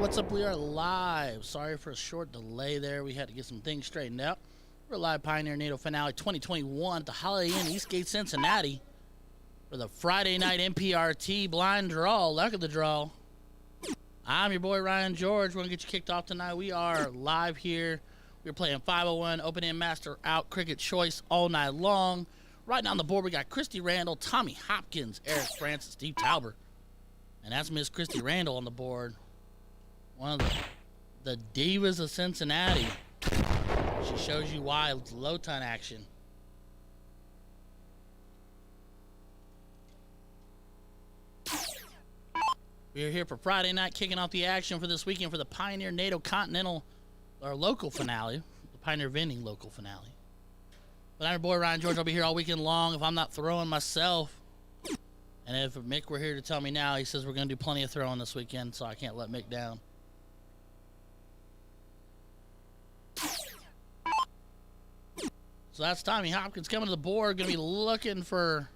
what's up? We are live. Sorry for a short delay there. We had to get some things straightened out. We're live Pioneer NATO Finale 2021 at the Holiday Inn Eastgate, Cincinnati for the Friday night NPRT blind draw. Luck of the draw. I'm your boy Ryan George. We're going to get you kicked off tonight. We are live here. We're playing 501 Open End Master Out Cricket Choice all night long. Right now on the board, we got Christy Randall, Tommy Hopkins, Eric Francis, Steve Talbert. And that's Miss Christy Randall on the board. One of the divas of Cincinnati. She shows you why. It's low ton action. We are here for Friday night, kicking off the action for this weekend for the Pioneer NATO Continental, our local finale, the Pioneer Vending local finale. But I'm your boy Ryan George. I'll be here all weekend long if I'm not throwing myself. And if Mick were here to tell me now, he says we're going to do plenty of throwing this weekend, so I can't let Mick down. So that's Tommy Hopkins coming to the board. Going to be looking for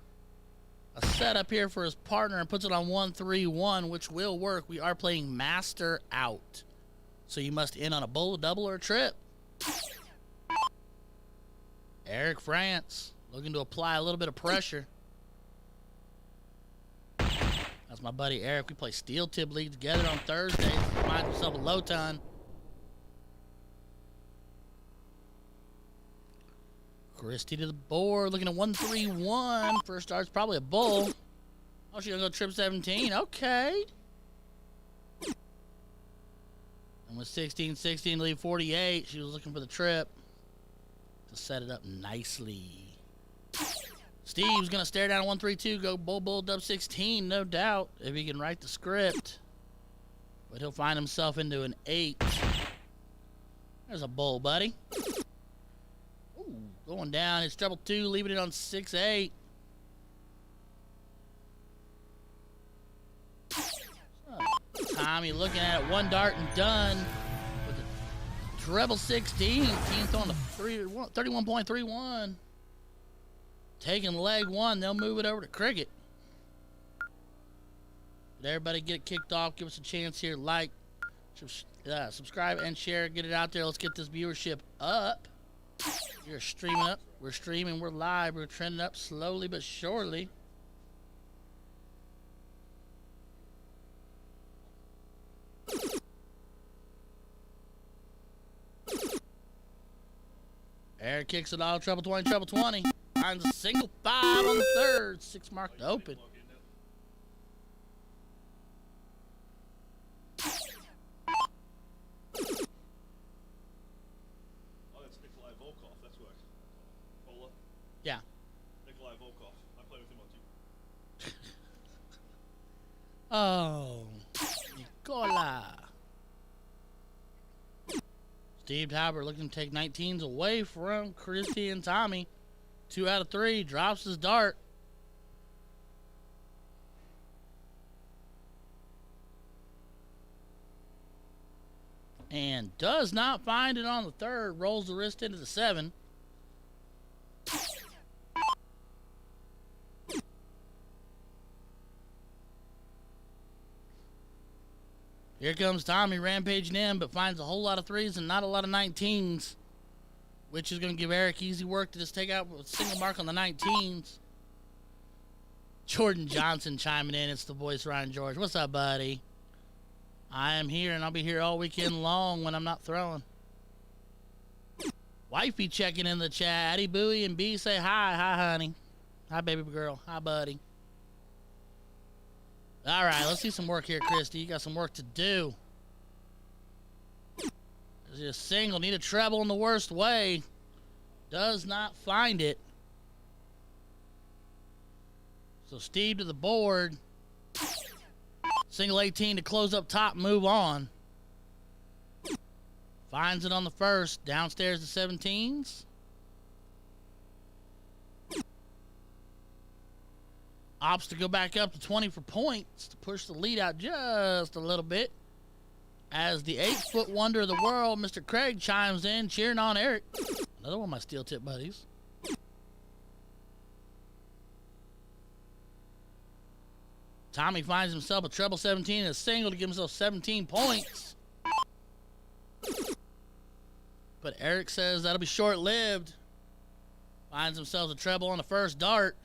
a setup here for his partner and puts it on 1-3-1, which will work. We are playing Master Out. So you must end on a bull, double, or a trip. Eric France looking to apply a little bit of pressure. That's my buddy Eric. We play Steel Tip League together on Thursdays. Finds himself a low ton. Christy to the board, looking at 1-3-1. First start's probably a bull. Oh, she's gonna go trip 17. Okay. And with 16-16, lead 48. She was looking for the trip to set it up nicely. Steve's gonna stare down 1-3-2, go bull, bull, dub 16, no doubt, if he can write the script. But he'll find himself into an 8. There's a bull, buddy. Ooh, going down. It's treble 2, leaving it on 6-8. Tommy looking at it, one dart and done with the treble 16. Team's throwing the 31.31. Taking leg 1, they'll move it over to cricket. But everybody get it kicked off. Give us a chance here. Like, subscribe, and share. Get it out there. Let's get this viewership up. You're streaming up. We're streaming. We're live. We're trending up slowly but surely. Eric kicks it off. Treble 20, treble 20. Finds a single 5 on the third. 6 marked open. Oh, that's Nikolai Volkov. That's who Ola? Yeah. Nikolai Volkov. I played with him on team. Oh. Nicola. Steve Talbert looking to take 19s away from Christy and Tommy. 2 out of 3. Drops his dart. And does not find it on the third. Rolls the wrist into the 7. Here comes Tommy rampaging in, but finds a whole lot of 3s and not a lot of 19s. Which is going to give Eric easy work to just take out a single mark on the 19s. Jordan Johnson chiming in. It's the voice Ryan George. What's up, buddy? I am here, and I'll be here all weekend long when I'm not throwing. Wifey checking in the chat. Addie Bowie and B say hi. Hi, honey. Hi, baby girl. Hi, buddy. All right, let's see some work here, Christy. You got some work to do. There's a single. Need a treble in the worst way. Does not find it. So Steve to the board. Single 18 to close up top, move on. Finds it on the first. Downstairs to 17s. Opts to go back up to 20 for points to push the lead out just a little bit. As the 8-foot wonder of the world, Mr. Craig chimes in, cheering on Eric. Another one of my steel tip buddies. Tommy finds himself a treble 17 and a single to give himself 17 points. but Eric says that'll be short-lived. Finds himself a treble on the first dart.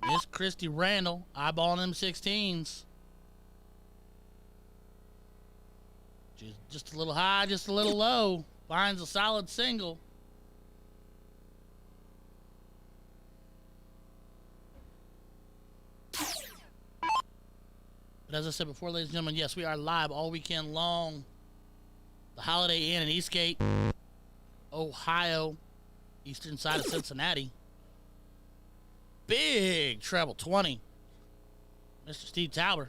Miss Christy Randall eyeballing them 16s. Just a little high, just a little low. Finds a solid single. But as I said before, ladies and gentlemen, yes, we are live all weekend long. The Holiday Inn in Eastgate, Ohio, eastern side of Cincinnati. Big treble 20. Mr. Steve Tauber.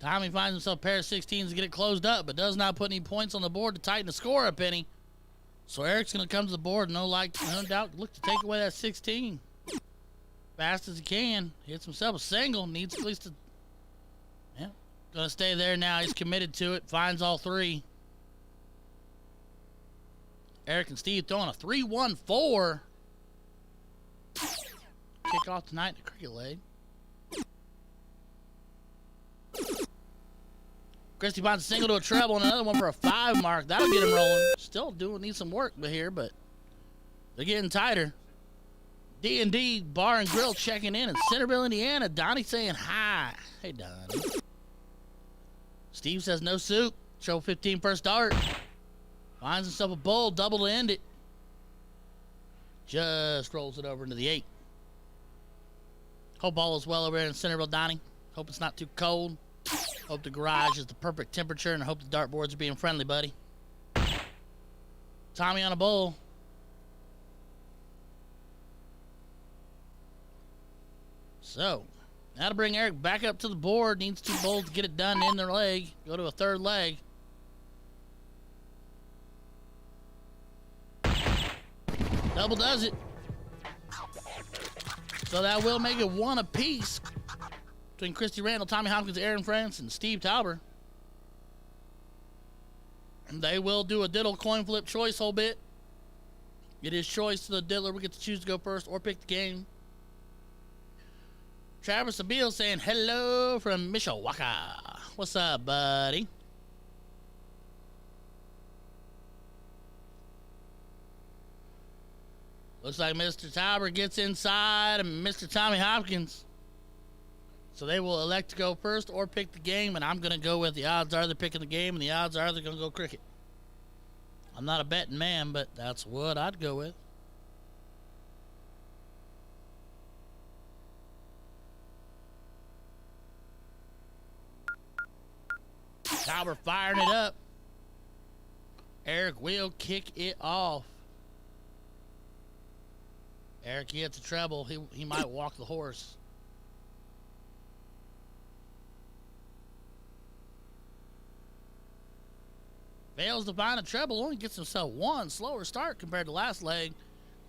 Tommy finds himself a pair of 16s to get it closed up, but does not put any points on the board to tighten the score a penny. So Eric's going to come to the board, no doubt, look to take away that 16. Fast as he can. Hits himself a single. Needs at least a... Yeah. Going to stay there now. He's committed to it. Finds all three. Eric and Steve throwing a 3-1-4. Kick off tonight in the cricket leg. Christie finds a single to a treble and another one for a 5 mark. That'll get him rolling. Still need some work here, but they're getting tighter. D&D Bar and Grill checking in Centerville, Indiana. Donnie saying hi. Hey, Donnie. Steve says no soup. Show 15 first dart. Finds himself a bowl, double to end it. Just rolls it over into the 8. Hope all is well over there in Centerville, Donnie. Hope it's not too cold. Hope the garage is the perfect temperature, and I hope the dartboards are being friendly, buddy. Tommy on a bowl. So, now to bring Eric back up to the board. Needs 2 bowls to get it done in their leg. Go to a third leg. Double does it. So that will make it 1 apiece between Christy Randall, Tommy Hopkins, Aaron France, and Steve Tauber. And they will do a diddle coin flip choice whole bit. It is choice to the diddler. We get to choose to go first or pick the game. Travis Abil saying hello from Mishawaka. What's up, buddy? Looks like Mr. Tauber gets inside and Mr. Tommy Hopkins. So they will elect to go first or pick the game, and I'm going to go with the odds are they're picking the game, and the odds are they're going to go cricket. I'm not a betting man, but that's what I'd go with. Tauber firing it up. Eric will kick it off. Eric gets a treble. He might walk the horse. Fails to find a treble. Only gets himself 1 slower start compared to last leg.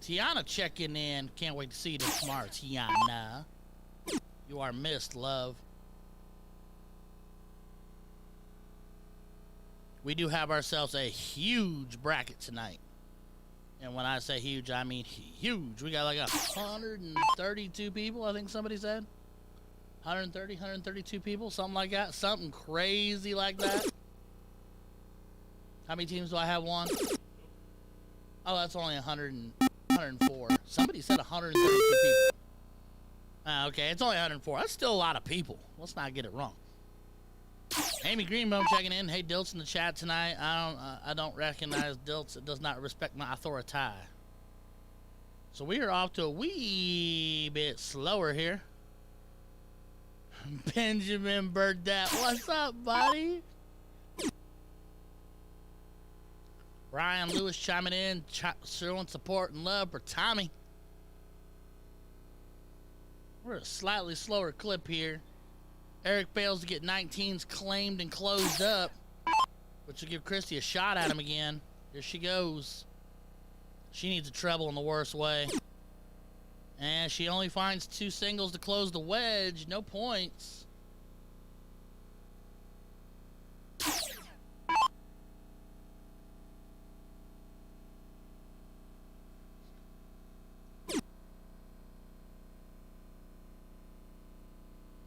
Tiana checking in. Can't wait to see you tomorrow, Tiana. You are missed, love. We do have ourselves a huge bracket tonight. And when I say huge, I mean huge. We got like 132 people, I think somebody said. 130, 132 people, something like that. Something crazy like that. How many teams do I have? 1? Oh, that's only 104. Somebody said 132 people. Okay, it's only 104. That's still a lot of people. Let's not get it wrong. Amy Greenbaum checking in. Hey, Dilt's in the chat tonight. I don't recognize Dilt's. It does not respect my authority. So we are off to a wee bit slower here. Benjamin Burdett, what's up, buddy? Brian Lewis chiming in, showing support and love for Tommy. We're at a slightly slower clip here. Eric fails to get 19s claimed and closed up, which will give Christy a shot at him again. Here she goes. She needs a treble in the worst way. And she only finds 2 singles to close the wedge. No points.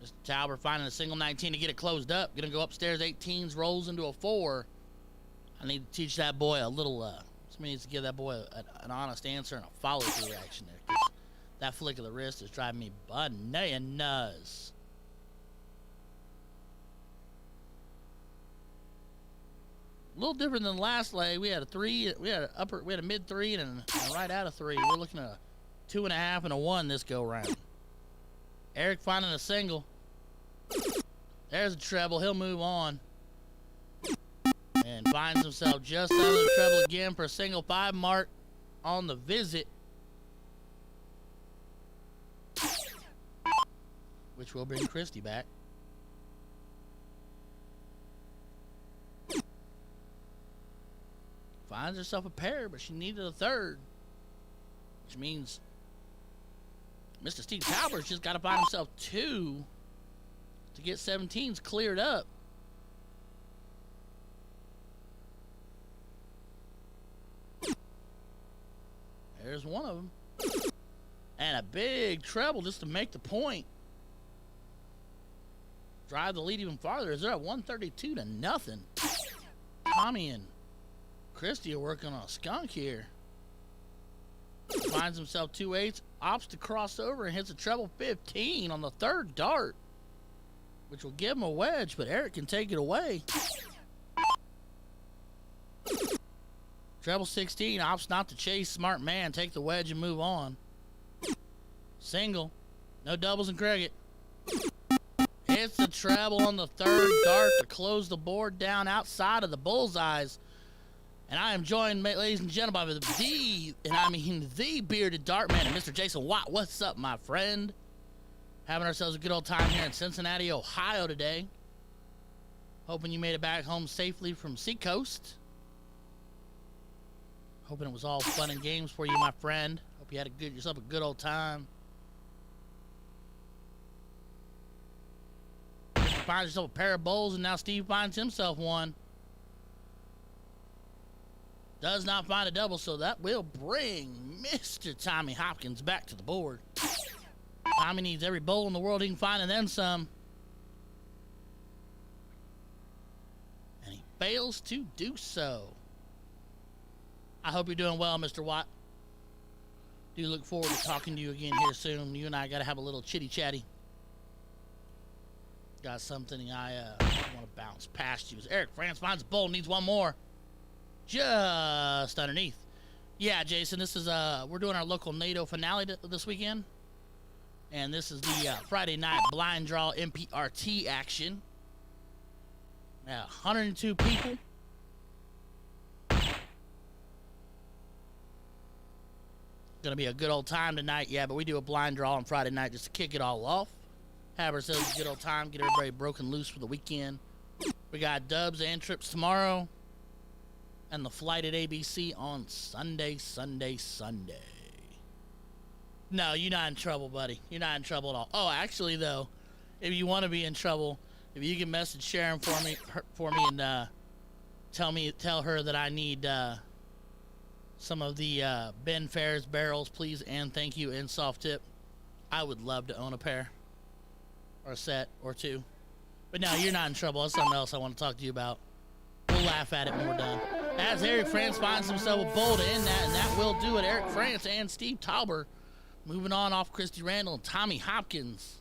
Mr. Tauber finding a single 19 to get it closed up. Gonna go upstairs 18s, rolls into a 4. I need to teach that boy a little, somebody needs to give that boy an honest answer and a follow-through action there. 'Cause that flick of the wrist is driving me bananas. A little different than the last leg. We had a 3, we had a mid 3 and a right out of 3. We're looking at a 2.5 and a 1 this go round. Eric finding a single. There's a treble. He'll move on. And finds himself just out of the treble again for a single 5 mark on the visit. Which will bring Christy back. Finds herself a pair, but she needed a 3rd. Which means Mr. Steve Tauber's just got to find himself 2 to get 17s cleared up. There's one of them. And a big treble just to make the point. Drive the lead even farther. They're at 132 to nothing. Tommy and Christy are working on a skunk here. Finds himself 2 8s, opts to cross over and hits a treble 15 on the 3rd dart, which will give him a wedge, but Eric can take it away. Treble 16, opts not to chase, smart man, take the wedge and move on. Single, no doubles and cricket. Hits the treble on the 3rd dart to close the board down outside of the bullseyes. And I am joined, ladies and gentlemen, by the bearded dart man, Mr. Jason Watt. What's up, my friend? Having ourselves a good old time here in Cincinnati, Ohio today. Hoping you made it back home safely from Seacoast. Hoping it was all fun and games for you, my friend. Hope you had yourself a good old time. Finds yourself a pair of bowls, and now Steve finds himself one. Does not find a double, so that will bring Mr. Tommy Hopkins back to the board. Tommy needs every bowl in the world he can find and then some. And he fails to do so. I hope you're doing well, Mr. Watt. Do look forward to talking to you again here soon. You and I got to have a little chitty-chatty. Got something I want to bounce past you. Eric France finds a bowl, needs one more. Just underneath. Yeah, Jason, this is we're doing our local NATO finale this weekend, and this is the Friday night blind draw MPRT action. Now, 102 people. Gonna be a good old time tonight, yeah. But we do a blind draw on Friday night just to kick it all off. Have ourselves a good old time, get everybody broken loose for the weekend. We got dubs and trips tomorrow. And the flight at ABC on Sunday. No, you're not in trouble, buddy. You're not in trouble at all. Oh, actually, though, if you want to be in trouble, if you can message Sharon for me, and tell her that I need some of the Ben Ferris barrels, please, and thank you, and soft tip. I would love to own a pair, or a set, or 2. But no, you're not in trouble. That's something else I want to talk to you about. We'll laugh at it when we're done. As Eric France finds himself a bowl to end that, and that will do it. Eric France and Steve Tauber moving on off Christy Randall and Tommy Hopkins.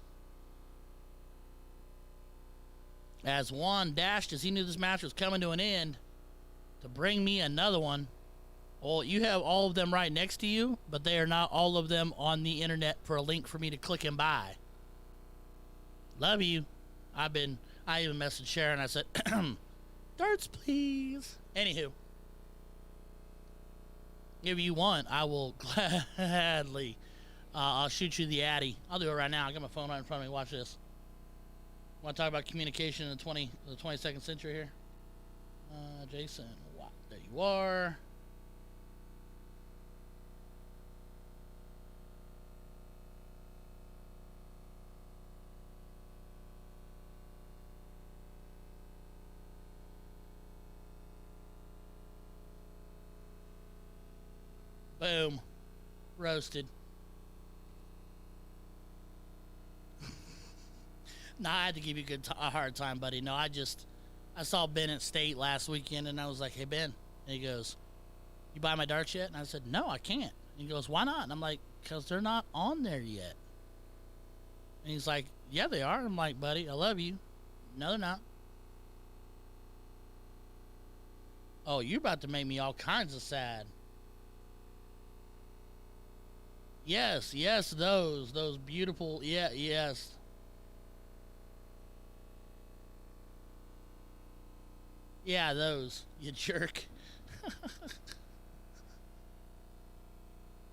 As Juan dashed as he knew this match was coming to an end to bring me another one. Well, you have all of them right next to you, but they are not all of them on the internet for a link for me to click and buy. Love you. I even messaged Sharon. I said, darts, please. Anywho, if you want, I will gladly. I'll shoot you the Addy. I'll do it right now. I got my phone right in front of me. Watch this. Want to talk about communication in the 22nd century here? Jason Watt. There you are. Boom. Roasted. No, I had to give you a hard time, buddy. No, I saw Ben at State last weekend, and I was like, "Hey, Ben," and he goes, "You buy my darts yet?" And I said, "No, I can't." And he goes, "Why not?" And I'm like, "Because they're not on there yet." And he's like, "Yeah, they are." I'm like, "Buddy, I love you." No, they're not. Oh, you're about to make me all kinds of sad. Yes, yes, those beautiful, yeah, yes. Yeah, those, you jerk.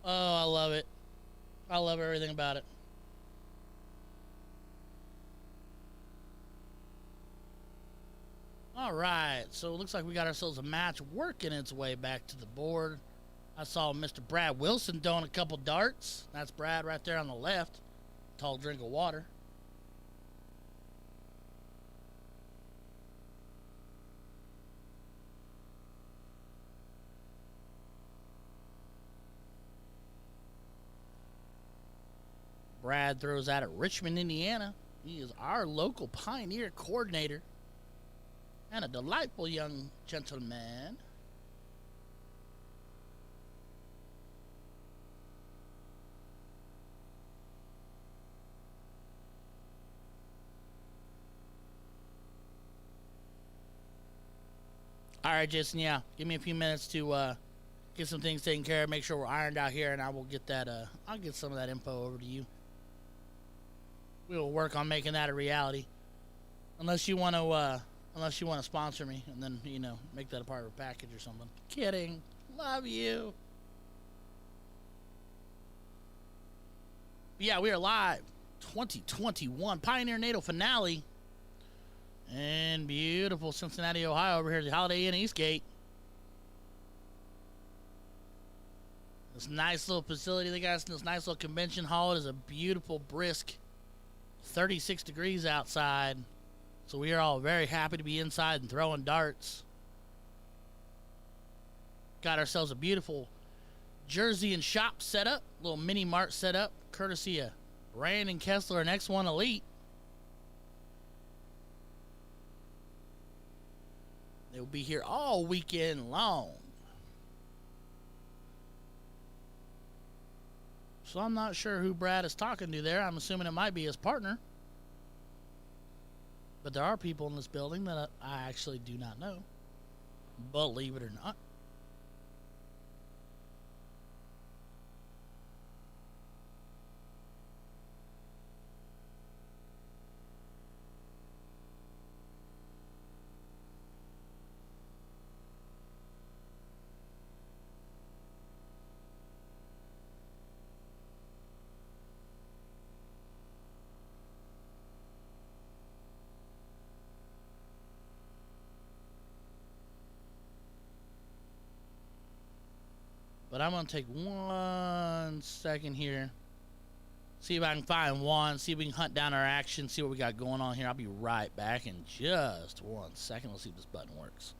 Oh, I love it. I love everything about it. All right, so it looks like we got ourselves a match working its way back to the board. I saw Mr. Brad Wilson doing a couple darts. That's Brad right there on the left. Tall drink of water. Brad throws out at Richmond, Indiana. He is our local Pioneer coordinator and a delightful young gentleman. All right, Jason. Yeah, give me a few minutes to get some things taken care of. Make sure we're ironed out here, and I will get that. I'll get some of that info over to you. We will work on making that a reality. Unless you want to sponsor me, and then make that a part of a package or something. Kidding. Love you. But yeah, we are live. 2021 Pioneer NATO finale. In beautiful Cincinnati, Ohio, over here at the Holiday Inn Eastgate. This nice little facility they got us in this nice little convention hall. It is a beautiful, brisk 36 degrees outside. So we are all very happy to be inside and throwing darts. Got ourselves a beautiful jersey and shop set up. Little mini mart set up, courtesy of Brandon Kessler and X1 Elite. They'll be here all weekend long. So I'm not sure who Brad is talking to there. I'm assuming it might be his partner. But there are people in this building that I actually do not know. Believe it or not. But I'm going to take 1 second here. See if I can find one. See if we can hunt down our action. See what we got going on here. I'll be right back in just 1 second. Let's see if this button works.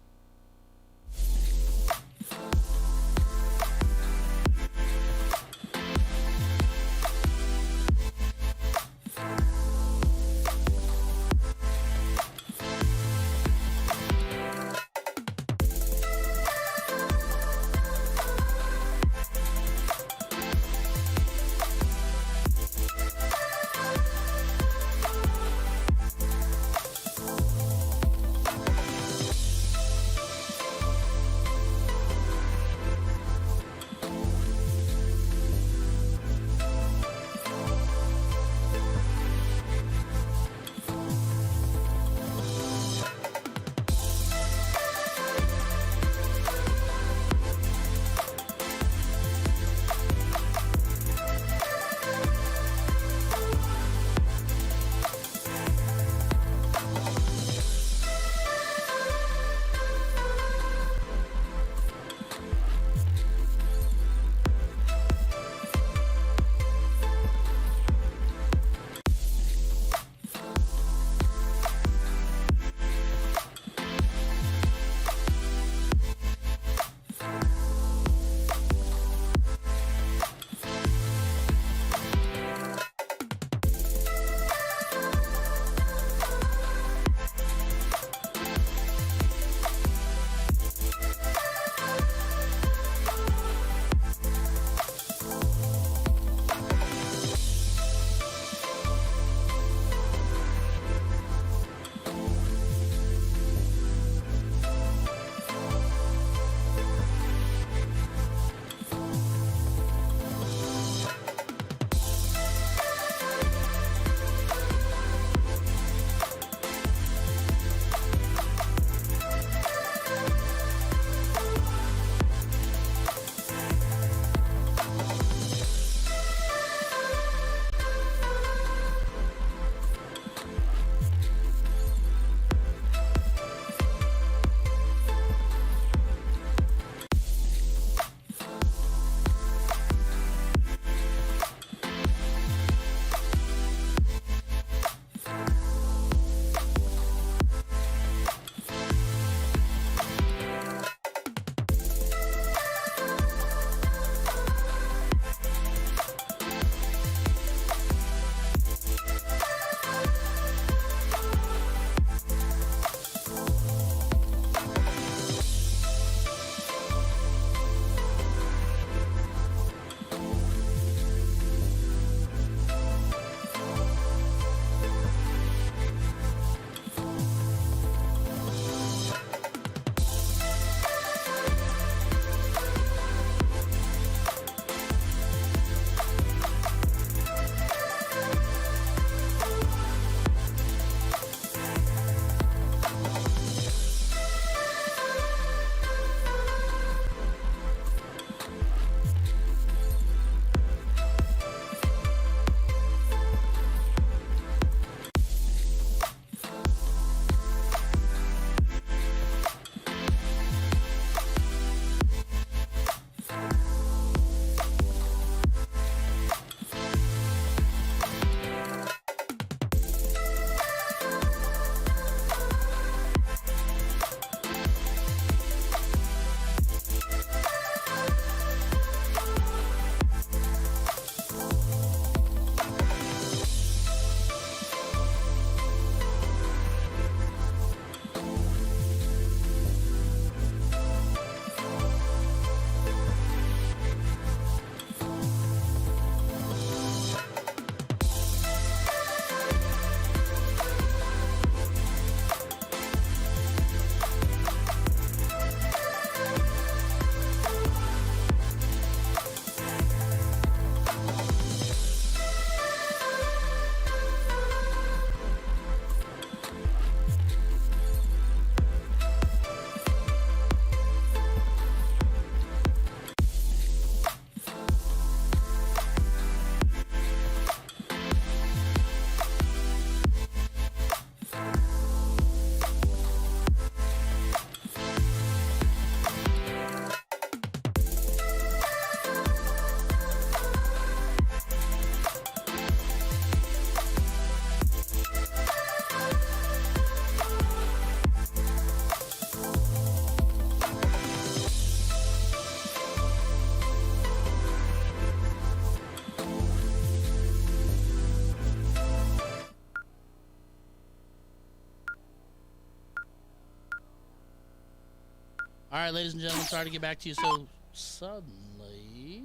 right, ladies and gentlemen, sorry to get back to you so suddenly.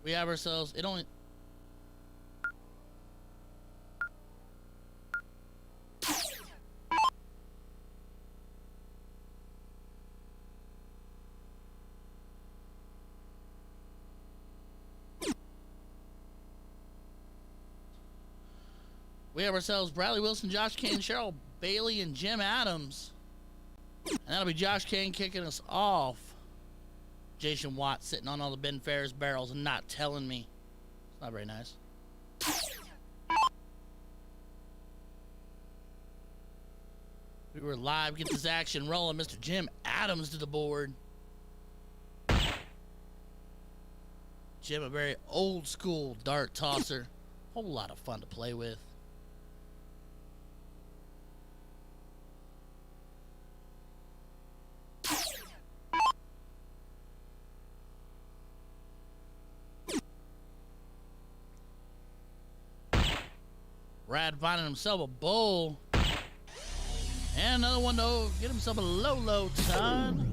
We have ourselves, it only... We have ourselves Bradley Wilson, Josh Kane, Cheryl Bailey, and Jim Adams. And that'll be Josh Kane kicking us off. Jason Watt sitting on all the Ben Ferris barrels and not telling me. It's not very nice. We were live. Get this action rolling. Mr. Jim Adams to the board. Jim, a very old school dart tosser. Whole lot of fun to play with. Brad finding himself a bowl. And another one to get himself a low ton.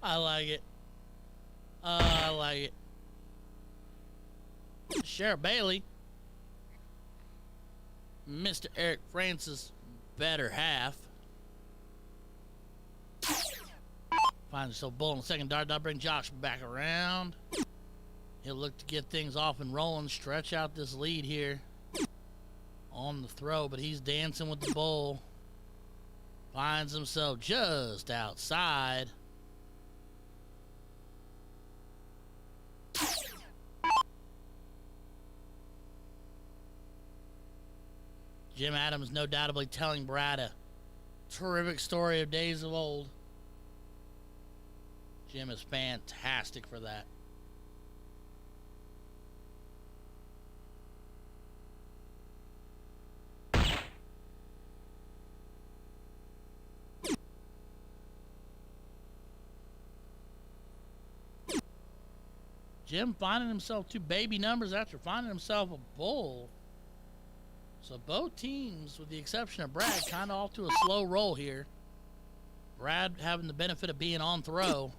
I like it. I like it. Sheriff Bailey. Mr. Eric Francis, better half. Finds himself bull on the second dart. That'll bring Josh back around. He'll look to get things off and rolling, stretch out this lead here on the throw, but he's dancing with the bull. Finds himself just outside. Jim Adams no doubtably telling Brad a terrific story of days of old. Jim is fantastic for that. Jim finding himself two baby numbers after finding himself a bull. So both teams, with the exception of Brad, kind of off to a slow roll here. Brad having the benefit of being on throw.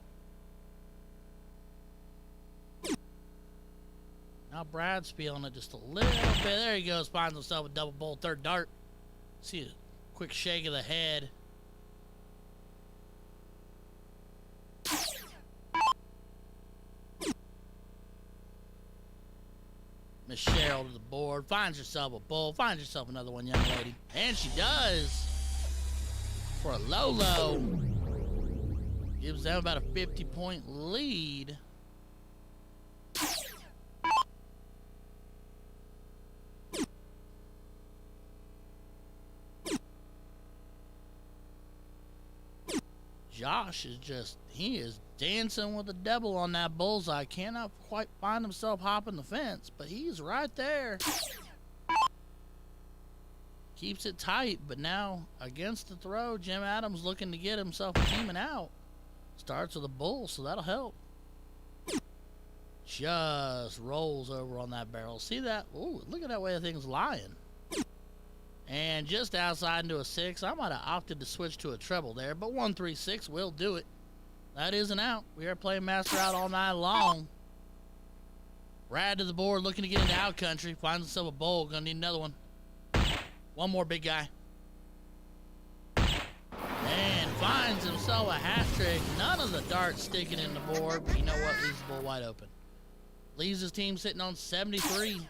Now Brad's feeling it just a little bit. There he goes, finds himself a double bull, third dart. See a quick shake of the head. Miss Cheryl to the board, finds herself a bull, finds herself another one, young lady. And she does. For a low. Gives them about a 50-point lead. Josh is just, he is dancing with the devil on that bullseye. Cannot quite find himself hopping the fence, but he's right there. Keeps it tight, but now against the throw, Jim Adams looking to get himself a teaming out. Starts with a bull, so that'll help. Just rolls over on that barrel. See that? Ooh, look at that way the thing's lying. And just outside into a 6. I might have opted to switch to a treble there, but 1-3-6 will do it. That is an out. We are playing master out all night long. Brad to the board, looking to get into out country. Finds himself a bowl. Gonna need another one. One more, big guy. And finds himself a hat trick. None of the darts sticking in the board, but you know what? Leaves the bull wide open. Leaves his team sitting on 73.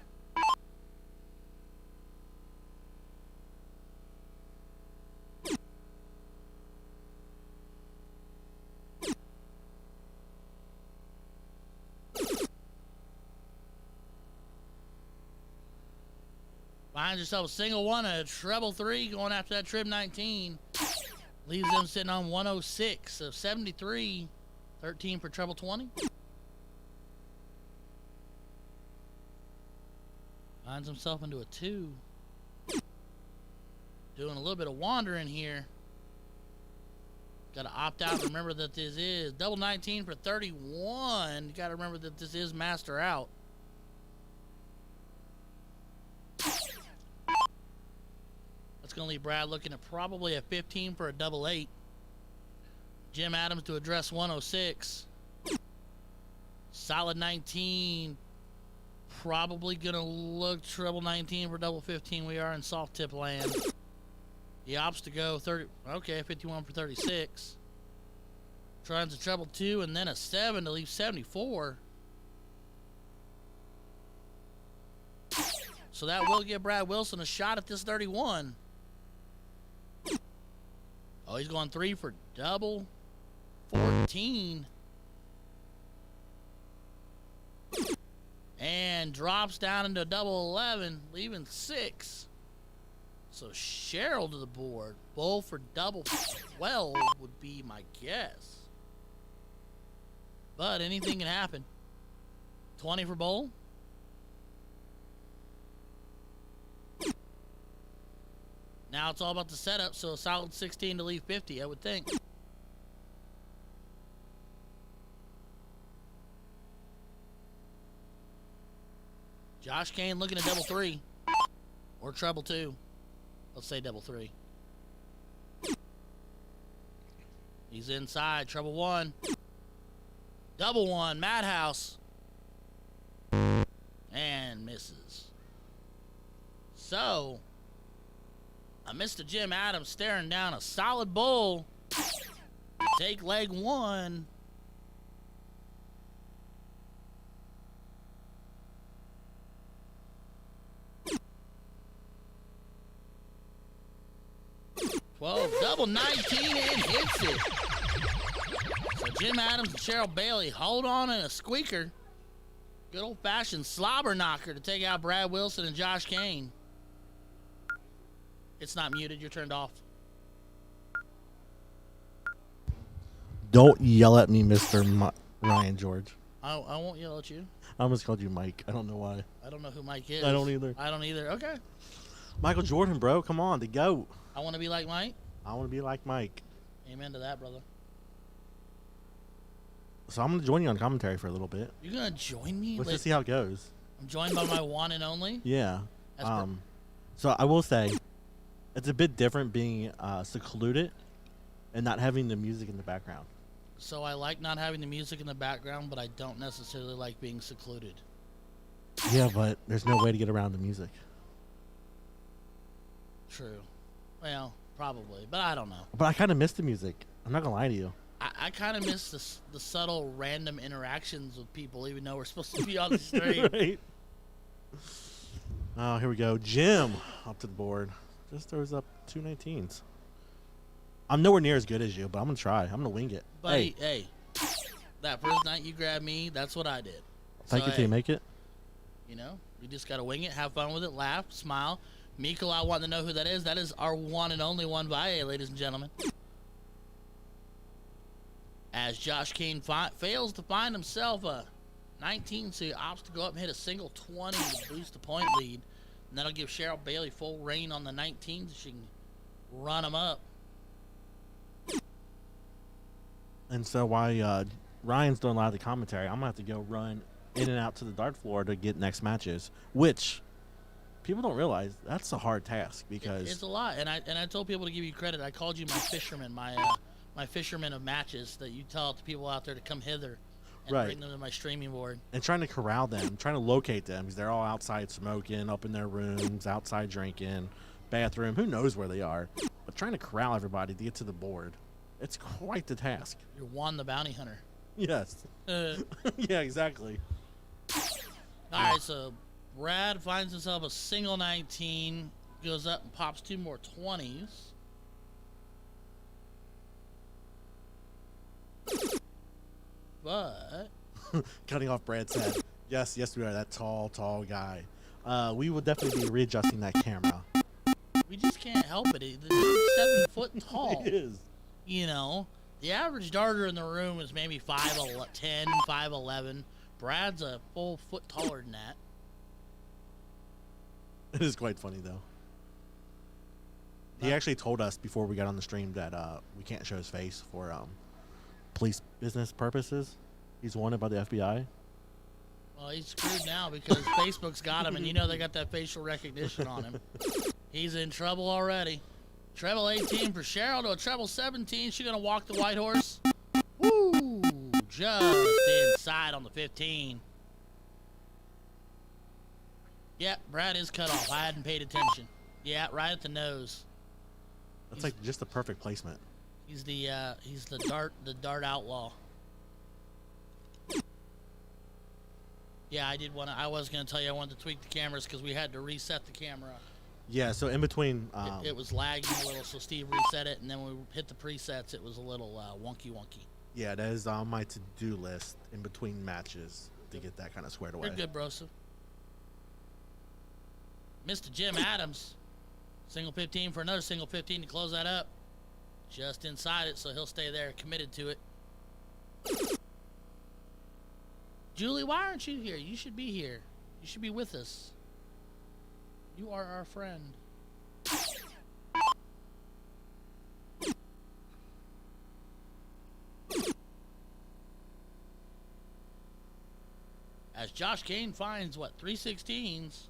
Finds yourself a single one, a treble 3 going after that trib 19. Leaves them sitting on 106. So 73, 13 for treble 20. Finds himself into a 2. Doing a little bit of wandering here. Got to opt out. Remember that this is double 19 for 31. Got to remember that this is master out. That's going to leave Brad looking at probably a 15 for a double 8. Jim Adams to address 106. Solid 19. Probably going to look treble 19 for double 15. We are in soft tip land. He opts to go 30. Okay, 51 for 36. Tries a treble 2 and then a 7 to leave 74. So that will give Brad Wilson a shot at this 31. Oh, he's going 3 for double 14. And drops down into double 11, leaving 6. So Cheryl to the board. Bull for double 12 would be my guess. But anything can happen. 20 for Bull. Now it's all about the setup, so a solid 16 to leave 50, I would think. Josh Kane looking at double 3. Or treble 2. Let's say double 3. He's inside, treble 1. Double 1, Madhouse. And misses. So, a Mr. Jim Adams staring down a solid bull. Take leg 1. Double 19 and hits it. So Jim Adams and Cheryl Bailey hold on in a squeaker. Good old-fashioned slobber knocker to take out Brad Wilson and Josh Kane. It's not muted. You're turned off. Don't yell at me, Mr. Ryan George. I won't yell at you. I almost called you Mike. I don't know why. I don't know who Mike is. I don't either. I don't either. Okay. Michael Jordan, bro. Come on, the GOAT. I want to be like Mike. I want to be like Mike. Amen to that, brother. So I'm going to join you on commentary for a little bit. You're going to join me? Let's just see how it goes. I'm joined by my one and only? Yeah. So I will say, it's a bit different being secluded and not having the music in the background. So I like not having the music in the background, but I don't necessarily like being secluded. Yeah, but there's no way to get around the music. True. Well, probably, but I don't know. But I kind of miss the music. I'm not going to lie to you. I kind of miss the subtle random interactions with people, even though we're supposed to be on the stream. Right. Oh, here we go. Jim up to the board. Just throws up 2 19s. I'm nowhere near as good as you, but I'm going to try. I'm going to wing it. But hey, that first night you grabbed me, that's what I did. Thank you till you make it. You know, we just got to wing it, have fun with it, laugh, smile. Miko, I want to know who that is. That is our one and only one Valle, ladies and gentlemen. As Josh Kane fails to find himself a 19, so he opts to go up and hit a single 20 to boost the point lead. And that'll give Cheryl Bailey full reign on the 19 so she can run him up. And so while Ryan's doing a lot of the commentary, I'm going to have to go run in and out to the dart floor to get next matches, which people don't realize that's a hard task because it's a lot. And I told people to give you credit. I called you my fisherman, my fisherman of matches that you tell the people out there to come hither and bring them to my streaming board. And trying to corral them, trying to locate them because they're all outside smoking, up in their rooms, outside drinking, bathroom, who knows where they are. But trying to corral everybody to get to the board, it's quite the task. You're Juan the Bounty Hunter. Yes. Yeah, exactly. All right, so Brad finds himself a single 19, goes up and pops 2 more 20s. But Cutting off Brad's head. Yes, we are that tall guy. We will definitely be readjusting that camera. We just can't help it. The dude's 7 foot tall. He is. You know, the average darter in the room is maybe 5'10", 5'11". Brad's a full foot taller than that. It is quite funny though. He actually told us before we got on the stream that we can't show his face for police business purposes. He's wanted by the FBI. Well, he's screwed now because Facebook's got him, and you know they got that facial recognition on him. He's in trouble already. Treble 18 for Cheryl to a treble 17. She gonna walk the white horse. Woo! Just inside on the 15. Yep, Brad is cut off. I hadn't paid attention. Yeah, right at the nose. That's like just the perfect placement. He's the dart outlaw. Yeah, I was gonna tell you I wanted to tweak the cameras because we had to reset the camera. Yeah, so in between... it was lagging a little, so Steve reset it, and then when we hit the presets, it was a little wonky. Yeah, that is on my to-do list in between matches to get that kind of squared away. You're good, bro. Mr. Jim Adams. Single 15 for another single 15 to close that up. Just inside it, so he'll stay there, committed to it. Julie, why aren't you here? You should be here. You should be with us. You are our friend. As Josh Kane finds, what, 316s?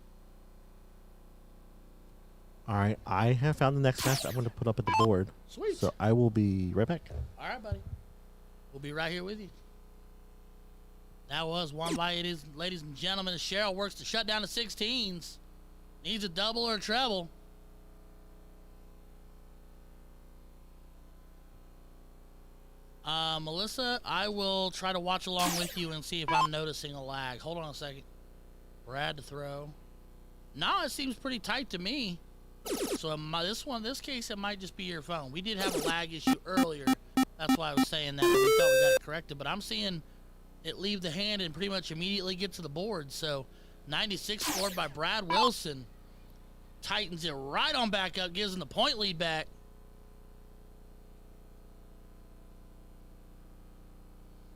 All right, I have found the next match I'm going to put up at the board. Sweet. So I will be right back. All right, buddy. We'll be right here with you. That was won by it is, ladies and gentlemen. As Cheryl works to shut down the 16s. Needs a double or a treble. Melissa, I will try to watch along with you and see if I'm noticing a lag. Hold on a second. Brad to throw. No, it seems pretty tight to me. So this case, it might just be your phone. We did have a lag issue earlier. That's why I was saying that. We thought we got it corrected, but I'm seeing it leave the hand and pretty much immediately get to the board. So 96 scored by Brad Wilson. Tightens it right on back up, gives him the point lead back.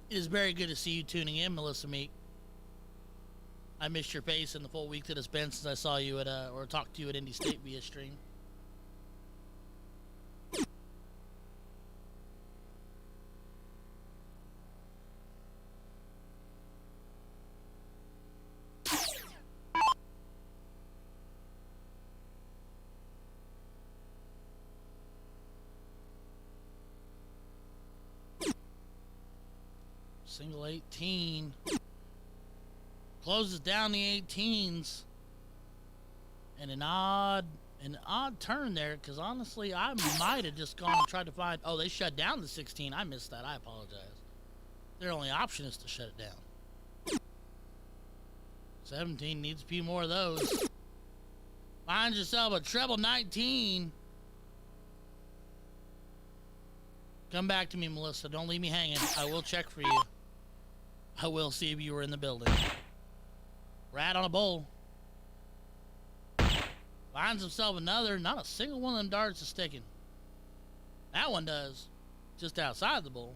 It is very good to see you tuning in, Melissa Meek. I missed your face in the full week that it's been since I saw you at or talked to you at Indy State via stream. Single 18. Closes down the 18s. And an odd turn there, because honestly, I might have just gone and tried to find... Oh, they shut down the 16. I missed that. I apologize. Their only option is to shut it down. 17 needs a few more of those. Find yourself a treble 19. Come back to me, Melissa. Don't leave me hanging. I will check for you. I will see if you were in the building. Rat on a bowl. Finds himself another. Not a single one of them darts is sticking. That one does. Just outside the bowl.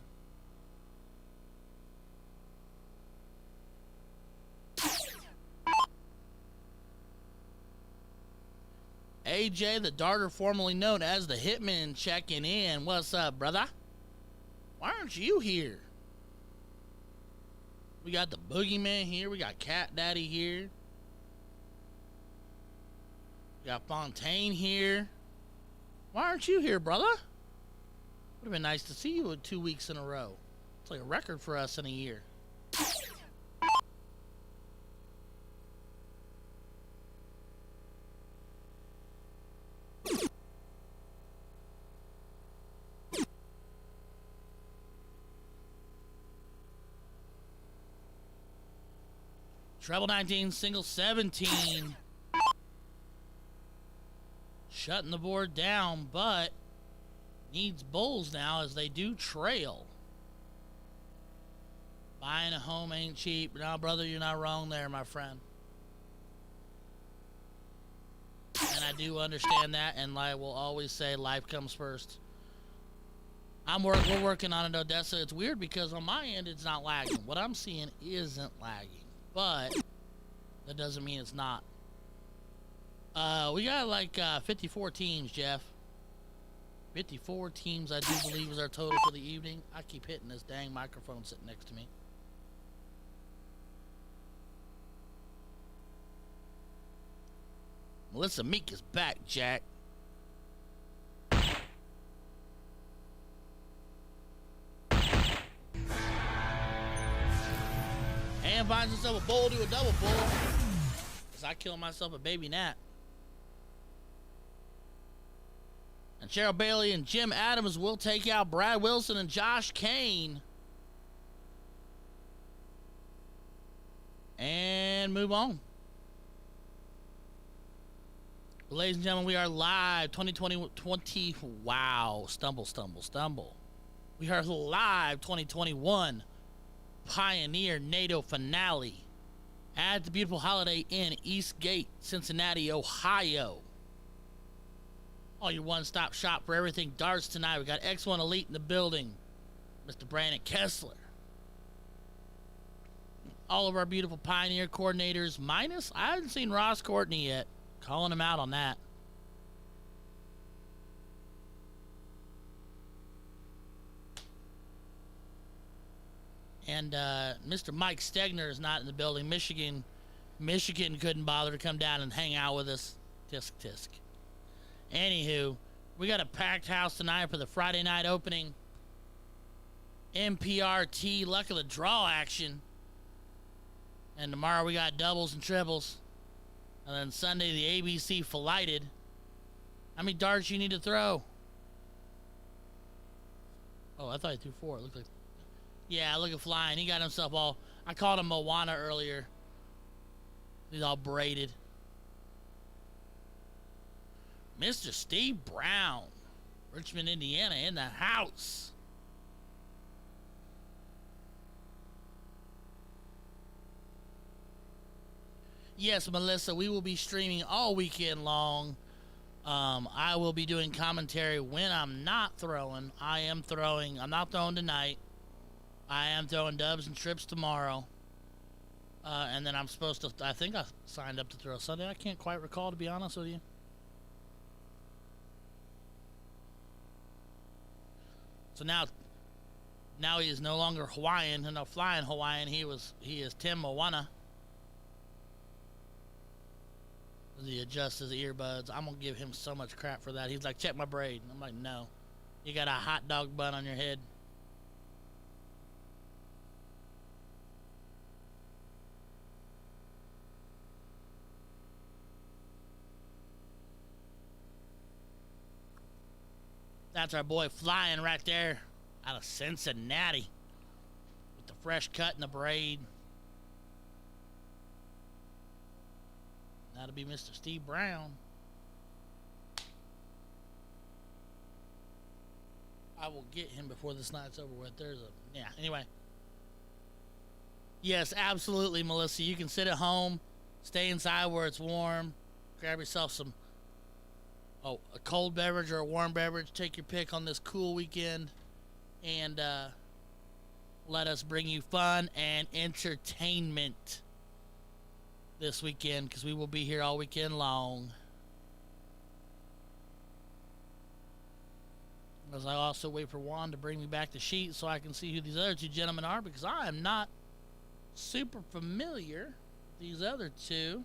AJ, the darter formerly known as the Hitman, checking in. What's up, brother? Why aren't you here? We got the Boogeyman here. We got Cat Daddy here. We got Fontaine here. Why aren't you here, brother? Would have been nice to see you 2 weeks in a row. It's like a record for us in a year. Treble 19, single 17. Shutting the board down, but needs bulls now as they do trail. Buying a home ain't cheap. No, brother, you're not wrong there, my friend. And I do understand that, and I will always say life comes first. We're working on it, Odessa. It's weird because on my end, it's not lagging. What I'm seeing isn't lagging. But that doesn't mean it's not. We got like 54 teams, Jeff. 54 teams, I do believe, is our total for the evening. I keep hitting this dang microphone sitting next to me. Melissa Meek is back, Jack. And finds himself a bull to a double pull. As I kill myself a baby gnat. And Cheryl Bailey and Jim Adams will take out Brad Wilson and Josh Kane. And move on. Ladies and gentlemen, we are live 2020. Wow. Stumble. We are live 2021 Pioneer NATO finale at the beautiful Holiday Inn Eastgate, Cincinnati, Ohio. All your one-stop shop for everything darts tonight. We got X1 Elite in the building. Mr. Brandon Kessler. All of our beautiful Pioneer coordinators, minus, I haven't seen Ross Courtney yet. Calling him out on that. And Mr. Mike Stegner is not in the building. Michigan couldn't bother to come down and hang out with us. Tisk. Anywho, we got a packed house tonight for the Friday night opening. MPRT luck of the draw action. And tomorrow we got doubles and triples. And then Sunday the ABC Flighted. How many darts you need to throw? Oh, I thought he threw 4. It looked like. Yeah, look at flying. He got himself all. I called him Moana earlier. He's all braided. Mr. Steve Brown, Richmond, Indiana, in the house. Yes, Melissa, we will be streaming all weekend long. I will be doing commentary when I'm not throwing. I'm not throwing tonight. I am throwing dubs and trips tomorrow. And then I'm supposed to, I think I signed up to throw Sunday. I can't quite recall, to be honest with you. So now he is no longer Hawaiian and no flying Hawaiian. He is Tim Moana. He adjusts his earbuds. I'm gonna give him so much crap for that. He's like, check my braid. I'm like, no. You got a hot dog bun on your head. That's our boy flying right there out of Cincinnati with the fresh cut and the braid. That'll be Mr. Steve Brown. I will get him before this night's over with. Anyway. Yes, absolutely, Melissa. You can sit at home, stay inside where it's warm, grab yourself a cold beverage or a warm beverage. Take your pick on this cool weekend, and let us bring you fun and entertainment this weekend, because we will be here all weekend long. As I also wait for Juan to bring me back the sheet so I can see who these other two gentlemen are, because I am not super familiar with these other two.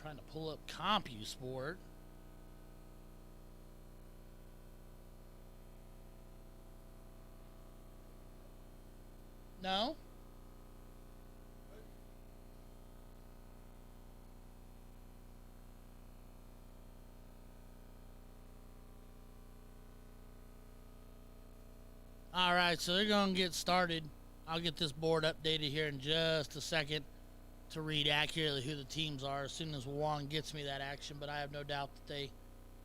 Trying to pull up CompuSport. No? All right, so they're going to get started. I'll get this board updated here in just a second to read accurately who the teams are as soon as Juan gets me that action, but I have no doubt that they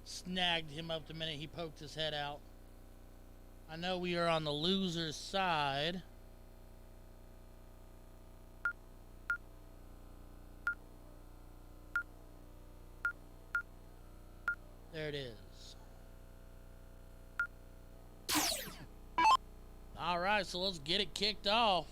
snagged him up the minute he poked his head out. I know we are on the loser's side. There it is. All right, so let's get it kicked off.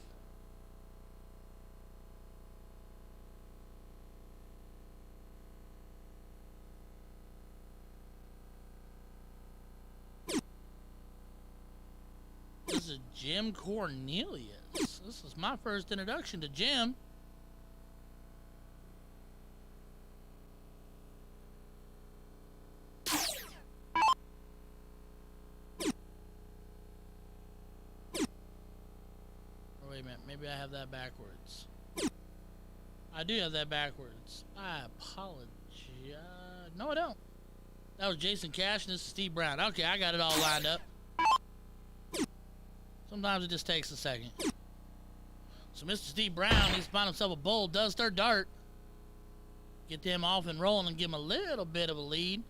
This is Jim Cornelius. This is my first introduction to Jim. Oh, wait a minute, maybe I have that backwards. I do have that backwards. I apologize. No, I don't. That was Jason Cash and this is Steve Brown. Okay, I got it all lined up. Sometimes it just takes a second. So Mr. Steve Brown, he's found himself a bull, does third dart. Get them off and rolling and give him a little bit of a lead.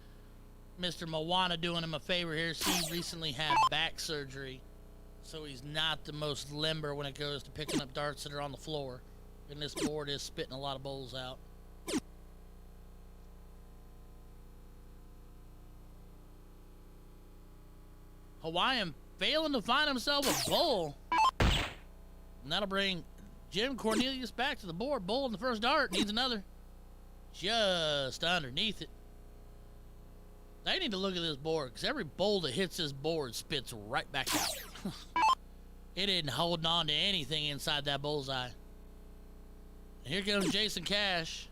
Mr. Moana doing him a favor here. Steve recently had back surgery, so he's not the most limber when it goes to picking up darts that are on the floor. And this board is spitting a lot of bowls out. Hawaiian failing to find himself a bull. And that'll bring Jim Cornelius back to the board. Bull in the first dart. Needs another. Just underneath it. They need to look at this board, because every bowl that hits this board spits right back out. It isn't holding on to anything inside that bullseye. And here comes Jason Cash.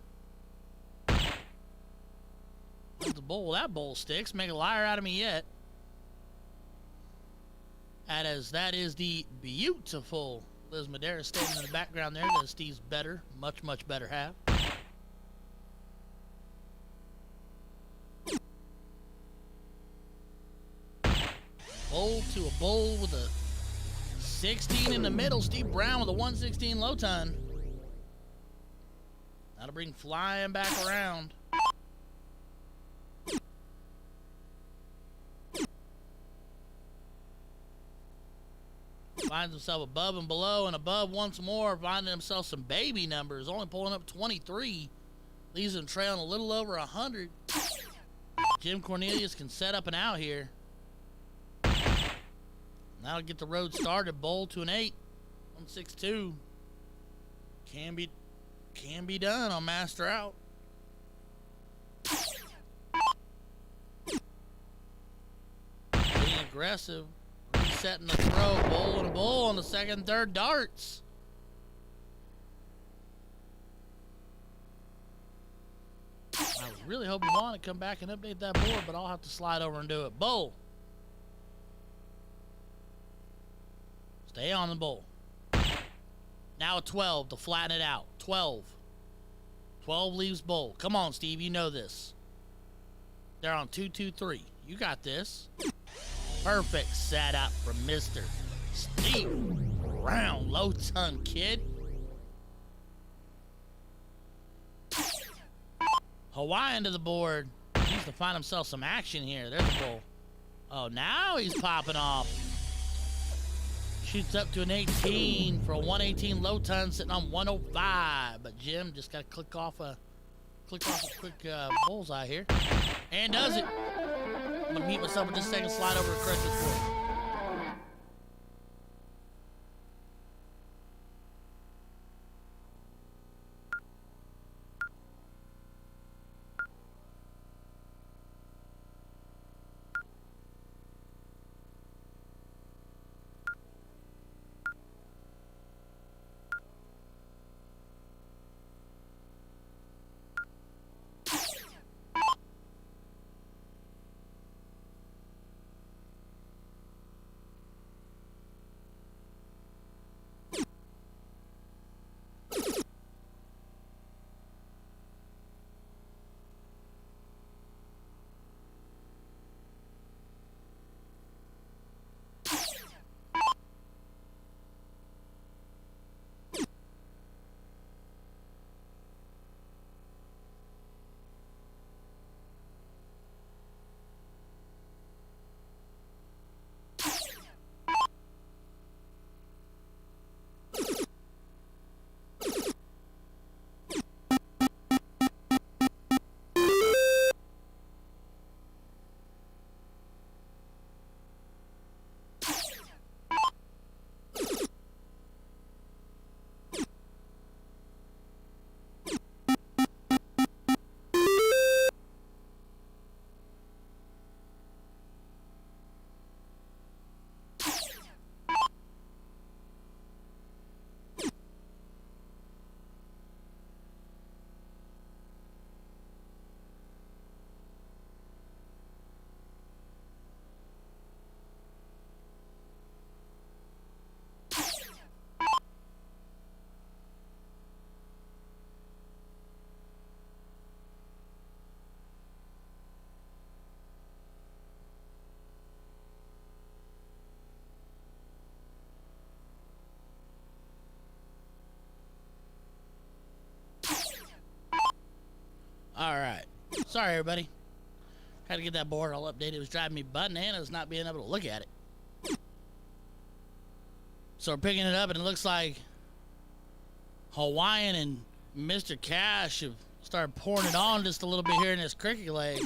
The bowl, that bowl sticks. Make a liar out of me yet. That is the beautiful Liz Madera standing in the background there. That Steve's better, much, much better half. Bowl to a bowl with a 16 in the middle. Steve Brown with a 116 low ton. That'll bring flying back around. Finds himself above and below and above once more, finding himself some baby numbers, only pulling up 23. Leaves him trailing a little over 100. Jim Cornelius can set up and out here. That'll get the road started. Bowl to an 8. 162. Can be done on Master Out. Getting aggressive. Resetting the throw. Bowl and a bowl on the second and third darts. I was really hoping Juan to come back and update that board, but I'll have to slide over and do it. Bowl. Stay on the bowl. Now a 12 to flatten it out. 12. 12 leaves bowl. Come on, Steve. You know this. They're on 2-2-3. You got this. Perfect setup from Mr. Steve Brown. Low ton kid. Hawaiian to the board. Needs to find himself some action here. There's the bowl. Oh, now he's popping off. Shoots up to an 18 for a 118 low ton, sitting on 105. But Jim just got to click off a quick bullseye here, and does it. I'm gonna mute myself in just a second. Slide over to correct this board. Sorry, everybody. Had to get that board all updated. It was driving me bananas not being able to look at it. So we're picking it up, and it looks like Hawaiian and Mr. Cash have started pouring it on just a little bit here in this cricket leg.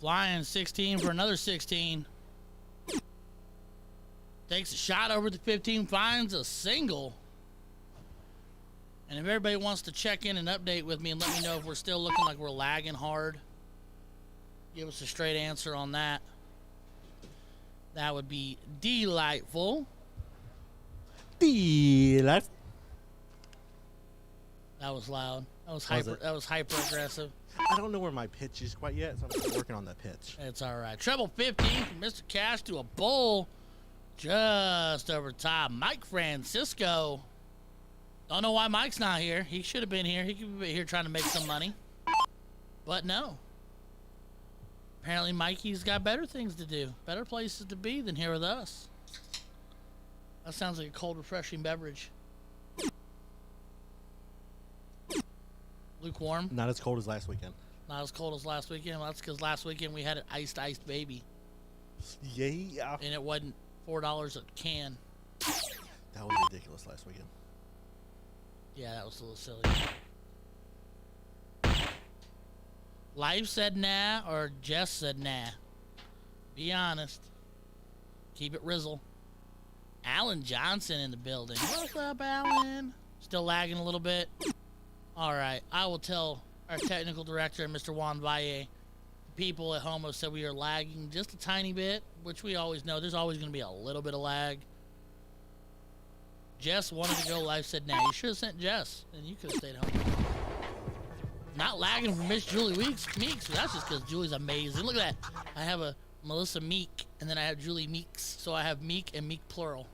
Flying 16 for another 16. Takes a shot over the 15, finds a single. And if everybody wants to check in and update with me and let me know if we're still looking like we're lagging hard, give us a straight answer on that. That would be delightful. Delightful. That was loud. That was hyper. That was hyper aggressive. I don't know where my pitch is quite yet, so I'm still working on that pitch. It's all right. Treble 15 from Mr. Cash to a bull just over top. Mike Francisco. Don't know why Mike's not here. He should have been here. He could be here trying to make some money. But no. Apparently Mikey's got better things to do. Better places to be than here with us. That sounds like a cold, refreshing beverage. Lukewarm. Not as cold as last weekend. Not as cold as last weekend. Well, that's because last weekend we had an iced baby. Yeah. And it wasn't $4 a can. That was ridiculous last weekend. Yeah, that was a little silly. Life said nah, or Jess said nah. Be honest. Keep it Rizzle. Alan Johnson in the building. What's up, Alan? Still lagging a little bit. All right, I will tell our technical director, Mr. Juan Valle. The people at home have said we are lagging just a tiny bit, which we always know. There's always going to be a little bit of lag. Jess wanted to go live, said, nah, you should have sent Jess, and you could have stayed home. Not lagging for Miss Julie Meeks. That's just because Julie's amazing. Look at that. I have a Melissa Meek, and then I have Julie Meeks. So I have Meek and Meek plural.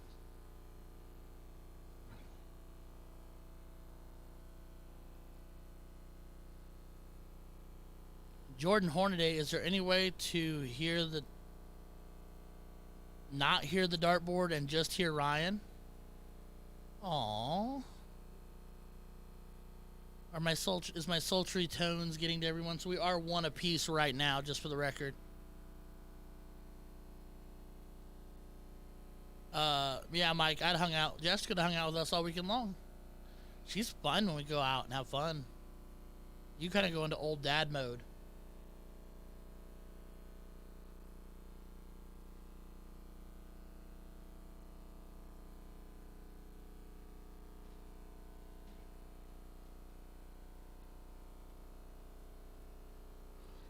Jordan Hornaday, is there any way to hear the not hear the dartboard and just hear Ryan? Aww. Is my sultry tones getting to everyone? So we are one apiece right now, just for the record. Yeah, Mike, I'd hung out. Jess could have hung out with us all weekend long. She's fun when we go out and have fun. You kind of go into old dad mode.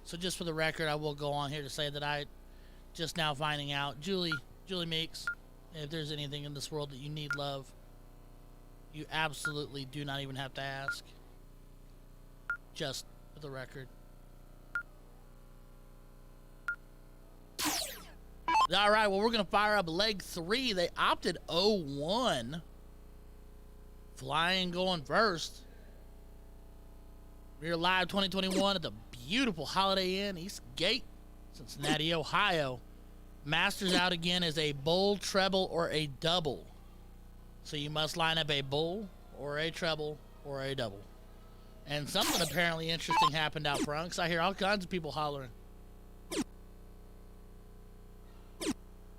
So just for the record, I will go on here to say that I just now finding out, Julie Meeks, if there's anything in this world that you need love, you absolutely do not even have to ask. Just for the record. All right, well, we're going to fire up leg 3. They opted 0-1. Flying going first. We're live 2021 at the beautiful Holiday Inn Eastgate, Cincinnati, Ohio. Masters out again as a bull, treble, or a double. So you must line up a bull, or a treble, or a double. And something apparently interesting happened out front, because I hear all kinds of people hollering.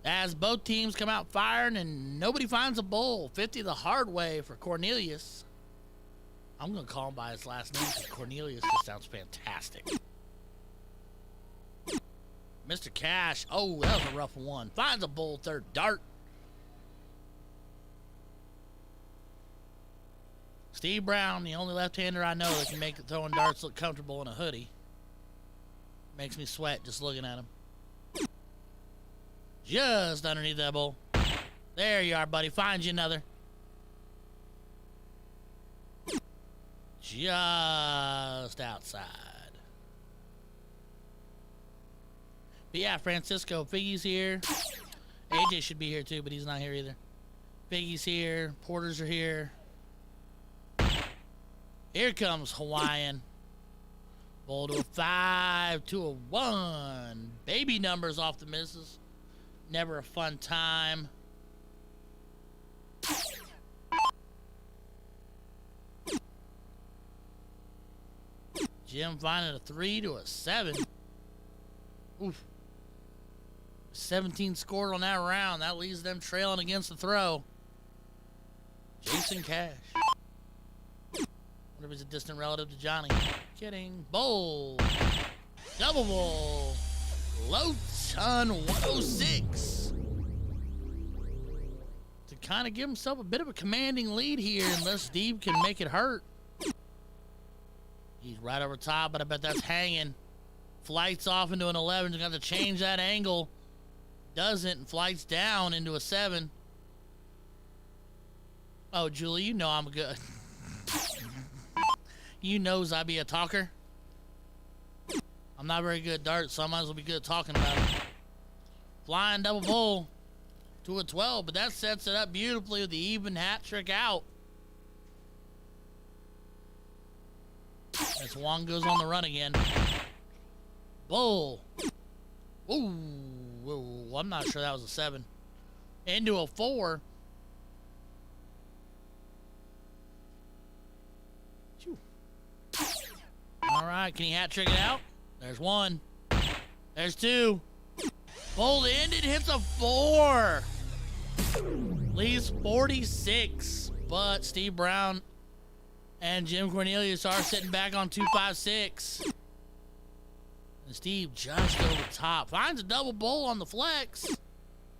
As both teams come out firing and nobody finds a bull. 50 the hard way for Cornelius. I'm going to call him by his last name because Cornelius just sounds fantastic. Mr. Cash. Oh, that was a rough one. Finds a bull, third dart. Steve Brown, the only left-hander I know that can make throwing darts look comfortable in a hoodie. Makes me sweat just looking at him. Just underneath that bull. There you are, buddy. Find you another. Just outside. But yeah, Francisco, Figgy's here. AJ should be here too, but he's not here either. Figgy's here. Porters are here. Here comes Hawaiian. Bowl to a 5, to a 1. Baby numbers off the misses. Never a fun time. Jim finding a 3 to a 7. Oof. 17 scored on that round. That leaves them trailing against the throw. Jason Cash. Wonder if he's a distant relative to Johnny. Kidding. Bowl. Double bowl. Low ton 106. To kind of give himself a bit of a commanding lead here, unless Steve can make it hurt. He's right over top, but I bet that's hanging. Flights off into an 11. He's got to change that angle. Doesn't, and flights down into a 7. Oh, Julie, you know I'm good. You knows I be a talker. I'm not very good at darts, so I might as well be good at talking about it. Flying double bowl to a 12, but that sets it up beautifully with the even hat trick out. As Juan goes on the run again. Bull. Ooh, I'm not sure that was a 7. Into a 4. Phew. All right, can he hat trick it out? There's 1. There's 2. Bull ended, hits a 4. Leaves 46, but Steve Brown and Jim Cornelius are sitting back on 256. And Steve just over top. Finds a double bowl on the flex.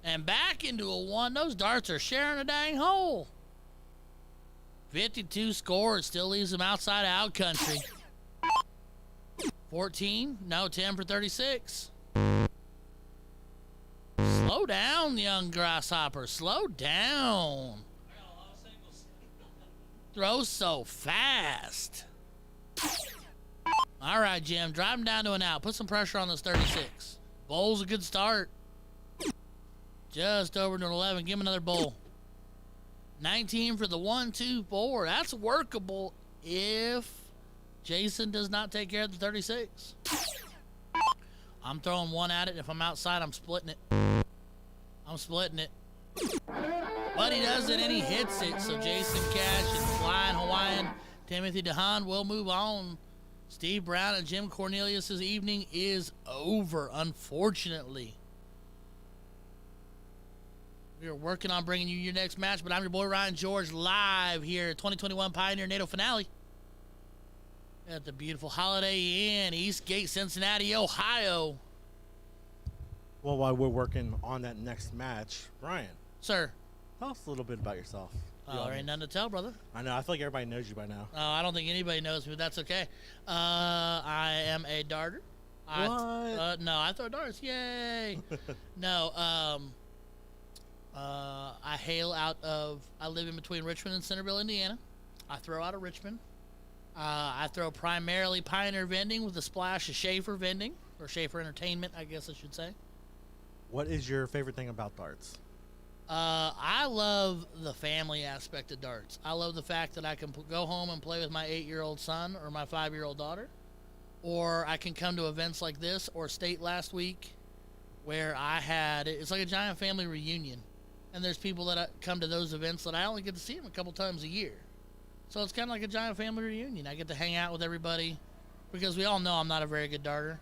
And back into a 1. Those darts are sharing a dang hole. 52 scores. Still leaves him outside of out country. 14. No, 10 for 36. Slow down, young grasshopper. Slow down. Throws so fast. All right, Jim. Drive him down to an out. Put some pressure on this 36. Bowl's a good start. Just over to an 11. Give him another bowl. 19 for the 1, 2, 4. That's workable if Jason does not take care of the 36. I'm throwing 1 at it. If I'm outside, I'm splitting it. I'm splitting it. But he doesn't, and he hits it. So Jason Cash and Flying Hawaiian Timothy DeHaan will move on. Steve Brown and Jim Cornelius' evening is over, unfortunately. We are working on bringing you your next match, but I'm your boy Ryan George, live here at 2021 Pioneer NATO finale at the beautiful Holiday Inn Eastgate, Cincinnati, Ohio. Well, while we're working on that next match, Ryan, Sir. tell us a little bit about yourself. Oh, there ain't nothing to tell, brother. I know. I feel like everybody knows you by now. Oh, I don't think anybody knows me, but that's okay. I am a darter. What? No, I throw darts. Yay. No, I hail out of, I live in between Richmond and Centerville, Indiana. I throw out of Richmond. I throw primarily Pioneer vending with a splash of Schaefer vending, or Schaefer Entertainment, I guess I should say. What is your favorite thing about darts? I love the family aspect of darts. I love the fact that I can go home and play with my 8-year-old son or my 5-year-old daughter, or I can come to events like this or state last week where it's like a giant family reunion, and there's people that come to those events that I only get to see them a couple times a year. So it's kind of like a giant family reunion. I get to hang out with everybody because we all know I'm not a very good darter.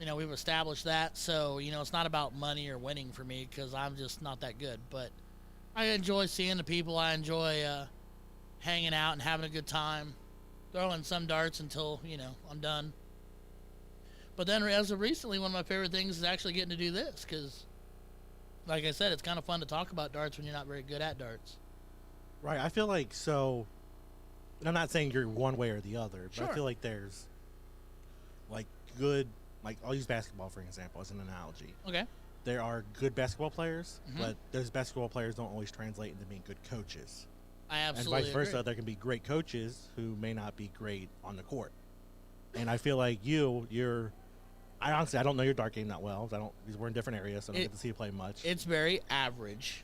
You know, we've established that, so, you know, it's not about money or winning for me because I'm just not that good. But I enjoy seeing the people. I enjoy hanging out and having a good time, throwing some darts until, you know, I'm done. But then as of recently, one of my favorite things is actually getting to do this because, like I said, it's kind of fun to talk about darts when you're not very good at darts. Right. I feel like and I'm not saying you're one way or the other, but Sure. I feel like there's, like, good... Like, I'll use basketball, for example, as an analogy. Okay. There are good basketball players, Mhm. but those basketball players don't always translate into being good coaches. I absolutely And vice versa, agree. there can be great coaches who may not be great on the court. And I feel like I honestly, I don't know your dart game that well. Because we're in different areas, so I don't get to see you play much. It's very average.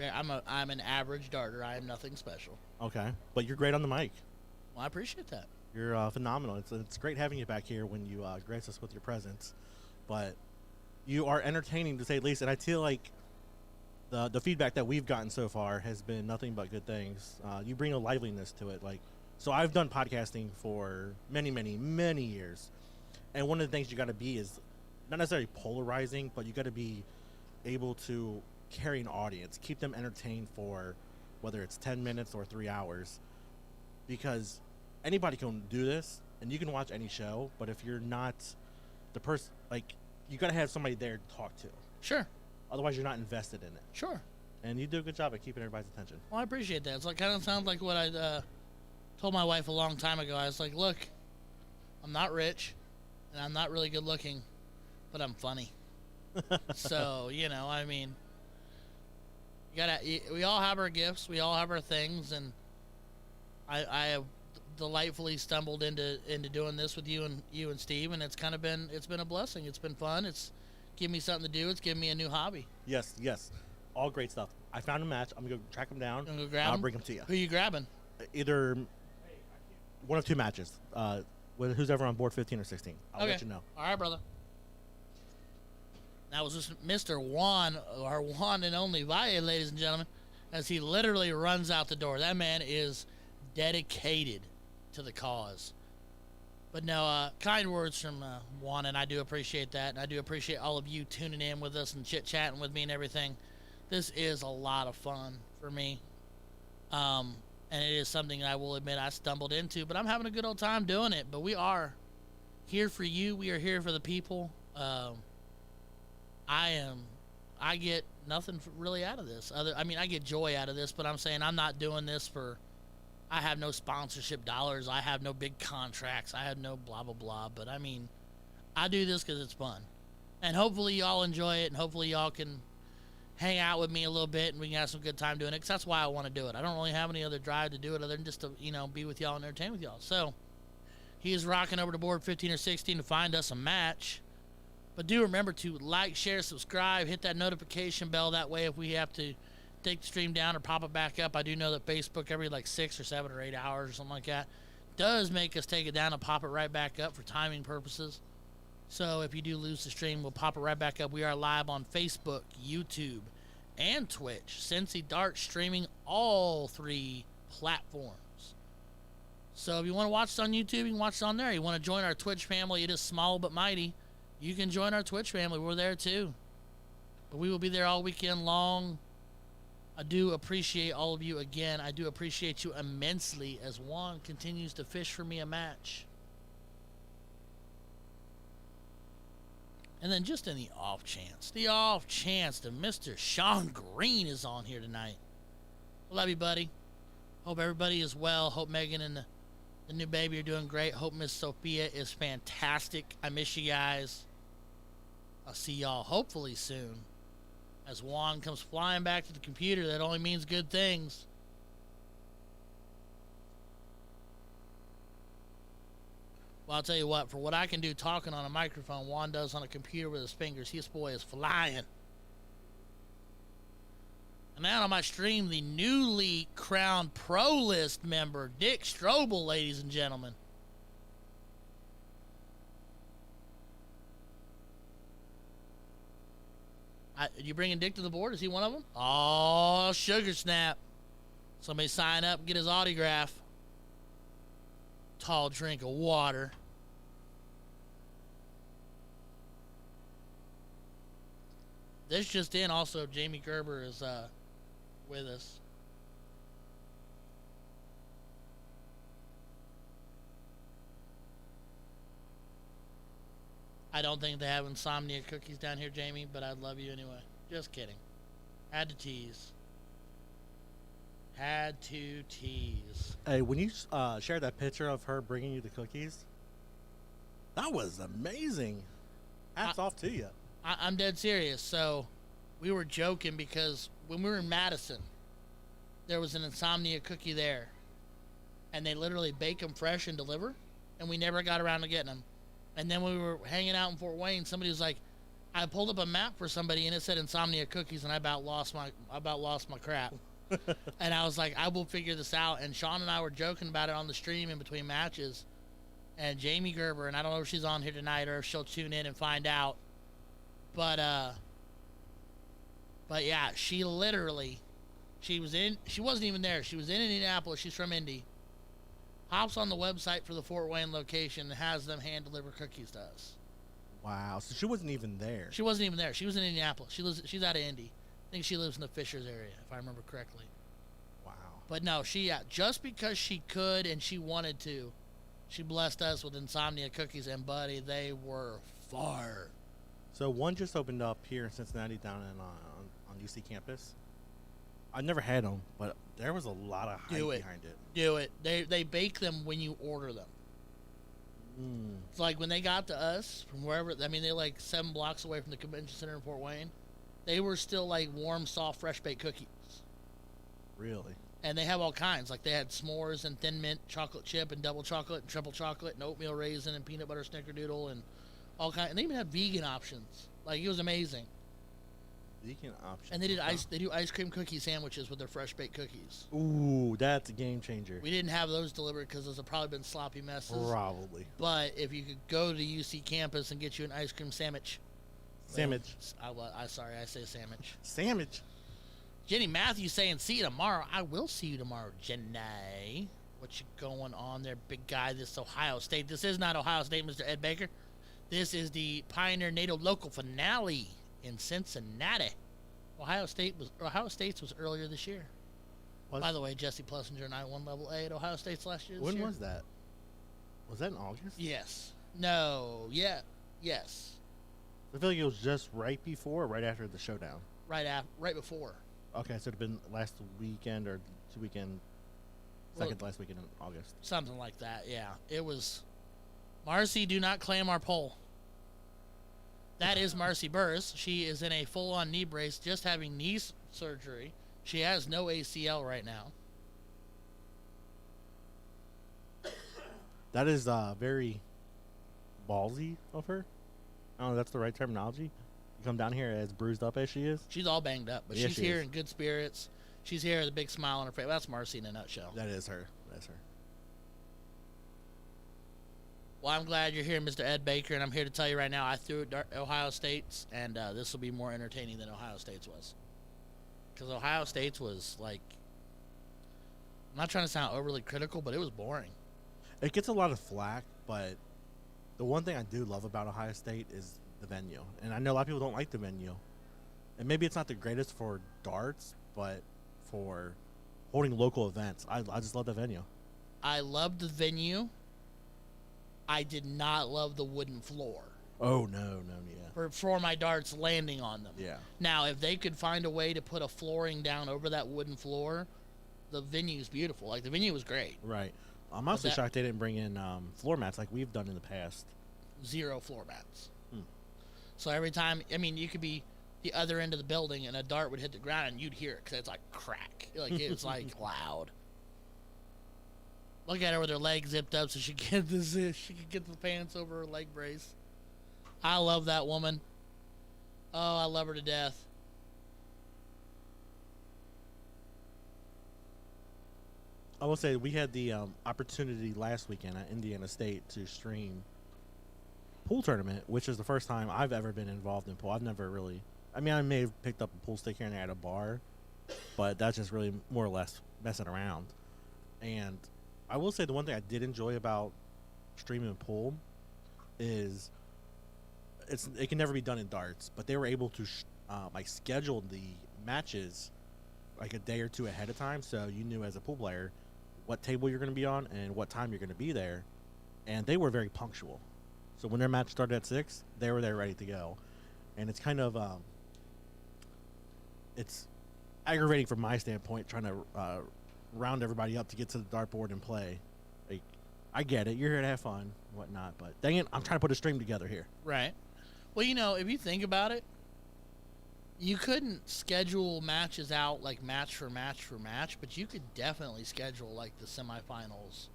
I'm an average darter. I am nothing special. Okay. But you're great on the mic. Well, I appreciate that. You're phenomenal. It's great having you back here when you grace us with your presence. But you are entertaining to say the least, and I feel like the feedback that we've gotten so far has been nothing but good things. You bring a liveliness to it. So I've done podcasting for many, many, many years, and one of the things you got to be is not necessarily polarizing, but you got to be able to carry an audience, keep them entertained for whether it's 10 minutes or 3 hours, because anybody can do this, and you can watch any show, but if you're not the person, you got to have somebody there to talk to. Sure. Otherwise, you're not invested in it. Sure. And you do a good job at keeping everybody's attention. Well, I appreciate that. It's kind of sounds like what I told my wife a long time ago. I was like, look, I'm not rich, and I'm not really good looking, but I'm funny. So, I mean, we all have our gifts. We all have our things, and I have delightfully stumbled into doing this with you and Steve, and it's been a blessing. It's been fun. It's given me something to do. It's given me a new hobby. Yes. All great stuff. I found a match. I'm going to go track them down. Go grab I'll them? bring them to you. Who you grabbing? Either one of two matches. Who's ever on board 15 or 16. I'll Okay. let you know. All right, brother. That was just Mr. Juan, our one and only Valle, ladies and gentlemen, as he literally runs out the door. That man is dedicated to the cause. But no, kind words from Juan, and I do appreciate that. And I do appreciate all of you tuning in with us and chit-chatting with me and everything. This is a lot of fun for me. And it is something I will admit I stumbled into, but I'm having a good old time doing it. But we are here for you. We are here for the people. I get nothing really out of this. I get joy out of this, but I'm saying I'm not doing this for, I have no sponsorship dollars. I have no big contracts. I have no blah, blah, blah. But I do this because it's fun. And hopefully y'all enjoy it, and hopefully y'all can hang out with me a little bit, and we can have some good time doing it, because that's why I want to do it. I don't really have any other drive to do it other than just to, be with y'all and entertain with y'all. So he is rocking over to board 15 or 16 to find us a match. But do remember to like, share, subscribe, hit that notification bell. That way, if we have to take the stream down or pop it back up, I do know that Facebook every 6 or 7 or 8 hours or something like that does make us take it down and pop it right back up for timing purposes. So if you do lose the stream, we'll pop it right back up. We are live on Facebook, YouTube, and Twitch. Cincy Dart streaming all 3 platforms. So if you want to watch it on YouTube, you can watch it on there. You want to join our Twitch family, it is small but mighty. You can join our Twitch family. We're there too. But we will be there all weekend long. I do appreciate all of you again. I do appreciate you immensely as Juan continues to fish for me a match. And then just in the off chance that Mr. Sean Green is on here tonight. Love you, buddy. Hope everybody is well. Hope Megan and the new baby are doing great. Hope Miss Sophia is fantastic. I miss you guys. I'll see y'all hopefully soon. As Juan comes flying back to the computer, that only means good things. Well, I'll tell you what, for what I can do talking on a microphone, Juan does on a computer with his fingers. His boy is flying. And now on my stream, the newly crowned Pro List member, Dick Strobel, ladies and gentlemen. You bringing Dick to the board? Is he one of them? Oh, sugar snap. Somebody sign up and get his autograph. Tall drink of water. This just in, also, Jamie Gerber is with us. I don't think they have insomnia cookies down here, Jamie, but I'd love you anyway. Just kidding. Had to tease. Had to tease. Hey, when you shared that picture of her bringing you the cookies, that was amazing. Hats off to you. I'm dead serious. So we were joking because when we were in Madison, there was an insomnia cookie there. And they literally bake them fresh and deliver. And we never got around to getting them. And then when we were hanging out in Fort Wayne, somebody was like, I pulled up a map for somebody and it said insomnia cookies, and I about lost my crap. And I was like, I will figure this out. And Sean and I were joking about it on the stream in between matches. And Jamie Gerber, and I don't know if she's on here tonight or if she'll tune in and find out. But yeah, she literally, she wasn't even there. She was in Indianapolis. She's from Indy. Hops on the website for the Fort Wayne location and has them hand deliver cookies to us. Wow. So she wasn't even there. She wasn't even there. She was in Indianapolis. She's out of Indy. I think she lives in the Fishers area, if I remember correctly. Wow. But no, just because she could and she wanted to, she blessed us with Insomnia cookies, and buddy, they were fire. So one just opened up here in Cincinnati down in on UC campus. I never had them, but there was a lot of hype behind it. Do it. They bake them when you order them. It's like when they got to us from wherever. I mean, they're like 7 blocks away from the convention center in Fort Wayne. They were still like warm, soft, fresh baked cookies. Really? And they have all kinds. Like they had s'mores and thin mint chocolate chip and double chocolate and triple chocolate and oatmeal raisin and peanut butter snickerdoodle and all kinds. And they even had vegan options. Like it was amazing. Vegan options. And they do ice cream cookie sandwiches with their fresh baked cookies. Ooh, that's a game changer. We didn't have those delivered because those have probably been sloppy messes. Probably. But if you could go to UC campus and get you an ice cream sandwich. Sandwich. Sorry, I say sandwich. Sandwich. Jenny Matthews saying, see you tomorrow. I will see you tomorrow, Jenny. What you going on there, big guy? This Ohio State. This is not Ohio State, Mr. Ed Baker. This is the Pioneer NATO local finale in Cincinnati. Ohio State's was earlier this year. Was? By the way, Jesse Plessinger and I won level A at Ohio State's last year. When was that? Was that in August? Yes. No. Yeah. Yes. I feel like it was just right before or right after the showdown. Right before. Okay, so it'd been last weekend or last weekend in August. Something like that, yeah. It was. Marcy, do not claim our poll. That is Marcy Burris. She is in a full-on knee brace, just having knee surgery. She has no ACL right now. That is very ballsy of her. I don't know if that's the right terminology. You come down here as bruised up as she is. She's all banged up, but Yeah, she's she here is. in good spirits. She's here with a big smile on her face. That's Marcy in a nutshell. That is her. That's her. Well, I'm glad you're here, Mr. Ed Baker, and I'm here to tell you right now, I threw at Ohio State's, and this will be more entertaining than Ohio State's was. Because Ohio State's was, like, I'm not trying to sound overly critical, but it was boring. It gets a lot of flack, but the one thing I do love about Ohio State is the venue. And I know a lot of people don't like the venue. And maybe it's not the greatest for darts, but for holding local events, I just love the venue. I loved the venue. I did not love the wooden floor. Oh, no, yeah. For my darts landing on them. Yeah. Now, if they could find a way to put a flooring down over that wooden floor, the venue's beautiful. Like, the venue was great. Right. I'm also shocked they didn't bring in floor mats like we've done in the past. 0 floor mats. So every time, I mean, you could be the other end of the building and a dart would hit the ground and you'd hear it because it's like crack. Like, it's like loud. Look at her with her legs zipped up so she could get the pants over her leg brace. I love that woman. Oh, I love her to death. I will say we had the opportunity last weekend at Indiana State to stream pool tournament, which is the first time I've ever been involved in pool. I've never really, I mean, I may have picked up a pool stick here and there at a bar, but that's just really more or less messing around. And I will say the one thing I did enjoy about streaming pool is it can never be done in darts, but they were able to like schedule the matches like a day or two ahead of time, so you knew as a pool player what table you're going to be on and what time you're going to be there, and they were very punctual. So when their match started at 6, they were there ready to go, and it's kind of it's aggravating from my standpoint trying to round everybody up to get to the dartboard and play. Like, I get it, you're here to have fun and whatnot, but dang it, I'm trying to put a stream together here. Right. Well, you know, if you think about it, you couldn't schedule matches out like match for match, but you could definitely schedule like the semifinals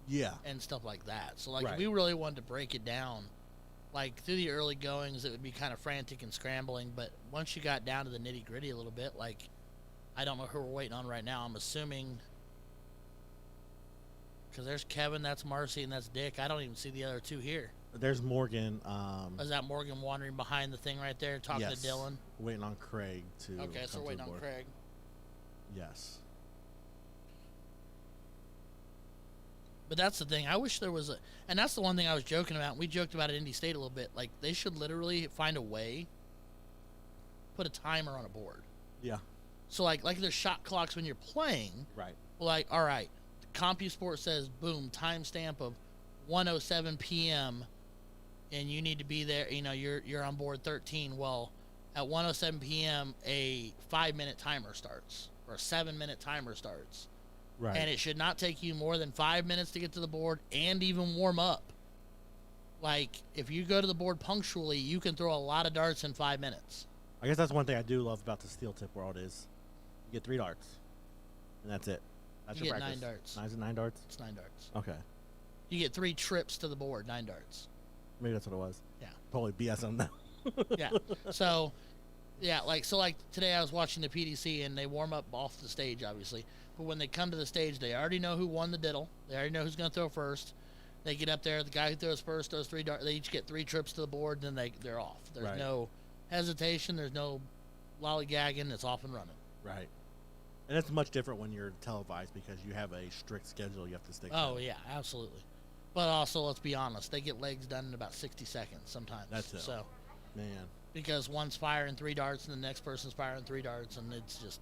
Yeah. and stuff like that. So like Right. if we really wanted to break it down, like through the early goings, it would be kind of frantic and scrambling. But once you got down to the nitty gritty a little bit, like I don't know who we're waiting on right now. I'm assuming because there's Kevin, that's Marcy, and that's Dick. I don't even see the other two here. There's Morgan. Is that Morgan wandering behind the thing right there, talking yes, to Dylan? waiting on Craig to. Okay, so come we're to waiting the on board. Craig. Yes. But that's the thing. I wish there was and that's the one thing I was joking about. We joked about it at Indy State a little bit. Like, they should literally find a way, put a timer on a board. Yeah. So, like there's shot clocks when you're playing. Right. Like, all right, CompuSport says, boom, timestamp of 1:07 p.m., and you need to be there. You know, you're on board 13. Well, at 1:07 p.m., a 5-minute timer starts, or a 7-minute timer starts. Right. And it should not take you more than 5 minutes to get to the board and even warm up. Like, if you go to the board punctually, you can throw a lot of darts in 5 minutes. I guess that's one thing I do love about the steel tip world is you get 3 darts, and that's it. That's You your get practice. 9 darts. Is it 9 darts? It's 9 darts. Okay. You get 3 trips to the board, 9 darts. Maybe that's what it was. Yeah. Totally BS on that. Yeah. So, yeah, like today I was watching the PDC and they warm up off the stage, obviously. But when they come to the stage, they already know who won the diddle. They already know who's going to throw first. They get up there. The guy who throws first throws 3 darts. They each get 3 trips to the board, and then they're off. There's Right. no hesitation. There's no lollygagging. It's off and running. Right. And it's much different when you're televised because you have a strict schedule you have to stick Oh, to. yeah, absolutely. But also, let's be honest, they get legs done in about 60 seconds sometimes. That's it. So, Man. because one's firing 3 darts and the next person's firing 3 darts, and it's just,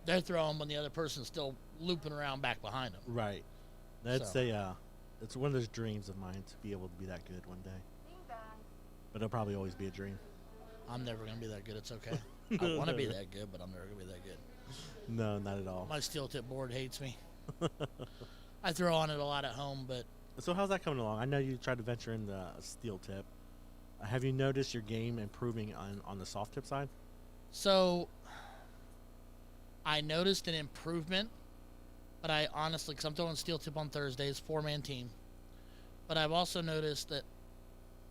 they're throwing when the other person's still looping around back behind them. Right. That's So. it's one of those dreams of mine to be able to be that good one day. But it'll probably always be a dream. I'm never going to be that good. It's okay. I want to be that good, but I'm never going to be that good. No, not at all. My steel tip board hates me. I throw on it a lot at home, but So how's that coming along? I know you tried to venture in the steel tip. Have you noticed your game improving on the soft tip side? so I noticed an improvement, but I honestly, because I'm throwing steel tip on Thursdays, 4-man team. But I've also noticed that,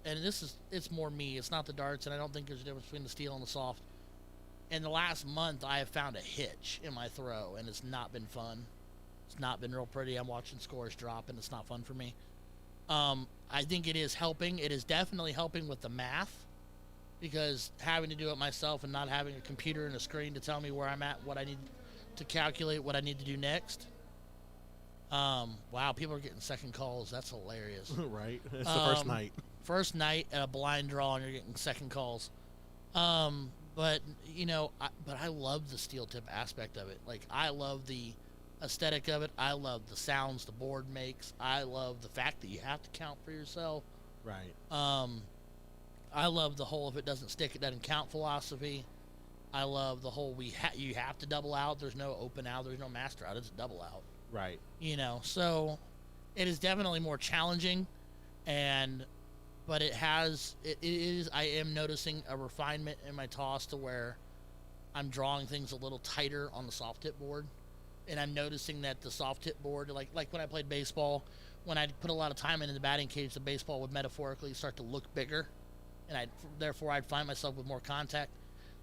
and it's more me, it's not the darts, and I don't think there's a difference between the steel and the soft. In the last month, I have found a hitch in my throw, and it's not been fun. It's not been real pretty. I'm watching scores drop, and it's not fun for me. I think it is helping. It is definitely helping with the math, because having to do it myself and not having a computer and a screen to tell me where I'm at, what I need to calculate, what I need to do next. Wow, people are getting second calls. That's hilarious. Right. It's the first night. First night at a blind draw, and you're getting second calls. But you know, I love the steel tip aspect of it. Like, I love the aesthetic of it. I love the sounds the board makes. I love the fact that you have to count for yourself. Right. I love the whole if it doesn't stick, it doesn't count philosophy. I love the whole you have to double out. There's no open out. There's no master out. It's a double out. Right. You know, so it is definitely more challenging, but it is. I am noticing a refinement in my toss to where I'm drawing things a little tighter on the soft tip board, and I'm noticing that the soft tip board, like when I played baseball, when I'd put a lot of time into the batting cage, the baseball would metaphorically start to look bigger, and I'd find myself with more contact.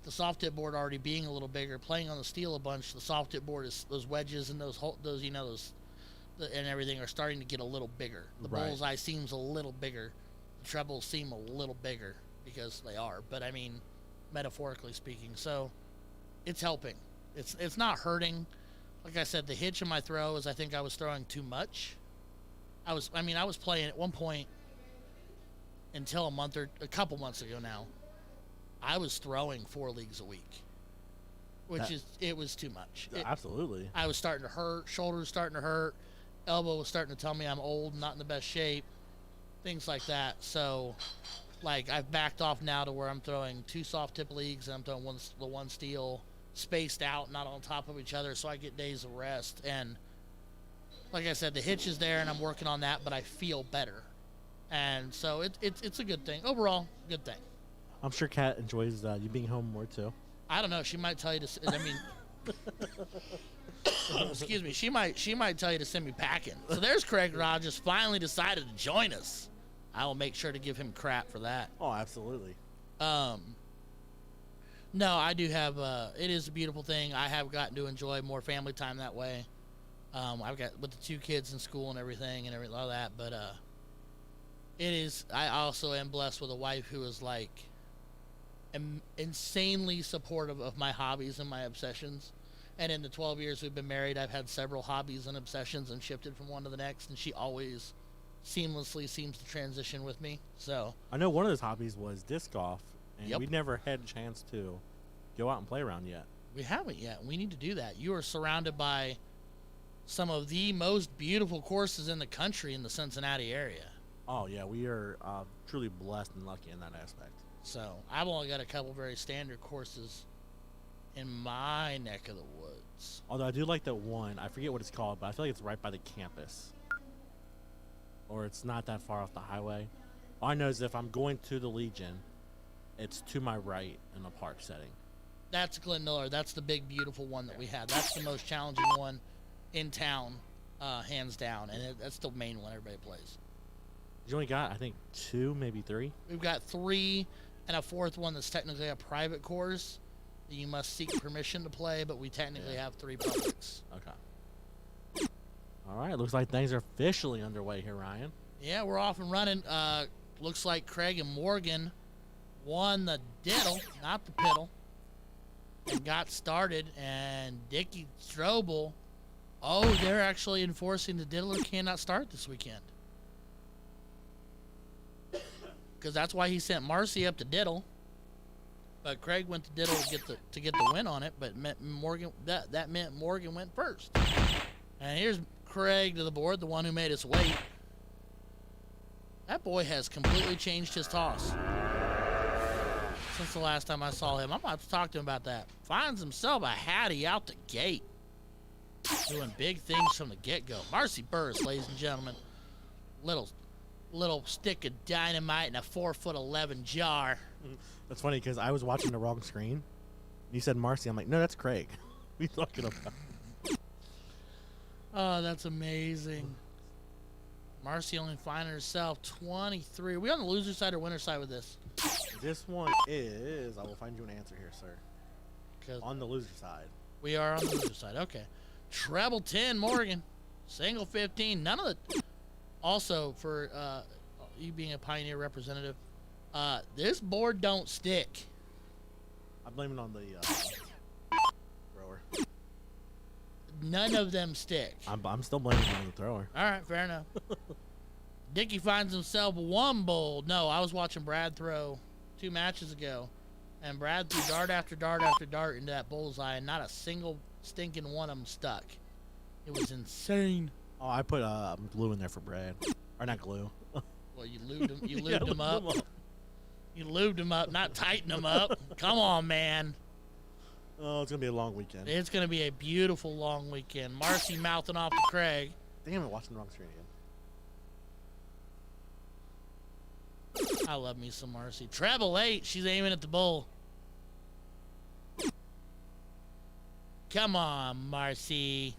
The soft tip board already being a little bigger, playing on the steel a bunch, the soft tip board is those wedges and those and everything are starting to get a little bigger. The Right. bullseye seems a little bigger. The trebles seem a little bigger because they are, but I mean, metaphorically speaking. So it's helping. It's not hurting. Like I said, the hitch in my throw is I think I was throwing too much. I was playing at one point until a couple months ago now. I was throwing 4 leagues a week, it was too much. Absolutely. I was starting to hurt, shoulders starting to hurt, elbow was starting to tell me I'm old, not in the best shape, things like that. So, like, I've backed off now to where I'm throwing 2 soft tip leagues and I'm throwing one steel spaced out, not on top of each other, so I get days of rest. And like I said, the hitch is there and I'm working on that, but I feel better. And so it's a good thing. Overall, good thing. I'm sure Kat enjoys you being home more too. I don't know. She might tell you to. I mean, excuse me. She might tell you to send me packing. So there's Craig Rogers finally decided to join us. I will make sure to give him crap for that. Oh, absolutely. No, I do have. It is a beautiful thing. I have gotten to enjoy more family time that way. I've got with the 2 kids in school and everything all that. But it is. I also am blessed with a wife who is like insanely supportive of my hobbies and my obsessions. And in the 12 years we've been married, I've had several hobbies and obsessions and shifted from one to the next. And she always seamlessly seems to transition with me. So I know one of those hobbies was disc golf, and Yep. we never had a chance to go out and play around yet. we haven't yet. We need to do that. You are surrounded by some of the most beautiful courses in the country in the Cincinnati area. Oh yeah, we are truly blessed and lucky in that aspect. So I've only got a couple very standard courses in my neck of the woods. Although I do like that one. I forget what it's called, but I feel like it's right by the campus, or it's not that far off the highway. All I know is if I'm going to the Legion, it's to my right in a park setting. That's Glen Miller. That's the big, beautiful one that we had. That's the most challenging one in town, hands down. And that's the main one everybody plays. You only got, I think, 2, maybe 3. We've got 3 and a 4th one that's technically a private course that you must seek permission to play, but we technically have 3 publics. Okay. All right. Looks like things are officially underway here, Ryan. Yeah, we're off and running. Looks like Craig and Morgan won the diddle, not the piddle, and got started. And Dickie Strobel, they're actually enforcing the diddler cannot start this weekend. Because that's why he sent Marcy up to diddle. But Craig went to diddle to get the win on it, but Morgan that meant Morgan went first. And here's Craig to the board, the one who made us wait. That boy has completely changed his toss since the last time I saw him. I'm about to talk to him about that. Finds himself a Hattie out the gate. Doing big things from the get-go. Marcy Burris, ladies and gentlemen. Little stick of dynamite in a 4'11" jar. That's funny because I was watching the wrong screen. You said Marcy. I'm like, no, that's Craig. What are you talking about? Oh, that's amazing. Marcy only finding herself 23. Are we on the loser side or winner side with this? This one is. I will find you an answer here, sir. 'Cause On the loser side. we are on the loser side. Okay. Treble 10, Morgan. Single 15. None of the. Also, for you being a Pioneer representative, this board don't stick. I blame it on the thrower. None of them stick. I'm still blaming it on the thrower. All right, fair enough. Dickie finds himself one bowl. No, I was watching Brad throw 2 matches ago, and Brad threw dart after dart after dart into that bullseye, and not a single stinking one of them stuck. It was insane. Oh, I put glue in there for Brad. Or not glue. Well, you lubed him. You Yeah, lubed him up. lubed him up. You lubed him up, not tighten him up. Come on, man. Oh, it's going to be a long weekend. It's going to be a beautiful long weekend. Marcy mouthing off to Craig. Damn it, watching the wrong screen again. I love me some Marcy. Treble 8. She's aiming at the bull. Come on, Marcy.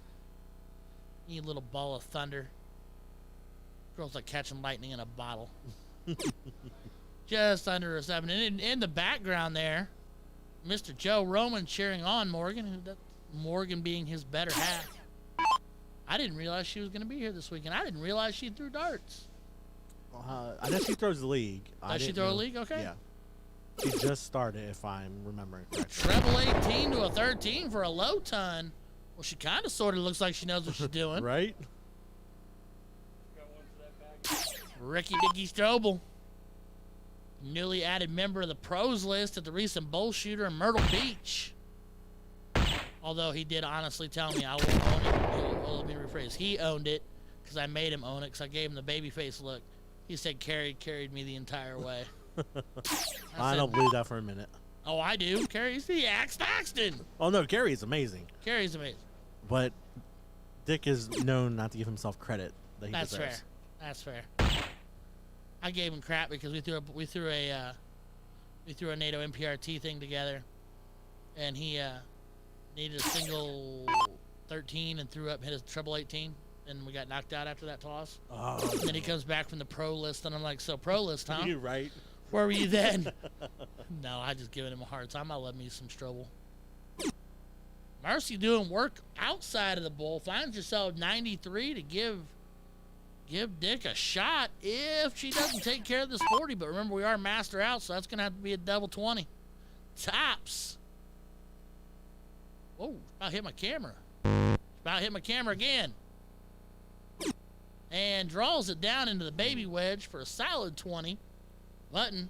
You little ball of thunder. Girl's like catching lightning in a bottle. Just under a 7. And in the background there, Mr. Joe Roman cheering on Morgan. Morgan being his better half. I didn't realize she was going to be here this weekend. I didn't realize she threw darts. I know she throws the league. Does she throw a league? Okay. Yeah. She just started, if I'm remembering correctly. Treble 18 to a 13 for a low ton. Well, she kind of sort of looks like she knows what she's doing. Right? Got one for that bag. Ricky Dicky Strobel, newly added member of the pros list at the recent bowl shooter in Myrtle Beach. Although he did honestly tell me I will own it. Well, let me rephrase. He owned it because I made him own it because I gave him the baby face look. He said carried me the entire way. I don't believe that for a minute. Oh, I do. Carrie's the Axe Daxton. Oh, no, Gary is amazing. Carrie's amazing. But Dick is known not to give himself credit that he That's fair. deserves. That's fair. I gave him crap because we threw a NATO MPRT thing together, and he needed a single 13 and threw up, hit his treble 18, and we got knocked out after that toss. Oh, And then he comes back from the pro list, and I'm like, so pro list, huh? You're right. Where were you then? No, I just giving him a hard time. I love me some Strobel. Marcy doing work outside of the bowl. Finds herself 93 to give Dick a shot if she doesn't take care of this 40. But remember, we are master out, so that's going to have to be a double 20. Tops. Whoa, about hit my camera. About hit my camera again. And draws it down into the baby wedge for a solid 20. Button.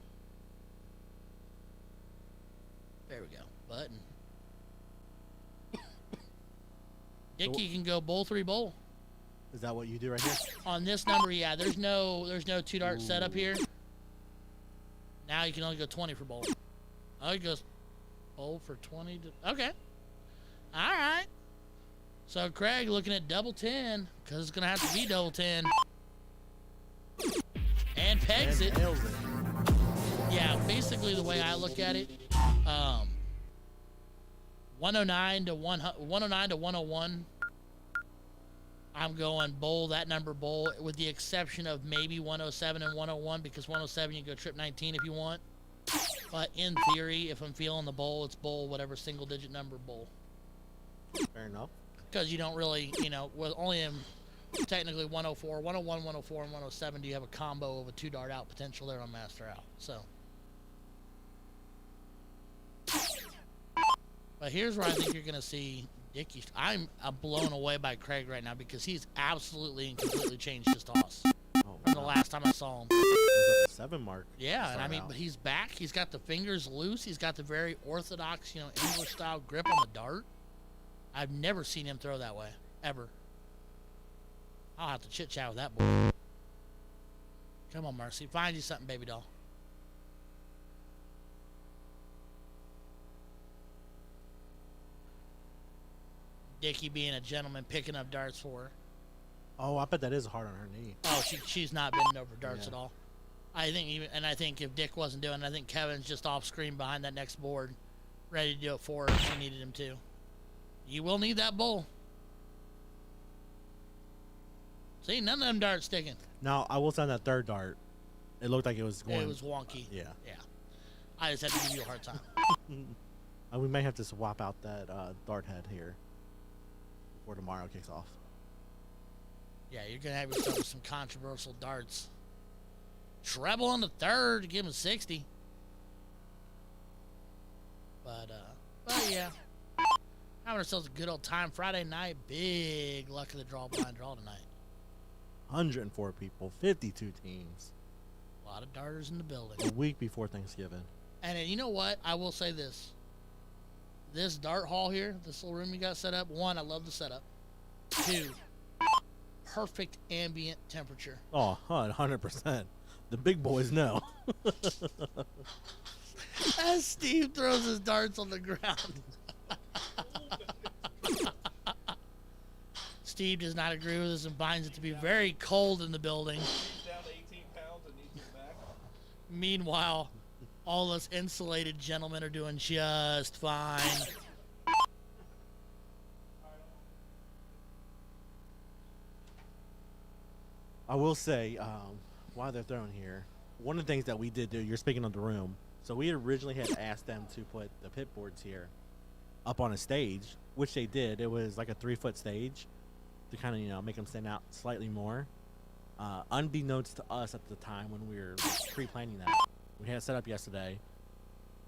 There we go. Button. Dickie can go bowl 3 bowl. Is that what you do right here? On this number, yeah. There's no 2-dart setup here. Now you can only go 20 for bowl. Oh, he goes bowl for 20. Okay. All right. So Craig looking at double 10 because it's gonna have to be double 10. And pegs it. Nails it. Yeah, basically the way I look at it, 109 to 101. I'm going bowl, that number bowl, with the exception of maybe 107 and 101, because 107 you can go trip 19 if you want. But in theory, if I'm feeling the bowl, it's bowl, whatever single digit number bowl. Fair enough. Because you don't really, with only in technically 104, 101, 104, and 107, do you have a combo of a 2-dart out potential there on master out. So. But here's where I think you're going to see Dickie. I'm blown away by Craig right now because he's absolutely and completely changed his toss from the last time I saw him. 7 mark. Yeah, and I mean, but he's back. He's got the fingers loose. He's got the very orthodox, English style grip on the dart. I've never seen him throw that way, ever. I'll have to chit chat with that boy. Come on, Marcy. Find you something, baby doll. Dickie being a gentleman, picking up darts for her. Oh, I bet that is hard on her knee. Oh, she's not bending over darts at all. I think if Dick wasn't doing it, I think Kevin's just off screen behind that next board, ready to do it for her if she needed him to. You will need that bowl. See, none of them darts sticking. Now, I will say on that 3rd dart, it looked like it was going. It was wonky. Yeah. Yeah. I just had to give you a hard time. We may have to swap out that dart head here before tomorrow kicks off. Yeah, you're going to have yourself some controversial darts. Treble on the 3rd to give him 60. But yeah. Having ourselves a good old time Friday night. Big luck of the blind draw tonight. 104 people, 52 teams. A lot of darters in the building. A week before Thanksgiving. And you know what? I will say this. This dart hall here, this little room you got set up, 1, I love the setup. 2, perfect ambient temperature. Oh, 100%. The big boys know. As Steve throws his darts on the ground. Steve does not agree with us and finds it to be very cold in the building. He's down to 18 pounds and needs his back. Meanwhile, all us insulated gentlemen are doing just fine. I will say, while they're throwing here, one of the things that we did do, you're speaking of the room, so we originally had asked them to put the pit boards here up on a stage, which they did. It was like a 3-foot stage to kind of, make them stand out slightly more. Unbeknownst to us at the time when we were pre-planning that, we had it set up yesterday.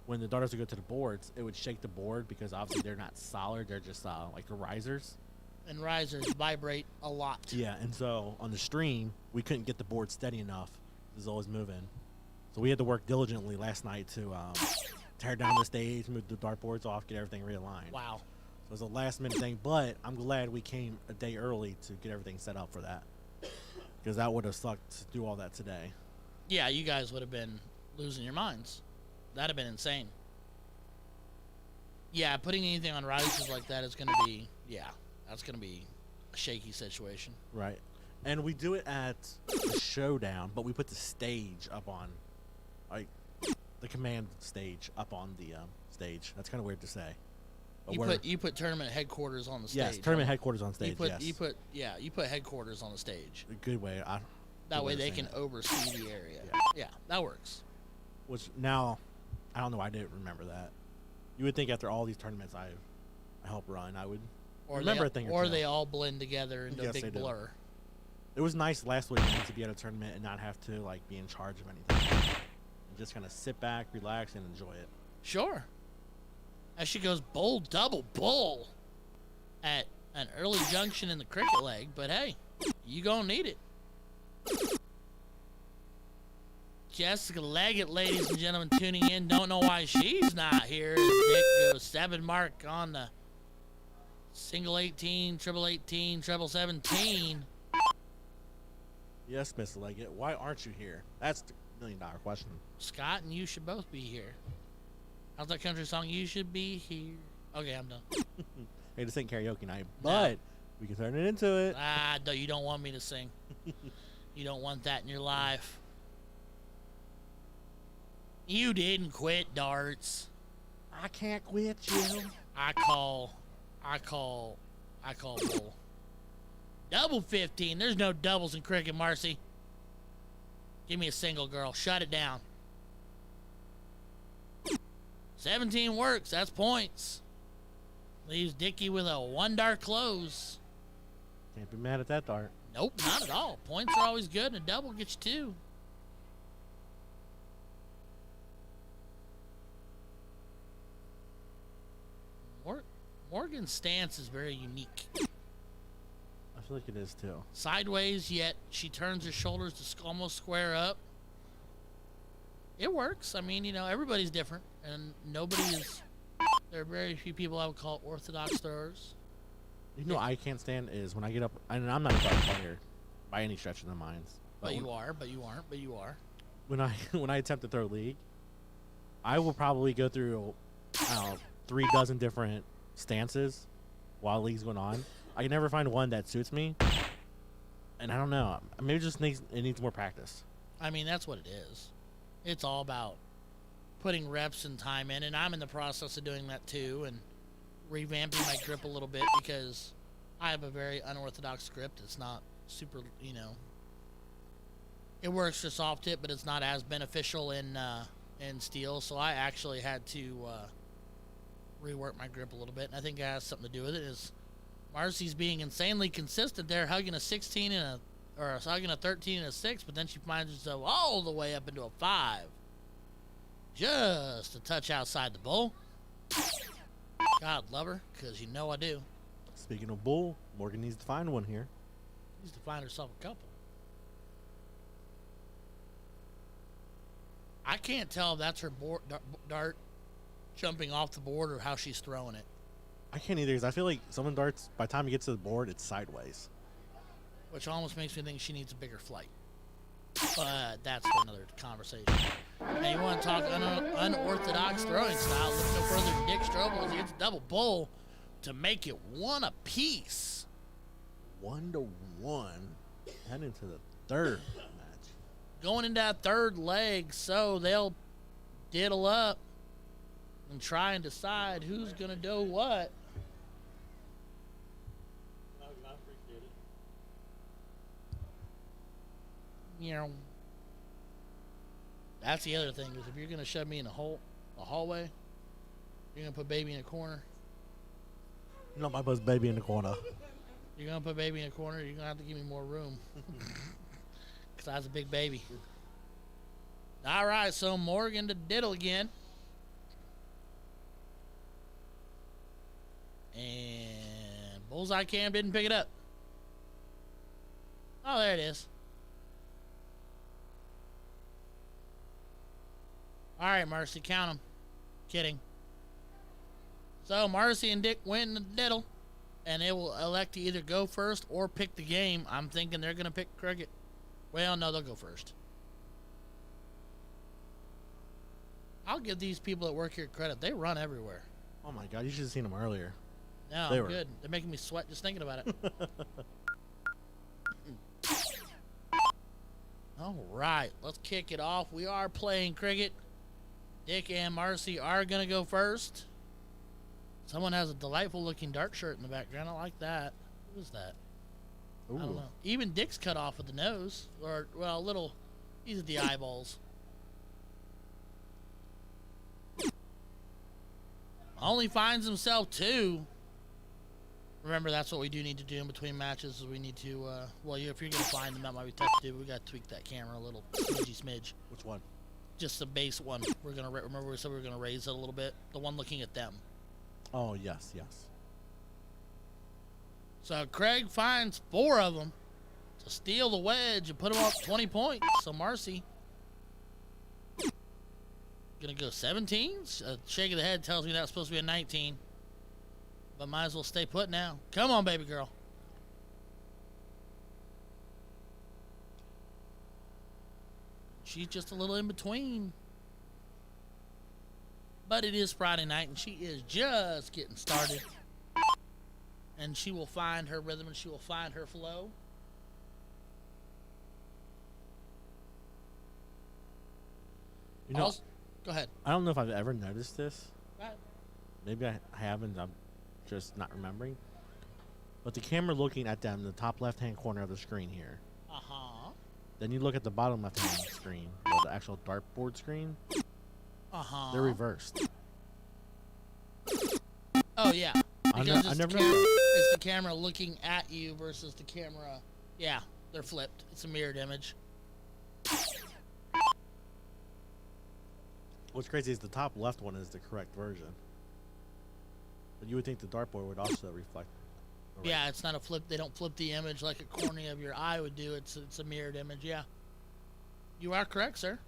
When the darters would go to the boards, it would shake the board because obviously they're not solid. They're just like the risers. And risers vibrate a lot. Yeah, and so on the stream, we couldn't get the board steady enough. It was always moving. So we had to work diligently last night to tear down the stage, move the dartboards off, get everything realigned. Wow. So it was a last-minute thing, but I'm glad we came a day early to get everything set up for that. Because that would have sucked to do all that today. Yeah, you guys would have been losing your minds. That'd have been insane. Yeah, putting anything on risers like that is going to be, that's going to be a shaky situation. Right. And we do it at the showdown, but we put the stage up on, like, the command stage up on the stage. That's kind of weird to say. You put tournament headquarters on the stage. Yes, tournament headquarters on stage. You put headquarters on the stage. A good way. That way they can oversee the area. Yeah, that works. Which now, I don't know why I didn't remember that. You would think after all these tournaments I help run, I would remember a thing or two. they all blend together into a Yes, they big do. blur. It was nice last weekend to be at a tournament and not have to like be in charge of anything. And just kind of sit back, relax, and enjoy it. Sure. As she goes bowl, double bull at an early junction in the cricket leg, but hey, you gonna need it. Jessica Leggett, ladies and gentlemen, tuning in. Don't know why she's not here. Dick goes 7 mark on the single 18, triple 18, treble 17. Yes, Miss Leggett. Why aren't you here? That's the million-dollar question. Scott and you should both be here. How's that country song? You should be here. Okay, I'm done. Hey, this ain't karaoke night, but we can turn it into it. No, you don't want me to sing. You don't want that in your life. You didn't quit darts. I can't quit you. I call bull. Double 15. There's no doubles in cricket, Marcy. Give me a single, girl. Shut it down. 17 works. That's points. Leaves Dickie with a 1 dart close. Can't be mad at that dart. Nope, not at all. Points are always good, and a double gets you 2. Morgan's stance is very unique. I feel like it is too. Sideways, yet she turns her shoulders to almost square up. It works. I mean, everybody's different, and there are very few people I would call orthodox throwers. You know what I can't stand is when I get up, and I'm not a dart player by any stretch of the minds. But you are. When I attempt to throw league, I will probably go through, 3 dozen different stances while league's going on. I can never find one that suits me, and I don't know. Maybe it needs more practice. I mean, that's what it is. It's all about putting reps and time in, and I'm in the process of doing that too, and revamping my grip a little bit because I have a very unorthodox grip. It's not super, it works for soft tip, but it's not as beneficial in steel. So I actually had to rework my grip a little bit, and I think it has something to do with it. Is Marcy's being insanely consistent there, hugging a 16 hugging a 13 and a 6, but then she finds herself all the way up into a 5, just a touch outside the bowl. God love her, because I do. Speaking of bull, Morgan needs to find one here. Needs to find herself a couple. I can't tell if that's her dart jumping off the board or how she's throwing it. I can't either, because I feel like some of the darts, by the time you get to the board, it's sideways. Which almost makes me think she needs a bigger flight. But that's for another conversation. Now you want to talk unorthodox throwing style, look no further than Dick Strobel as he hits a double bull to make it 1 apiece. 1-1. Heading to the third match. Going into that third leg, so they'll diddle up and try and decide who's going to do what. I appreciate it. That's the other thing, is if you're going to shove me in a hallway, you're going to put baby in a corner. You know my buzz baby in the corner. You're going to put baby in a corner, you're going to have to give me more room. Because I was a big baby. All right, so Morgan to diddle again. And Bullseye Cam didn't pick it up. Oh, there it is. All right, Marcy, count them. Kidding. So Marcy and Dick win the diddle, and they will elect to either go first or pick the game. I'm thinking they're going to pick cricket. Well, no, they'll go first. I'll give these people that work here credit. They run everywhere. Oh my God, you should have seen them earlier. No, I'm good. They're making me sweat just thinking about it. All right, let's kick it off. We are playing cricket. Dick and Marcy are going to go first. Someone has a delightful looking dart shirt in the background. I like that. Who is that? Ooh. I don't know. Even Dick's cut off at the nose. Or, well, a little. These are the eyeballs. Only finds himself 2. Remember, that's what we do need to do in between matches. Is we need to, well, if you're going to find them, that might be tough to do. We got to tweak that camera a little smidge. Which one? Just the base one. We're going to, remember we said we were going to raise it a little bit? The one looking at them. Oh, yes, yes. So Craig finds 4 of them to steal the wedge and put him up 20 points. So Marcy going to go 17. Shake of the head tells me that's supposed to be a 19. But might as well stay put now. Come on, baby girl. She's just a little in between. But it is Friday night, and she is just getting started. And she will find her rhythm, and she will find her flow. You know, go ahead. I don't know if I've ever noticed this. Right. Maybe I haven't. I'm just not remembering. But the camera looking at them, the top left-hand corner of the screen here. Uh-huh. Then you look at the bottom left-hand screen, or the actual dartboard screen. Uh-huh. They're reversed. Oh, yeah. Because I it's, never it's the camera looking at you versus the camera. Yeah, they're flipped. It's a mirrored image. What's crazy is the top left one is the correct version. But you would think the dartboard would also reflect. the right- Yeah, it's not a flip. They don't flip the image like a cornea of your eye would do. It's a mirrored image. Yeah. You are correct, sir.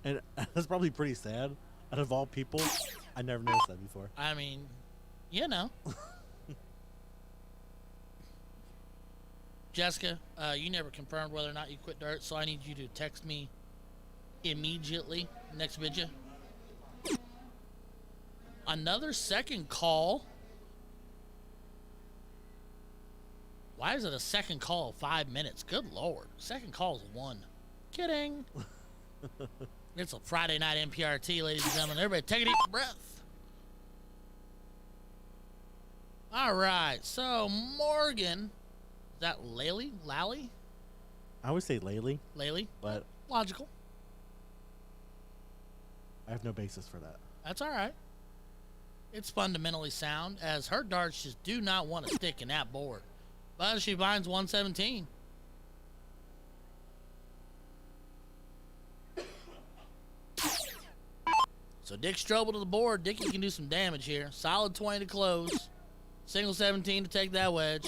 And that's probably pretty sad. Out of all people, I never noticed that before. I mean, you know. Jessica, you never confirmed whether or not you quit darts, so I need you to text me immediately. Next video. Another second call. Why is it a second call of 5 minutes? Good Lord. Second call is 1. Kidding. It's a Friday night NPRT, ladies and gentlemen. Everybody take a deep breath. All right. So, Morgan. Is that Lally? Lally? I would say Laley, Lally? but Logical. I have no basis for that. That's all right. It's fundamentally sound, as her darts just do not want to stick in that board. But she finds 117. So Dick Strobel to the board. Dickie can do some damage here. Solid 20 to close. Single 17 to take that wedge.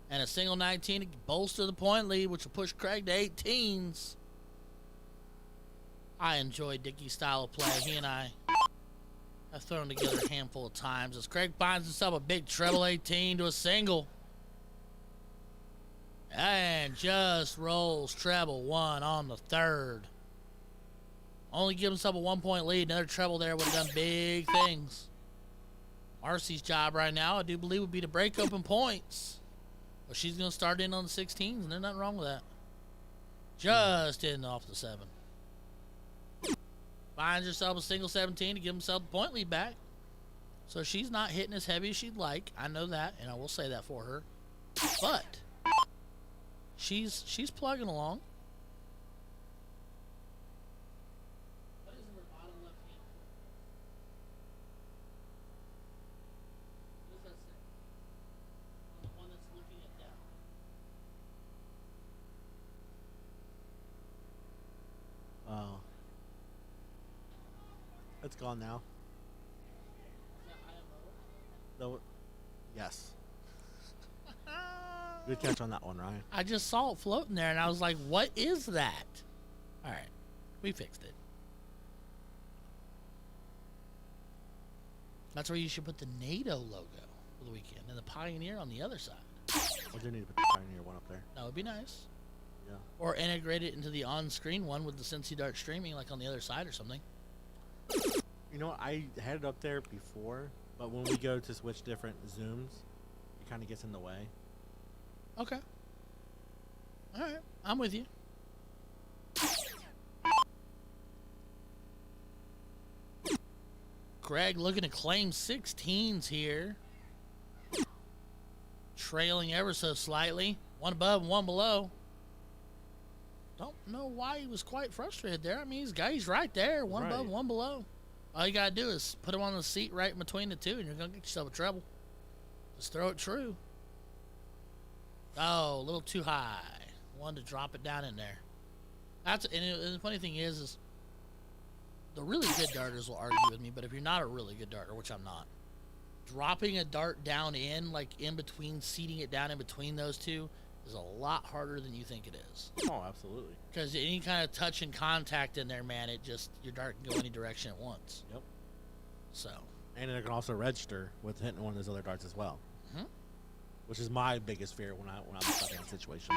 And a single 19 to bolster the point lead, which will push Craig to 18s. I enjoy Dickie's style of play. He and I have thrown together a handful of times as Craig finds himself a big treble 18 to a single. And just rolls treble 1 on the third. Only give himself a 1-point lead. Another treble there would have done big things. Marcy's job right now, I do believe, would be to break open points. But she's going to start in on the 16s, and there's nothing wrong with that. Just in off the 7. Finds herself a single 17 to give himself the point lead back. So she's not hitting as heavy as she'd like. I know that, and I will say that for her. But she's plugging along. What is in the bottom left hand? What does that say? On the one that's looking at down. Oh. It's gone now. Is that IMO? No. Yes. Good catch on that one, Ryan. I just saw it floating there, and I was like, what is that? All right. We fixed it. That's where you should put the NATO logo for the weekend and the Pioneer on the other side. I do need to put the Pioneer one up there. That would be nice. Yeah. Or integrate it into the on-screen one with the Cincy Dart streaming, like on the other side or something. You know, I had it up there before, but when we go to switch different zooms, it kind of gets in the way. Okay. All right. I'm with you. Craig looking to claim 16s here. Trailing ever so slightly. One above and one below. Don't know why he was quite frustrated there. I mean, he's right there. One above, one below. All you gotta do is put them on the seat right in between the two, and you're gonna get yourself in trouble. Just throw it true. Oh, a little too high. Wanted to drop it down in there. And the funny thing is the really good darters will argue with me, but if you're not a really good darter, which I'm not, dropping a dart down in, like in between, seating it down in between those two, is a lot harder than you think it is. Oh, absolutely. Because any kind of touch and contact in there, man, your dart can go any direction at once. Yep. So. And it can also register with hitting one of those other darts as well. Mm-hmm. Which is my biggest fear when I'm stuck in that situation.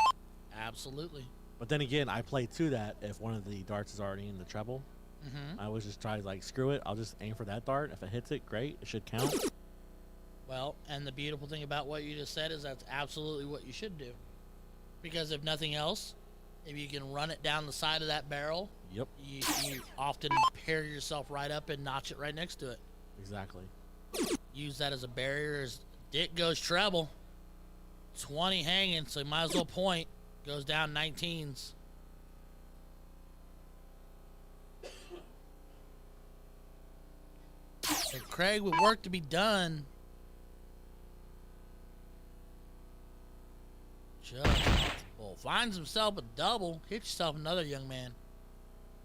Absolutely. But then again, I play to that if one of the darts is already in the treble. Mm-hmm. I always just try to, like, screw it. I'll just aim for that dart. If it hits it, great. It should count. Well, and the beautiful thing about what you just said is that's absolutely what you should do. Because if nothing else, if you can run it down the side of that barrel, Yep. you often pair yourself right up and notch it right next to it. Exactly. Use that as a barrier. As Dick goes treble, 20 hanging, so you might as well point. Goes down 19s. And Craig, with work to be done, just finds himself a double. Hit yourself another, young man.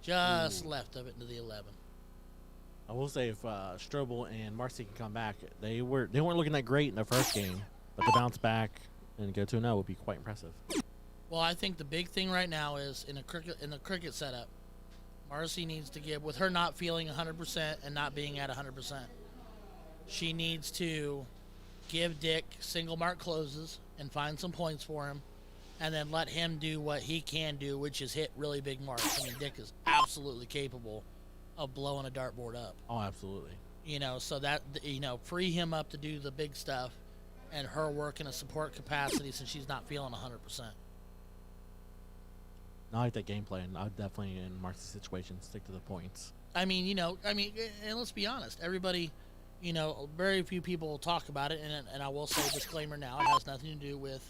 Just left of it into the 11. I will say if Strobel and Marcy can come back, they weren't looking that great in the first game, but to bounce back and go 2-0 would be quite impressive. Well, I think the big thing right now is in the cricket setup, Marcy needs to give, with her not feeling 100% and not being at 100%, she needs to give Dick single mark closes and find some points for him, and then let him do what he can do, which is hit really big marks. I mean, Dick is absolutely capable of blowing a dartboard up. Oh, absolutely. So that, free him up to do the big stuff, and her work in a support capacity since she's not feeling 100%. I like that gameplay, and I'd definitely, in Marcy's situation, stick to the points. And let's be honest. Everybody, very few people will talk about it, and I will say, disclaimer now, it has nothing to do with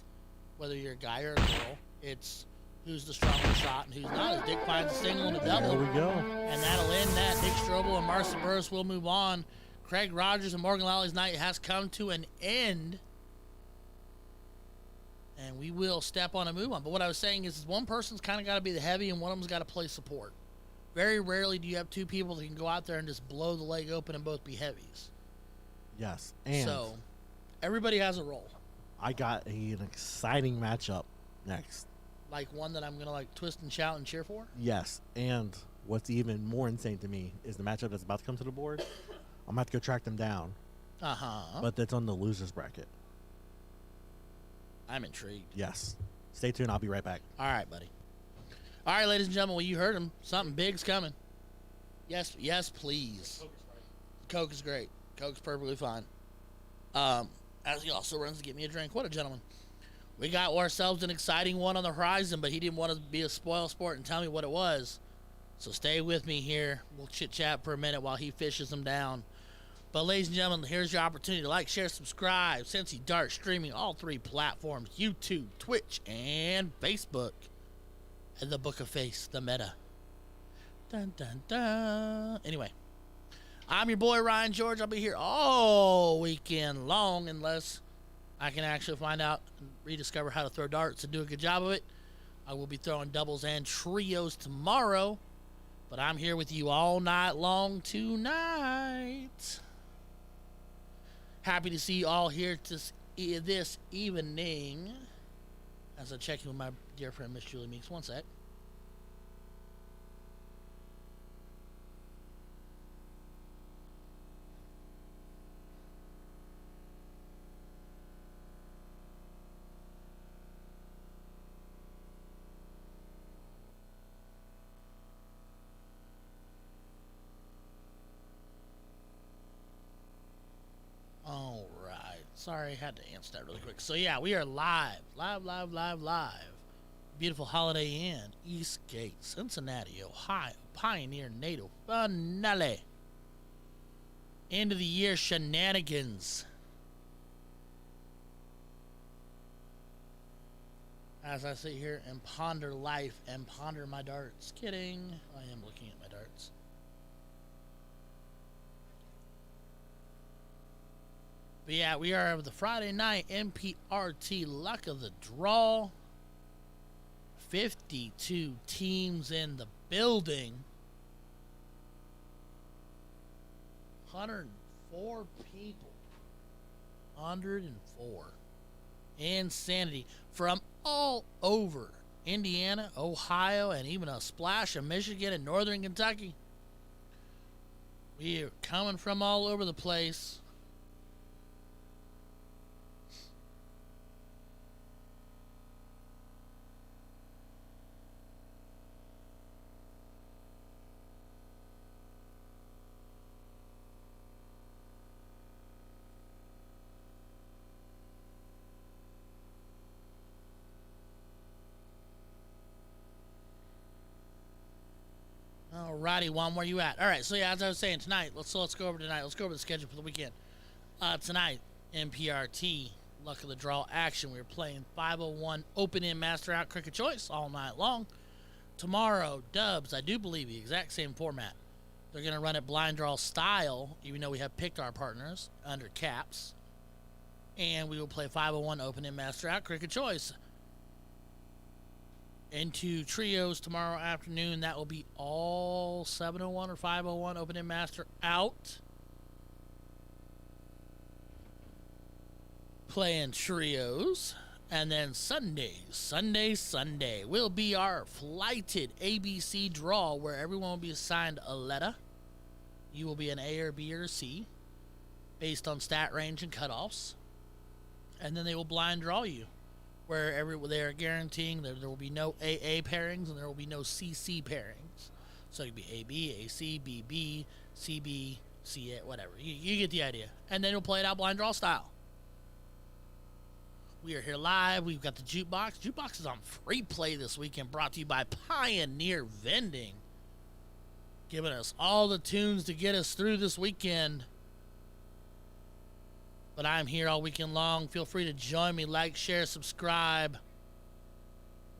whether you're a guy or a girl. It's who's the stronger shot and who's not. As Dick finds a single and a double. There we go. And that'll end that. Dick Strobel and Marcy Burris will move on. Craig Rogers and Morgan Lally's night has come to an end. And we will step on a move on. But what I was saying is one person's kind of got to be the heavy and one of them's got to play support. Very rarely do you have two people that can go out there and just blow the leg open and both be heavies. Yes. And so everybody has a role. I got an exciting matchup next. Like one that I'm going to twist and shout and cheer for? Yes. And what's even more insane to me is the matchup that's about to come to the board. I'm going to have to go track them down. Uh-huh. But that's on the losers bracket. I'm intrigued. Yes. Stay tuned. I'll be right back. All right, buddy. All right, ladies and gentlemen, well, you heard him. Something big's coming. Yes, please. Coke is great. Coke's perfectly fine. As he also runs to get me a drink. What a gentleman. We got ourselves an exciting one on the horizon, but he didn't want to be a spoil sport and tell me what it was. So stay with me here. We'll chit-chat for a minute while he fishes them down. But ladies and gentlemen, here's your opportunity to like, share, subscribe. Cincy Dart streaming all 3 platforms, YouTube, Twitch, and Facebook. And the Book of Face, the meta. Dun, dun, dun. Anyway, I'm your boy, Ryan George. I'll be here all weekend long unless I can actually find out and rediscover how to throw darts and do a good job of it. I will be throwing doubles and trios tomorrow. But I'm here with you all night long tonight. Happy to see you all here this evening. As I check in with my dear friend, Miss Julie Meeks. One sec. All right. Sorry, I had to answer that really quick. So, yeah, we are live. Beautiful Holiday Inn Eastgate, Cincinnati, Ohio. Pioneer Natal finale. End of the year shenanigans. As I sit here and ponder life and ponder my darts. Kidding. I am looking at my darts. But yeah, we are with the Friday night NPRT luck of the draw. 52 teams in the building. 104 people. 104. Insanity from all over Indiana, Ohio, and even a splash of Michigan and northern Kentucky. We are coming from all over the place. Alrighty, Juan, where you at? All right, so yeah, as I was saying tonight, let's go over tonight. Let's go over the schedule for the weekend. Tonight, NPRT luck of the draw action. We're playing 501 open-in master out cricket choice all night long. Tomorrow, dubs. I do believe the exact same format. They're gonna run it blind draw style, even though we have picked our partners under caps, and we will play 501 open-in master out cricket choice. Into trios tomorrow afternoon. That will be all 701 or 501 open-in master out. Playing trios. And then Sunday will be our flighted ABC draw, where everyone will be assigned a letter. You will be an A or B or C based on stat range and cutoffs. And then they will blind draw you, where they are guaranteeing that there will be no AA pairings and there will be no CC pairings. So it could be AB, AC, BB, CB, CA, whatever. You get the idea. And then we'll play it out blind draw style. We are here live. We've got the jukebox. Jukebox is on free play this weekend, brought to you by Pioneer Vending, giving us all the tunes to get us through this weekend. But I'm here all weekend long. Feel free to join me. Like, share, subscribe.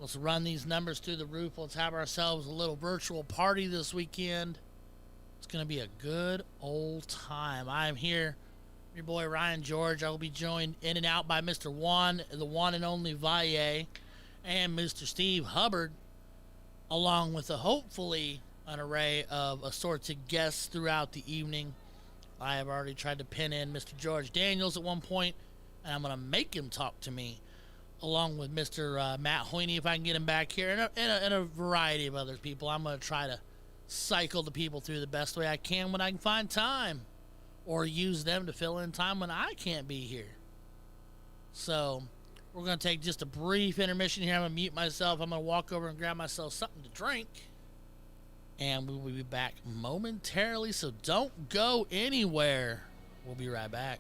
Let's run these numbers through the roof. Let's have ourselves a little virtual party this weekend. It's going to be a good old time. I'm here, your boy Ryan George. I will be joined in and out by Mr. Juan, the one and only Valle, and Mr. Steve Hubbard, along with hopefully an array of assorted guests throughout the evening. I have already tried to pin in Mr. George Daniels at one point, and I'm going to make him talk to me, along with Mr. Matt Hoyne, if I can get him back here, and a variety of other people. I'm going to try to cycle the people through the best way I can when I can find time, or use them to fill in time when I can't be here. So we're going to take just a brief intermission here. I'm going to mute myself. I'm going to walk over and grab myself something to drink. And we will be back momentarily, so don't go anywhere. We'll be right back.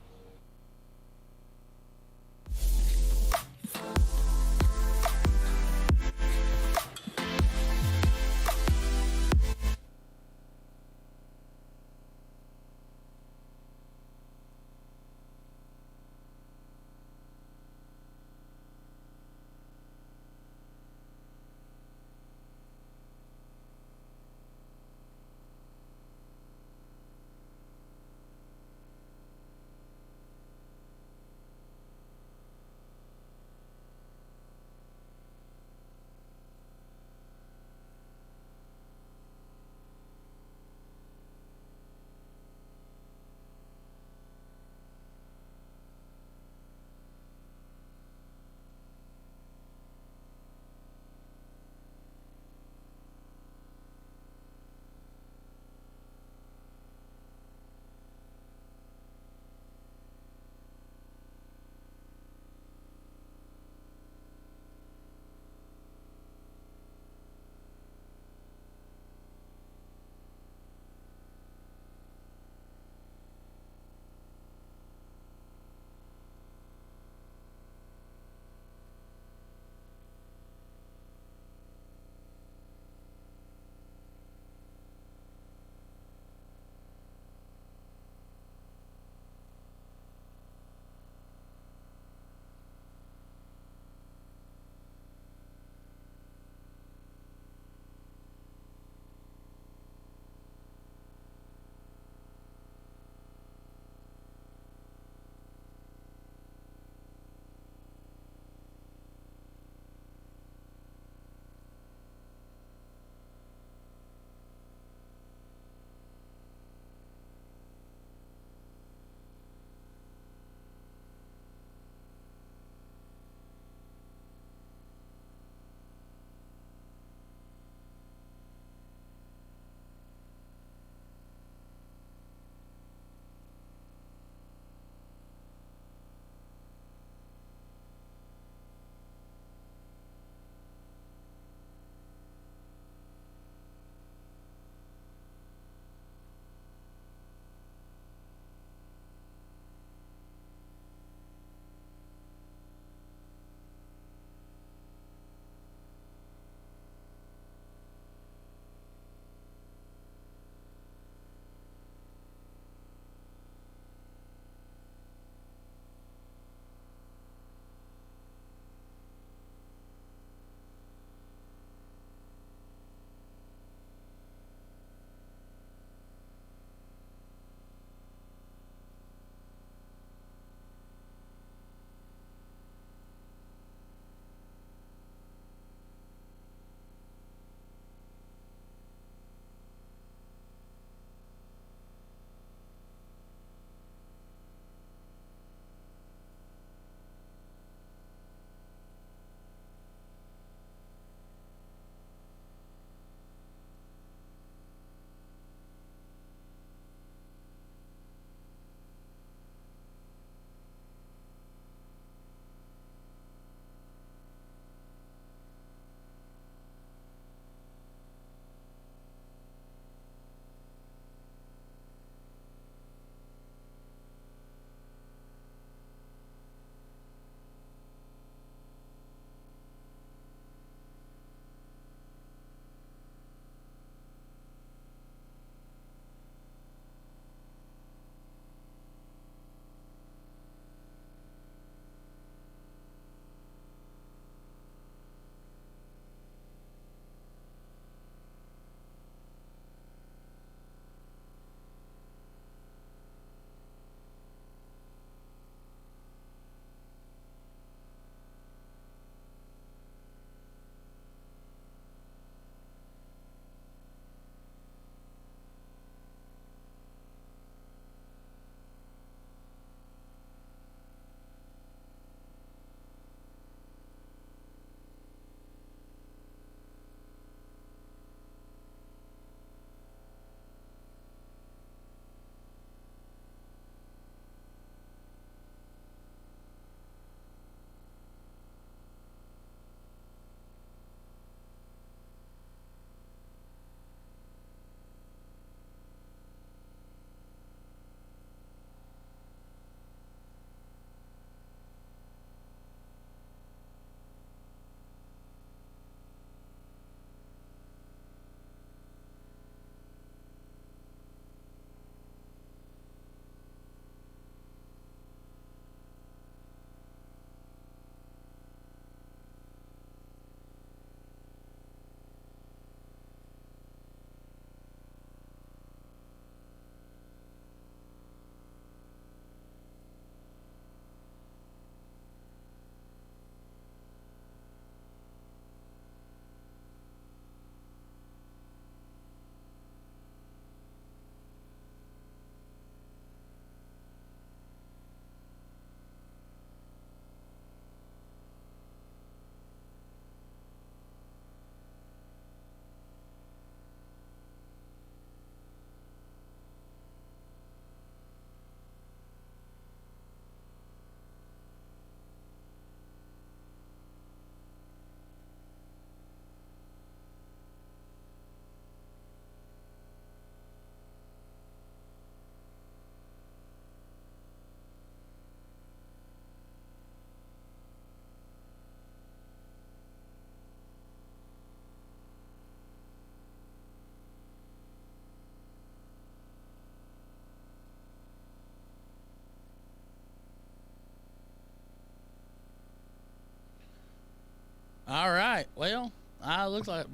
looks like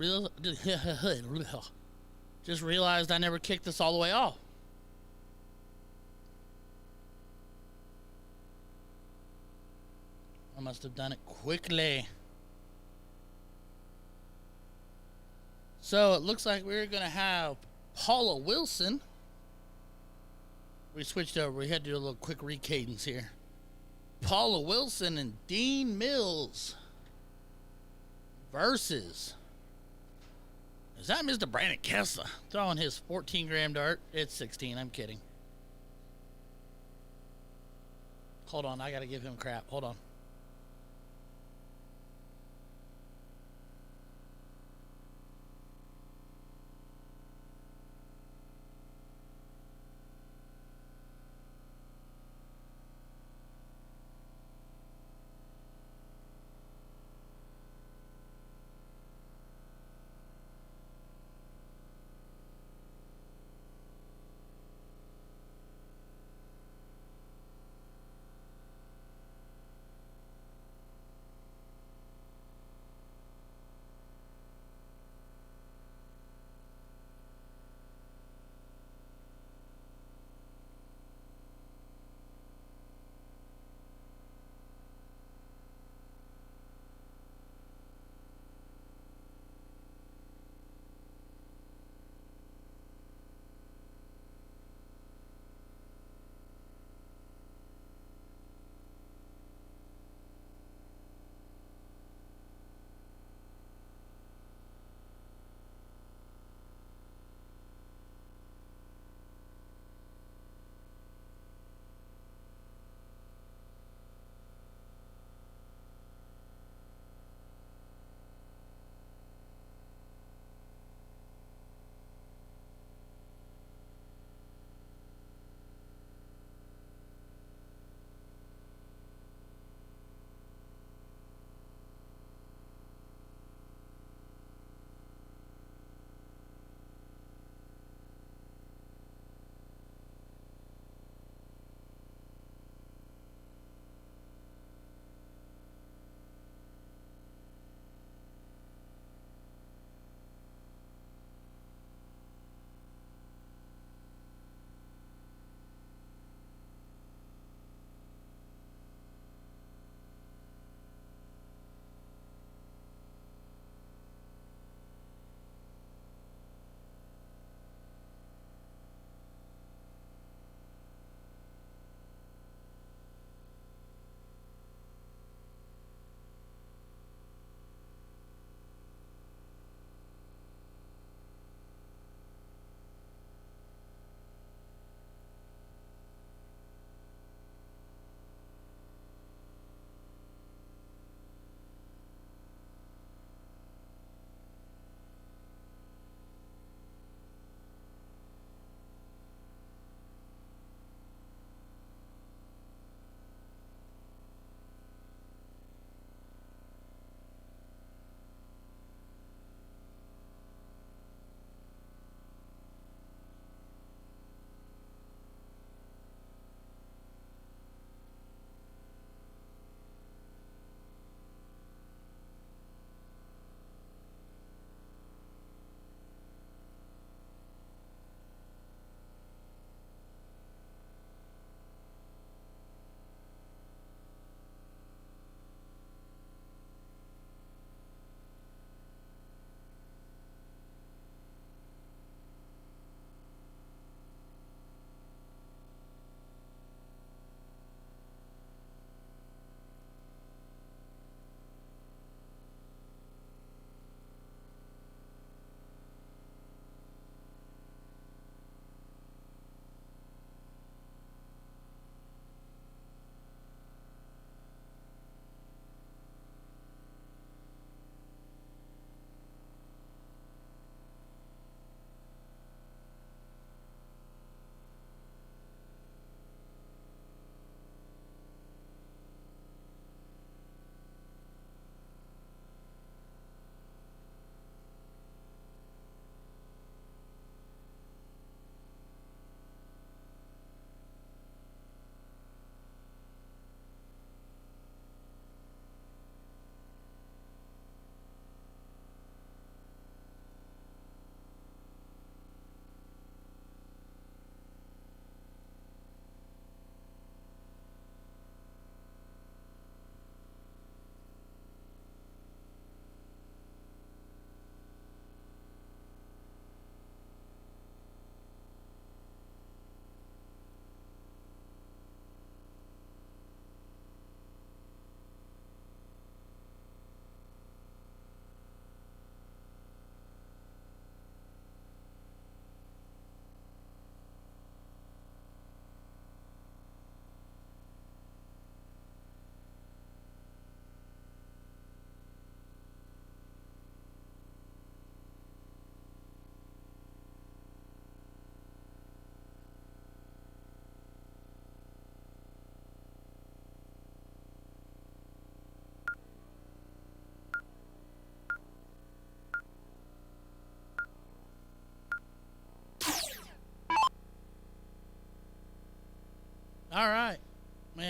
just realized I never kicked this all the way off. I must have done it quickly. So it looks like we're going to have Paula Wilson. We switched over. We had to do a little quick recadence here. Paula Wilson and Dean Mills versus. Is that Mr. Brandon Kessler throwing his 14-gram dart? It's 16. I'm kidding. Hold on. I got to give him crap. Hold on.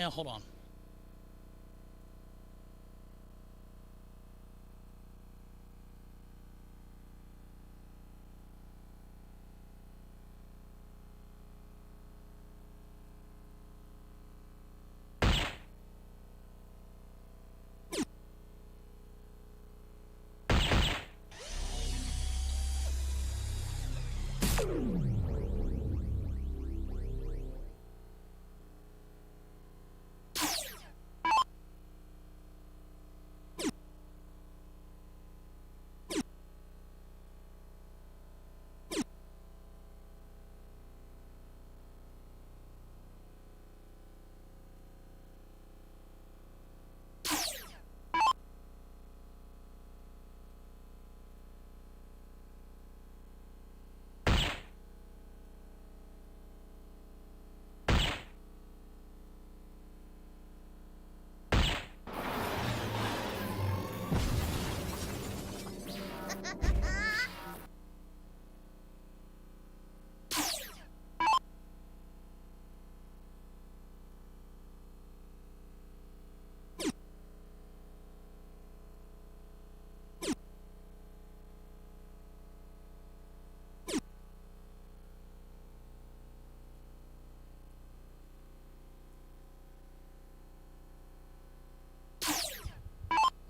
Yeah, hold on.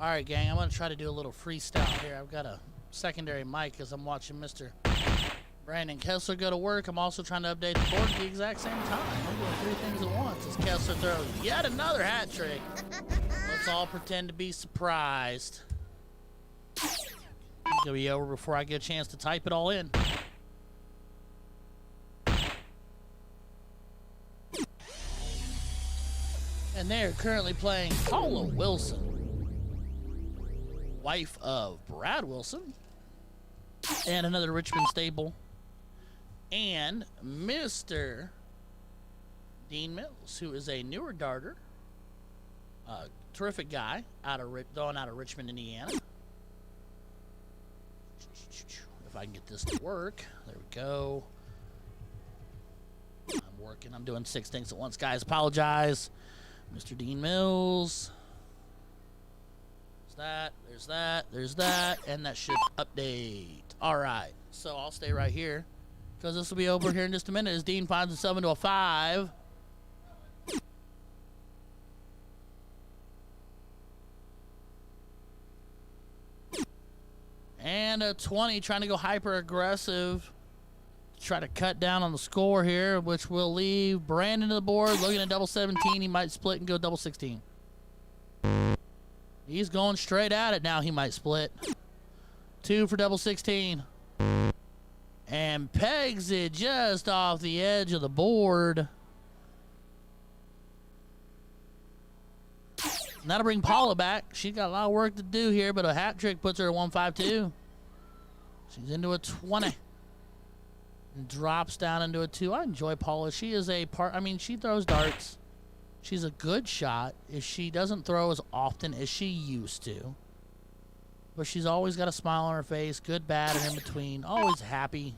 All right, gang, I'm going to try to do a little freestyle here. I've got a secondary mic as I'm watching Mr. Brandon Kessler go to work. I'm also trying to update the board at the exact same time. I'm doing three things at once as Kessler throws yet another hat trick. Let's all pretend to be surprised. It's going to be over before I get a chance to type it all in. And they're currently playing Paula Wilson, wife of Brad Wilson, and another Richmond staple, and Mr. Dean Mills, who is a newer darter, terrific guy, going out of Richmond, Indiana. If I can get this to work, there we go. I'm working. I'm doing 6 things at once, guys. Apologize, Mr. Dean Mills. There's that, and that should update. All right, so I'll stay right here because this will be over here in just a minute as Dean finds himself into a 5. And a 20, trying to go hyper aggressive to try to cut down on the score here, which will leave Brandon to the board looking at double 17. He might split and go double 16. He's going straight at it now. He might split. 2 for double 16. And pegs it just off the edge of the board. Now to bring Paula back. She's got a lot of work to do here, but a hat trick puts her at 152. She's into a 20. And drops down into a 2. I enjoy Paula. She is she throws darts. She's a good shot if she doesn't throw as often as she used to. But she's always got a smile on her face. Good, bad, and in between. Always happy.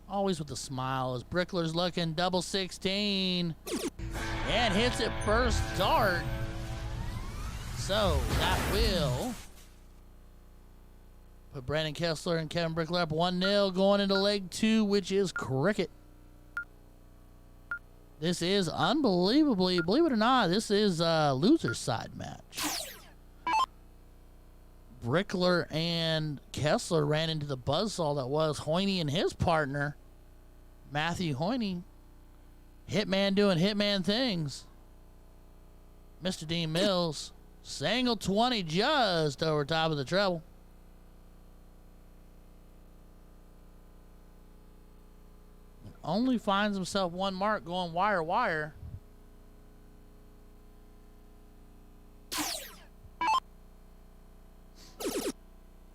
Always with a smile. As Brickler's looking double 16. And hits it first dart. So that will put Brandon Kessler and Kevin Brickler up 1-0 going into leg 2, which is cricket. This is unbelievably, believe it or not, this is a loser's side match. Brickler and Kessler ran into the buzzsaw that was Hoyne and his partner, Matthew Hoyne. Hitman doing Hitman things. Mr. Dean Mills, single 20 just over top of the treble. Only finds himself one mark going wire, wire.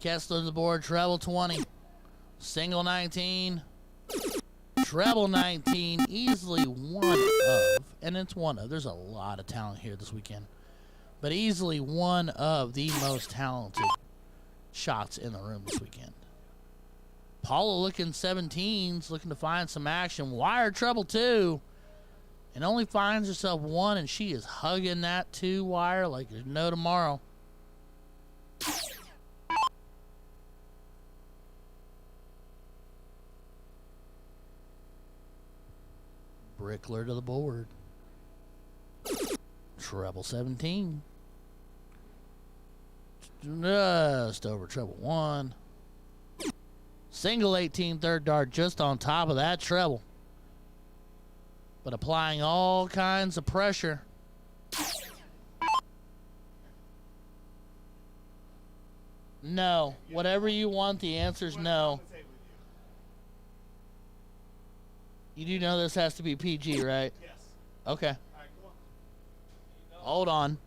Kessler to the board, treble 20. Single 19. Treble 19. Easily one of, and it's one of, there's a lot of talent here this weekend. But easily one of the most talented shots in the room this weekend. Paula looking 17s, looking to find some action. Wire treble 2. and only finds herself one, and she is hugging that 2 wire like there's no tomorrow. Brickler to the board. Treble 17. Just over treble 1. Single 18 third dart just on top of that treble. But applying all kinds of pressure. No. Whatever you want, the answer's no. You do know this has to be PG, right? Yes. Okay. All right, come on. Hold on.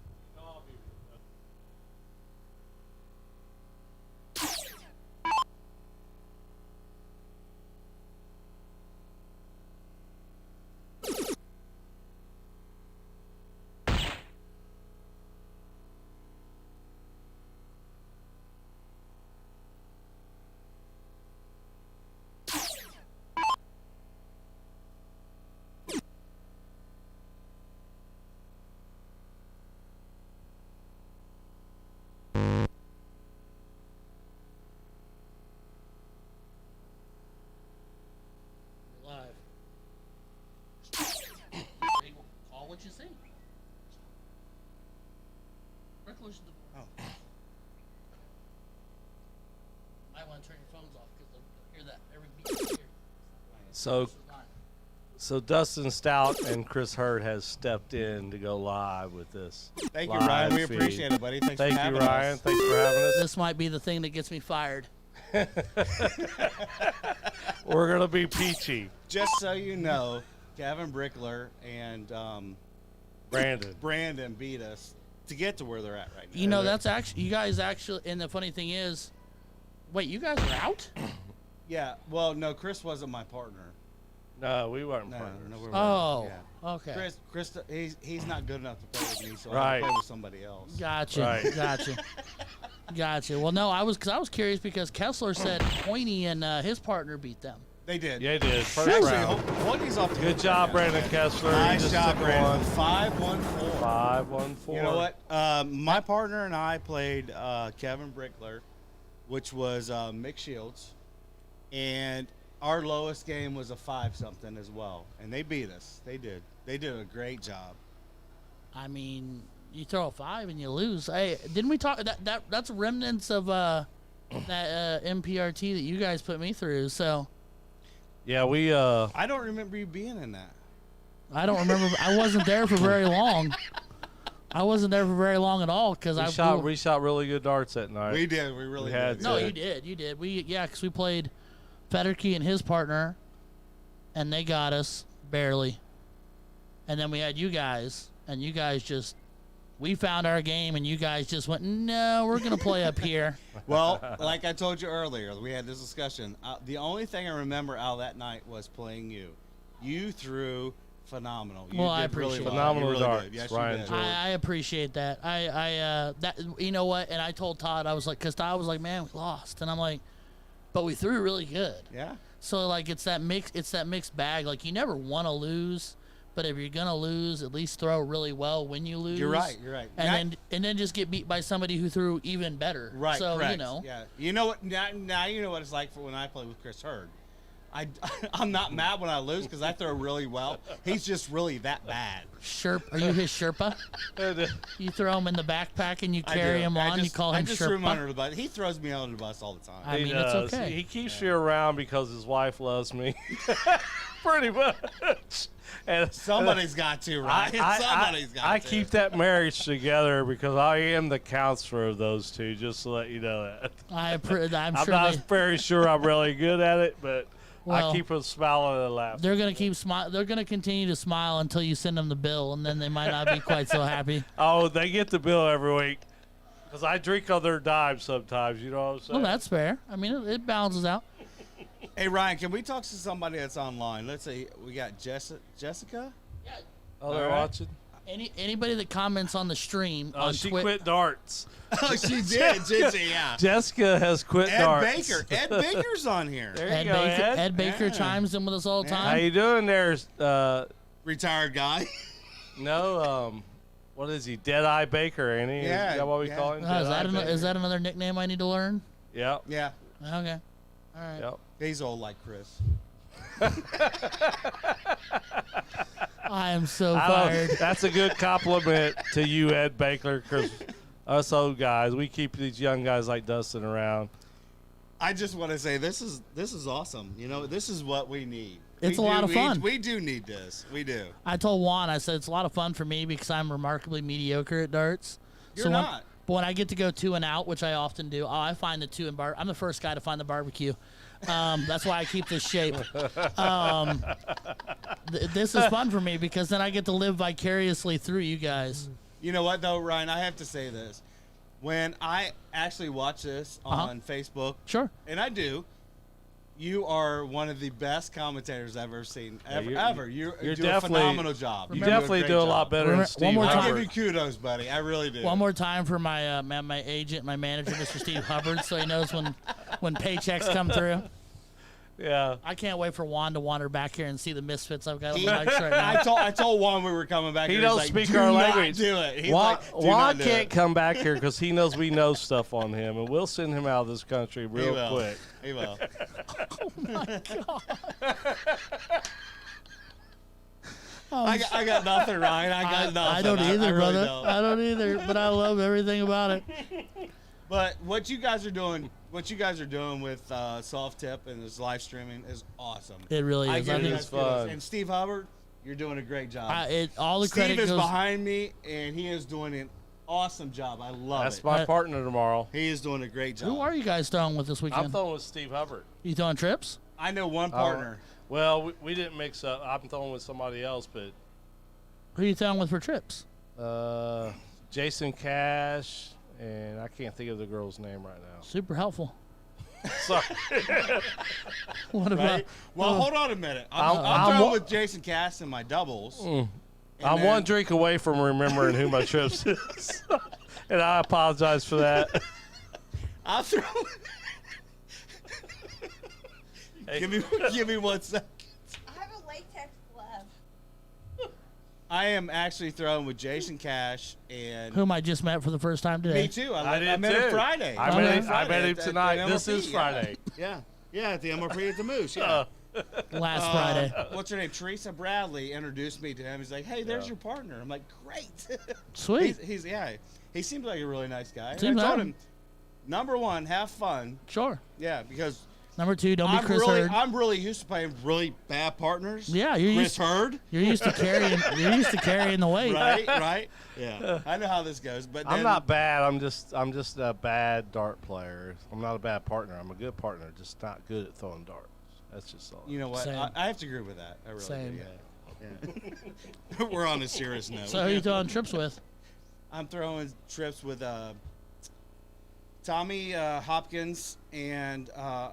Live. Call what you see. Brickler's the. Oh. Might want to turn your phones off because they'll hear that every beat you hear. So Dustin Stout and Chris Hurd has stepped in to go live with this. Thank you, live Ryan. We feed. appreciate it, buddy. Thanks Thank for you, having Ryan. us. Thanks for having us. This might be the thing that gets me fired. We're gonna be peachy, Just so you know, Kevin Brickler and Brandon. beat us to get to where they're at right now. You know, that's actually, you guys actually, and the funny thing is, wait, you guys are out? Yeah. Well, no, Chris wasn't my partner. No, we weren't No, partners. no, we weren't. Oh, Yeah. okay. Chris, he's not good enough to play with me, so I Right. have to play with somebody else. Gotcha. Right. Gotcha. Well, no, I was curious because Kessler said Pointy and his partner beat them. They did. Yeah, he did. First Actually, round. Pointy's off the Good hook job, right now. Brandon Kessler. He Nice just job, took Brandon. one. 5-1-4. 5-1-4. You know what? My partner and I played Kevin Brickler, which was Mick Shields, and our lowest game was a 5-something as well, and they beat us. They did. They did a great job. I mean, you throw a 5 and you lose. Hey, didn't we talk that's remnants of that MPRT that you guys put me through? So Yeah, we I don't remember you being in that. I don't remember. I wasn't there for very long. I wasn't there for very long at all because we shot really good darts that night. We did. We really had did. No, to. you did. You did. Because we played Federkey and his partner, and they got us barely. And then we had you guys, and you guys just, we found our game, and you guys just went, no, we're gonna play up here. Well, like I told you earlier, we had this discussion. The only thing I remember out of that night was playing you. You threw phenomenal. You Well, did I appreciate really it. well. Phenomenal You really darts, did. Yes, Ryan you did. Jordan. I appreciate that. That you know what? And I told Todd, I was like, because Todd was like, man, we lost, and I'm like, but we threw really good. Yeah. So like it's that mixed bag. Like you never want to lose, but if you're gonna lose, at least throw really well when you lose. You're right. You're right. And then just get beat by somebody who threw even better. Right. So correct. you know. Yeah. You know what? Now you know what it's like for when I play with Chris Hurd. I'm not mad when I lose because I throw really well. He's just really that bad. Are you his Sherpa? You throw him in the backpack and you carry him on. You call him I just threw him Sherpa. under the bus. He throws me under the bus all the time. I mean, He it's does. okay. He keeps me around because his wife loves me. Pretty much. And Somebody's got to, right? Somebody's got to. I keep that marriage together because I am the counselor of those two, just to let you know that. I'm I'm sure not very sure I'm really good at it, but Well, I keep them smiling and laughing. they're gonna keep smile. They're gonna continue to smile until you send them the bill, and then they might not be quite so happy. Oh, they get the bill every week because I drink on their dime sometimes. You know what I'm saying? Well, that's fair. I mean, it balances out. Hey, Ryan, can we talk to somebody that's online? Let's see. We got Jessica. Oh, they're All right. watching. Anybody that comments on the stream on She Twitter. quit darts. Oh, she did, did she? Yeah. Jessica has quit Ed darts. Baker. Ed Baker's on here. There you Ed go, Baker, Ed. Ed Baker Yeah. chimes in with us all the Yeah. How time. you doing there, retired guy. No, what is he? Deadeye Baker, ain't he? Yeah, Is that what we yeah. call him? Oh, Deadeye is that another nickname I need to learn? Yep. Yeah, Okay. All right. Yep. he's old like Chris. I am so I don't- fired. That's a good compliment to you, Ed Baker, because us old guys, we keep these young guys like Dustin around. I just want to say this is awesome. You know, this is what we need. It's a lot of fun. We do need this. We do. I told Juan, I said it's a lot of fun for me because I'm remarkably mediocre at darts. You're not. But when I get to go 2 and out, which I often do, I find the 2 and bar. I'm the first guy to find the barbecue. That's why I keep this shape. This is fun for me because then I get to live vicariously through you guys. You know what though, Ryan? I have to say this. When I actually watch this on Facebook, Sure. and I do, you are one of the best commentators I've ever seen. you're- Ever. You you're do a definitely- phenomenal job. You do a definitely great do a job. lot better One than Steve more I time. give Hubbard. you kudos, buddy. I really do. One more time for my my agent, my manager, Mr. Steve Hubbard, so he knows when paychecks come through. Yeah. I can't wait for Juan to wander back here and see the misfits I've got on He- the mics right now. I told Juan we were coming back. He here. He's don't like, speak "Do our not language." Do it. He's Juan, like, "Do Juan not do can't it." come back here because he knows we know stuff on him, and we'll send him out of this country He real will. quick. He will. I got nothing, Ryan. I got nothing. I don't either, really brother. don't. I don't either, but I love everything about it. But what you guys are doing with Soft Tip and this live streaming is awesome. It really I is. give I you think guys fun. kudos. And Steve Hubbard, you're doing a great job. all the Steve credit is goes. behind me, and he is doing an awesome job. I love That's it. my partner tomorrow. He is doing a great job. Who are you guys throwing with this I'm weekend? throwing with Steve Hubbard. You throwing trips? I know one partner. Well, we didn't mix up. I'm throwing with somebody else, but Who are you throwing with for trips? Jason Cash, and I can't think of the girl's name right now. Super helpful. Sorry. What about? Right? Well, hold on a minute. I'm I'm throwing wa- with Jason Cass in my doubles. And I'm then- one drink away from remembering who my trips is, and I apologize for that. I'll throw. Hey. Give me 1 second. I have a latex glove. I am actually throwing with Jason Cash and Whom I just met for the first time today. me too. I I met too. him Friday. I met met him- him, I met him at the tonight. This MRP, is yeah. Friday. Yeah, at the MRP at the Moose. Yeah. Last Friday. What's her name? Teresa Bradley introduced me to him. He's like, "Hey, there's your partner." I'm like, "Great." Sweet. He's he seems like a really nice guy. And Seems I told like- him, number one, have fun. Sure. Yeah, because Number 2, don't be Chris Hurd. I'm really used to playing really bad partners. Yeah, you're Chris used. Hurd. You're used to carrying. You're used to carrying the weight. Right. Yeah, I know how this goes. But I'm then- not bad. I'm just a bad dart player. I'm not a bad partner. I'm a good partner, just not good at throwing darts. That's just all. You know what? Same. I have to agree with that. I really Same. do. Yeah. We're on a serious note. So who you throwing trips with? I'm throwing trips with Tommy Hopkins and Yeah.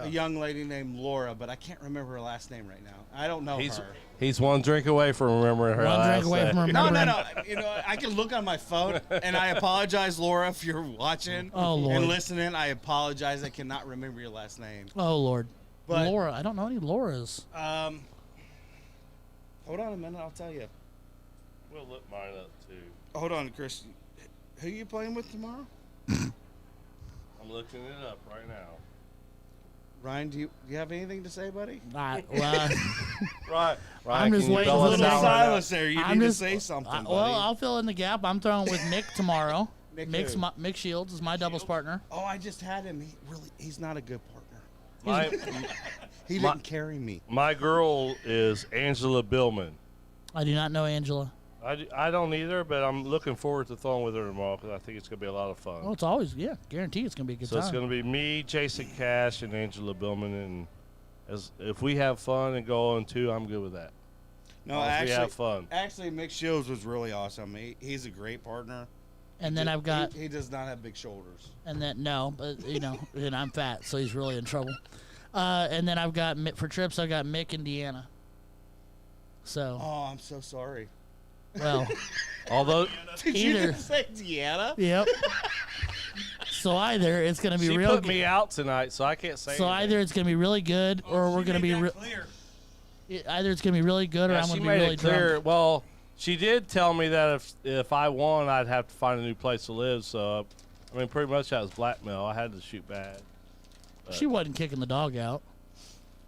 a young lady named Laura, but I can't remember her last name right now. I don't know her. He's one drink away from remembering her One last drink away name. from No, remembering. no. You know, I can look on my phone, and I apologize, Laura, if you're watching Oh, Lord. and listening. I apologize. I cannot remember your last name. Oh Lord. But- Laura. I don't know any Lauras. Hold on a minute. I'll tell you. We'll look mine up too. Hold on, Chris. Who you playing with tomorrow? I'm looking it up right now. Ryan, do you have anything to say, buddy? Well, Right. I'm just can you waiting fill for us the out next right now? silence there. You I'm need just- to say something, buddy. well, I'll fill in the gap. I'm throwing with Mick tomorrow. Mick Mick's who? Mick Shields is my doubles partner. Oh, I just had him. He's not a good partner. My, He My- didn't carry me. my girl is Angela Billman. I do not know Angela. I don't either, but I'm looking forward to throwing with her tomorrow because I think it's going to be a lot of fun. Oh, it's always guaranteed it's gonna be a good So it's time. going to be me, Jason Cash, and Angela Billman, and if we have fun and go on too, I'm good with that. No, As we have fun. Actually, Mick Shields was really awesome. He's a great partner. And then I've got He does not have big shoulders. and then no, but and I'm fat, so he's really in trouble. And then I've got for trips. I've got Mick and Deanna. So Oh, I'm so sorry. well, Although Did Either. you just say Deanna? yep. So either it's gonna be she real. put me out tonight, so I can't say So anything. either it's gonna be really good, or we're gonna be. Either it's gonna be really good or Yeah, I'm she gonna be made really it clear. drunk. Well, she did tell me that if I won, I'd have to find a new place to live. So, I mean, pretty much that was blackmail. I had to shoot bad. She wasn't kicking the dog out.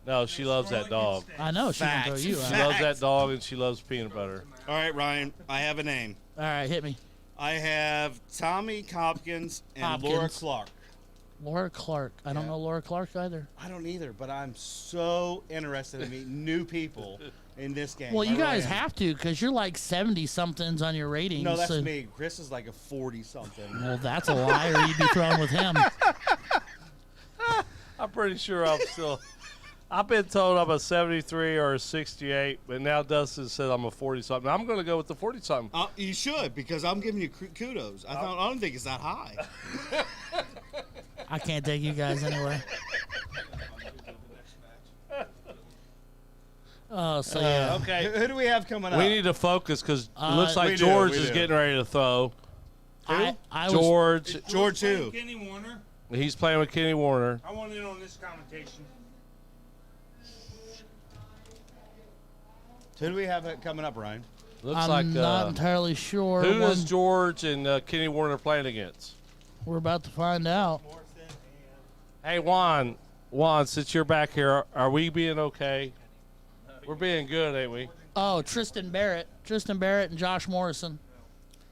No, she loves that dog. I know she can throw Facts. you She out. loves that dog, and she loves peanut butter. All right, Ryan. I have a name. All right, hit me. I have Tommy Hopkins and Laura Hopkins. Clark. Laura Clark. I don't know Laura Clark either. I don't either, but I'm so interested in meeting new people in this game. Well, I you really guys am. have to because you're like 70-somethings on your ratings. No, that's so- me. Chris is like a 40-something. Well, that's a liar. You'd be throwing with him. I'm pretty sure I'm still. I've been told I'm a 73 or a 68, but now Dustin said I'm a 40-something. I'm going to go with the 40-something. You should, because I'm giving you kudos. I don't think it's that high. I can't take you guys anywhere. Oh, so yeah. Okay. Who do we have coming up? We need to focus because it looks we like do, George we is do. getting ready to throw. I was George, George who? Kenny Warner. he's playing with Kenny Warner. I want in on this commentation. Who do we have coming up, Ryan? Looks I'm like not entirely sure. who One- is George and Kenny Warner playing against? We're about to find out. Hey Juan, since you're back here, are we being okay? We're being good, ain't we? Oh, Tristan Barrett and Josh Morrison.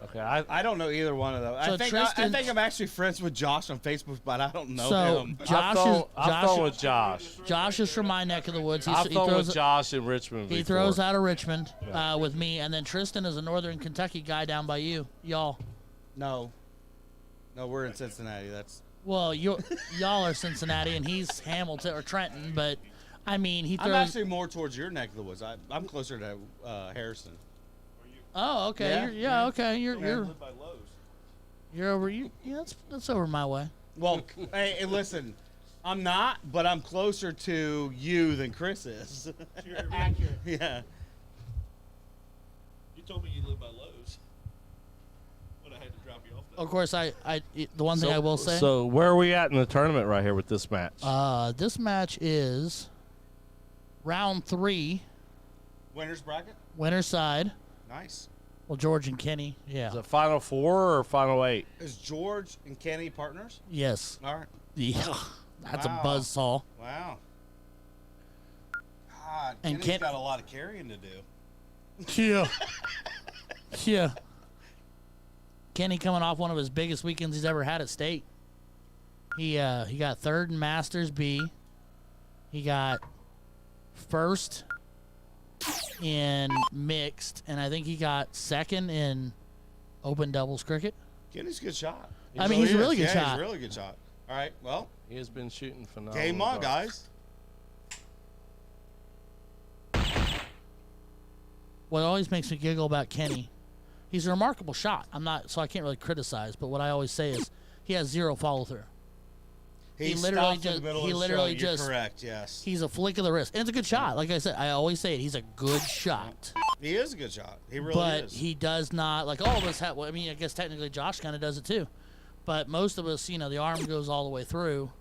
Okay, I don't know either one of those. So I Tristan- think I'm actually friends with Josh on Facebook, but I don't know So him. Josh I'm throwing with Josh. Josh is from my neck of the woods. I've He thrown throws with Josh in Richmond. he before. throws out of Richmond with me, and then Tristan is a Northern Kentucky guy down by you, y'all. No, we're in Cincinnati. That's Well, y'all are Cincinnati, and he's Hamilton or Trenton, but I mean he I'm throws. actually more towards your neck of the woods. I'm closer to Harrison. Oh, okay. Yeah, You're, okay. You're Live by Lowe's. you're over. Yeah, that's over my way. Well, hey, listen, I'm not, but I'm closer to you than Chris is. Accurate. Yeah. You told me you live by Lowe's. But I had to drop you off there. Of course, the one thing I will say. So where are we at in the tournament right here with this match? This match is round 3, Winner's bracket. winner's side. Nice. Well, George and Kenny. Yeah. Is it Final 4 or Final 8? Is George and Kenny partners? Yes. All right. Yeah. That's Wow. a buzzsaw. Wow. God, And Kenny's Ken- got a lot of carrying to do. Yeah. Yeah. Kenny coming off one of his biggest weekends he's ever had at state. He got third in Masters B. He got first in mixed, and I think he got second in open doubles cricket. Kenny's a good shot. I mean, he's a really good He's shot. a really good shot. All right. Well, He has been shooting phenomenal. game on, darts. guys. What always makes me giggle about Kenny, he's a remarkable shot. So I can't really criticize, but what I always say is he has zero follow through. He literally stopped in the just- middle he of the literally show. You're just- correct. Yes. He's a flick of the wrist, and it's a good shot. Like I said, I always say it. He's a good shot, He is a good shot. He really but is. he does not like all of us have. Well, I mean, I guess technically Josh kind of does it too, but most of us, the arm goes all the way through.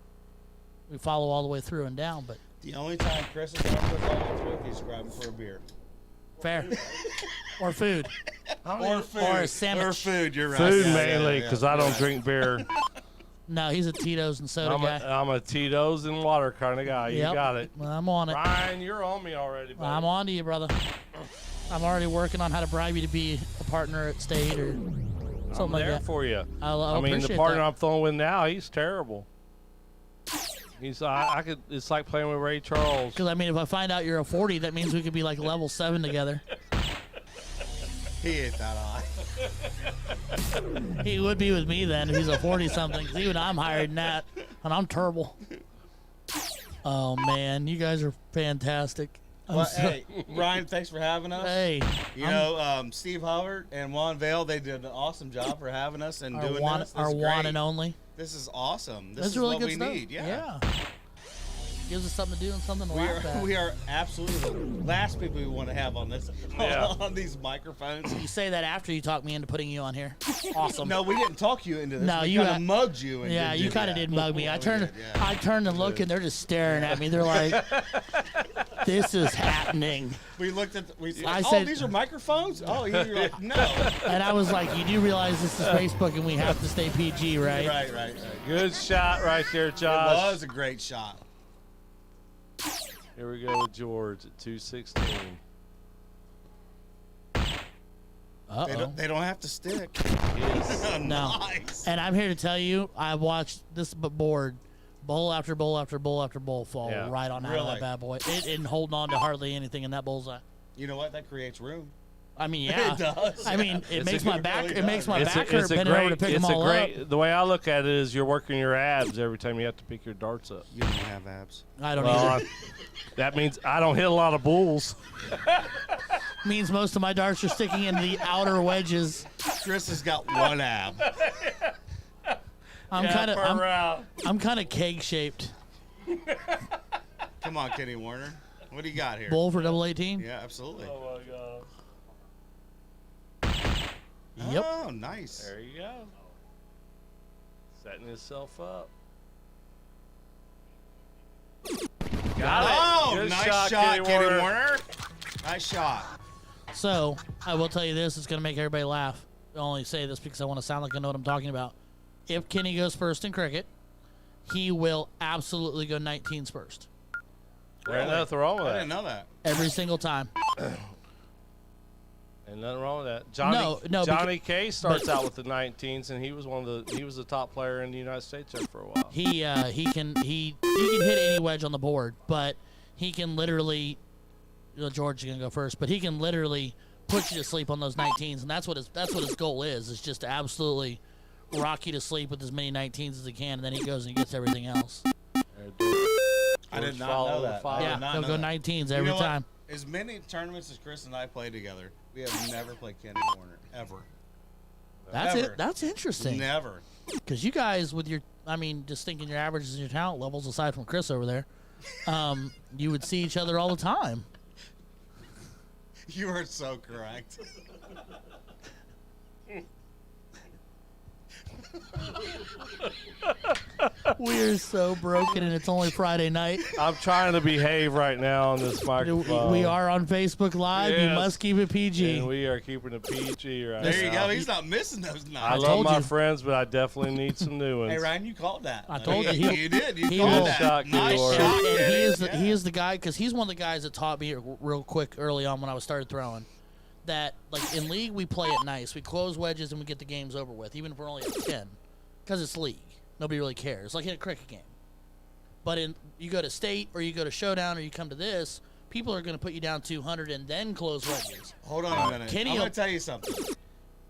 We follow all the way through and down, but The only time Chris is going to put that through if he's grabbing for a beer. fair or food. Or food. Or a sandwich. Or food, you're right. Food Yeah, mainly, yeah, because yeah. I don't drink beer. No, he's a Tito's and soda guy. I'm a Tito's and water kind of guy. You Yep. got it. Well, I'm on it. Ryan, you're on me already, buddy. I'm on to you, brother. I'm already working on how to bribe you to be a partner at state or something I'm like there that. for you. I'll I mean, the appreciate partner that. I'm throwing with now, he's terrible. I could. It's like playing with Ray Charles. Because I mean, if I find out you're a 40, that means we could be like level 7 together. He ain't that high. He would be with me then if he's a 40 something. Because even I'm higher than that, and I'm terrible. Oh man, you guys are fantastic. Well, hey, Ryan, thanks for having us. Hey, Steve Howard and Juan Vale, they did an awesome job for having us and our doing one, this. This our is one great. and only. This is awesome. This That's is really what good we stuff. need. Yeah. Gives us something to do and something to laugh at. We are absolutely the last people we want to have on this Yeah. on these microphones. You say that after you talk me into putting you on here. Awesome. No, we didn't talk you into this. No, we you kind ha- of mugged you. And Yeah, didn't you do kind of that. did mug me. Yeah, I we turned, did, yeah. I turned and looked, and they're just staring at me. They're like, "This is happening." We looked at. We said, I "Oh, said- these are microphones." Oh, you're like, "No." And I was like, "You do realize this is Facebook, and we have to stay PG, right?" Right. Good shot right there, It Josh. was a great shot. Here we go with George at 216. Uh-oh. They don't have to stick. No. Nice. And I'm here to tell you, I watched this board, bowl after bowl after bowl after bowl fall Yeah. right on out of Really? that bad boy. It didn't hold on to hardly anything in that bullseye. You know what? That creates room. I mean, yeah. It does. I mean, it makes my back. really It makes my It's back a, hurt it's a bending over to great. pick It's them a all great. up. The way I look at it is, you're working your abs every time you have to pick your darts up. You don't have abs. I don't Well, either. that means I don't hit a lot of bulls. Means most of my darts are sticking in the outer wedges. Chris has got one ab. I'm kind of keg shaped. Come on, Kenny Warner. What do you got here? Bowl for double 18. Yeah, absolutely. Oh my god! Yep. Oh, nice. There you go. Setting himself up. Got it. Oh, Good nice shot, shot, Kenny Warner. Warner. Nice shot. So I will tell you this: it's going to make everybody laugh. I only say this because I want to sound like I know what I'm talking about. If Kenny goes first in cricket, he will absolutely go 19s first Ain't nothing wrong with I that. didn't know that. every single time. Ain't nothing wrong with that. Johnny, No, Johnny K starts out with the 19s, and he was the top player in the United States there for a while. He can hit any wedge on the board, but he can literally. George is gonna go first, but he can literally put you to sleep on those 19s, and that's what his goal is just to absolutely rock you to sleep with as many 19s as he can, and then he goes and gets everything else. I did not follow know the that. fire. I did Yeah, not he'll know go that. 19s You every know what? time. As many tournaments as Chris and I played together, we have never played Kenny Warner ever. That's Never. it. That's interesting. Never. Because you guys, with your, just thinking your averages and your talent levels, aside from Chris over there, you would see each other all the time. You are so correct. We're so broken, and it's only Friday night. I'm trying to behave right now on this microphone. We are on Facebook Live. You Yes. must keep it PG. And we are keeping it PG right There you now. go. He's not missing those I nights. love told my you. friends, but I definitely need some new ones. Hey, Ryan, you called that. I told you. You did. You he called will- that. Shot, Nice Kenny shot, Warner. And Kenny. he is the guy, because he's one of the guys that taught me real quick early on when I started throwing. That, like, in league, we play it nice. We close wedges and we get the games over with, even if we're only at 10. Because it's league. Nobody really cares. Like in a cricket game. But you go to state or you go to showdown or you come to this, people are going to put you down 200 and then close wedges. Hold on a minute. Kenny I'm will- going to tell you something.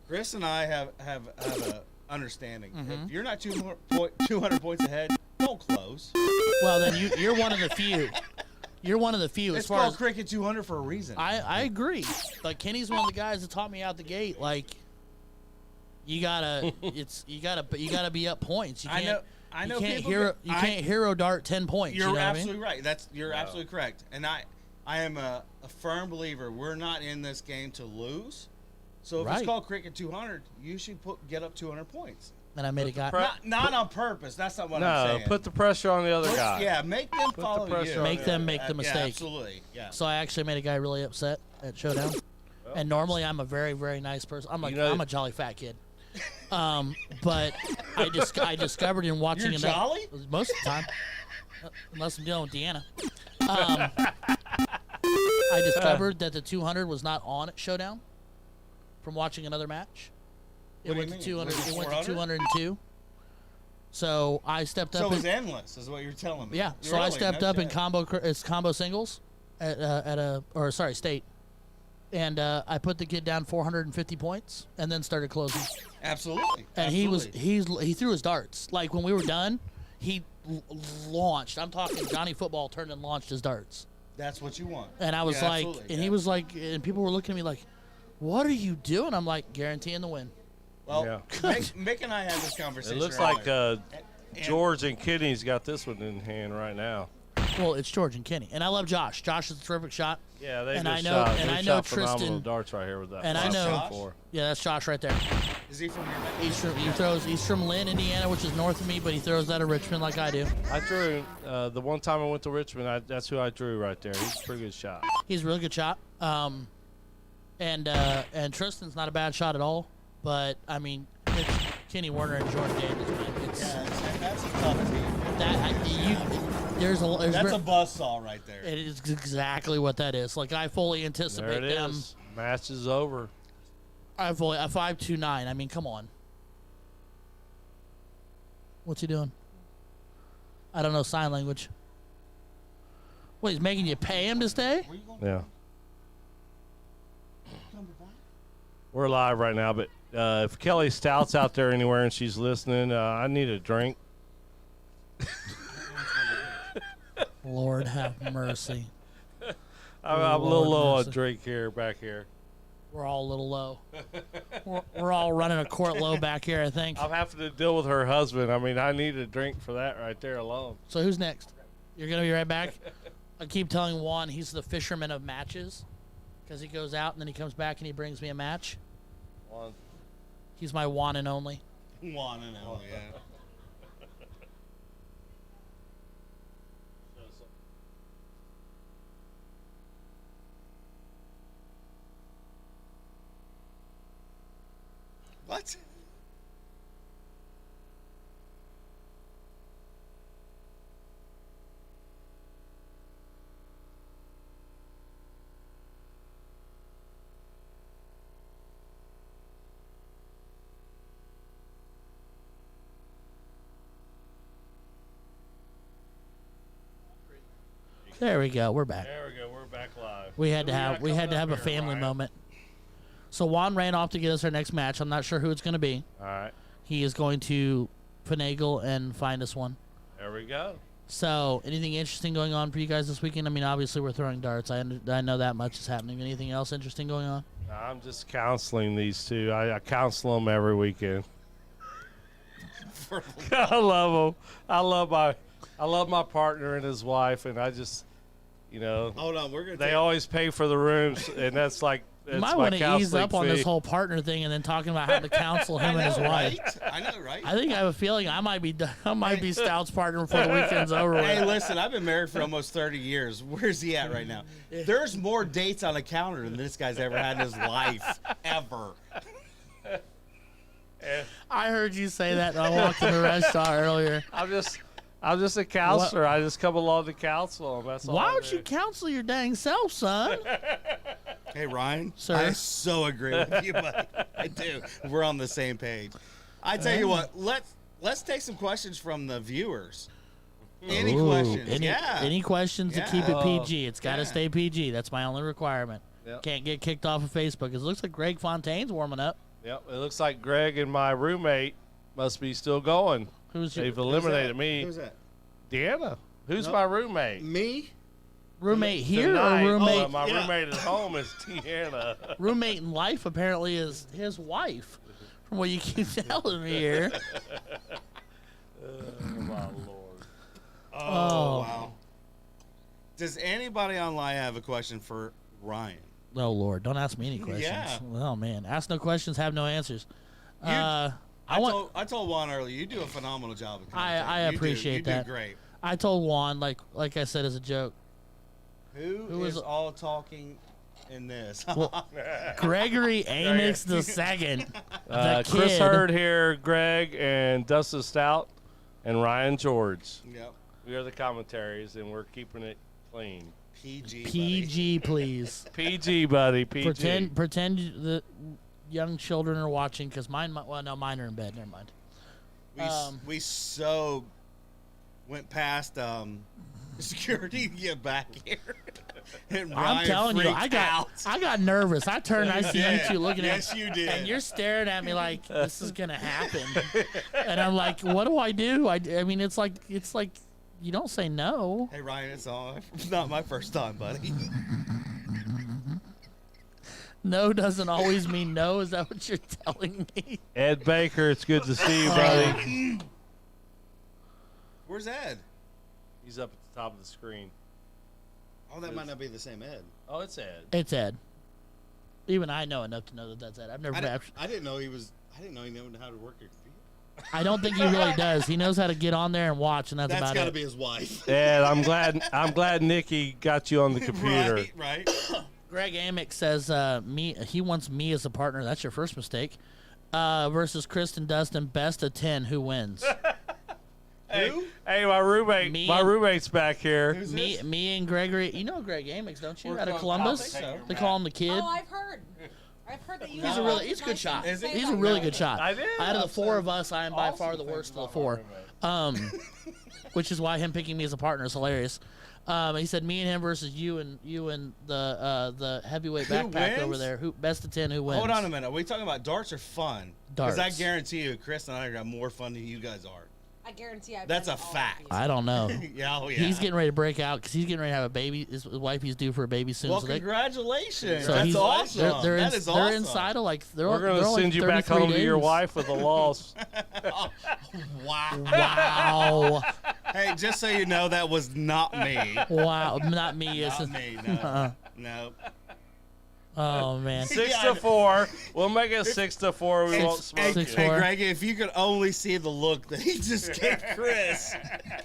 Chris and I have a understanding. Mm-hmm. If you're not 200 points ahead, don't close. Well, then you're one of the few. You're one of the few. It's as far called as Cricket 200 for a reason. I agree. But Kenny's one of the guys that taught me out the gate. Like, you gotta be up points. You I can't, know You can't people hero. get- You I- can't hero dart 10 points. You're you know absolutely what I mean? right. You're absolutely correct. And I am a firm believer. We're not in this game to lose. So if Right. it's called Cricket 200, you should get up 200 points. And I made a guy. Not on purpose. That's not what I'm No, saying. put the pressure on the other guy. Yeah, make them the follow pressure you. on Make them make the Yeah, mistake. absolutely. Yeah. So I actually made a guy really upset at showdown. And normally I'm a very, very nice person. I'm I'm a jolly fat kid. But I discovered in watching You're enough- jolly? most of the time, unless I'm dealing with Deanna. I discovered that the 200 was not on at showdown from watching another match. It What do went you to mean? 200. Was it It went to 400? 202. So I stepped So up. it was endless, is what you're telling me. Yeah. So I Really? stepped No up in shit. combo singles at state, and I put the kid down 450 points, and then started closing. Absolutely. And Absolutely. he threw his darts. Like when we were done, he launched. I'm talking Johnny Football turned and launched his darts. That's what you want. And I was Yeah, like, absolutely, and yeah. he was like, and people were looking at me like, "What are you doing?" I'm like, guaranteeing the win. Well, Yeah. Mick and I had this It conversation. looks earlier. like George and Kidney's got this one in hand right now. Well, it's George and Kenny, and I love Josh. Josh is a terrific shot. Yeah, they And just I know- shot, and they I know shot phenomenal Tristan- darts right here with that. and I know- 5.4. Yeah, that's Josh right there. Is he from here? He's from Lynn, Indiana, which is north of me, but he throws out of Richmond like I do. I drew the one time I went to Richmond. That's who I drew right there. He's a pretty good shot. He's a really good shot. And Tristan's not a bad shot at all. But I mean, it's Kenny Werner and Jordan Daniels, man. It's That's a tough team. there's That's a buzzsaw right there. It is exactly what that is. Like I fully There anticipate it them. is. Match is over. I fully a 5.29. I mean, come on. What's he doing? I don't know sign language. What, he's making you pay him to stay? Yeah. We're live right now, but if Kelly Stout's out there anywhere and she's listening, I need a drink. Lord have mercy. I'm a Lord little low on mercy. drink here, back here. We're all a little low. We're all running a court low back here, I think. I'm having to deal with her husband. I mean, I need a drink for that right there alone. So who's next? You're going to be right back? I keep telling Juan he's the fisherman of matches because he goes out and then he comes back and he brings me a match. One. He's my one and only. One and only, yeah. What? There we go. We're back. There we go. We're back live. We had Who to have got coming a up here, family Ryan? moment. So Juan ran off to get us our next match. I'm not sure who it's going to be. All right. He is going to finagle and find us one. There we go. So, anything interesting going on for you guys this weekend? I mean, obviously we're throwing darts. I know that much is happening. Anything else interesting going on? I'm just counseling these two. I counsel them every weekend. I love them. I love my partner and his wife, and I just, Hold on, we're gonna. they always pay for the rooms, and that's like You that's might my want to ease counseling up on this fee. whole partner thing and then talking about how to counsel him and his wife. I know, right? I think I have a feeling I might be Stout's partner before the weekend's over. Hey, with. listen, I've been married for almost 30 years. Where's he at right now? There's more dates on the calendar than this guy's ever had in his life, ever. I heard you say that when I walked in the restaurant earlier. I'm just a counselor. I just come along to counsel them. That's all. Why I don't do. you counsel your dang self, son? Hey, Ryan. Sir? I so agree with you, buddy. I do. We're on the same page. I tell you what, let's take some questions from the viewers. Any questions? Any questions to keep it PG? It's got to Yeah. stay PG. That's my only requirement. Yep. Can't get kicked off of Facebook. It looks like Greg Fontaine's warming up. Yep. It looks like Greg and my roommate must be still going. Who's your They've eliminated me. Who's that? Deanna. Who's Nope. my roommate? Me? roommate here Tonight, or roommate? my yeah. roommate at home is Deanna. Roommate in life apparently is his wife, from what you keep telling me here. Oh, my Lord. Oh, wow. Does anybody online have a question for Ryan? Oh Lord, don't ask me any questions. Yeah. Oh man, ask no questions, have no answers. You- I I told Juan earlier, you do a phenomenal job. Of I commentating. appreciate you that. do great. I told Juan, like I said as a joke, Who is- is all talking in this? Gregory Amix the second, the Chris kid. Hurd here, Greg and Dustin Stout, and Ryan George. Yep. We are the commentaries, and we're keeping it clean. PG. buddy. PG, please. PG, buddy. PG. Pretend the young children are watching because mine are in bed. Never mind. We so went past security to get back here. And I'm Ryan telling you, freaked out. I got nervous. I turned, I see you Yeah. two looking Yes, at me. you did. And you're staring at me like this is gonna happen. And I'm like, what do I do? I mean, it's like you don't say no. Hey Ryan, it's not my first time, buddy. No doesn't always mean no. Is that what you're telling me? Ed Baker, it's good to see you, buddy. Where's Ed? He's up at top of the screen. Oh, that might not be the same Ed. Oh, it's Ed. It's Ed. Even I know enough to know that that's Ed. I've never. I didn't know he was. I didn't know he knew how to work a computer. I don't think he really does. He knows how to get on there and watch, and that's That's about got to it. be his wife. Ed, I'm glad Nikki got you on the computer. Right. Greg Amick says he wants me as a partner. That's your first mistake. Versus Chris and Dustin, best of 10. Who wins? Who? Hey, my roommate's back here. Who's me, this? me and Gregory. You know Greg Amick, don't you? We're Out of from Columbus. Columbus. They call him the kid. Oh, I've heard. I've heard that you. He's a good shot. Is he? He's a really good shot. I did. Out of the four I've of us, I am by awesome far the things worst of the about four. my roommate. Which is why him picking me as a partner is hilarious. He said me and him versus you and the heavyweight Who backpack over wins? there. Who best of 10? Who wins? Hold on a minute. Are we talking about darts or fun? Because I Darts. guarantee you, Chris and I got more fun than you guys are. I guarantee I've That's been a to all of fact. these. I don't know. Yeah, oh yeah. He's getting ready to break out because he's getting ready to have a baby. His wife, he's due for a baby soon. Well, so they, congratulations. so That's he's, awesome. They're, That is they're awesome. inside of like they're We're going to like send you back 33 home to your days. wife with a loss. Wow. Wow, Hey, just so you know, that was not me. wow, not me. It's Not me. No. Uh-uh. No. Oh man. 6-4. We'll make it 6-4. We won't smoke Hey, Six, you. hey, four. Greg, if you could only see the look that he just gave Chris,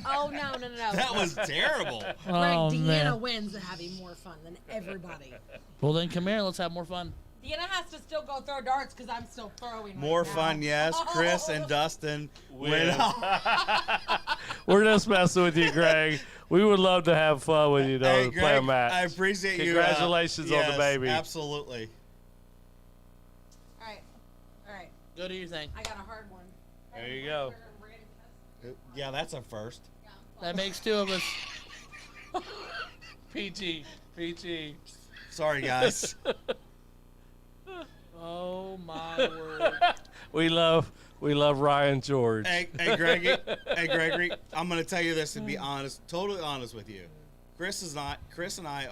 Oh no. that was terrible. Greg, Oh Deanna man. wins having more fun than everybody. Well then, come here. Let's have more fun. Deanna has to still go throw darts because I'm still throwing. More right now. fun, yes. Chris and Dustin Win. win. We're just messing with you, Greg. We would love to have fun with you, though, Hey, to play a Greg, match. I appreciate you. Congratulations on the yes, baby. Absolutely. All right. Go do your thing. I got a hard one. There you go. Yeah, that's a first. That makes two of us. PG. Sorry, guys. Oh my word. We love Ryan George. Hey, Gregory, I'm gonna tell you this and be honest, totally honest with you. Chris and I are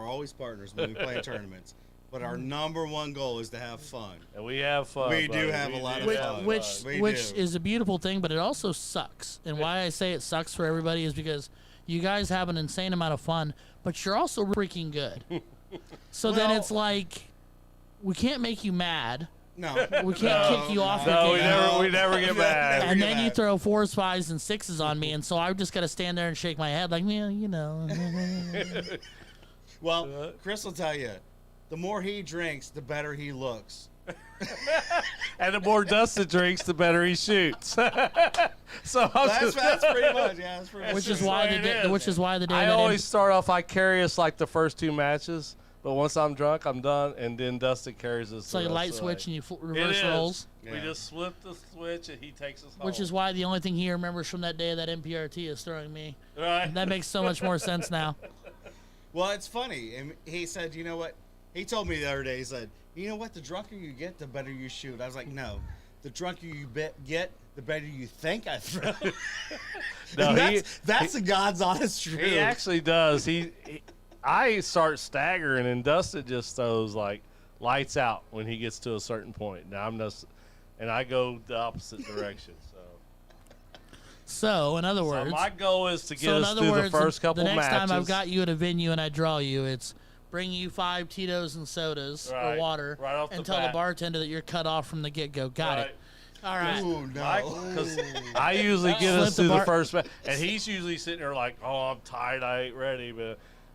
always partners when we play in tournaments. But our number one goal is to have fun. And we have fun. We do buddy. have a lot of Which, fun. which, We which do. is a beautiful thing, but it also sucks. And why I say it sucks for everybody is because you guys have an insane amount of fun, but you're also freaking good. So then Well- it's like, we can't make you mad. No. We can't kick you off the No, game. we never get mad. And get then you mad. throw 4s, 5s, and 6s on me, and so I've just got to stand there and shake my head like, yeah, you know. Well, Chris will tell you, the more he drinks, the better he looks. And the more Dustin drinks, the better he shoots. So That's pretty much, yeah, that's pretty much. Which is just why the way it is. which is why the day I that always start off, I carry us like the first 2 matches, but once I'm drunk, I'm done, and then Dustin carries us. it's like a the light rest of the switch and you way. reverse It is. rolls. We Yeah. just flip the switch, and he takes us home. Which is why the only thing he remembers from that day of that MPRT is throwing me. right. That makes so much more sense now. Well, it's funny. And he said, you know what? He told me the other day, he said, you know what? The drunker you get, the better you shoot. I was like, no. The drunker you get, the better you think I throw. No, And that's the God's honest truth. He actually does. I start staggering, and Dustin just throws like lights out when he gets to a certain point. Now and I go the opposite direction. So, in other So words, my goal is to get so in us other through words, the first couple the next matches. time I've got you at a venue and I draw you, it's bring you 5 Tito's and sodas or Right, water right off and the tell the bat. bartender that you're cut off from the get-go. Got it. All right. Ooh, no. Because I usually get Slip us the through the bar- first match, and he's usually sitting there like, "Oh, I'm tired, I ain't ready,"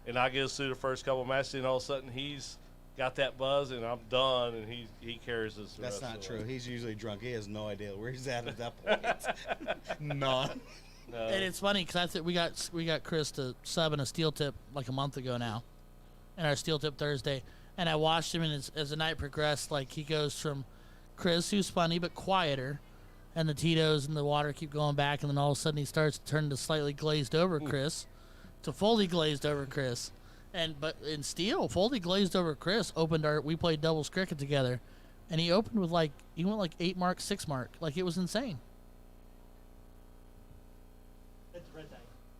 and I get us through the first couple matches, and all of a sudden he's got that buzz, and I'm done, and he carries us. The That's rest not of the true. way. He's usually drunk. He has no idea where he's at that point. None. No. And it's funny because I think we got Chris to sub in a steel tip like a month ago now, in our steel tip Thursday, and I watched him, and as the night progressed, like he goes from Chris, who's funny but quieter, and the Tito's and the water keep going back, and then all of a sudden he starts to turn to slightly glazed over Chris, to fully glazed over Chris, but in steel, fully glazed over Chris we played doubles cricket together, and he opened with he went 8 mark, 6 mark, like it was insane.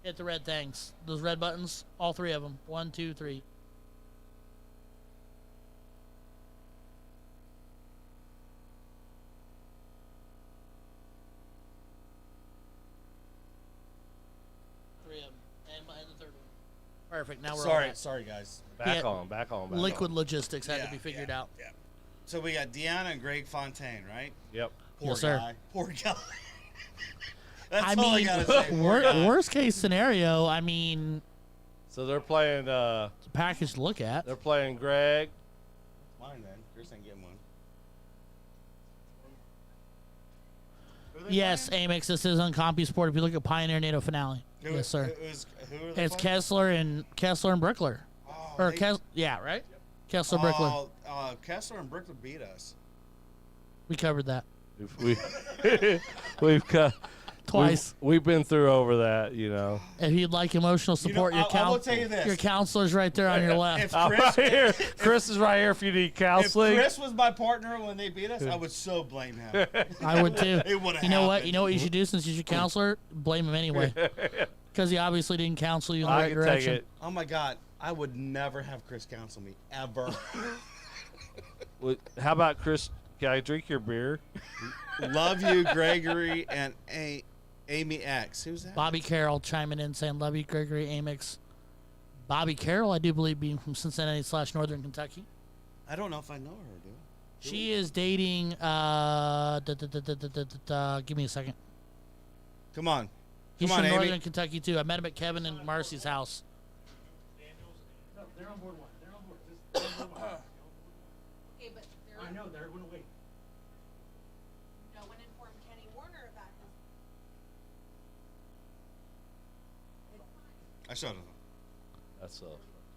Hit the red things. Those red buttons. All 3 of them. 1, 2, 3. Three of them. perfect. Now we're Sorry, all sorry, guys. Back Yeah. on, back on, back Liquid on. logistics had Yeah, to be figured yeah, out. Yeah. So we got Deanna and Greg Fontaine, right? Yep. Poor Yes, sir. guy. Poor guy. That's I all mean, I gotta say. Poor guy. worst case scenario, I mean, So they're playing. it's a package to look at. They're playing Greg. Mine then. Chris ain't getting one. Who they Yes, playing? Amex, this is on CompuSport. If you look at Pioneer NATO finale. Who- Yes, sir. Who are they It's playing? Kessler and Brickler. Oh, Or they- yeah, right? Kessler Brickler. Kessler and Brickler beat us. We covered that We've cut twice. We've been through over that, you know. If you'd like emotional support, I will tell you this. your counselor's right there on your left. If I'm Chris, right here. Chris is right here if you need if counseling. Chris was my partner when they beat us, I would so blame him. I would too. It would've You know what? happened. You know what you should do since he's your counselor? Blame him anyway. Because he obviously didn't counsel you in the I right can direction. take it. Oh my God, I would never have Chris counsel me ever. Well, how about Chris? Can I drink your beer? Love you, Gregory and Amy X. Who's that? Bobby Carroll chiming in saying, love you, Gregory Amex. Bobby Carroll, I do believe, being from Cincinnati/Northern Kentucky. I don't know if I know her, dude. She is dating, give me a second. Come on. He's Come on, from Amy. Northern Kentucky, too. I met him at Kevin and Marcy's house. They're on board one. They're on board. Okay, but there I know they're going to wait. no one informed Kenny Warner about this. I showed him. That's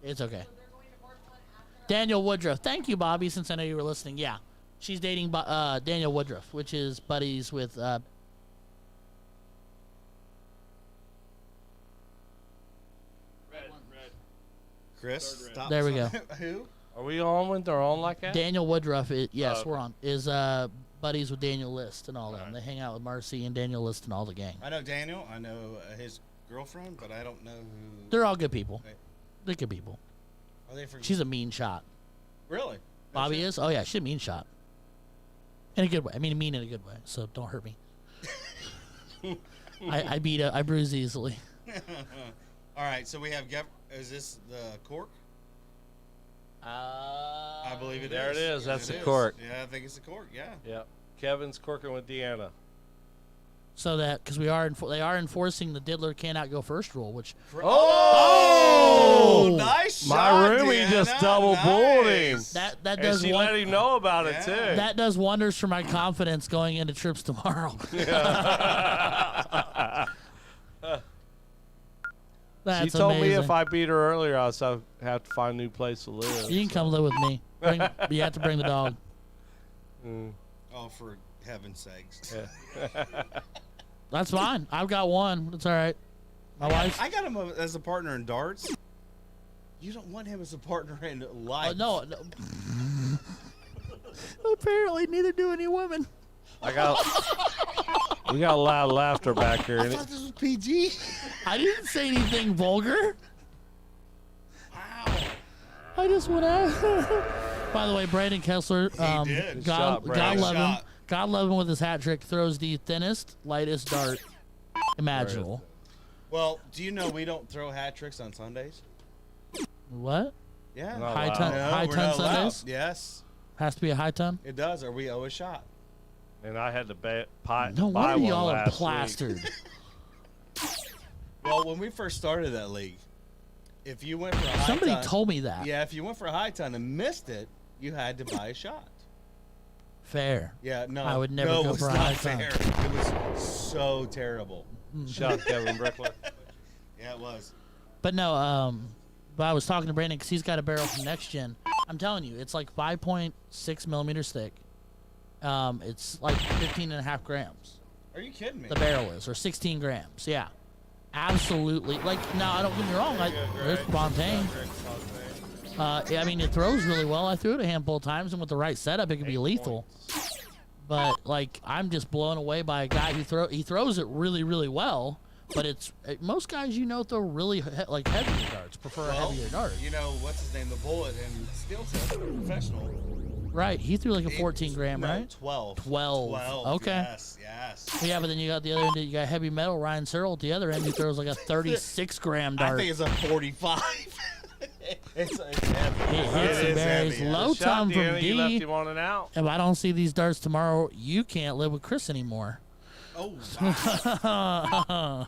It's okay. So they're going to Portland after. Daniel Woodruff. Thank you, Bobby, since I know you were listening. Yeah. She's dating Daniel Woodruff, which is buddies with Red. Chris, Third round. stop. There we go. Who? Are we on when they're on like that? Daniel Woodruff. Yes, okay. we're on. Is buddies with Daniel List and all them. They hang out with Marcy and Daniel List and all the gang. I know Daniel. I know his girlfriend, but I don't know who. They're all good people. Okay. They're good people. Are they from? She's a mean shot. Really? Bobby is? Oh, yeah, she's a mean shot. In a good way. I mean, mean in a good way, so don't hurt me. I bruise easily. All right. So we have. Is this the cork? I believe it is. There it is. That's the is. cork. Yeah, I think it's the cork. Yeah. Yeah. Kevin's corking with Deanna. So that, because they are enforcing the diddler cannot go first rule, which Oh, nice My shot, roomie Deanna. just double bulled him. Nice. that And does she let him know about it, too. that does wonders for my confidence going into trips tomorrow. That's She told me amazing. if I beat her earlier, I was have to find a new place to live. You can come live with me. You have to bring the dog. Oh, for heaven's sakes. That's fine. I've got one. It's all right. My wife. I got him as a partner in darts. You don't want him as a partner in life. No. Apparently, neither do any women. We got a lot of laughter back here. I And thought this was PG. I didn't say anything vulgar. Wow. I just want to. By the way, Brandon Kessler, did. God, Good shot, God Brandon. love him. Shot. God love him with his hat trick. Throws the thinnest, lightest dart imaginable. Well, do you know we don't throw hat tricks on Sundays? What? Yeah. Not High allowed. ton, No, high we're ton not allowed. Sundays. Yes, Has to be a high ton. it does, or we owe a shot. And I had to buy No buy wonder one y'all are last week. plastered. Well, when we first started that league, if you went for a high Somebody ton, told me that. Yeah, if you went for a high ton and missed it, you had to buy a shot. Fair. Yeah, no, I would never no, go it was for a not high ton. fair. It was so terrible. Shot Kevin Brickler. Yeah, it was. But no, but I was talking to Brandon because he's got a barrel from Next Gen. I'm telling you, it's like 5.6 millimeters thick. It's like 15.5 grams. Are you kidding me? The barrel is, or 16 grams. Yeah, absolutely. Like, now, don't get me wrong. There's Fontaine. Yeah, I mean, it throws really well. I threw it a handful of times, and with the right setup, it could be lethal. But like, I'm just blown away by a guy who he throws it really, really well. But most guys, throw really heavier darts. Prefer a heavier dart. You know what's his name? The Bullet and Steel Tip, professional. Right. He threw like a 14 gram, No, right? 12. 12. Okay. Yes. Yeah, but then you got the other end. You got Heavy Metal Ryan Searle at the other end. Who throws like a 36 gram I dart. think it's a 45. It's heavy. It hits and is berries. heavy. Low Shot, time from Deanna, you left D. him on and out. If I don't see these darts tomorrow, you can't live with Chris anymore. Oh, wow.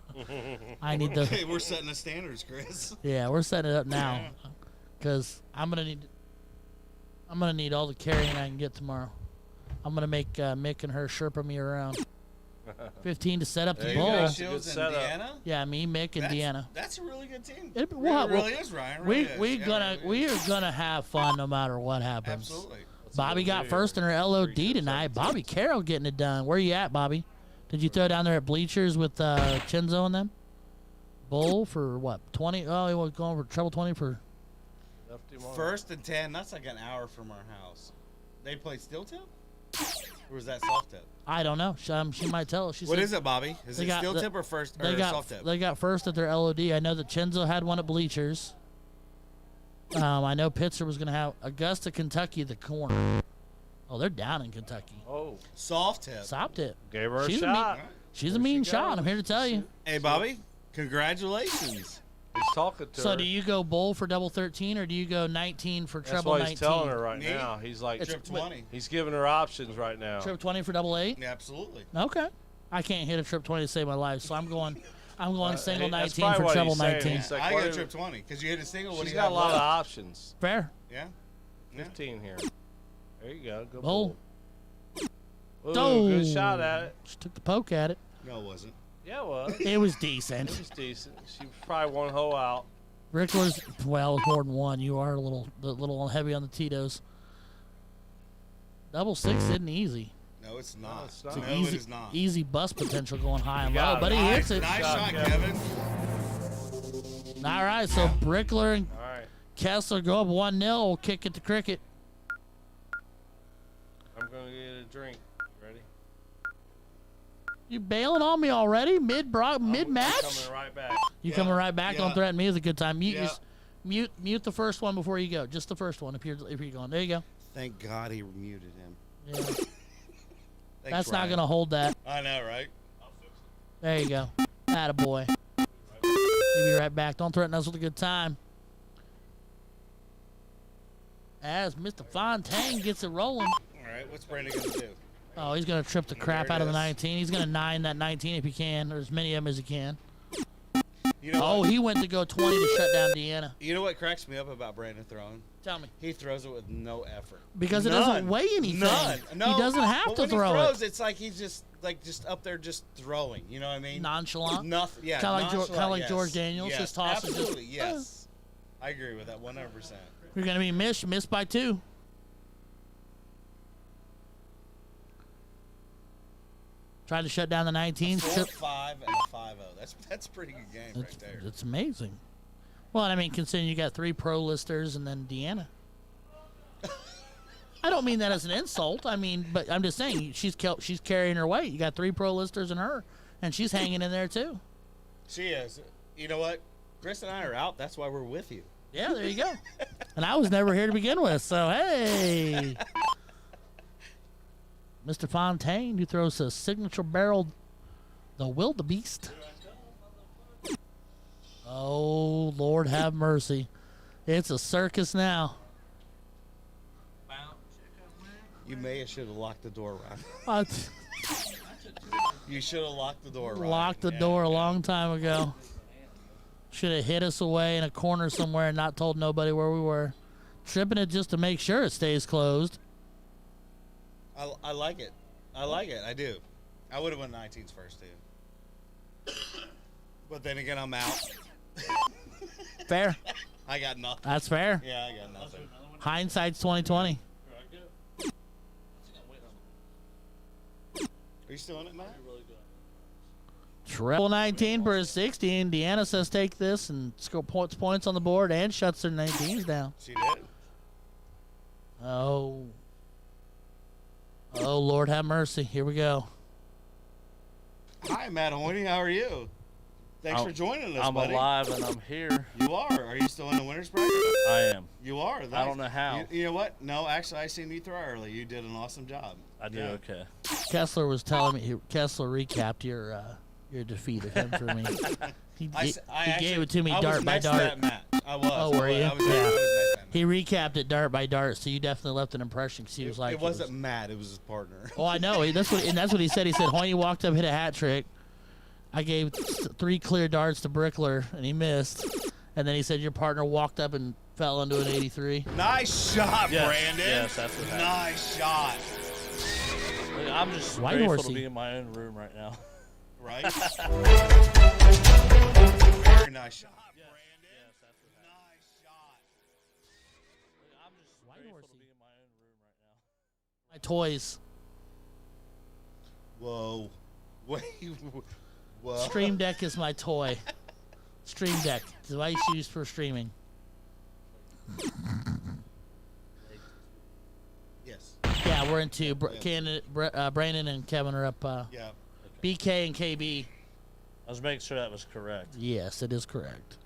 I need to. Hey, we're setting the standards, Chris. Yeah, we're setting it up now, because I'm gonna need all the carrying I can get tomorrow. I'm gonna make Mick and her Sherpa me around. 15 to set up the There you bowl. go, Good Shields and setup. Deanna. Yeah, me, Mick, and Deanna. That's a really good team. It, It well, really is, Ryan. we Really we is. Yeah, gonna it really we is. are gonna have fun no matter what happens. Absolutely. Bobby got first in her LOD tonight. Bobby Carroll getting it done. Where you at, Bobby? Did you throw down there at bleachers with Chenzo and them? Bull for what? 20? Oh, he was going for treble 20 for. Left him on. First and 10. That's like an hour from our house. They played steel tip, or was that soft tip? I don't know. She might tell. She What said is it, Bobby? Is they it got steel the- tip or first they or got soft tip? they got first at their LOD. I know that Chenzo had one at bleachers. I know Pitzer was gonna have Augusta, Kentucky, the corner. Oh, they're down in Kentucky. Oh, Soft tip. Stopped it. gave her a She's a shot. mean- She's a There she mean shot. goes. I'm here to tell you. Hey, Bobby. Congratulations. He's talking to So her. do you go bull for double 13 or do you go 19 for That's treble what 19? he's telling her right Me? now. He's like, It's- Trip 20. he's giving her options right now. Trip 20 for double 8? Yeah, absolutely. Okay. I can't hit a trip 20 to save my life, so I'm going single That's 19 probably for what treble he's saying. 19. He's like, I what go do- trip 20 because you hit a single. What She's do you got have a lot of left? options. Fair. Yeah. Yeah. 15 here. There you go. Good Bull. Ooh, Oh. good shot at it. She took the poke at it. No, it wasn't. Yeah, it was. It was decent. It was decent. She was probably one hole out. Rickler's, well, it's more than one. You are a little heavy on the Tito's. Double 6 isn't easy. No, it's not. it's not. No, It's it easy, is not. easy bust potential going high and got low, it. but he Nice, hits it. nice Shot, shot, Kevin. Kevin. All right, so Brickler and All right. Kessler go up 1-0. We'll kick it to Cricket. I'm going to get a drink. Ready? You bailing on me already? Mid I'm match? coming right back. You Yeah, coming right back? yeah. Don't threaten me. It's a good time. Mute, Yeah. mute the first one before you go. Just the first one. If you're going, there you go. Thank God he muted him. Yeah. Thanks, That's not Ryan. gonna hold that. I know, right? There you go. Attaboy. We'll be right back. Don't threaten us with a good time. As Mr. Fontaine gets it rolling. All right. What's Brandon gonna do? Oh, he's gonna trip the crap There it out of the is. 19. He's gonna 9 that 19 if he can, or as many of them as he can. You know Oh, what? he went to go 20 to shut down Deanna. You know what cracks me up about Brandon throwing? Tell me. He throws it with no effort. Because it doesn't weigh anything. None. No, He doesn't have but to when throw he throws, it. it's like he's just up there just throwing. You know what I mean? Nonchalant. Nothing. Yeah. Kinda like nonchalant, like yes. George Daniels, Yes, just tosses it. Absolutely. Yes. I agree with that 100%. You're gonna be missed by 2. Tried to shut down the 19. 4-5 and a 5-0. That's a pretty good game right there. It's amazing. Well, I mean, considering you got 3 pro listers and then Deanna. I don't mean that as an insult. I mean, but I'm just saying she's carrying her weight. You got 3 pro listers and her, and she's hanging in there too. She is. You know what? Chris and I are out. That's why we're with you. Yeah, there you go. And I was never here to begin with, so hey. Mr. Fontaine, who throws a signature barrel, the wildebeest. Oh, Lord have mercy. It's a circus now. You may have should have locked the door, Ryan. What? You should have locked the door, Ryan. Locked the door a long time ago. Should have hid us away in a corner somewhere and not told nobody where we were. Tripping it just to make sure it stays closed. I like it. I like it. I do. I would have won 19s first, too. But then again, I'm out. Fair. I got nothing. That's fair. Yeah, I got nothing. Hindsight's 2020. Are you still in it, Matt? Treble 19 for a 16. Deanna says take this and score points on the board and shuts their 19s down. She did. Oh. Oh, Lord have mercy. Here we go. Hi, Matt Hoyne. How are you? Thanks for joining us, I'm buddy. alive and I'm here. You are. Are you still in the winner's bracket? I am. You are. I don't know how. You know what? No, actually, I seen you throw early. You did an awesome job. I did okay. Kessler was telling me. Kessler recapped your defeat of him for me. He gave it to me I dart was by next to dart. that, Matt. I was. Oh, were you? I was, Yeah. I was nice man. He recapped it dart by dart, so you definitely left an impression because he was like, It wasn't Matt. It was his partner. Oh, I know. That's what he said. He said Hoyne walked up, hit a hat trick. I gave 3 clear darts to Brickler, and he missed. And then he said your partner walked up and fell into an 83. Nice shot, Yes, Brandon. yes, that's what happened. Nice shot. Look, I'm just White grateful horsey. to be in my own room right now. Right? Very nice shot. Yes, that's what happened. Nice shot. Look, I'm just White grateful horsey. to be in my own room right now. My toys. Whoa. Wait. Whoa. Stream Deck is my toy. Stream Deck. Device used for streaming. Yes. Yeah, we're into Brandon and Kevin are up. Yeah. BK and KB. I was making sure that was correct. Yes, it is correct.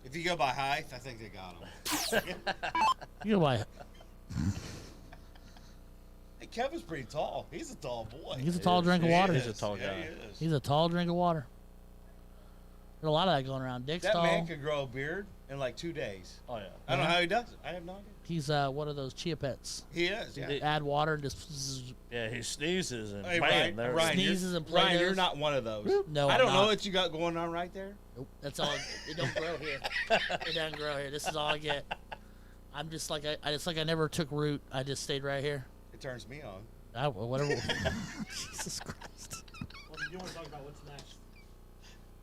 If you go by height, I think they got him. You know why? Hey, Kevin's pretty tall. He's a tall boy. He's a tall drink of water. He's a tall Yeah, guy. he is. He's a tall drink of water. There's a lot of that going around. Dick's That tall. man could grow a beard in like 2 days. Oh yeah. I don't know how he does it. I have no idea. He's one of those chia pets. He is, yeah. Add water and just Yeah, he sneezes and Hey, man, Ryan, Sneezes and Ryan, Play-Dohs. you're not one of those. No, I I'm don't know not. what you got going on right there. Nope, that's all. It don't grow here. It doesn't grow here. This is all I get. I'm just like I never took root. I just stayed right here. It turns me on. Whatever. Jesus Christ. Well, you want to talk about what's next?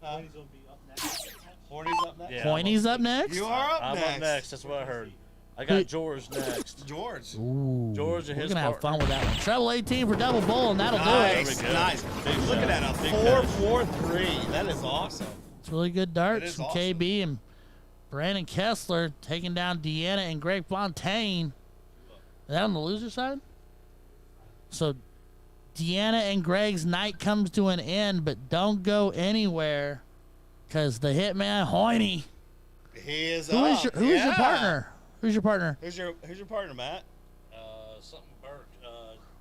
Huh? Horny's going to be up next. Horny's up next. Yeah. Pointy's up next. You are up I'm next. up next. That's what I heard. I Who- got George next. George. Ooh, George and we're his gonna have partner. fun with that one. Treble 18 for double bull, and that'll do it. Nice, There we go. nice. Big Look at shot. that, a Big 4-4-3. That is awesome. It's really good darts It is from awesome. KB and Brandon Kessler taking down Deanna and Greg Fontaine. Is that on the loser side? So Deanna and Greg's night comes to an end, but don't go anywhere because the hitman Hoyne. He is Who up. is your Yeah. partner? Who's your partner? Who's your partner, Matt? Something Burke.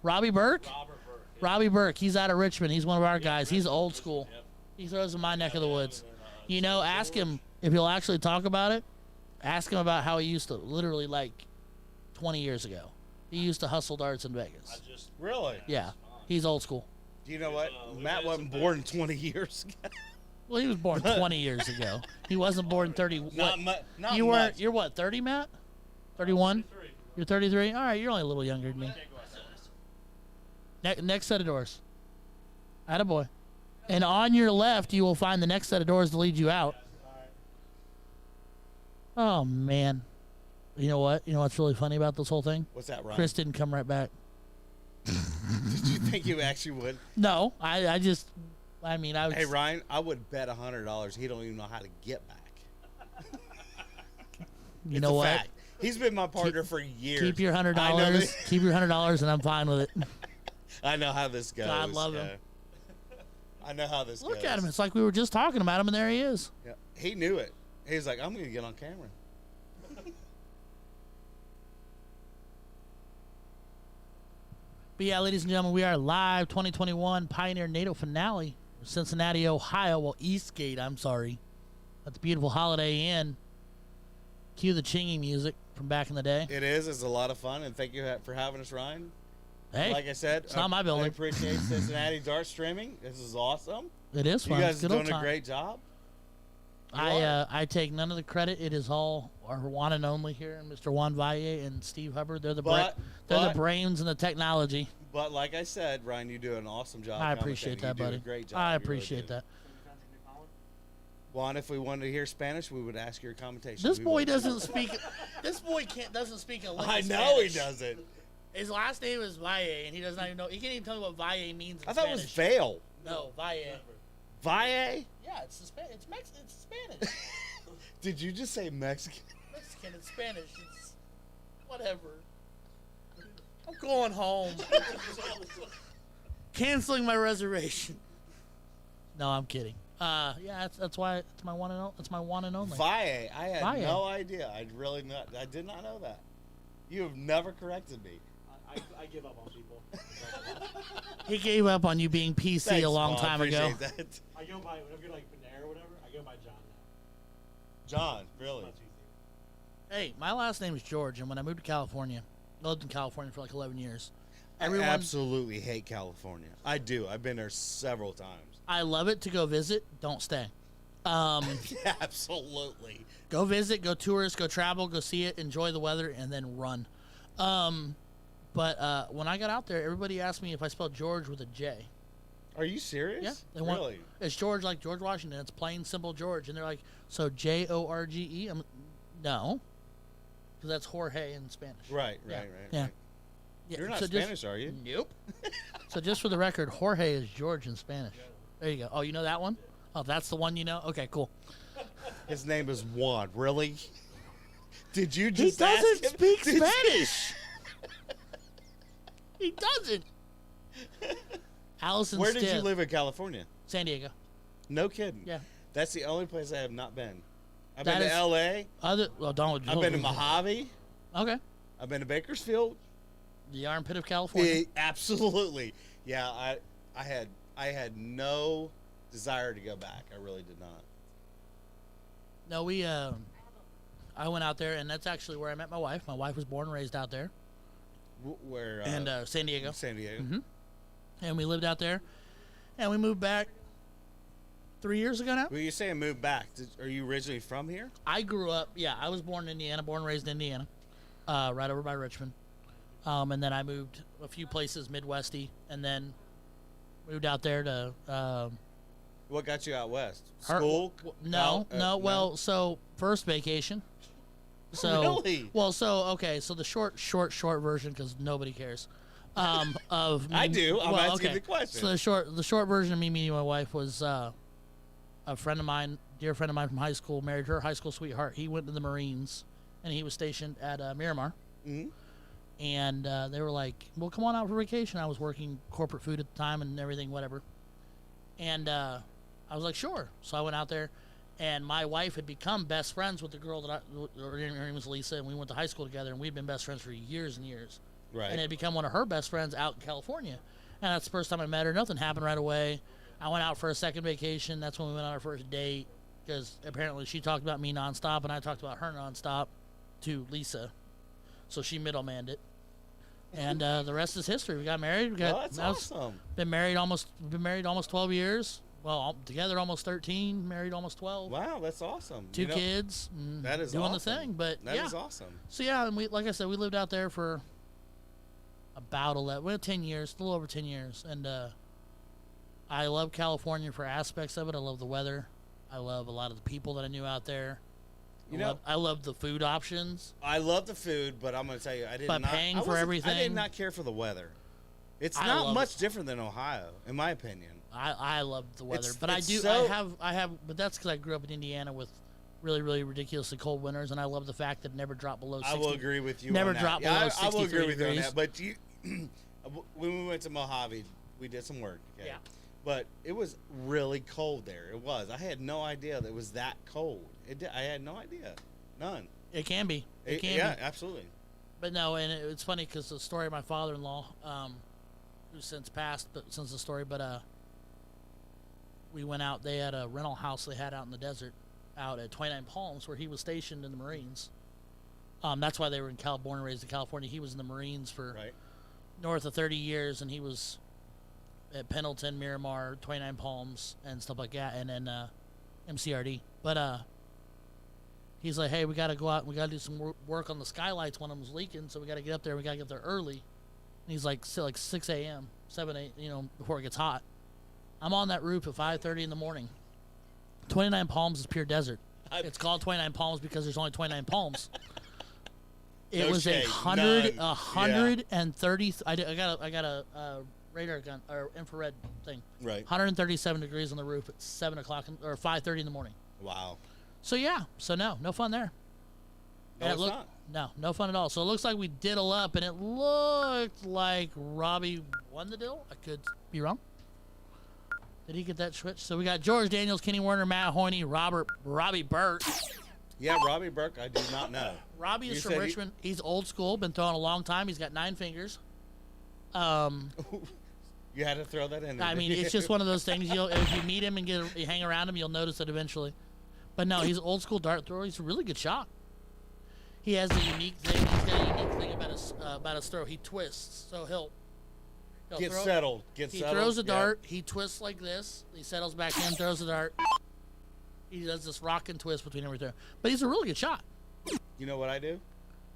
Robbie Burke? Robert Burke. Robbie Burke. He's out of Richmond. He's one of our guys. He's old school. Yep. He throws in my neck of the woods. You know, ask him if he'll actually talk about it. Ask him about how he used to literally like 20 years ago. He used to hustle darts in Vegas. Really? Yeah, he's old school. Do you know what? we Matt had wasn't some born 20 years ago. Well, he was born 20 years ago. He wasn't born 30. What? Not You weren't. much. You're what? 30, Matt? 31. You're 33. All right, you're only a little younger than me. Next set of doors. Attaboy. And on your left, you will find the next set of doors to lead you out. Oh man. You know what? You know what's really funny about this whole thing? What's that, Ryan? Chris didn't come right back. Did you think you actually would? No, I just. I mean, I was. Hey, Ryan, I would bet $100 he don't even know how to get back. you It's know a what? fact. He's been my partner for years. Keep your I know $100. this- Keep your $100, and I'm fine with it. I know how this goes. God love him. I know how this goes. Look at him. It's like we were just talking about him, and there he is. Yeah. He knew it. He was like, I'm going to get on camera. But yeah, ladies and gentlemen, we are live 2021 Pioneer NATO finale, Cincinnati, Ohio. Well, Eastgate, I'm sorry. At the beautiful Holiday Inn. Cue the chingy music from back in the day. It is. It's a lot of fun, and thank you for having us, Ryan. Hey, Like I said, it's not my building. I appreciate Cincinnati Dart Streaming. This is awesome. it is You fun. guys Good are old doing a time. great job. I take none of the credit. It is all our one and only here, and Mr. Juan Valle and Steve Hubbard. They're the they're the brains and the technology. But like I said, Ryan, you do an awesome job. I appreciate commentating. that, You buddy. do a great job. I You really appreciate do. that. Juan, if we wanted to hear Spanish, we would ask your commentation. This We boy would. doesn't speak. This boy doesn't speak a lick I of know he Spanish. doesn't. His last name is Valle, and he doesn't even know. He can't even tell me what Valle means in I thought it was Spanish. Vale. No, Valle. Valle? Yeah, it's It's It's Spanish. Did you just say Mexican? Mexican. It's Spanish. It's whatever. I'm going home. Canceling my reservation. No, I'm kidding. Yeah, that's why it's my one and only. It's my one and only. Valle. I had Valle. no idea. I did not know that. You have never corrected me. I give up on people. He gave up on you being PC Thanks, a long Paul. time ago. Appreciate that. I go by, whenever you're like Panera or whatever, I go by John John, really? Hey, my last name is George, and when I moved to California, I lived in California for like 11 years. I absolutely hate California. I do. I've been there several times. I love it to go visit. Don't stay. Absolutely. Go visit, go tourist, go travel, go see it, enjoy the weather, and then run. But when I got out there, everybody asked me if I spelled George with a J. Are you serious? Yeah. Really? It's George like George Washington. It's plain, simple George. And they're like, so Jorge? No. Because that's Jorge in Spanish. Right. Yeah. Right. Yeah. Yeah. You're not so Spanish, are you? Nope. So just for the record, Jorge is George in Spanish. There you go. Oh, you know that one? Oh, that's the one you know? Okay, cool. His name is Juan. Really? Did you He just doesn't ask him? speak Did you- Spanish. He doesn't. Allison Where did you Stitt, live in California? San Diego. No kidding. Yeah. That's the only place I have not been. I've That been to is- L.A. Don't. I've been to Mojave. Okay. I've been to Bakersfield. The armpit of California. Absolutely. Yeah, I had no desire to go back. I really did not. No, I went out there, and that's actually where I met my wife. My wife was born and raised out there. Where? And San Diego. San Diego. Mhm. And we lived out there, and we moved back 3 years ago now. Well, you saying move back? Are you originally from here? I grew up, I was born in Indiana, born and raised in Indiana, right over by Richmond. And then I moved a few places, Midwesty, and then moved out there to What got you out west? her- School? No, no. Well, so first vacation. So Really? well, so the short version, because nobody cares. Of me, I do. I'm well, asking okay. the question. So the short version of me meeting my wife was a friend of mine, dear friend of mine from high school, married her high school sweetheart. He went to the Marines, and he was stationed at Miramar. Mhm. And they were like, "Well, come on out for vacation." I was working corporate food at the time and everything, whatever. And I was like, "Sure." So I went out there, and my wife had become best friends with the girl her name was Lisa, and we went to high school together, and we'd been best friends for years and years. Right. And it had become one of her best friends out in California. And that's the first time I met her. Nothing happened right away. I went out for a second vacation. That's when we went on our first date, because apparently she talked about me nonstop, and I talked about her nonstop to Lisa. So she middlemanned it. And the rest is history. We got married. We got Oh, that's now awesome. been married almost 12 years. Well, together almost 13, married almost 12. Wow, that's awesome. Two kids. And That is doing awesome. the thing. But That yeah. is awesome. So yeah, and we, like I said, we lived out there for about 10 years, a little over 10 years, and I love California for aspects of it. I love the weather. I love a lot of the people that I knew out there. I love the food options. I love the food, but I'm going to tell you, I did But not. paying I for wasn't- I everything- did not care for the weather. It's I not love much different than Ohio, in my opinion. I love the weather, It's- but it's I have, but that's because I grew up in Indiana with really, really ridiculously cold winters, and I love the fact that it never dropped below 60. I will agree with you. Never on that. dropped Yeah, below I will agree 63 with you on degrees. that. But you, when we went to Mojave, we did some work. Okay? Yeah. But it was really cold there. It was. I had no idea that it was that cold. I had no idea. None. It can be. It can yeah, be. absolutely. But no, and it's funny because the story of my father-in-law, who's since passed, but since the story, but we went out. They had a rental house they had out in the desert, out at 29 Palms, where he was stationed in the Marines. That's why they were born and raised in California. He was in the Marines for Right. north of 30 years, and he was at Pendleton, Miramar, 29 Palms, and stuff like that, and then MCRD. But he's like, hey, we got to go out and we got to do some work on the skylights. One of them's leaking, so we got to get up there. We got to get there early. And he's like 6 a.m., 7, 8, before it gets hot. I'm on that roof at 5:30 in the morning. 29 Palms is pure desert. It's called 29 Palms because there's only 29 palms. It No was shade, 130. I got a radar gun or infrared thing. Right. 137 degrees on the roof at 7 o'clock or 5:30 in the morning. Wow. So yeah, no fun there. No, And it's not. No fun at all. So it looks like we diddle up, and it looked like Robbie won the diddle. I could be wrong. Did he get that switch? So we got George Daniels, Kenny Werner, Matt Hoyne, Robbie Burt. Yeah, Robbie Burke, I do not know. Robbie is You from said Richmond. He's old school, been throwing a long time. He's got 9 fingers. You had to throw that in there. I mean, it's just one of those things. If you meet him and you hang around him, you'll notice it eventually. But no, he's an old school dart thrower. He's a really good shot. He has a unique thing. He's got a unique thing about his throw. He twists, so he'll Get throw, settled. He throws a dart. He twists like this. He settles back in, throws a dart. He does this rock and twist between every throw. But he's a really good shot. You know what I do?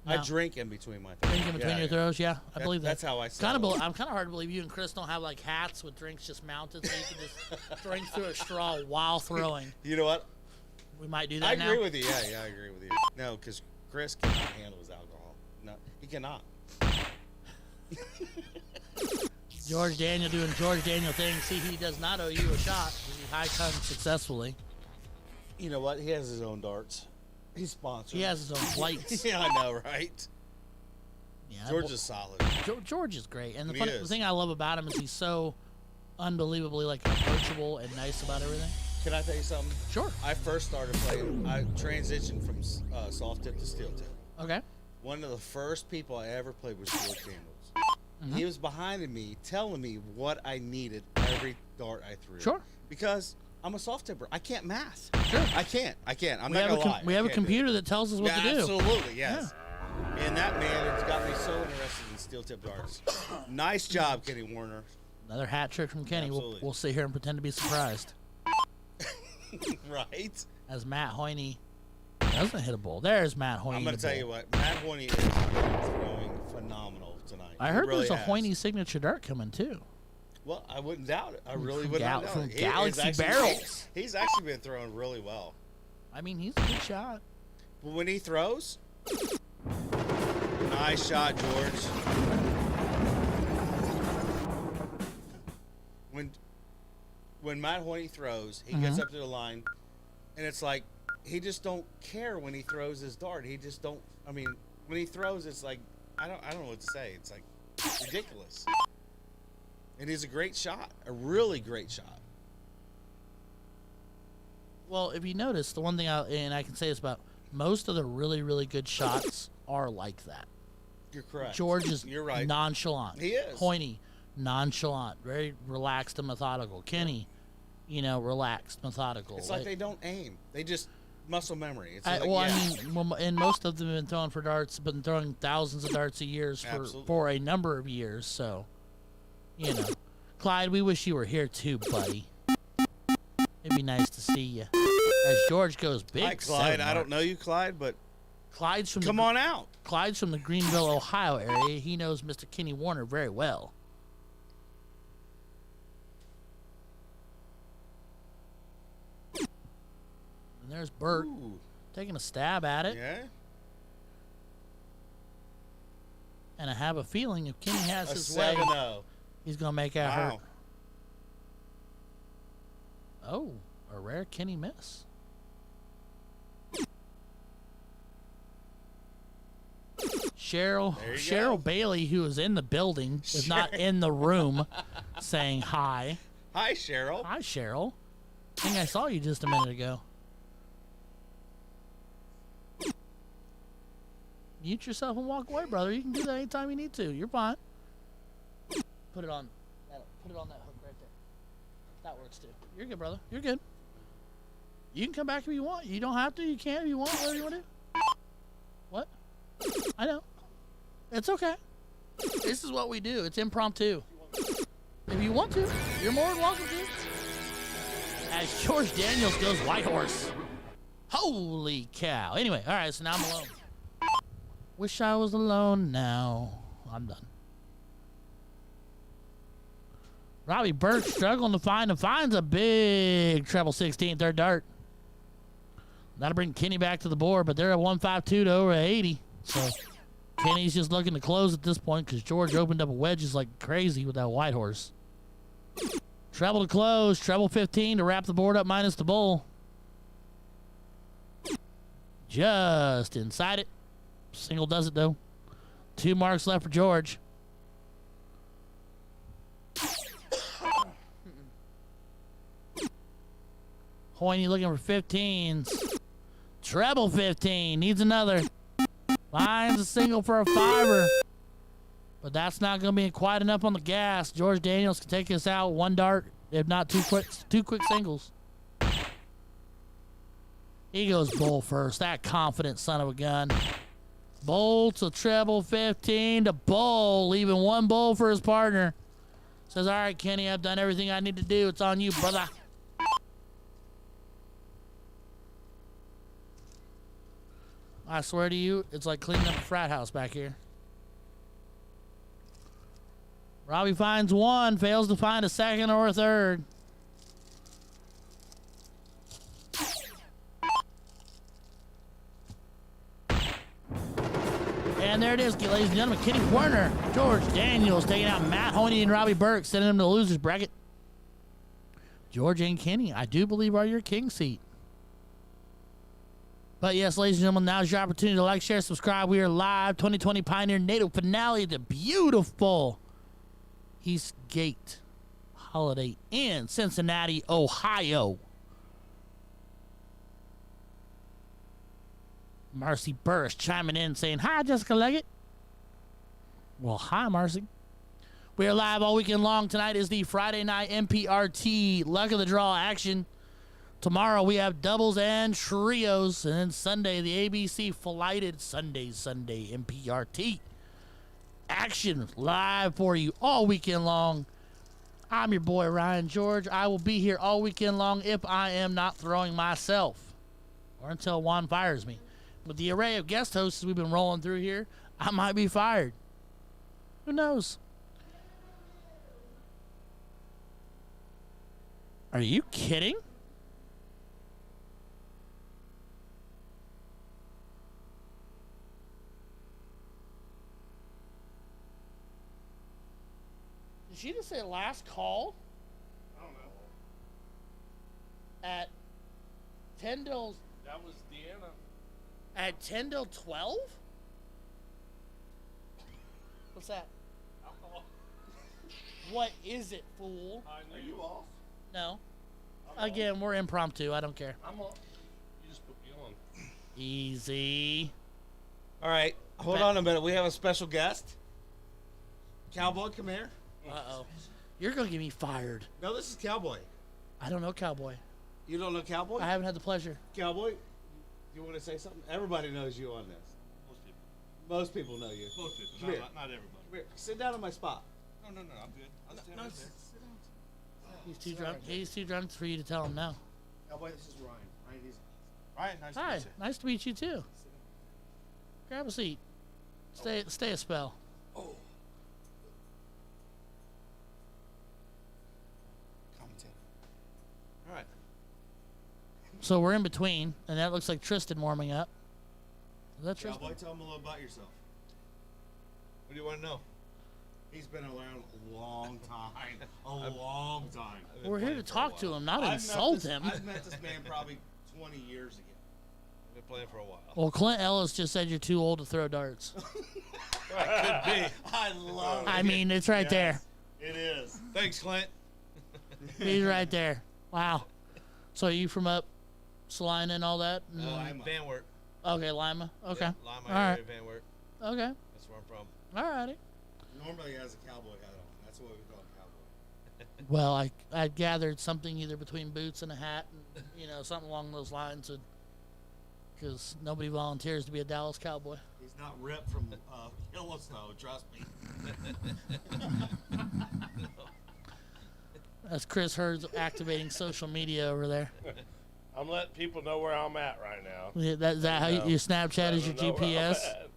No. I drink in between my throws. Drink in between your throws, yeah. I believe that. That's how I I'm kind of hard to believe you and Chris don't have like hats with drinks just mounted so you can just drink through a straw while throwing. You know what? We might do that I now. agree with you. Yeah, I agree with you. No, because Chris cannot handle his alcohol. No, he cannot. George Daniel doing George Daniel things. See, he does not owe you a shot. He high tongue successfully. You know what? He has his own darts. He's sponsored. He has his own flights. Yeah, I know, right? Yeah, George is solid. George is great, and the He the is. thing I love about him is he's so unbelievably like approachable and nice about everything. Can I tell you something? Sure. I first started playing. I transitioned from soft tip to steel tip. Okay. One of the first people I ever played was George Daniels. Mm-hmm. He was behind me, telling me what I needed every dart I threw. Sure. Because I'm a soft tipper. I can't math. Sure. I can't. I'm We not have gonna lie. we I have a can't do it. computer that tells us what Yeah, to do. absolutely, yes. And that man has got me so interested in steel tip darts. Nice job, Kenny Warner. Another hat trick from Kenny. Absolutely. We'll sit here and pretend to be surprised Right? as Matt Hoyne doesn't hit a bull. There's Matt Hoyne. I'm going to tell you what. Matt Horney is throwing phenomenal tonight. I He heard really there's a has. Hoyne signature dart coming too. Well, I wouldn't doubt it. I really From would not from doubt it. Galaxy Barrels. He's actually been throwing really well. I mean, he's a good shot. But when he throws, nice shot, George. When Matt Hoyne throws, he gets up to the line, and it's like he just don't care when he throws his dart. He just don't. I mean, when he throws, it's like I don't know what to say. It's like ridiculous. And he's a great shot, a really great shot. Well, if you notice, the one thing I can say is about most of the really, really good shots are like that. You're correct. George is You're right. nonchalant. He is. Hoyne, nonchalant, very relaxed and methodical. Kenny, relaxed, methodical. It's like they don't aim. They just muscle memory. It's like, and most of them have been throwing for darts, been throwing thousands of darts a year Absolutely. for a number of years. So, Clyde, we wish you were here too, buddy. It'd be nice to see you. As George goes big. Hi, Clyde. I don't know you, Clyde, but Clyde's from come on out. Clyde's from the Greenville, Ohio area. He knows Mr. Kenny Warner very well. And there's Bert Ooh, taking a stab at it. yeah. And I have a feeling if Kenny has A his way, 7-0. he's going to make that hurt. Wow. Oh, a rare Kenny miss. Cheryl There you Cheryl go. Bailey, who is in the building, is not in the room, saying hi. Hi, Cheryl. Hi, Cheryl. I think I saw you just a minute ago. Mute yourself and walk away, brother. You can do that anytime you need to. You're fine. Put it on that hook right there. That works too. You're good, brother. You're good. You can come back if you want. You don't have to. You can if you want. Whatever you want to do. What? I know. It's okay. This is what we do. It's impromptu. If you want to, you're more than welcome to. As George Daniels goes white horse. Holy cow. Anyway, all right, so now I'm alone. Wish I was alone now. I'm done. Robbie Burke struggling to finds a big treble 16 third dart. That'll bring Kenny back to the board, but they're at 152 to over 80. So Kenny's just looking to close at this point because George opened up a wedges like crazy with that white horse. Treble to close, treble 15 to wrap the board up minus the bull. Just inside it. Single does it though. 2 marks left for George. Hoyne looking for 15s. Treble 15. Needs another. Finds a single for a 5-er. But that's not going to be quite enough on the gas. George Daniels can take us out 1 dart, if not 2 quick singles. He goes bull first. That confident son of a gun. Bull to treble 15 to bull, leaving one bull for his partner. Says, all right, Kenny, I've done everything I need to do. It's on you, brother. I swear to you, it's like cleaning up a frat house back here. Robbie finds one, fails to find a second or a third. And there it is, ladies and gentlemen. Kenny Werner, George Daniels taking out Matt Honey and Robbie Burke, sending them to the losers bracket. George and Kenny, I do believe, are your king seat. But yes, ladies and gentlemen, now's your opportunity to like, share, subscribe. We are live. 2020 Pioneer NATO finale, the beautiful Eastgate Holiday Inn, Cincinnati, Ohio. Marcy Burris chiming in saying, hi, Jessica Leggett. Well, hi, Marcy. We are live all weekend long. Tonight is the Friday night MPRT luck of the draw action. Tomorrow we have doubles and trios. And then Sunday, the ABC flighted Sunday MPRT action live for you all weekend long. I'm your boy, Ryan George. I will be here all weekend long if I am not throwing myself or until Juan fires me. With the array of guest hosts we've been rolling through here, I might be fired. Who knows? Are you kidding? Did she just say last call? I don't know. At 10 till That was Deanna. at 10 till 12? What's that? Alcohol. What is it, fool? Are you off? No. Again, we're impromptu. I don't care. I'm off. You just put me on. Easy. All right, hold on a minute. We have a special guest. Cowboy, come here. Uh-oh. You're going to get me fired. No, this is Cowboy. I don't know Cowboy. You don't know Cowboy? I haven't had the pleasure. Cowboy, you want to say something? Everybody knows you on this. Most people. Most people know you. Most people. Come here. Not everybody. Come here. Sit down on my spot. No, I'm good. I'll stand No, right sit there. down. He's too drunk. He's too drunk for you to tell him no. Cowboy, this is Ryan. Ryan, he's... Ryan, nice to Hi. meet you. Nice to meet you, too. Grab a seat. Stay a spell. Commentator. All right. So we're in between, and that looks like Tristan warming up. Is that Tristan? Cowboy, tell him a little about yourself. What do you want to know? He's been around a long time. A long time. I've been We're here playing to for a talk to while. him, not I've insult met this, him. I've met this man probably 20 years ago. I've been playing for a while. Well, Clint Ellis just said you're too old to throw darts. Could be. I love I mean, it's right there. It is. Thanks, Clint. He's right there. Wow. So are you from up Salina and all that? Lima. Van Wert. Okay, Lima. Okay. Yeah, Lima All area, right. Van Wert. Okay. That's where I'm from. All righty. Normally he has a cowboy hat on. That's what we call a cowboy. Well, I gathered something either between boots and a hat, and, something along those lines, because nobody volunteers to be a Dallas Cowboy. He's not ripped from Yellowstone, trust me. That's Chris Hurd's activating social media over there. I'm letting people know where I'm at right now. Yeah, is that how your Snapchat is your Letting them know where I'm GPS? at.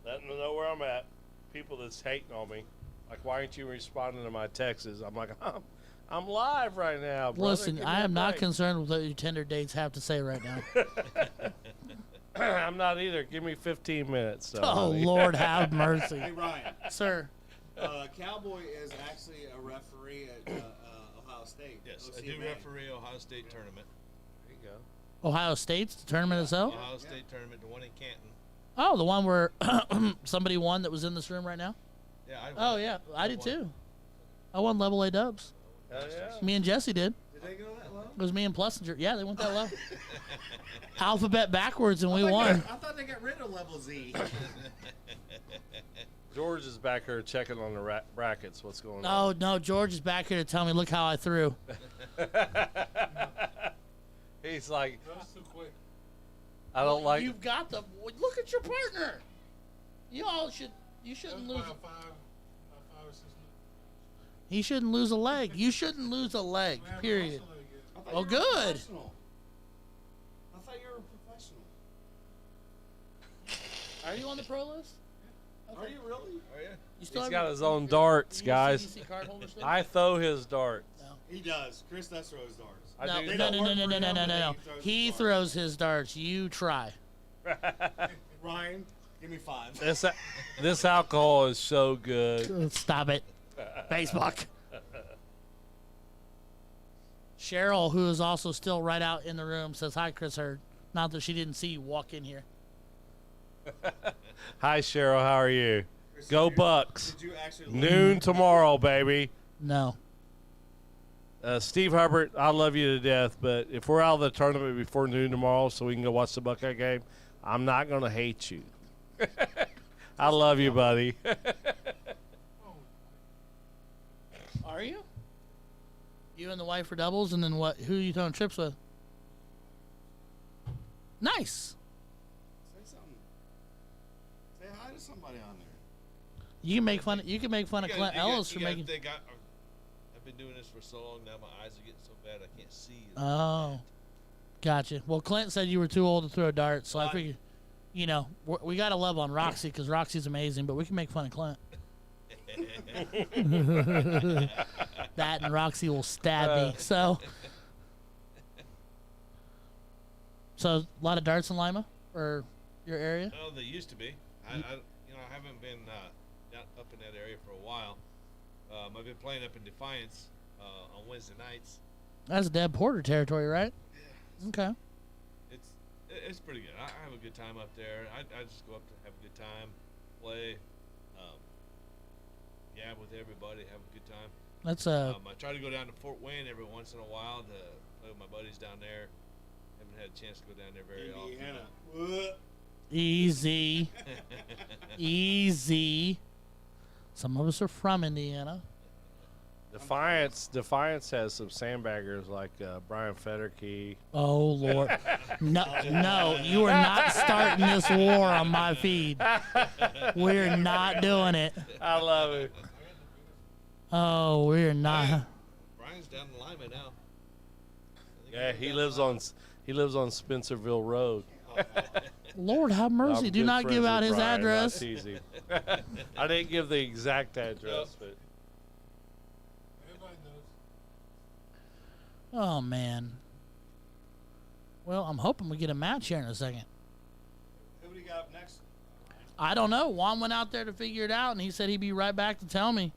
Letting them know where I'm at. People that's hating on me, like, why aren't you responding to my texts? I'm like, I'm live right now, brother. Listen, Give me I a am not break. concerned with what your Tinder dates have to say right now. I'm not either. Give me 15 minutes. So, Oh, honey. Lord have mercy. Hey, Ryan. Sir, Cowboy is actually a referee at Ohio State. Yes, I do OCMA. referee Ohio State tournament. There you go. Ohio State's the tournament itself? Ohio State tournament, the one in Canton. Oh, the one where somebody won that was in this room right now? Yeah, I won. Oh, yeah. I did won. too. I won level A dubs. Hell yeah. Me and Jesse did. Did they go that low? It was me and Plessinger. Yeah, they went that low. Alphabet backwards, and we won. I thought they got rid of level Z. George is back here checking on the brackets. What's going No, on? no, George is back here to tell me, look how I threw. He's like, That was too quick. I don't like. You've got the. Look at your partner. You shouldn't lose. He shouldn't lose a leg. You shouldn't lose a leg. Period. Oh, good. I thought you were a professional. Are you on the pro list? Are you really? Oh, yeah. You still He's have got your- his own darts, you guys. CDC card holder still? I throw his darts. He does. Chris does throw his darts. I No, do. no, don't no, work no, no, for no, him, no, no, but no. he He throws throws his darts. You try. Ryan, give me 5. This alcohol is so good. Stop it. Facebook. Cheryl, who is also still right out in the room, says, hi, Chris Hurd. Not that she didn't see you walk in here. Hi, Cheryl. How are you? Chris, Go did you- Bucks. Did you actually Noon tomorrow, baby. No. Steve Hubbard, I love you to death, but if we're out of the tournament before noon tomorrow so we can go watch the Buckeye game, I'm not going to hate you. I love you, buddy. Are you? You and the wife for doubles, and then what? Who are you throwing trips with? Nice. Say something. Say hi to somebody on there. You can make fun. You can make fun of Clint Ellis for making. Think I've been doing this for so long now. My eyes are getting so bad I can't see. Oh, gotcha. Well, Clint said you were too old to throw a dart, so I figured, you know, we got to love on Roxy because Roxy's amazing, but we can make fun of Clint. That and Roxy will stab me. So a lot of darts in Lima or your area? No, they used to be. I haven't been down up in that area for a while. I've been playing up in Defiance on Wednesday nights. That's Deb Porter territory, right? Yeah. Okay. It's pretty good. I have a good time up there. I just go up to have a good time, play, gab with everybody, have a good time. That's I try to go down to Fort Wayne every once in a while to play with my buddies down there. Haven't had a chance to go down there very Indiana. often. easy. Easy. Some of us are from Indiana. Defiance has some sandbaggers like Brian Federkey. Oh Lord, no, you are not starting this war on my feed. We're not doing it. I love it. Oh, we're not. Brian's down in Lima now. Yeah, he lives on Spencerville Road. Lord have mercy. I'm Do good not give friends out with his Brian, address. That's easy. I didn't give the exact address, but Oh man. Well, I'm hoping we get a match here in a second. Who do you got up next? I don't know. Juan went out there to figure it out, and he said he'd be right back to tell me.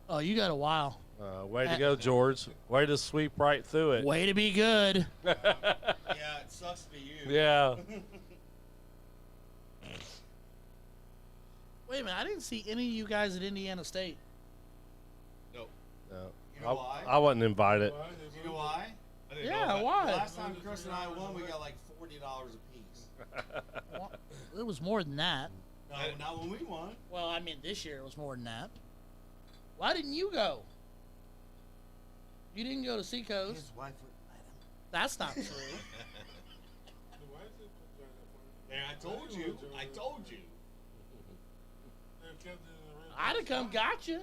Oh, you got a while. way to go, George. Way to sweep right through it. Way to be good. Yeah, it sucks to be you. Yeah. Wait a minute. I didn't see any of you guys at Indiana State. Nope. No. You know why? I wasn't invited. You know why? I didn't know Yeah, about- why? Last time Chris and I won, we got like $40 a piece. Well, it was more than that. No, not when we won. Well, I mean, this year it was more than that. Why didn't you go? You didn't go to Seacoast. His wife would let him. That's not true. Yeah, I told you. I told you. I'd have come got you.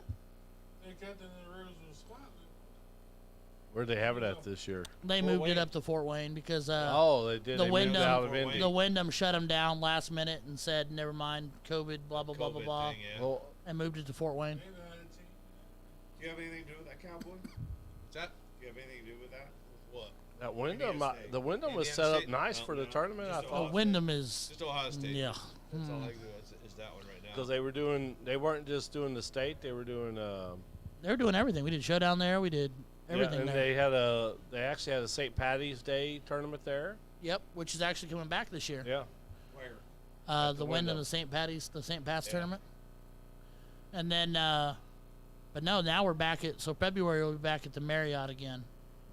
Where'd they have it at this year? They moved it up to Fort Wayne because Oh, they did. the They moved out of Wyndham- Indy. the Wyndham shut them down last minute and said, never mind, COVID, blah, blah, blah, blah, COVID blah, thing, yeah. Well, and moved it to Fort Wayne. Do you have anything to do with that, Cowboy? What's that? Do you have anything to do with that? What? that Wyndham, Indiana State. the Wyndham was Indiana set up State? nice No, for the no, tournament. I just The Ohio thought State. Wyndham is, Just Ohio State. yeah. That's all I do is that one right now. because they weren't just doing the state. They were doing They were doing everything. We did showdown there. We did everything and there. they actually had a St. Patty's Day tournament there. Yep, which is actually coming back this year. Yeah. Where? The the Wyndham, Wyndham. the St. Patty's, the St. Pat's Yeah. tournament. And then, but no, now we're back at, so February we'll be back at the Marriott again,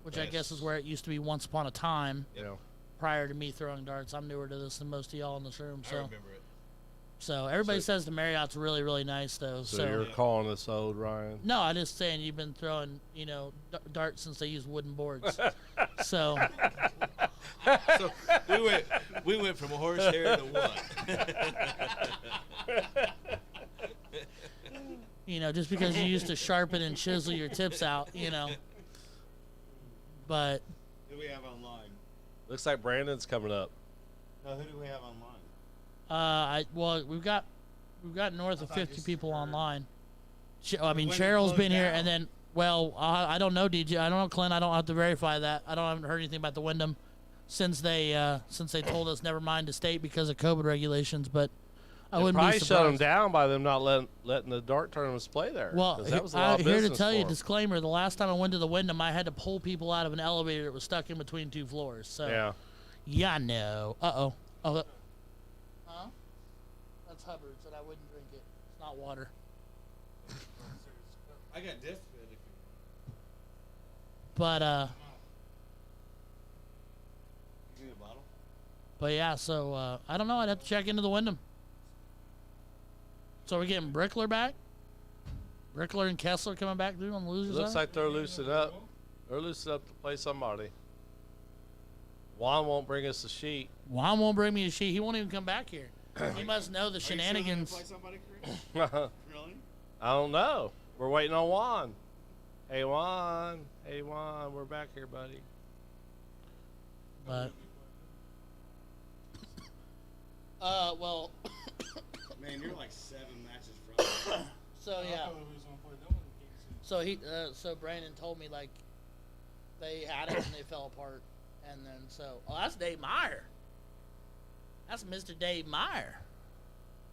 which I Nice. guess is where it used to be once upon a time You know. prior to me throwing darts. I'm newer to this than most of y'all in this room. I So, remember it. everybody says the Marriott's really, really nice though. So, So, you're calling us old, Ryan. no, I'm just saying you've been throwing, darts since they used wooden boards. So, So we went from a horsehair to what? You know, just because you used to sharpen and chisel your tips out, you know. But Who do we have online? Looks like Brandon's coming up. No, who do we have online? we've got north of thought 50 just people heard. online. I When mean, it Cheryl's been closed here, down. and then I don't know, DJ. I don't know, Clint. I don't have to verify that. I haven't heard anything about the Wyndham since they told us never mind to state because of COVID regulations. But I They wouldn't probably be shut them surprised. down by them not letting the dart tournaments play there. Well, 'cause that was a lot of here to business tell you, for 'em. disclaimer: the last time I went to the Wyndham, I had to pull people out of an elevator that was stuck in between two floors. So Yeah. I know. Oh. Huh? That's Hubbard's, and I wouldn't drink it. It's not water. I got disc. But You need a bottle? But yeah, so I don't know. I'd have to check into the Wyndham. So we're getting Brickler back. Brickler and Kessler coming back dude on the It losers. looks side? like they're loosening up. They're loosening up to play somebody. Juan won't bring us a sheet. Juan won't bring me a sheet. He won't even come back here. He must know the Are you still gonna play shenanigans. somebody, Chris? I Really? don't know. We're waiting on Juan. Hey Juan. Hey Juan. We're back here, buddy. But well, Man, you're like 7 matches from. so yeah. So Brandon told me like they had it and they fell apart, and then that's Dave Meyer. That's Mr. Dave Meyer.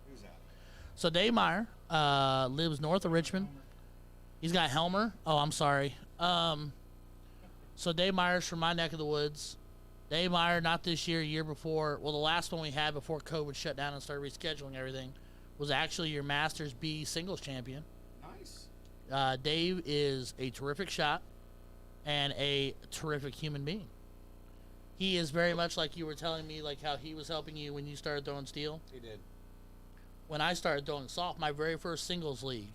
Who's that? So Dave Meyer lives north of Richmond. He's got Helmer. Oh, I'm sorry. So Dave Meyer's from my neck of the woods. Dave Meyer, not this year, year before. Well, the last one we had before COVID shut down and started rescheduling everything was actually your Masters B singles champion. Nice. Dave is a terrific shot and a terrific human being. He is very much like you were telling me, like how he was helping you when you started throwing steel. He did. When I started throwing soft, my very first singles league,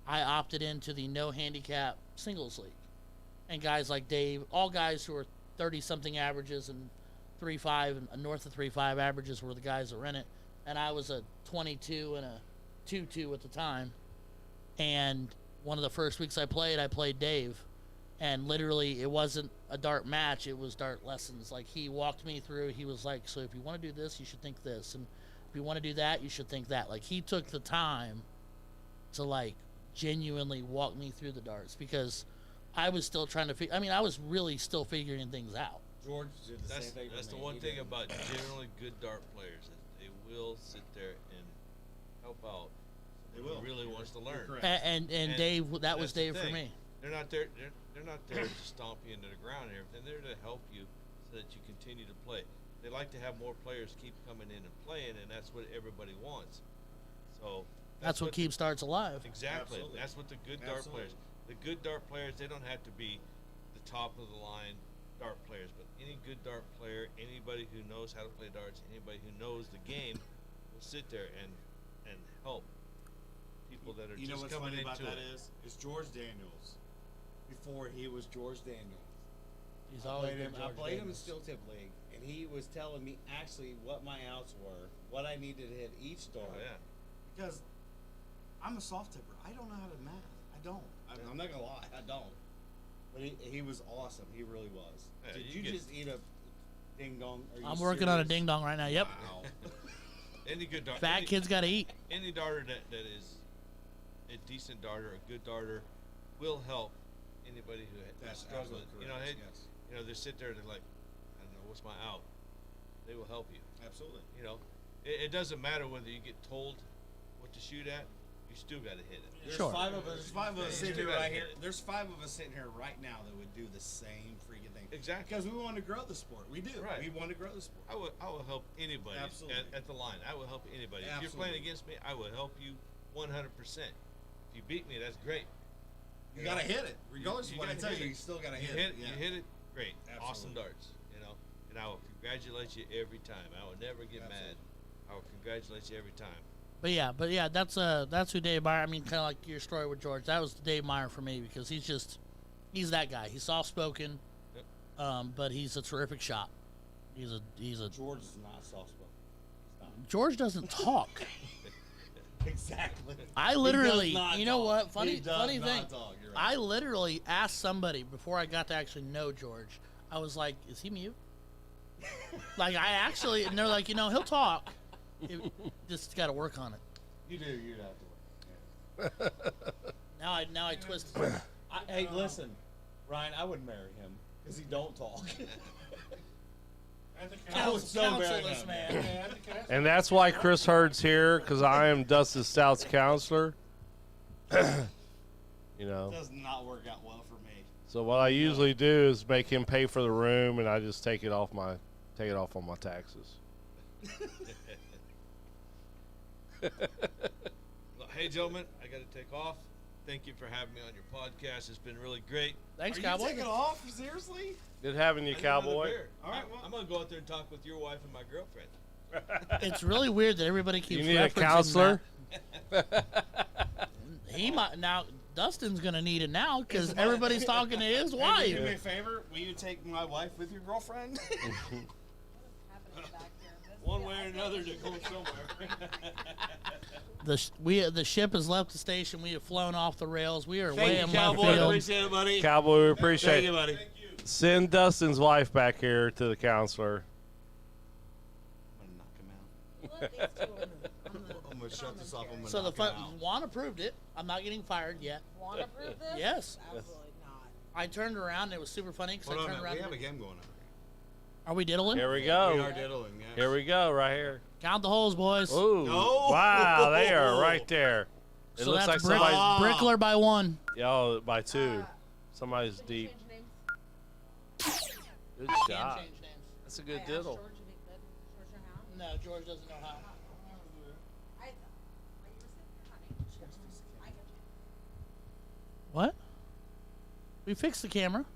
I opted into the no handicap singles league. And guys like Dave, all guys who are 30-something averages and 3.5 and north of 3.5 averages were the guys that were in it. And I was a 22 and a 2-2 at the time. And one of the first weeks I played Dave. And literally, it wasn't a dart match, it was dart lessons. Like, he walked me through, he was like, so if you want to do this, you should think this. And if you want to do that, you should think that. Like, he took the time to, like, genuinely walk me through the darts because I was still trying to I was really still figuring things out. George did the That's same thing. that's for the me. one He thing did. about generally good dart players is they will sit there and help out. They someone will. who really wants to learn. correct. And Dave, that was that's the Dave for thing. me. They're not there. They're not there to stomp you into the ground and everything. They're there to help you so that you continue to play. They like to have more players keep coming in and playing, and that's what everybody wants. So That's what keeps darts alive. exactly. Absolutely. That's what the good dart Absolutely. players. The good dart players, they don't have to be the top of the line dart players, but any good dart player, anybody who knows how to play darts, anybody who knows the game, will sit there and help people that are You know just what's coming funny about into that it. is George Daniels. Before he was George Daniels, He's I always played him. been I George played him in Daniels. Steel Tip League, and he was telling me actually what my outs were, what I needed to hit each dart. Oh, yeah. Because I'm a soft tipper. I don't know how to math. I don't. I'm not gonna lie. I don't. But he was awesome. He really was. Yeah, Did you you get- just eat a ding dong? Are you I'm working on a serious? ding dong right now. Yep. Wow. Any good dart. Fat any, kids got to eat. Any darter that is a decent darter, a good darter, will help anybody who That's struggling. absolutely You know, correct, hey, yes. you know, they sit there and they're like, I don't know, what's my out? They will help you. Absolutely. You know, it doesn't matter whether you get told what to shoot at. You still got to hit it. There's Sure. five of us. There's 5 of us Yeah, sitting you here gotta right hit here. it. There's 5 of us sitting here right now that would do the same freaking thing. Exactly. Because we want to grow the sport. We do. Right. We want to grow the sport. I will help anybody Absolutely. at the line. I will help anybody. If you're Absolutely. playing against me, I will help you 100%. If you beat me, that's great. You gotta hit it, regardless You of what I gotta tell hit you. it. You still gotta You hit hit it. it. Yeah. You hit it. Great. Awesome Absolutely. darts. You know, and I will congratulate you every time. I will never get mad. Absolutely. I will congratulate you every time. But yeah, that's who Dave Meyer. I mean, kind of like your story with George. That was Dave Meyer for me because he's that guy. He's soft spoken, Yep. but he's a terrific shot. He's a George is not soft spoken. George doesn't talk. Exactly. I He literally, does not you know talk. what? He Funny does thing. not talk. You're right. I literally asked somebody before I got to actually know George. I was like, "Is he mute?" Like I actually, and they're like, he'll talk. Just got to work on it. You do. You have to work. Now I twist. it. Hey, listen, Ryan. I would marry him because he don't talk. I would so marry this him. man. And that's why Chris Hurd's here, because I am Dustin Stout's counselor. Does not work out well for me. So what I usually do is make him pay for the room, and I just take it off on my taxes. Well, hey, gentlemen, I got to take off. Thank you for having me on your podcast. It's been really great. Thanks, Are Cowboy. you taking off? Seriously? Good having you, I need another cowboy. beer. All right, well. I'm gonna go out there and talk with your wife and my girlfriend. It's really weird that everybody keeps. You need a referencing counselor? that. He might now. Dustin's gonna need it now because everybody's talking to his Hey, wife. do me a favor. Will you take my wife with your girlfriend? Happening back here. This- One yeah, way I or think another, we they're should going take somewhere. The ship has left the station. We have flown off the rails. We are way Thank you, in left Cowboy. field. Appreciate it, buddy. Cowboy, we appreciate Thank you, it. buddy. Send Dustin's wife back here to the counselor. I'm gonna knock him out. Look, these two on the I'm gonna shut this off. I'm gonna So the knock fun, him out. Juan approved it. I'm not getting fired yet. Want to prove this? Yes. Absolutely not. I turned around and it was super funny because I Hold on, turned man. around. We have a game going on. Are we diddling? Here we We go. are diddling. Yes. Here we go, right here. Count the holes, boys. Ooh, No. wow, they are right there. It So looks like that's Brick- somebody's Brickler by one. oh, by two. Somebody's deep. Change names. Good Can't shot. change names. That's a I good asked diddle. George if he could. George, your hound? No, George doesn't know how. While you were sitting there, honey. I can change. What? We fixed the camera.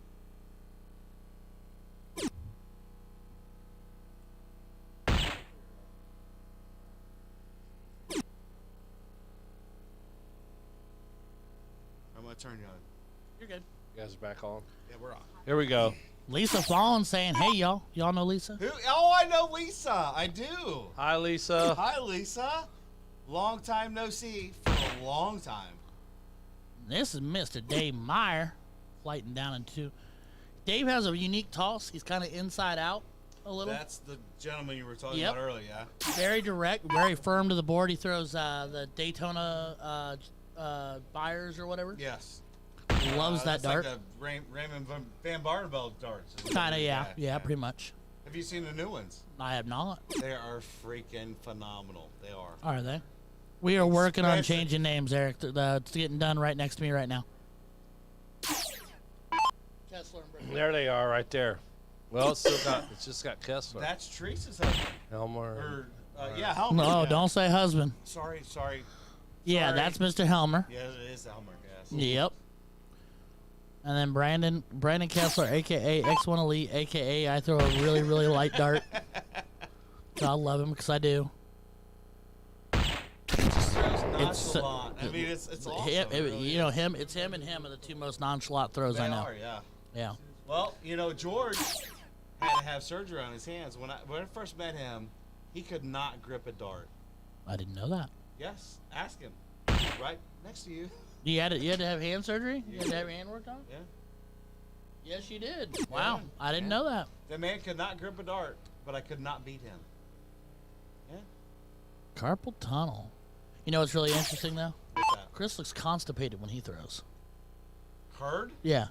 I'm gonna turn you on. You're good. You guys are back on. Yeah, we're on. Here we go. Lisa Fallon saying, "Hey, y'all. Y'all know Lisa? Who? Oh, I know Lisa. I do. Hi, Lisa. Hi, Lisa. Long time no see for a long time. This is Mr. Dave Meyer, flighting down into. Dave has a unique toss. He's kind of inside out a little. That's the gentleman you were talking Yep. about earlier, yeah? Very direct, very firm to the board. He throws the Daytona Buyers or whatever. Yes. Loves that that's dart. Like the Raymond Van Barneveld darts. is what Kind of, it is. yeah, pretty much. Have you seen the new ones? I have not. They are freaking phenomenal. They are. Are they? We are working on Especially- changing names, Eric. It's getting done right next to me right now. Kessler and Brickler. There they are, right there. Well, it's just got Kessler. That's Teresa's husband. Elmer. Or, yeah, Helmer. No, yeah. don't say husband. Sorry. Yeah, Sorry. that's Mr. Helmer. Yeah, it is Helmer, yes. Yep. And then Brandon Kessler, aka X1 Elite, aka I throw a really, really light dart. So I love him because I do. Just throws It's, nonchalant. I mean, it's awesome. Him, It really you know is. him. It's him and him are the two most nonchalant throws They I know. are, yeah. Yeah. Well, George had to have surgery on his hands. When I first met him, he could not grip a dart. I didn't know that. Yes, ask him. Right next to you. You had to have hand surgery? You had to have your hand worked on? Yeah. Yes, you did. Wow. Yeah. I didn't Yeah. know that. The man could not grip a dart, but I could not beat him. Yeah. Carpal tunnel. You know what's really interesting though? What's that? Chris looks constipated when he throws. Heard? Yeah.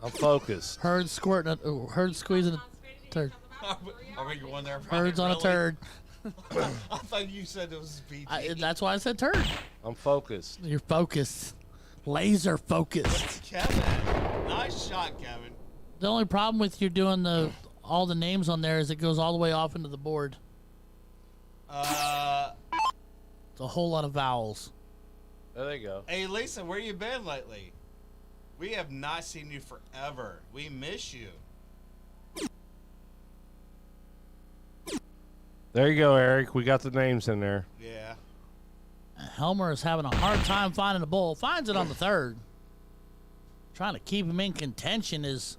I'm focused. Herd squirting, herd squeezing a turd. Are we going there? Herds on a Really? turd. I thought you said it was PG. That's why I said turd. I'm focused. You're focused. Laser focused. Kevin. Nice shot, Kevin. The only problem with you doing all the names on there is it goes all the way off into the board. It's a whole lot of vowels. There they go. Hey, Lisa, where you been lately? We have not seen you forever. We miss you. There you go, Eric. We got the names in there. Yeah. Helmer is having a hard time finding a bull. Finds it on the third. Trying to keep him in contention is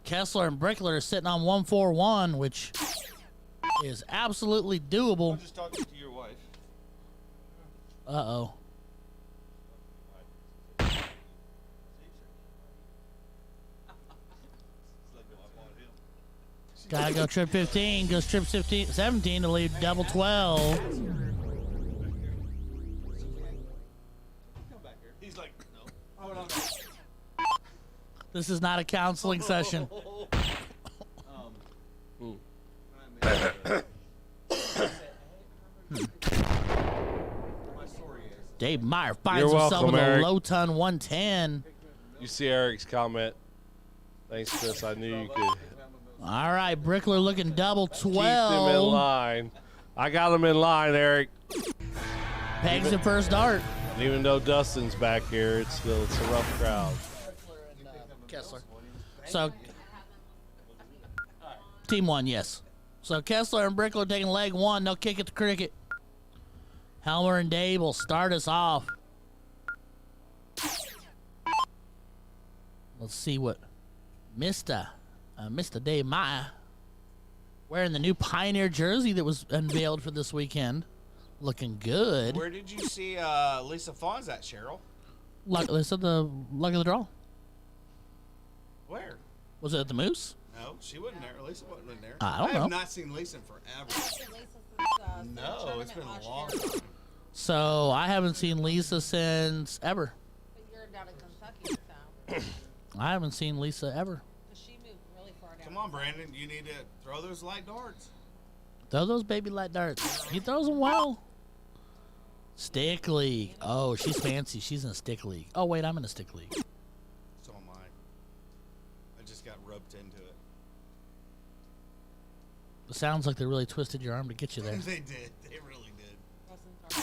Kessler and Brickler are sitting on 141, which is absolutely doable. I'm just talking to your wife. Uh-oh. Gotta go trip 15, goes trip 17 to leave double 12. He's like, no. Oh, no, This is not a counseling session. Dave Meyer finds You're himself welcome, in the Eric. low ton 110. You see Eric's comment. Thanks, Chris. I knew you could All right, Brickler looking double keep them in 12. line. I got them in line, Eric. Pegs the first dart. And even though Dustin's back here, it's a rough crowd. Kessler. So, team one, yes. So Kessler and Brickler taking leg one. No kick at the cricket. Helmer and Dave will start us off. Let's see what Mr. Dave Meyer, wearing the new Pioneer jersey that was unveiled for this weekend. Looking good. Where did you see Lisa Fawns at, Cheryl? They said the luck of the draw. Where? Was it at the Moose? No, she wasn't there. Lisa wasn't in there. I don't have know. not seen Lisa in forever. No, it's been a long time. So I haven't seen Lisa since ever. But you're down in Kentucky, so. I haven't seen Lisa ever. She moved really far down. Come on, Brandon. You need to throw those light darts. Throw those baby light darts. He throws them well. Stick league. Oh, she's fancy. She's in a stick league. Oh, wait, I'm in a stick league. So am I. I just got roped into it. It sounds like they really twisted your arm to get you there. They did. They really did.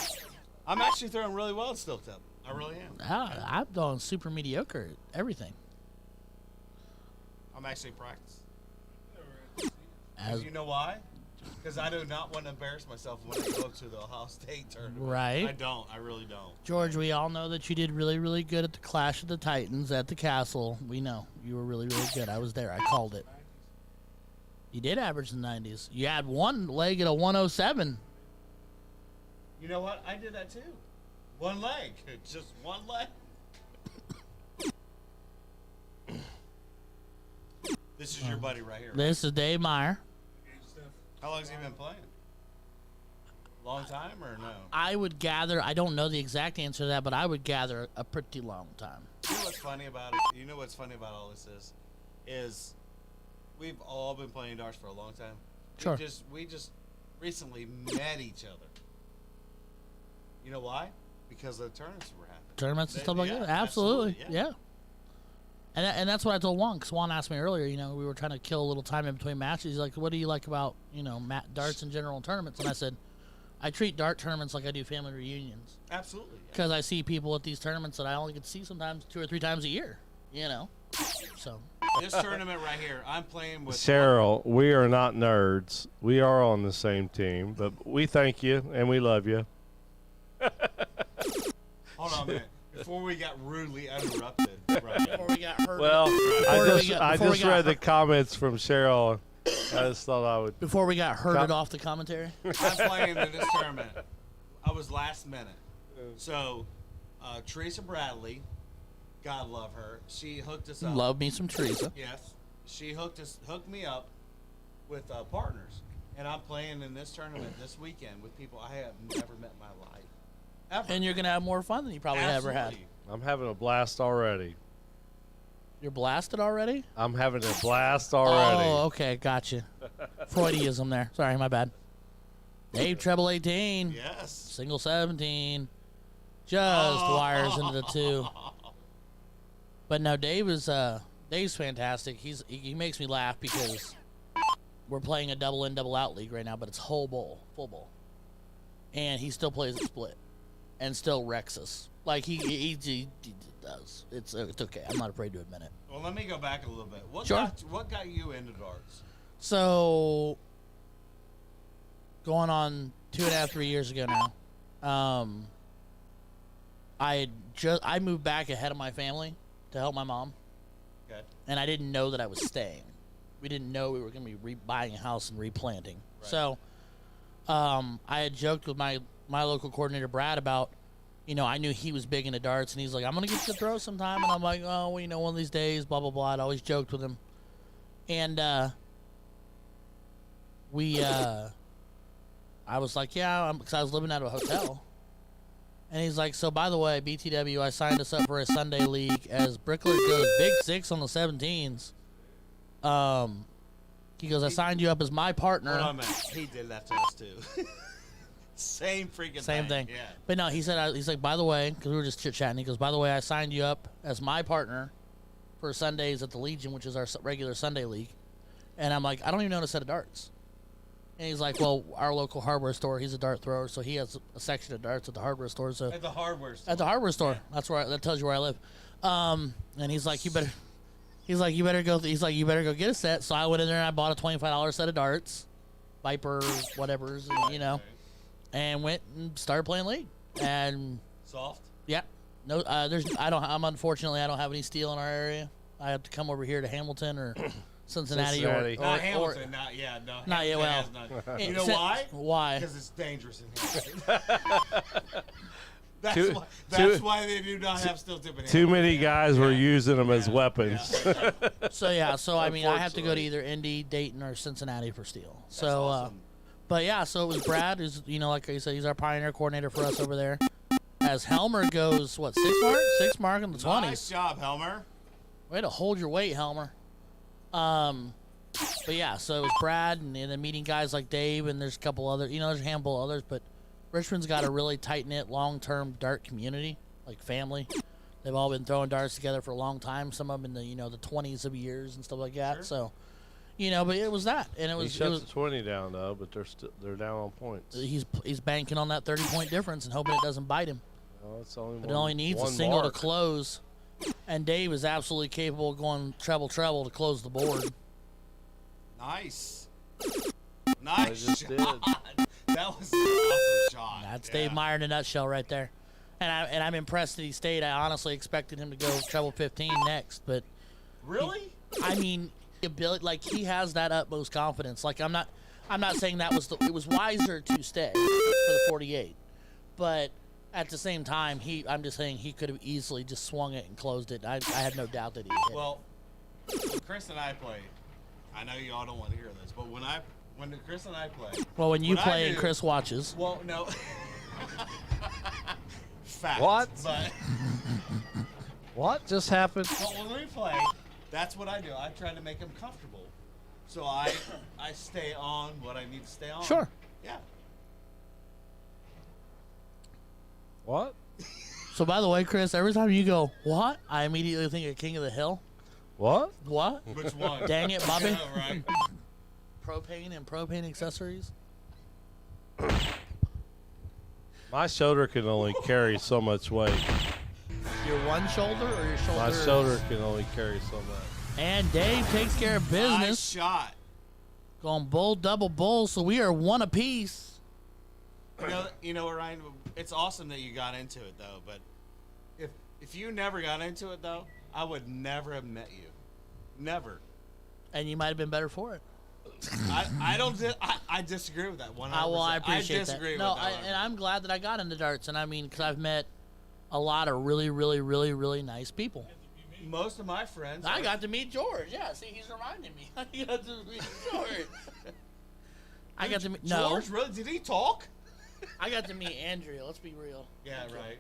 I'm actually throwing really well at Stilt Up. I really am. I'm doing super mediocre at everything. I'm actually practicing. As, You know why? Because I do not want to embarrass myself when I go to the Ohio State tournament. Right. I don't. I really don't. George, we all know that you did really, really good at the Clash of the Titans at the Castle. We know. You were really, really good. I was there. I called it. You did average in the 90s. You had one leg at a 107. You know what? I did that too. One leg. Just one leg. This is your buddy right here. Right? This is Dave Meyer. How long has he been playing? Long time or no? I would gather, I don't know the exact answer to that, but I would gather a pretty long time. You know what's funny about it? You know what's funny about all this is we've all been playing darts for a long time. Sure. We just recently met each other. You know why? Because the tournaments were happening. Tournaments and stuff like Yeah, that. Absolutely. yeah. Yeah. And that's what I told Juan, because Juan asked me earlier, we were trying to kill a little time in between matches. He's like, what do you like about, darts in general and tournaments? And I said, I treat dart tournaments like I do family reunions. Absolutely. Yeah. Because I see people at these tournaments that I only get to see sometimes 2 or 3 times a year, So, This tournament right here, I'm playing with Cheryl, we are not nerds. We are on the same team, but we thank you and we love you. Hold on a minute. Before we got rudely interrupted. Right. before we got hurt. Well, I before we just got read the hurt- comments from Cheryl. I just thought I would. Before we got herded off the commentary. I'm playing in this tournament. I was last minute. So, Teresa Bradley, God love her, she hooked us up. Love me some Teresa. Yes. She hooked me up with partners. And I'm playing in this tournament this weekend with people I have never met in my life. Ever. And you're going to have more fun than you probably ever had. Absolutely. I'm having a blast already. You're blasted already? I'm having a blast already. Oh, okay. Gotcha. Freudiism there. Sorry, my bad. Dave treble 18. Yes. Single 17. Just wires into the 2. But no, Dave's fantastic. He makes me laugh because we're playing a double in, double out league right now, but it's whole bowl, full bowl. And he still plays a split and still wrecks us. Like he does. It's okay. I'm not afraid to admit it. Well, let me go back a little bit. What Sure. got you into darts? So going on 2.5, 3 years ago now, I moved back ahead of my family to help my mom, Okay. and I didn't know that I was staying. We didn't know we were going to be buying a house and replanting. Right. So I had joked with my local coordinator, Brad, about, I knew he was big into darts, and he's like, I'm going to get you to throw sometime. And I'm like, oh, well, one of these days, blah, blah, blah. I'd always joked with him. And I was like, yeah, because I was living out of a hotel. And he's like, so by the way, BTW, I signed us up for a Sunday league as Brickler goes Big Six on the 17s. He goes, I signed you up as my partner. Hold on, man. He did that to us too. Same freaking Same thing. Yeah. But no, he said, he's like, by the way, because we were just chit chatting. He goes, by the way, I signed you up as my partner for Sundays at the Legion, which is our regular Sunday league. And I'm like, I don't even know how to set a darts. And he's like, well, our local hardware store, he's a dart thrower, so he has a section of darts at the hardware store. So At the hardware store. at the hardware store, that tells you where I live. And he's like, you better go. He's like, you better go get a set. So I went in there and I bought a $25 set of darts, Viper, whatever's, and, and went and started playing league. And Soft. yeah, no, unfortunately, I don't have any steel in our area. I have to come over here to Hamilton or Cincinnati. Cincinnati. Or Not Hamilton. Not yet. No. Not yet, Hamilton well, has none. it- You know Cin- why? Why? Because it's dangerous in Hamilton. That's Too- why. too- That's why they do not have steel tip in Too Hamilton. many guys were Yeah. using them as Yeah. weapons. So yeah, I mean, I have to go to Unfortunately. either Indy, Dayton, or Cincinnati for steel. That's So, awesome. but yeah, so it was Brad, who's like I said, he's our pioneer coordinator for us over there. As Helmer goes, what, six mark in the 20s. Nice job, Helmer. Way to hold your weight, Helmer. But yeah, so it was Brad, and then meeting guys like Dave, and there's a couple other, there's a handful of others, but Richmond's got a really tight-knit, long-term dart community, like family. They've all been throwing darts together for a long time, some of them in the, the 20s of years and stuff like that. Sure. So, but it was that, and it He was, shut the 20 down though, but they're down on points. he's banking on that 30-point difference and hoping it doesn't bite him. Well, it's only But it only needs a one single mark. to close, and Dave is absolutely capable of going treble to close the board. Nice. I Nice just shot. did. That was an awesome shot. That's Yeah. Dave Meyer in a nutshell right there. And I'm impressed that he stayed. I honestly expected him to go treble 15 next, but Really? I mean, the ability, like, he has that utmost confidence. Like, I'm not saying that was it was wiser to stay for the 48, but at the same time, I'm just saying he could have easily just swung it and closed it. I have no doubt that he hit. Well, when Chris and I played, I know y'all don't want to hear this, but when Chris and I played, Well, when you what I play and do- Chris watches, well, no. Fact. What? But What just happened? when we play, that's what I do. I try to make him comfortable, so I stay on what I need to stay on. sure. Yeah. What? So by the way, Chris, every time you go, what? I immediately think of King of the Hill. What? What? Which one? Dang it, Bobby. Yeah, right. Propane and propane accessories. My shoulder can only carry so much weight. Your one shoulder or your shoulder? My shoulder can only carry so much. And Dave takes care of Nice business. shot. Going bull, double bull, so we are one apiece. You know, Ryan. It's awesome that you got into it though, but if you never got into it though, I would never have met you. Never. And you might have been better for it. I disagree with that 100%. Well, I appreciate I disagree that. No, with that. and I'm glad that I got into darts. And I mean, because I've met a lot of really, really, really, really nice people. Most of my friends. I got to meet George. Yeah, see, he's reminding me. I got to meet George. I got to meet. No, George, really? Did he talk? I got to meet Andrea. Let's be real. Yeah, right.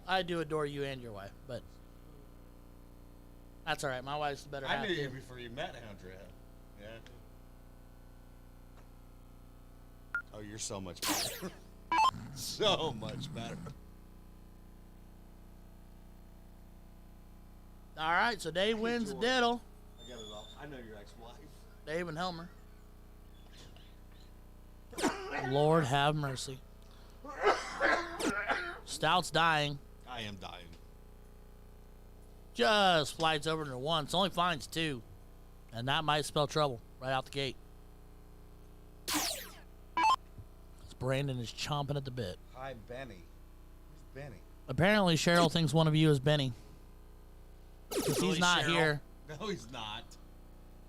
I do adore you and your wife, but that's all right. My wife's the better half. I knew you too. before you met Andrea. Yeah. Oh, you're so much better. So much better. All right, so Dave wins the George. diddle. I got it all. I know your ex-wife. Dave and Helmer. Lord have mercy. Stout's dying. I am dying. Just flies over to once. Only finds two. And that might spell trouble right out the gate. Brandon is chomping at the bit. Hi, Benny. Who's Benny? Apparently, Cheryl thinks one of you is Benny. 'Cause Really, he's not Cheryl? here. No, he's not.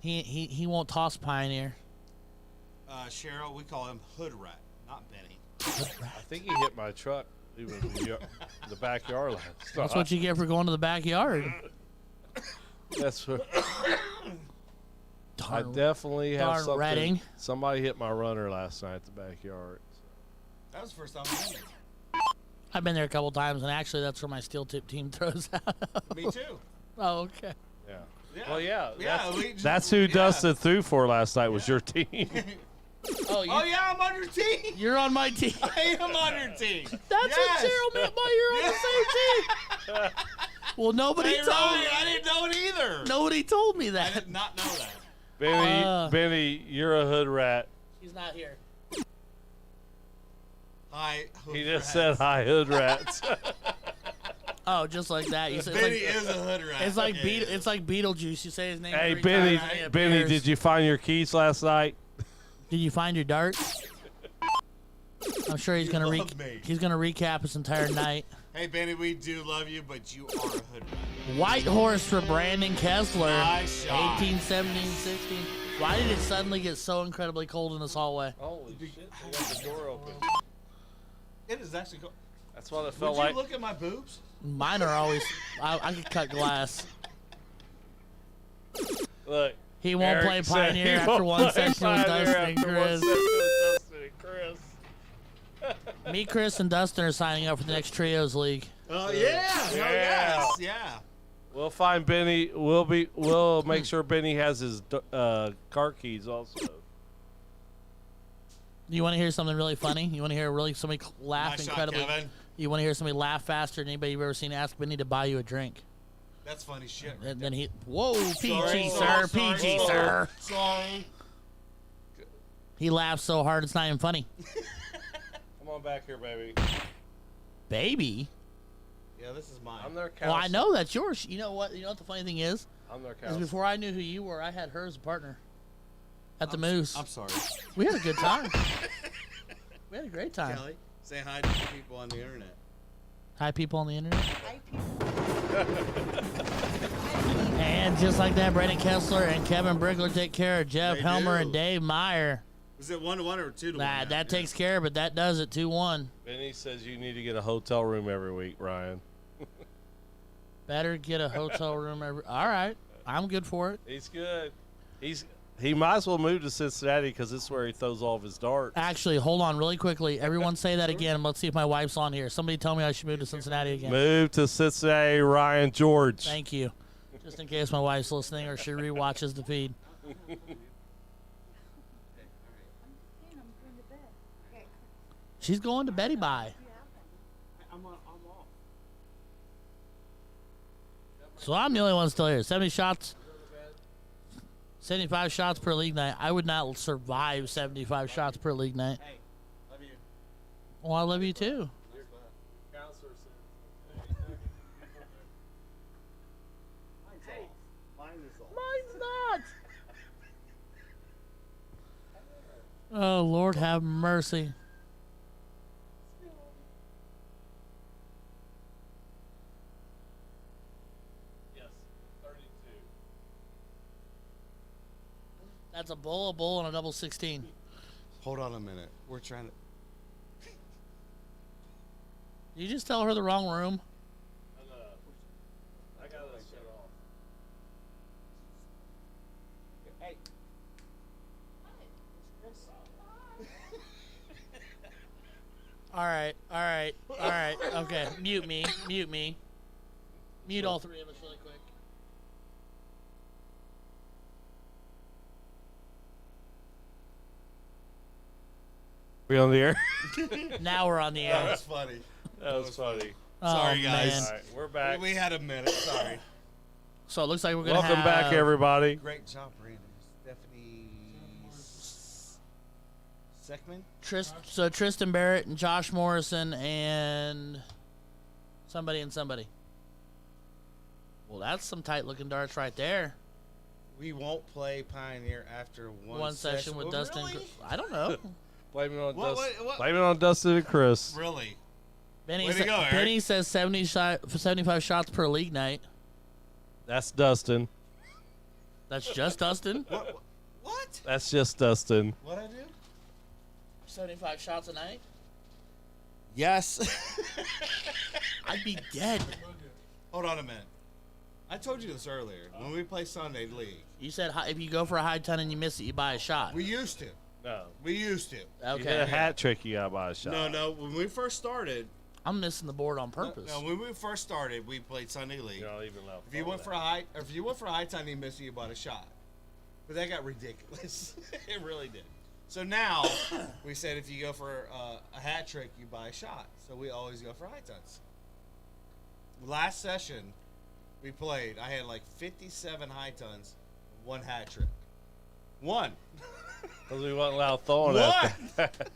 He won't toss Pioneer. Cheryl, we call him Hood Rat, not Benny. I think he hit my truck even in the backyard last night. That's what you get for going to the backyard. That's what. I Darn, definitely have darn something. Redding. Somebody hit my runner last night at the backyard. That was the first time I've been I've been there a couple times, and actually, that's where my steel tip team throws out. there. Me too. Oh, okay. Yeah. Yeah. Well, yeah. Yeah, That's who Dustin threw for last night was your team. Oh, Oh yeah, I'm on your team. you're on my team. I am on your team. That's Yes. what Cheryl meant by you're on the same team. Well, nobody Hey, told Ronnie, me. I didn't know it either. Nobody told me I that. did not know that. Benny, you're a hood rat. He's not here. Hi. He just said hi, hood rats. Oh, just like that. You said Benny it's like, is a hood rat. it's like Okay. it's like Beetlejuice. You say his name. Hey, every Benny, time he Benny, appears. did you find your keys last night? Did you find your dart? I'm sure he's gonna love me. he's gonna recap his entire night. Hey, Benny, we do love you, but you are a hood rat. White horse for Brandon Kessler. Nice shot. 18, 17, 16. Why did it suddenly get so incredibly cold in this hallway? Holy shit, they got the door open. It is actually cool. That's what it Would felt you like. look at my boobs? Mine are always. I could cut glass. Look, He won't Eric play said Pioneer he after won't one play session with Pioneer Dustin and after one Chris. session with Dustin and Chris. Me, Chris, and Dustin are signing up for the next Trios League. Oh yeah. Oh, Yeah. yes. Yeah. We'll find Benny. We'll make sure Benny has his car keys also. You want to hear something really funny? You want to hear somebody laugh Nice shot, incredibly? Kevin. You want to hear somebody laugh faster than anybody you've ever seen ask Benny to buy you a drink? That's funny shit. And then he, whoa, PG, Sorry, sir, sorry, PG, sorry. sir. Sorry. He laughs so hard it's not even funny. Come on back here, baby. Baby. Yeah, this is mine. I'm their counselor. Well, I know that's yours. You know what? You know what the funny thing is? I'm their Is counselor. before I knew who you were, I had her as a partner at the Moose. I'm sorry. We had a good time. We had a great time. Kelly, say hi to the people on the internet. Hi, people on the internet. Hi, people. And just like that, Brandon Kessler and Kevin Brickler take care of Jeff They Helmer do. and Dave Meyer. Was it 1-1 or 2-1? That takes care of it. That does it. 2-1. Benny says you need to get a hotel room every week, Ryan. Better get a hotel room every. All right, I'm good for it. He's good. He might as well move to Cincinnati because it's where he throws all of his darts. Actually, hold on really quickly. Everyone say that again. Let's see if my wife's on here. Somebody tell me I should move to Cincinnati again. Move to Cincinnati, Ryan George. Thank you. Just in case my wife's listening or she rewatches the feed. I'm going to bed. Okay. She's going to Betty Bye. I'm off. So I'm the only one still here. 70 shots. 75 shots per league night. I would not survive 75 shots per league night. Hey, love you. Well, I love you too. Mine's not. Oh, Lord have mercy. Yes, 32. That's a bull, and a double 16. Hold on a minute. We're trying to. Did you just tell her the wrong room? I got this shit off. Hey. All right. Okay, mute me. Mute all three of us really quick. We on the air? Now we're on the That air. was funny. That was funny. Sorry, Oh, guys. man. All right, we're back. We had a minute. Sorry. So it looks like we're gonna Welcome have back, everybody. Great job, Brandon. Stephanie Seckman? So Tristan Barrett and Josh Morrison and somebody. Well, that's some tight looking darts right there. We won't play Pioneer after One session with Well, Dustin. Really? I don't know. Blame it on What- Dustin. what- Blame it on Dustin and Chris. Really? Benny, Way to go, Eric. Benny says 75 shots per league night. That's Dustin. That's just Dustin. What? That's just Dustin. What I do? 75 shots a night. Yes. I'd be dead. Hold on a minute. I told you this earlier. When we play Sunday League, You said if you go for a high ton and you miss it, you buy a shot. we used to. No. We used to. You hit a Okay. hat trick, you got to buy a shot. No. When we first started, I'm missing the board on purpose. no, when we first started, we played Sunday League. You're not even allowed If you went for a high, or if you went for a high time, you missed it, you bought a shot. But that got ridiculous. It really did. So now we said if you go for a hat trick, you buy a shot. So we always go for high tons. Last session we played, I had like 57 high tons, one hat trick. One. Because we wasn't allowed throwing What? that.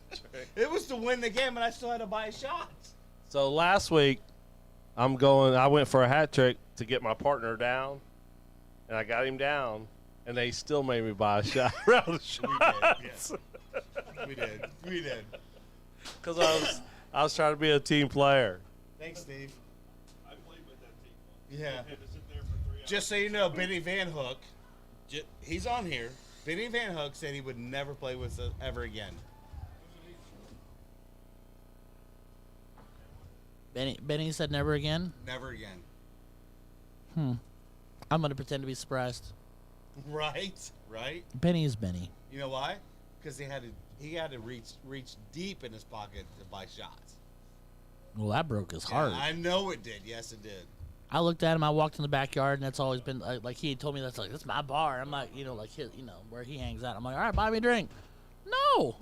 It was to win the game, and I still had to buy a shot. So last week, I went for a hat trick to get my partner down, and I got him down, and they still made me buy a shot. Round of shots. We did. Because I was trying to be a team player. Thanks, Steve. I played with that team once. Yeah. I had to sit there for 3 hours. Just so you know, Benny Van Hook, he's on here. Benny Van Hook said he would never play with us ever again. Benny said never again. Never again. I'm gonna pretend to be surprised. Right? Benny is Benny. You know why? Because he had to reach deep in his pocket to buy shots. Well, that broke his Yeah, heart. I know it did. Yes, it did. I looked at him. I walked in the backyard, and that's always been like he had told me that's my bar. I'm like, like his, where he hangs out. I'm like, all right, buy me a drink. No.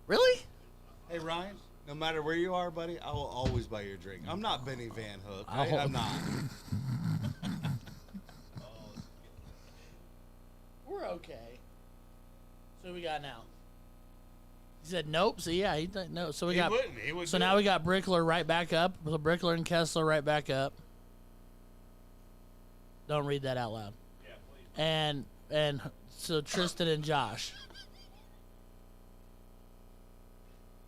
Really? Hey, Ryan, no matter where you are, buddy, I will always buy your drink. I'm not Benny Van Hook. I'll Right? hold- I'm not. We're okay. So we got now. He said nope. So yeah, no. So we got. He wouldn't So do now it. we got Brickler right back up. So Brickler and Kessler right back up. Don't read that out loud. Yeah, please. And so Tristan and Josh.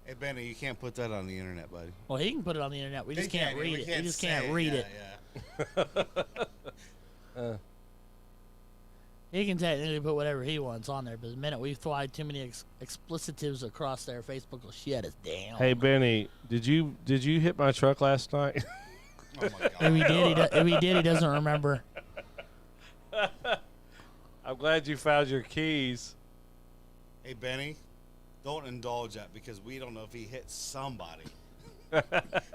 Hey, Benny, you can't put that on the internet, buddy. Well, he can put it on the internet. We just He can't read we it. We just say can't read it. Yeah. He can technically put whatever he wants on there, but the minute we fly too many explicitives across there, Facebook will shut us down. Hey Benny, did you hit my truck last night? Oh, my God. If he did, he doesn't remember. I'm glad you found your keys. Hey, Benny, don't indulge that because we don't know if he hit somebody.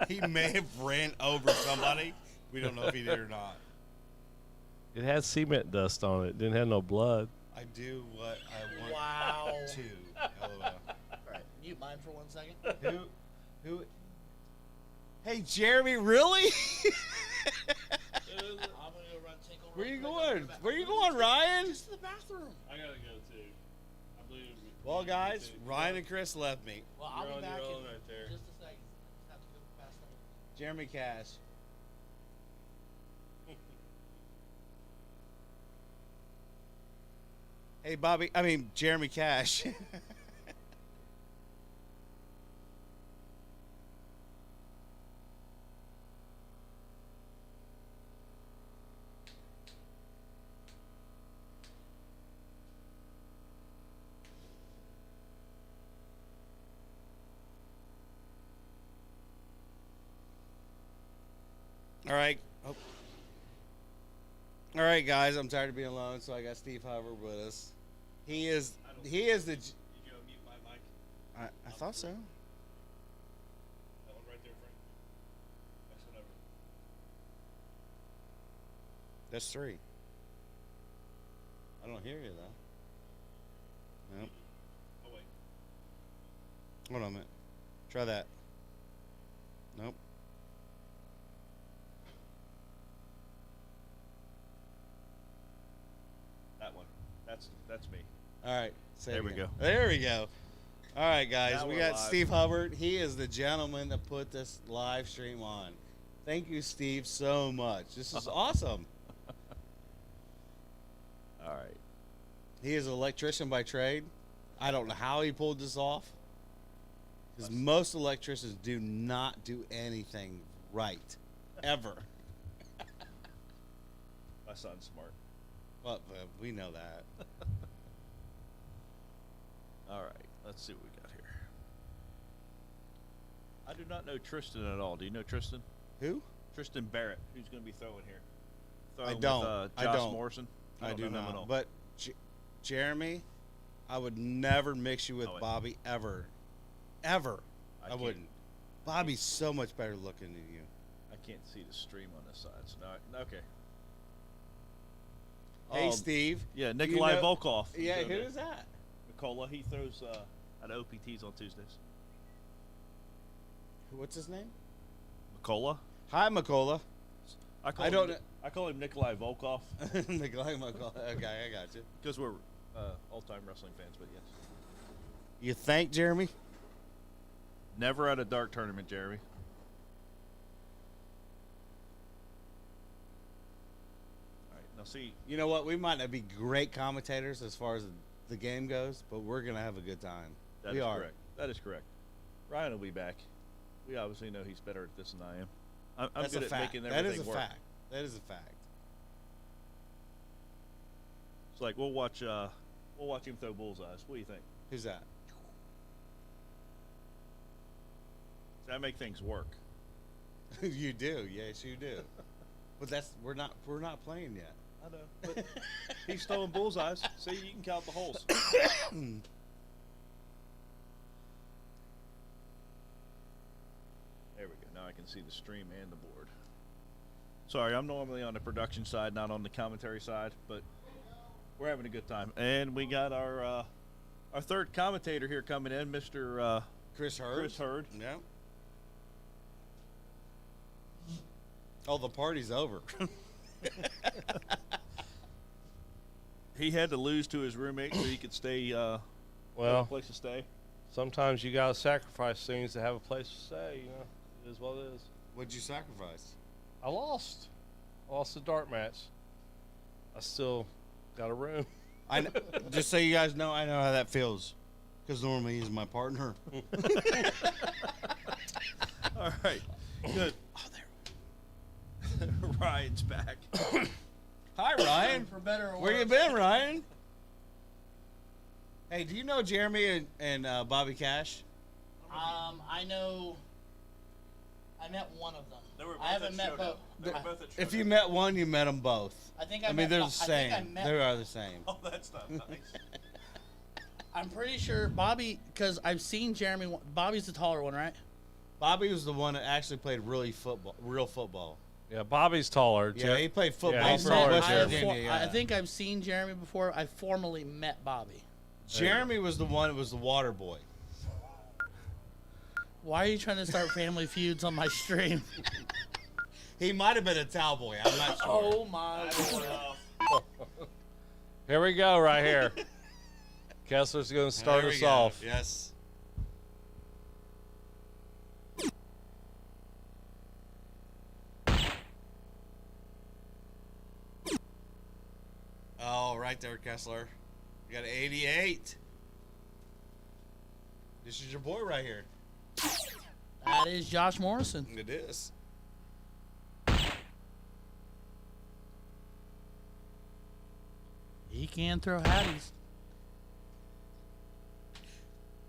He may have ran over somebody. We don't know if he did or not. It had cement dust on it. Didn't have no blood. I do what I want Wow. to. LOL. All right, mute mine for 1 second. Who? Hey, Jeremy, really? I'm gonna go run tinkle. Where you going? Where you going, Ryan? Just to the bathroom. I gotta go too. I believe it. Well, guys, Ryan and Chris left me. Well, I'll You're be on back your in own right there. just a second. Just have to go past them. Jeremy Cash. Hey, Jeremy Cash. All right. Oh. All right, guys. I'm tired of being alone, so I got Steve Hubbard with us. He is the. Did you mute my mic? I thought so. That one right there, Frank. That's one over. That's 3. I don't hear you though. Nope. Oh wait. Hold on a minute. Try that. Nope. That one. That's me. All right. Say it There we again. go. There we go. All right, guys. Now We we're got live. Steve Hubbard. He is the gentleman that put this live stream on. Thank you, Steve, so much. This is awesome. All right. He is an electrician by trade. I don't know how he pulled this off. Because most electricians do not do anything right. Ever. My son's smart. Well, we know that. All right, let's see what we got here. I do not know Tristan at all. Do you know Tristan? Who? Tristan Barrett, who's going to be throwing here. I Throwing don't. With, I Josh don't. Morrison. I do don't know him at all. not. But Jeremy, I would never mix you with Oh, wait. Bobby ever. Ever. I can't- wouldn't. Bobby's so much better looking than you. I can't see the stream on this side. So no, okay. Hey, Steve. Yeah, Nikolai know- Volkov. Yeah, He's who over there. is that? Mikola, he throws at OPTs on Tuesdays. What's his name? Mikola? Hi, Mikola. I I don't I call him Nikolai Volkov Nikolai Mikola. Okay, I got you. because we're all-time wrestling fans, but yes. You think, Jeremy? Never at a dark tournament, Jeremy. All right, now see, You know what? We might not be great commentators as far as the game goes, but we're going to have a good time. that we is are. correct. That is correct. Ryan will be back. We obviously know he's better at this than I am. I'm That's good a at fact. making That everything is a work. fact. That is a fact. It's like we'll watch him throw bullseyes. What do you think? Who's that? See, I make things work. You do. Yes, you do. But we're not playing yet. I know, but he's throwing bullseyes. See, you can count the holes. There we go. Now I can see the stream and the board. Sorry, I'm normally on the production side, not on the commentary side, but we're having a good time. And we got our third commentator here coming in, Mr. Chris Hurd. Chris Hurd. Yeah. Oh, the party's over. He had to lose to his roommate so he could stay. Have a Well, place to stay. sometimes you gotta sacrifice things to have a place to stay. You know, it is what it is. What'd you sacrifice? I lost. I lost the dart match. I still got a room. I know, just so you guys know, I know how that feels, because normally he's my partner. All right, good. Oh, there. Ryan's back. Hi, Ryan. For better or Where you worse. been, Ryan? Hey, do you know Jeremy and Bobby Cash? I know. I met one of them. They were both I haven't at met Showdown. both. They were both at If Showdown. you met one, you met them both. I think I I mean, met they're Bo- the I think I same. met- They are the same. Oh, that's not nice. I'm pretty sure Bobby, because I've seen Jeremy. Bobby's the taller one, right? Bobby was the one that actually played real football. Yeah, Bobby's taller. Yeah, he played football Yeah, he's for taller than West Jeremy. Virginia. Yeah. I think I've seen Jeremy before. I formally met Bobby. Jeremy was the one that was the water boy. Why are you trying to start family feuds on my stream? He might have been a towel boy. I'm not sure. Oh my lord. Here we go, right here. Kessler's going to start There we us go. off. Yes. Oh, right there, Kessler. You got an 88. This is your boy right here. That is Josh Morrison. It is. He can throw hatties.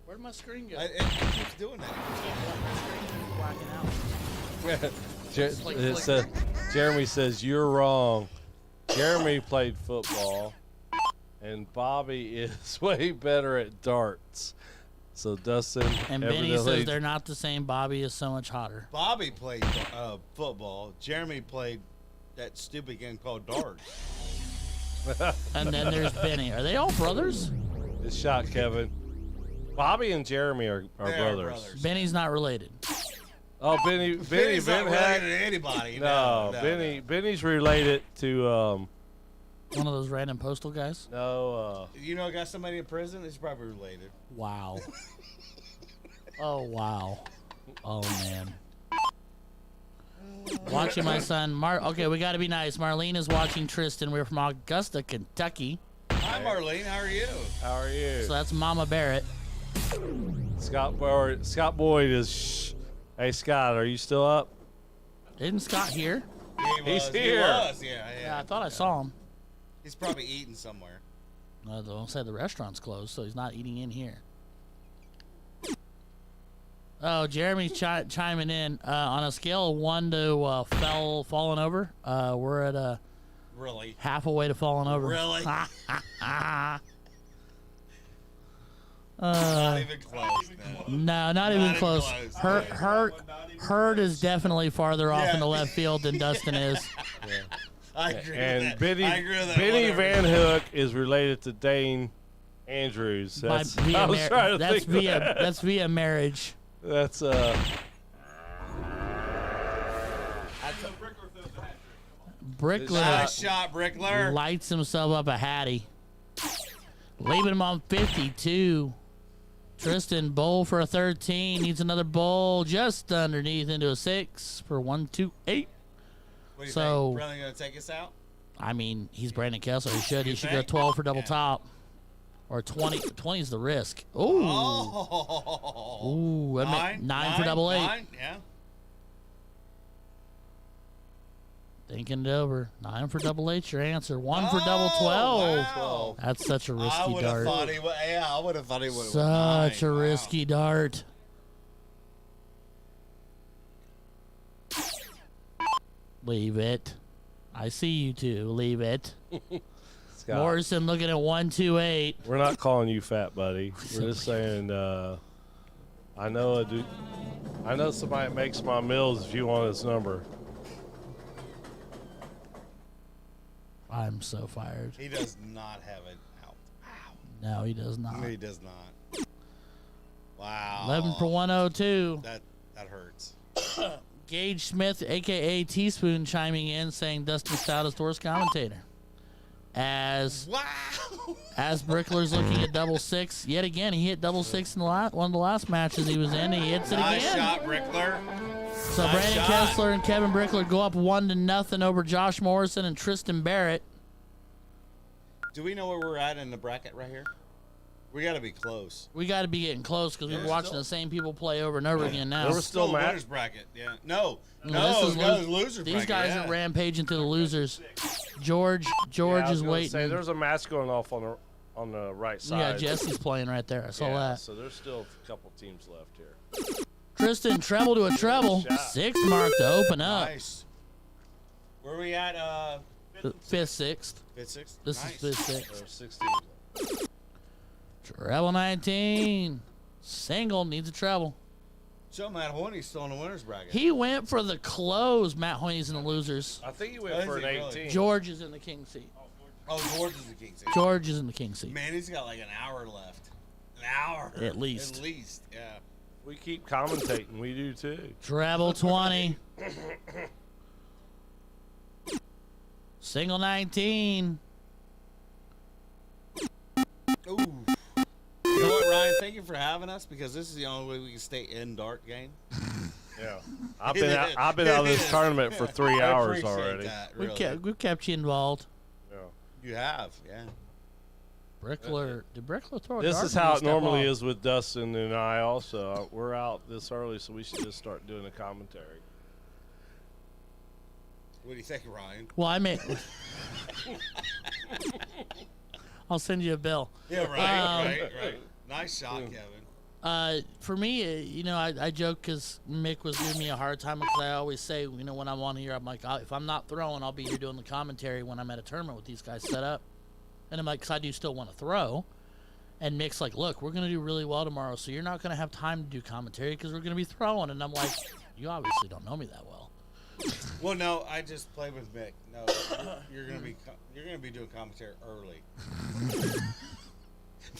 Where'd my screen go? It keeps doing that. Blacking out. Jeremy says, you're wrong. Jeremy played football, and Bobby is way better at darts. So Dustin And Benny evidently- says they're not the same. Bobby is so much hotter. Bobby played football. Jeremy played that stupid game called darts. And then there's Benny. Are they all brothers? It's shot, Kevin. Bobby and Jeremy are They are brothers. Benny's not related. Oh, Benny Benny's not Van related Hack. to anybody. No, no, Benny's related to One of those random postal guys. no. You know, I got somebody in prison. It's probably related. Wow. Oh wow. Oh man. Watching my son. Okay, we got to be nice. Marlene is watching Tristan. We're from Augusta, Kentucky. Hi, Marlene. How are you? How are you? So that's Mama Barrett. Scott Boyd is. Hey Scott, are you still up? Isn't Scott here? He's here. He was. Yeah, Yeah, I thought I saw him. He's probably eating somewhere. No, don't say the restaurant's closed, so he's not eating in here. Oh, Jeremy's chiming in. On a scale of 1 to falling over, we're at Really? half a way to falling over. Really? Not Not even close. No, not even even close. close. Hurt is definitely farther off in the left field than Dustin is. I agree And with that. Benny, I agree with that. Benny Whatever. Van Hook is related to Dane Andrews. That's, I was trying to that's think of that. that's via marriage. That's Brickler Nice shot, Brickler. lights himself up a Hattie. Leaving him on 52. Tristan bowl for a 13. Needs another bowl just underneath into a 6 for 128. What do you So- think? Really gonna take us out? I mean, he's Brandon Kessler. He should. He You should go think? 12 for double Yeah. top. Or 20. 20 is the risk. Ooh. Oh. Ooh. Nine for double 8. 9, yeah. Thinking it over. 9 for double 8's your answer. 1 for double Oh, 12. wow. That's such a I risky would have dart. thought he would. Yeah, I would have thought he would. Such a risky dart. Leave it. I see you two. Leave it. Scott. Morrison looking at 128. We're not calling you fat, buddy. We're just saying. I know I know somebody that makes my meals. If you want his number, I'm so fired. He does not have it out. No, he does not. He does not. Wow. 11 for 102. That hurts. Gage Smith, a.k.a. Teaspoon, chiming in saying Dustin Stout is the worst commentator. As Wow. Brickler's looking at double 6. Yet again, he hit double 6 in one of the last matches he was in. He hits it Nice again. shot, Brickler. So Nice Brandon shot. Kessler and Kevin Brickler go up 1-0 over Josh Morrison and Tristan Barrett. Do we know where we're at in the bracket right here? We got to be close. We got to be getting close because we're Yeah. watching the same people play over and over again now. There was still Matt. winners bracket. Yeah. No. No, No. this is This is losers These bracket. guys yeah. are rampaging to the losers. George Yeah, I was is gonna waiting. Say, there's a match going off on the right side. Yeah, Jesse's playing right there. I saw Yeah, that. So there's still a couple teams left here. Tristan treble to a treble. Shot. 6 mark to open up. Nice. Where we at? 5th, 6th. Fifth, sixth. This Nice. is 5th, 6th. There's 6 teams left. Treble 19. Single needs a treble. So Matt Horny's still in the winners bracket. He went for the close. Matt Hoyne's in the losers. I think he Oh, went is for an he really? 18. George is in the king seat. Oh, George is the king. seat. George is in the king seat. Man, he's got like an hour left. An hour. At least. At least, yeah. We keep commentating. We do too. Treble 20. Single 19. Ooh. You know what, Ryan? Thank you for having us because this is the only way we can stay in dart game. Yeah. I've been out of this tournament for 3 I hours appreciate already. That, really. We've kept you involved. Yeah. You have, yeah. Brickler, did Brickler throw a This dart is or did how he it step normally off? is with Dustin and I also. We're out this early, so we should just start doing the commentary. What do you think, Ryan? Well, I may. I'll send you a bill. Yeah, right. Nice shot, Yeah. Kevin. For me, I joke because Mick was giving me a hard time because I always say, when I'm on here, I'm like, if I'm not throwing, I'll be here doing the commentary when I'm at a tournament with these guys set up. And I'm like, because I do still want to throw. And Mick's like, look, we're going to do really well tomorrow, so you're not going to have time to do commentary because we're going to be throwing. And I'm like, you obviously don't know me that well. Well, no, I just played with Mick. No, you're gonna be doing commentary early.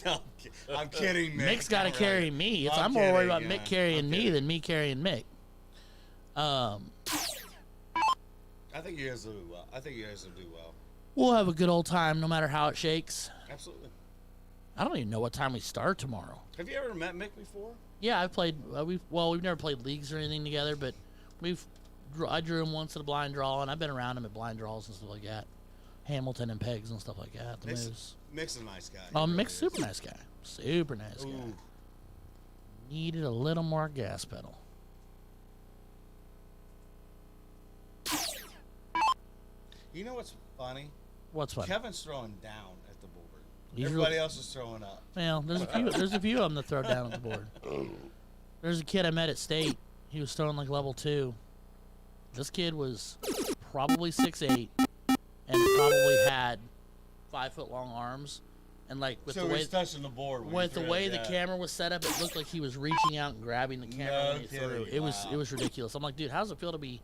No, I'm kidding, Mick. Mick's got to Not carry really. me. I'm I'm more worried about kidding, Mick yeah. carrying I'm me kidding. than me carrying Mick. I think you guys will do well. We'll have a good old time no matter how it shakes. Absolutely. I don't even know what time we start tomorrow. Have you ever met Mick before? Yeah, I've played. We've never played leagues or anything together, but I drew him once at a blind draw, and I've been around him at blind draws and stuff like that. Hamilton and pegs and stuff like that. The moves. Mick's a nice guy. Oh, He really Mick's is. super nice guy. Super nice guy. Ooh. Needed a little more gas pedal. You know what's funny? What's funny? Kevin's throwing down at the board. He's Everybody really- else is throwing up. Well, there's a few of them that throw down on the board. There's a kid I met at State. He was throwing like level 2. This kid was probably 6'8", and probably had 5-foot long arms, and like with So the way he's touching the board. when with he the threw way it, the yeah. camera was set up, it looked like he was reaching out and grabbing the camera No when he threw. kidding, It was wow. ridiculous. I'm like, dude, how does it feel to be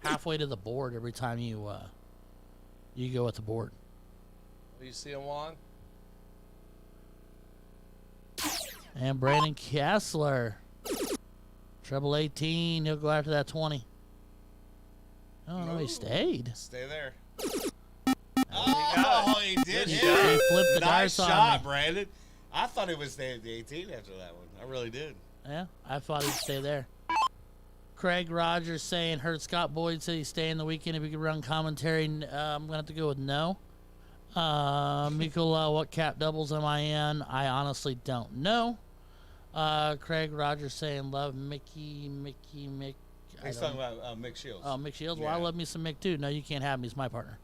halfway to the board every time you go at the board? Will you see him, Juan? And Brandon Kessler, treble 18. He'll go after that 20. Oh no, he stayed. Stay there. got Oh, he did. He hit it. flipped the Nice dice on shot, me. Brandon. I thought he would stay at the 18 after that one. I really did. Yeah, I thought he'd stay there. Craig Rogers saying, heard Scott Boyd say he's staying the weekend if he could run commentary. I'm going to have to go with no. Mikola, what cap doubles am I in? I honestly don't know. Craig Rogers saying, love Mickey. He's talking about Mick Shields. Oh, Mick Shields? Well, I Yeah. love me some Mick, too. No, you can't have me. He's my partner.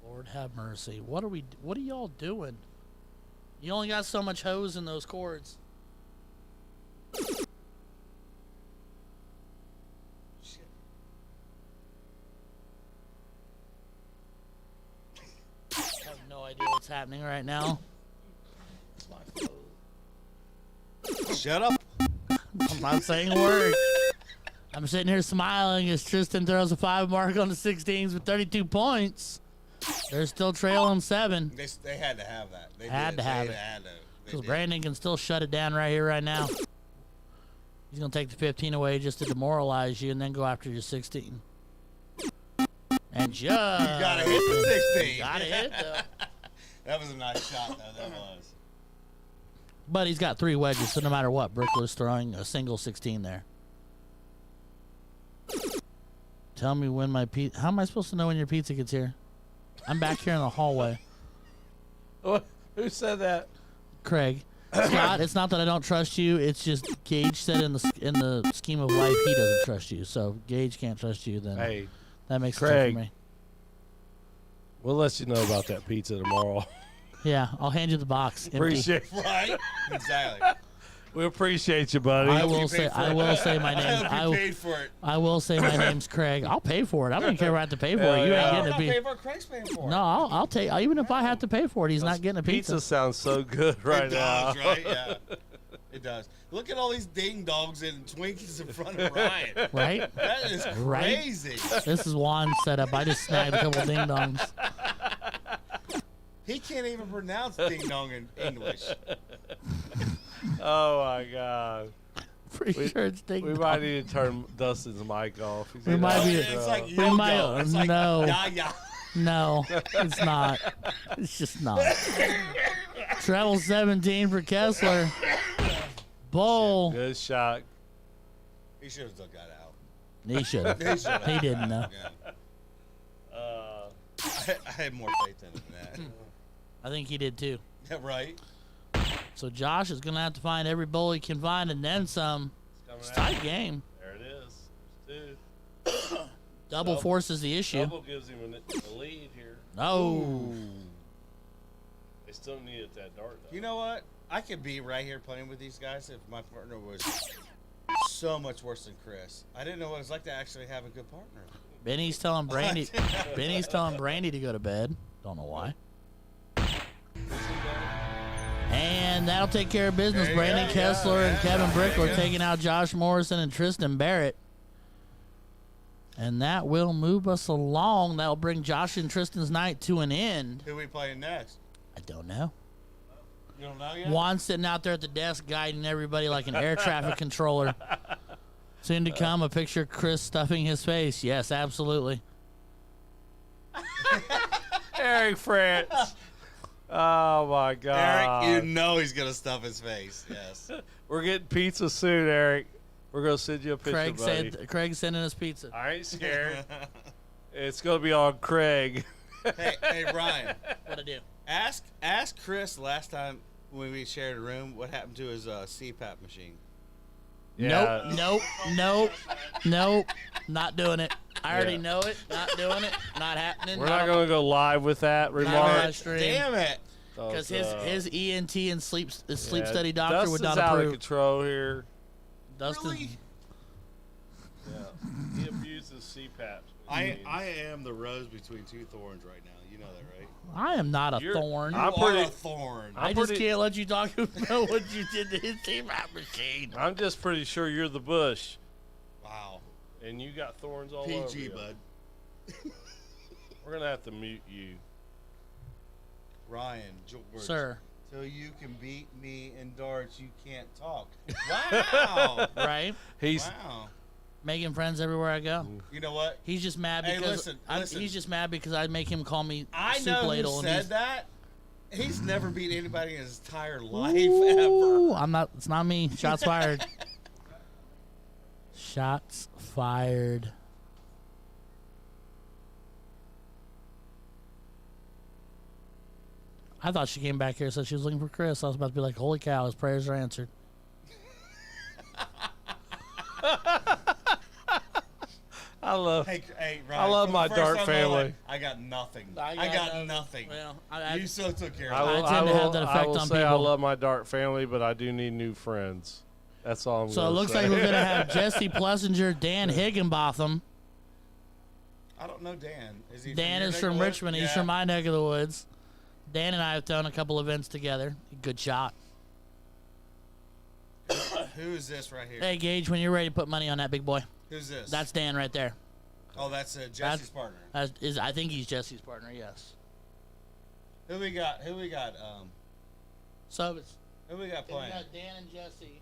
Lord have mercy. What are y'all doing? You only got so much hose in those cords. Shit. I have no idea what's happening right now. Shut up. I'm not saying a word. I'm sitting here smiling as Tristan throws a 5 mark on the 16s with 32 points. They're still trailing 7. They had to have that. They Had did. to have They it. Had to. They Because did. Brandon can still shut it down right here, right now. He's going to take the 15 away just to demoralize you and then go after your 16. And just... You gotta hit the 16. Gotta hit, though. That was a nice shot, though. That was. But he's got 3 wedges, so no matter what, Brickler's throwing a single 16 there. Tell me when my pizza... How am I supposed to know when your pizza gets here? I'm back here in the hallway. What? Who said that? Craig. Scott, it's not that I don't trust you. It's just Gage said in the scheme of life he doesn't trust you. So if Gage can't trust you, then Hey, that makes Craig. sense for me. we'll let you know about that pizza tomorrow. Yeah, I'll hand you the box. Empty. Appreciate. Right? Exactly. We appreciate you, buddy. I hope you will paid say. for I it. will say my I name. hope I you will- paid for it. I will say my name's Craig. I'll pay for it. I don't care if I have to pay for Hell it. You yeah. ain't I'm getting not a paying pizza. for it. Craig's paying for it. No, I'll take. Even if I have to pay for it, he's not getting a pizza. Pizza sounds so good right It now. does, right? Yeah. It does. Look at all these ding dogs and Twinkies in front of Ryan. Right? That is Right? crazy. This is Juan's setup. I just snagged a couple ding dongs. He can't even pronounce ding dong in English. Oh my God. Pretty sure it's ding We dong. might need to turn Dustin's mic off. He's We in might out be- the It's crowd. like We yo-yo. might- It's like no. ya ya. No, it's not. It's just not. Travel 17 for Kessler. Bowl. Good shot. He should have took that out. He should have. He should have. He didn't know. Yeah. I had more faith in him than I think he did too. that. Right? So Josh is going to have to find every bowl he can find and then some. It's a tight game. There it is. There's two. Double forces the issue. Double gives him a lead here. No. They still needed that dart, though. You know what? I could be right here playing with these guys if my partner was so much worse than Chris. I didn't know what it was like to actually have a good partner. Benny's telling Brandy. Benny's telling Brandy to go to bed. Don't know why. And that'll take care of business. There you Brandon go. Kessler Yeah, and Kevin there you Brickler go. taking out Josh Morrison and Tristan Barrett. And that will move us along. That'll bring Josh and Tristan's night to an end. Who we playing next? I don't know. You don't know yet? Juan's sitting out there at the desk guiding everybody like an air traffic controller. Soon to come, a picture of Chris stuffing his face. Yes, absolutely. Eric France. Oh, my God. Eric, you know he's going to stuff his face. Yes. We're getting pizza soon, Eric. We're going to send you a picture, Craig buddy. said Craig's sending us pizza. I ain't scared. It's going to be on Craig. Hey, Ryan. What'd I do? Ask Chris last time when we shared a room what happened to his CPAP machine. Yeah. Nope. Not doing it. I already know it. Not doing it. Not happening. We're not going to go live with that Not on remark. my stream. Damn it! Because his ENT and sleep study doctor Dustin's would not out of approve. control here. Dustin, Really? Yeah. He abuses CPAPs. I am the rose between two thorns right now. You know that, right? I am not a You're- thorn. I'm You are pretty- a thorn. I I'm just pretty- can't let you talk about what you did to his CPAP machine. I'm just pretty sure you're the bush, Wow. and you got thorns all over PG, you. bud. We're going to have to mute you. Ryan, George. Sir, Till you can beat me in darts, you can't talk. Wow. right? He's Wow. Making friends everywhere I go. You know what? He's just mad Hey, because listen. he's just mad because I make him call me I soup know ladle. who and said he's, that. He's never beat anybody in his entire life Ooh, ever. I'm not. It's not me. Shots fired. Shots fired. I thought she came back here and said she was looking for Chris. I was about to be like, holy cow, his prayers are answered. I love. Hey, Ryan, I love for the my first dart time in my family. life, I got nothing. I I got got nothing. Well, I You so took care I of will, it. I tend to have that I effect will on say I people. love my dart family, but I do need new friends. That's all I'm So it gonna looks say. like we're going to have Jesse Plessinger, Dan Higginbotham. I don't know Dan. Is he Dan your is neck from of the woods? Richmond. He's Yeah. from my neck of the woods. Dan and I have done a couple events together. Good shot. Who is this right here? Hey, Gage, when you're ready to put money on that big boy, Who's this? that's Dan right there. Oh, that's Jesse's partner. I think he's Jesse's partner, yes. Who we got? So it's Who we got we playing? got Dan and Jesse.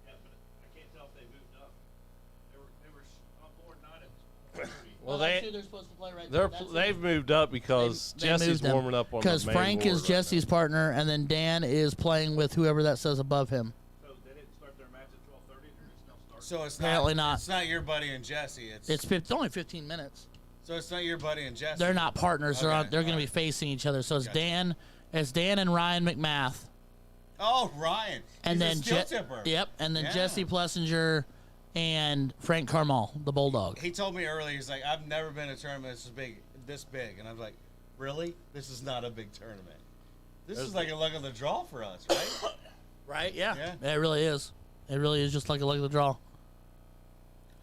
Yeah, but I can't tell if they moved up. They were on board not at 12:30. Well, that's who they're supposed to play right they're there. That's they've who- moved up because they Jesse's moved them. warming up on the Because main Frank board is right Jesse's now. partner, and then Dan is playing with whoever that says above him. So they didn't start their match at 12:30, or it's now started. So it's Apparently not. It's not your buddy and Jesse. It's only 15 minutes. So it's not your buddy and Jesse. They're not partners. Okay, They're going to be alright. facing each other. So it's Gotcha. Dan and Ryan McMath. Oh, Ryan. And He's then a steel tipper. Yep, and then Yeah. Jesse Plessinger and Frank Carmel, the Bulldog. He told me earlier. He's like, I've never been to a tournament this big, and I was like, really? This is not a big tournament. This is like a luck of the draw for us, right? Right? Yeah. Yeah. It really is. It really is just like a luck of the draw.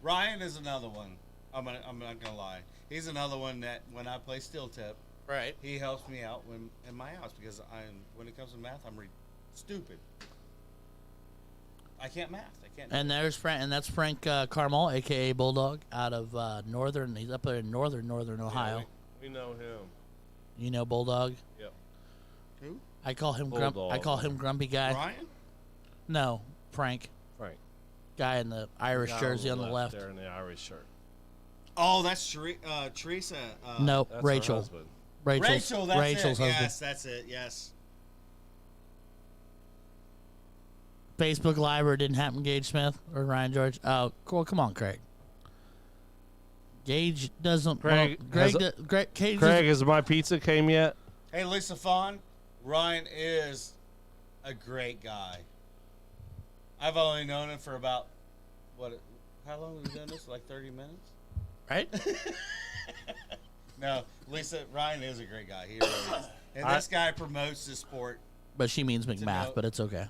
Ryan is another one. I'm not gonna lie. He's another one that when I play steel tip, Right. he helps me out in my house because when it comes to math, I'm stupid. I can't math. I can't. And there's Frank, and that's Frank Carmel, aka Bulldog, out of northern. He's up there in northern Ohio. We know him. You know Bulldog. Yep. Who? I call him Bulldog. Grumpy Guy. Ryan? No, Frank, Frank. guy in the Irish Guy jersey on the left. there in the Irish shirt. Oh, that's Teresa. Nope, That's her Rachel. husband. Rachel. That's Rachel's it. husband. Yes, that's it. Yes. Facebook Live or it didn't happen, Gage Smith or Ryan George. Oh, cool. Come on, Craig. Gage doesn't. Craig Greg, has- Craig Craig, has my pizza came yet? Hey, Lisa Fawn. Ryan is a great guy. I've only known him for about how long have we done this? Like 30 minutes? right? No, Ryan is a great guy. He really is. And this guy promotes the sport. But she means McMath, know- but it's okay.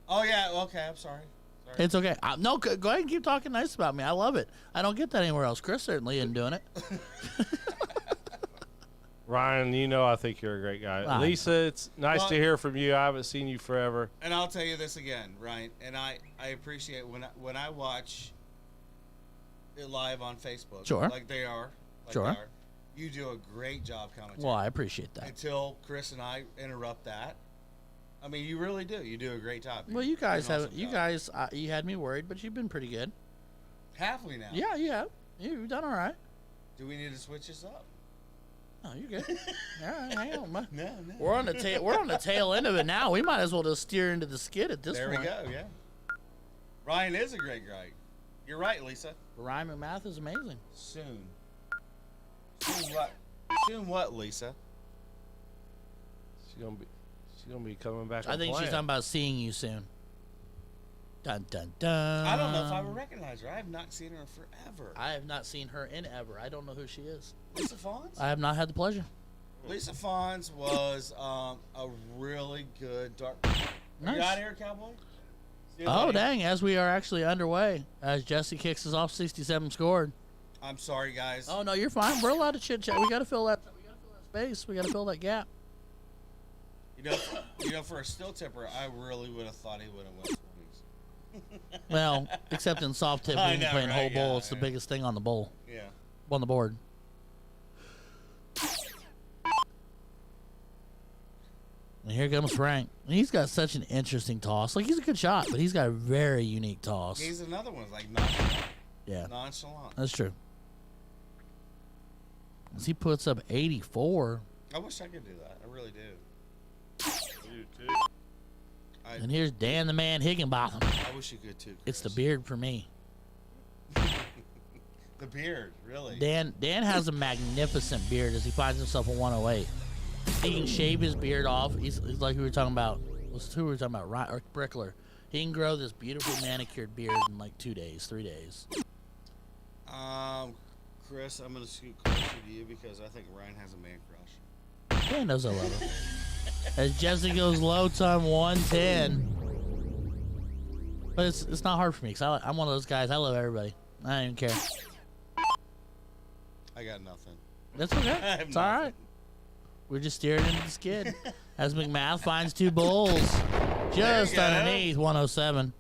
Oh yeah, okay. I'm sorry. It's okay. No, go ahead and keep talking nice about me. I love it. I don't get that anywhere else. Chris certainly isn't doing it. Ryan, you know I think you're a great guy. Ryan. Lisa, it's nice Well- to hear from you. I haven't seen you forever. And I'll tell you this again, Ryan. And I appreciate when I watch it live on Facebook. Sure. Like they are. Sure. They are, you do a great job commentating. Well, I appreciate that. Until Chris and I interrupt that. I mean, you really do. You do a great job. Well, you guys do an have. awesome You job. guys, you had me worried, but you've been pretty good. Have we now? Yeah, you have. You've done all right. Do we need to switch this up? Oh, you're good. All right, hang on, man. No. We're on the tail. We're on the tail end of it now. We might as well just steer into the skid at this There point. we go. Yeah. Ryan is a great guy. You're right, Lisa. Ryan McMath is amazing. Soon. Soon what? Soon what, Lisa? She's gonna be coming back. I and think she's playing. talking about seeing you soon. Dun dun dun. I don't know if I would recognize her. I have not seen her forever. I have not seen her in ever. I don't know who she is. Lisa Fawns? I have not had the pleasure. Lisa Fawns was a really good dark. Are Nice. you out here, Cowboy? See you, Oh, buddy. dang. As we are actually underway, as Jesse kicks us off, 67 scored. I'm sorry, guys. Oh, no, you're fine. We're allowed to chit chat. We got to fill that space. We got to fill that gap. You know, for a still tipper, I really would have thought he would have won 20s. Well, except in soft tip, I when you're know, playing right? whole bowl, Yeah, it's the yeah. biggest thing on the bowl, Yeah. on the board. And here comes Frank. And he's got such an interesting toss. Like, he's a good shot, but he's got a very unique toss. He's another one, like nonchalant. Yeah, Nonchalant. that's true. As he puts up 84, I wish I could do that. I really do. You too. and here's Dan the Man Higginbotham. I wish you could too. It's the Chris. beard for me. The beard, really. Dan has a magnificent beard as he finds himself a 108. He can shave his beard off. He's like we were talking about. Who we were talking about? Or Brickler. He can grow this beautiful manicured beard in like 2 days, 3 days. Chris, I'm gonna scoot closer to you because I think Ryan has a man crush. Dan knows I love him. As Jesse goes low ton 110. But it's not hard for me because I'm one of those guys. I love everybody. I don't even care. I got nothing. That's okay. I have It's all right. We're just steering into the skid. As McMath finds two bulls just go. underneath 107.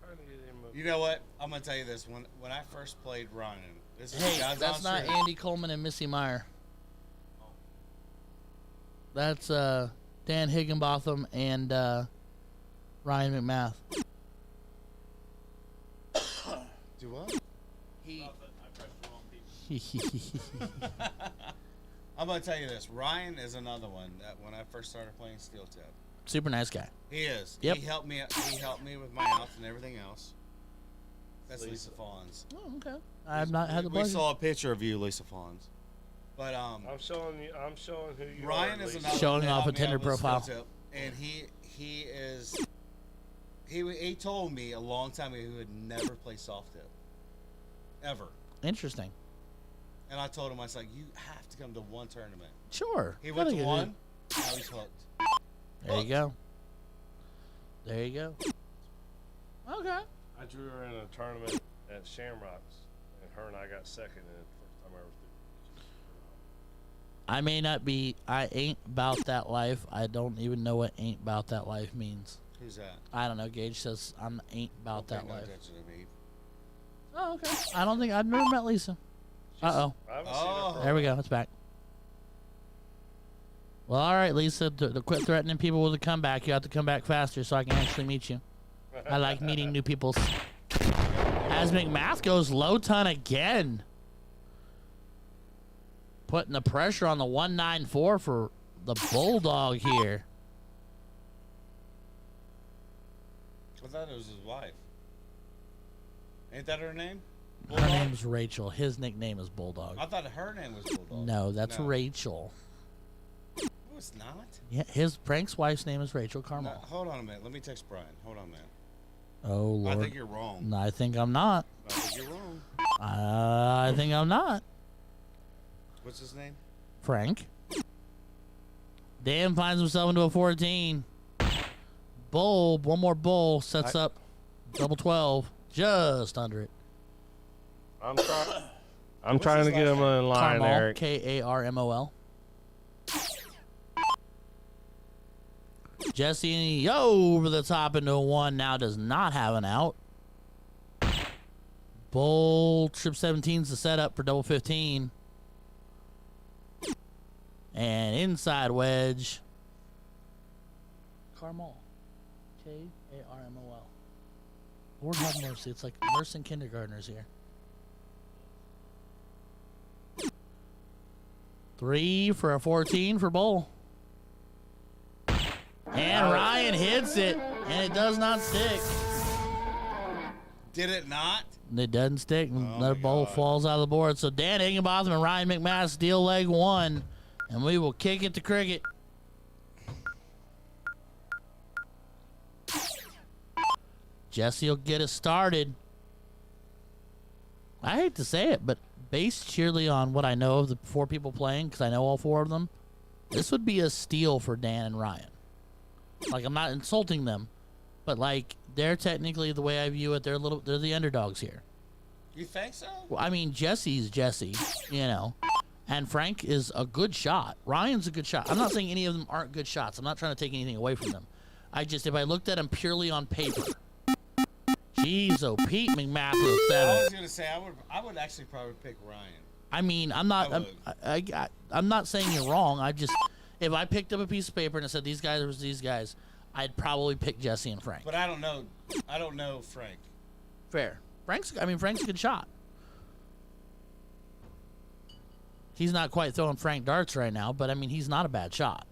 Trying to get him a- You know what? I'm gonna tell you this. When I first played Ryan, this is Hey, God's that's honest not truth. Andy Coleman and Missy Meyer. That's Dan Higginbotham and Ryan McMath. Do what? I'm gonna tell you this. Ryan is another one that when I first started playing steel tip, Super nice guy. he is. Yep. He helped me. He helped me with my house and everything else. That's Lisa Fawns. Oh, okay. I have not had the We pleasure. saw a picture of you, Lisa Fawns. But I'm showing you. I'm showing who you Ryan are. is Lisa. another Showing one that off helped a me Tinder out with steel profile. tip, and he is. He told me a long time ago he would never play soft tip, ever. Interesting. And I told him, I was like, you have to come to one tournament. Sure. He went to Gotta get one. Now he's hooked. it. There you go. There you go. Okay. I drew her in a tournament at Shamrocks, and her and I got second in it the first time I ever did. I may not be. I ain't about that life. I don't even know what ain't about that life means. Who's that? I don't know. Gage says I'm ain't about Don't that pay no life. attention to me. Oh, okay. I don't think I've never met Lisa. Uh-oh. I haven't seen her for There we go. It's back. Well, all right, Lisa. To quit threatening people with a comeback, you have to come back faster so I can actually meet you. I like meeting new people. As McMath goes low ton again. Putting the pressure on the 194 for the Bulldog here. I thought it was his wife. Ain't that her name? Her Bulldog? name's Rachel. His nickname is Bulldog. I thought her name was Bulldog. No, that's No. Rachel. No, it's not. Yeah, Frank's wife's name is Rachel No, Carmel. hold on a minute. Let me text Brian. Hold on a minute. Oh, Lord. I think you're wrong. No, I think I'm not. I think you're wrong. I think I'm not. What's his name? Frank. Dan finds himself into a 14. Bull, one more bull, sets up double 12. Just under it. I'm trying. I'm What's trying his to get last him in line, Carmel, Eric. Karmol. Jesse over the top into a 1. Now does not have an out. Bull trip 17's the setup for double 15. And inside wedge. Carmel. Karmol. Lord have mercy. It's like nursing kindergartners here. 3 for a 14 for Bull. And Ryan hits it, and it does not stick. Did it not? It doesn't stick. Oh Another my ball God. falls out of the board. So Dan Higginbotham and Ryan McMath steal leg 1, and we will kick it to cricket. Jesse will get us started. I hate to say it, but based sheerly on what I know of the 4 people playing, because I know all 4 of them, this would be a steal for Dan and Ryan. Like, I'm not insulting them, but like, they're technically, the way I view it, they're the underdogs here. You think so? Well, I mean, Jesse's Jesse, and Frank is a good shot. Ryan's a good shot. I'm not saying any of them aren't good shots. I'm not trying to take anything away from them. If I looked at them purely on paper, jeez, oh, Pete McMath with a 7. I was gonna say I would actually probably pick Ryan. I mean, I'm not saying you're wrong. If I picked up a piece of paper and it said these guys versus these guys, I'd probably pick Jesse and Frank. But I don't know Frank. Fair. Frank's a good shot. He's not quite throwing Frank darts right now, but I mean, he's not a bad shot.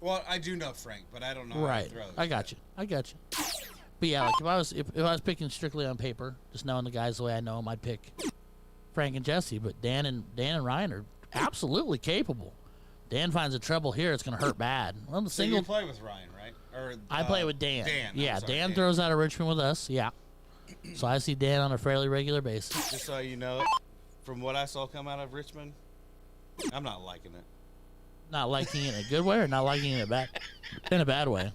Well, I do know Frank, but I don't know how Right. he throws. I got you. But yeah, like if I was picking strictly on paper, just knowing the guys the way I know them, I'd pick Frank and Jesse. But Dan and Ryan are absolutely capable. Dan finds a treble here, it's gonna hurt bad. Well, the So single. you play with Ryan, right? Or I play with Dan. Dan. Yeah, I'm sorry, Dan throws out of Richmond with us. Yeah. So I see Dan on a fairly regular basis. Just so you know, from what I saw come out of Richmond, I'm not liking it. Not liking it in a good way or not liking it in a bad way.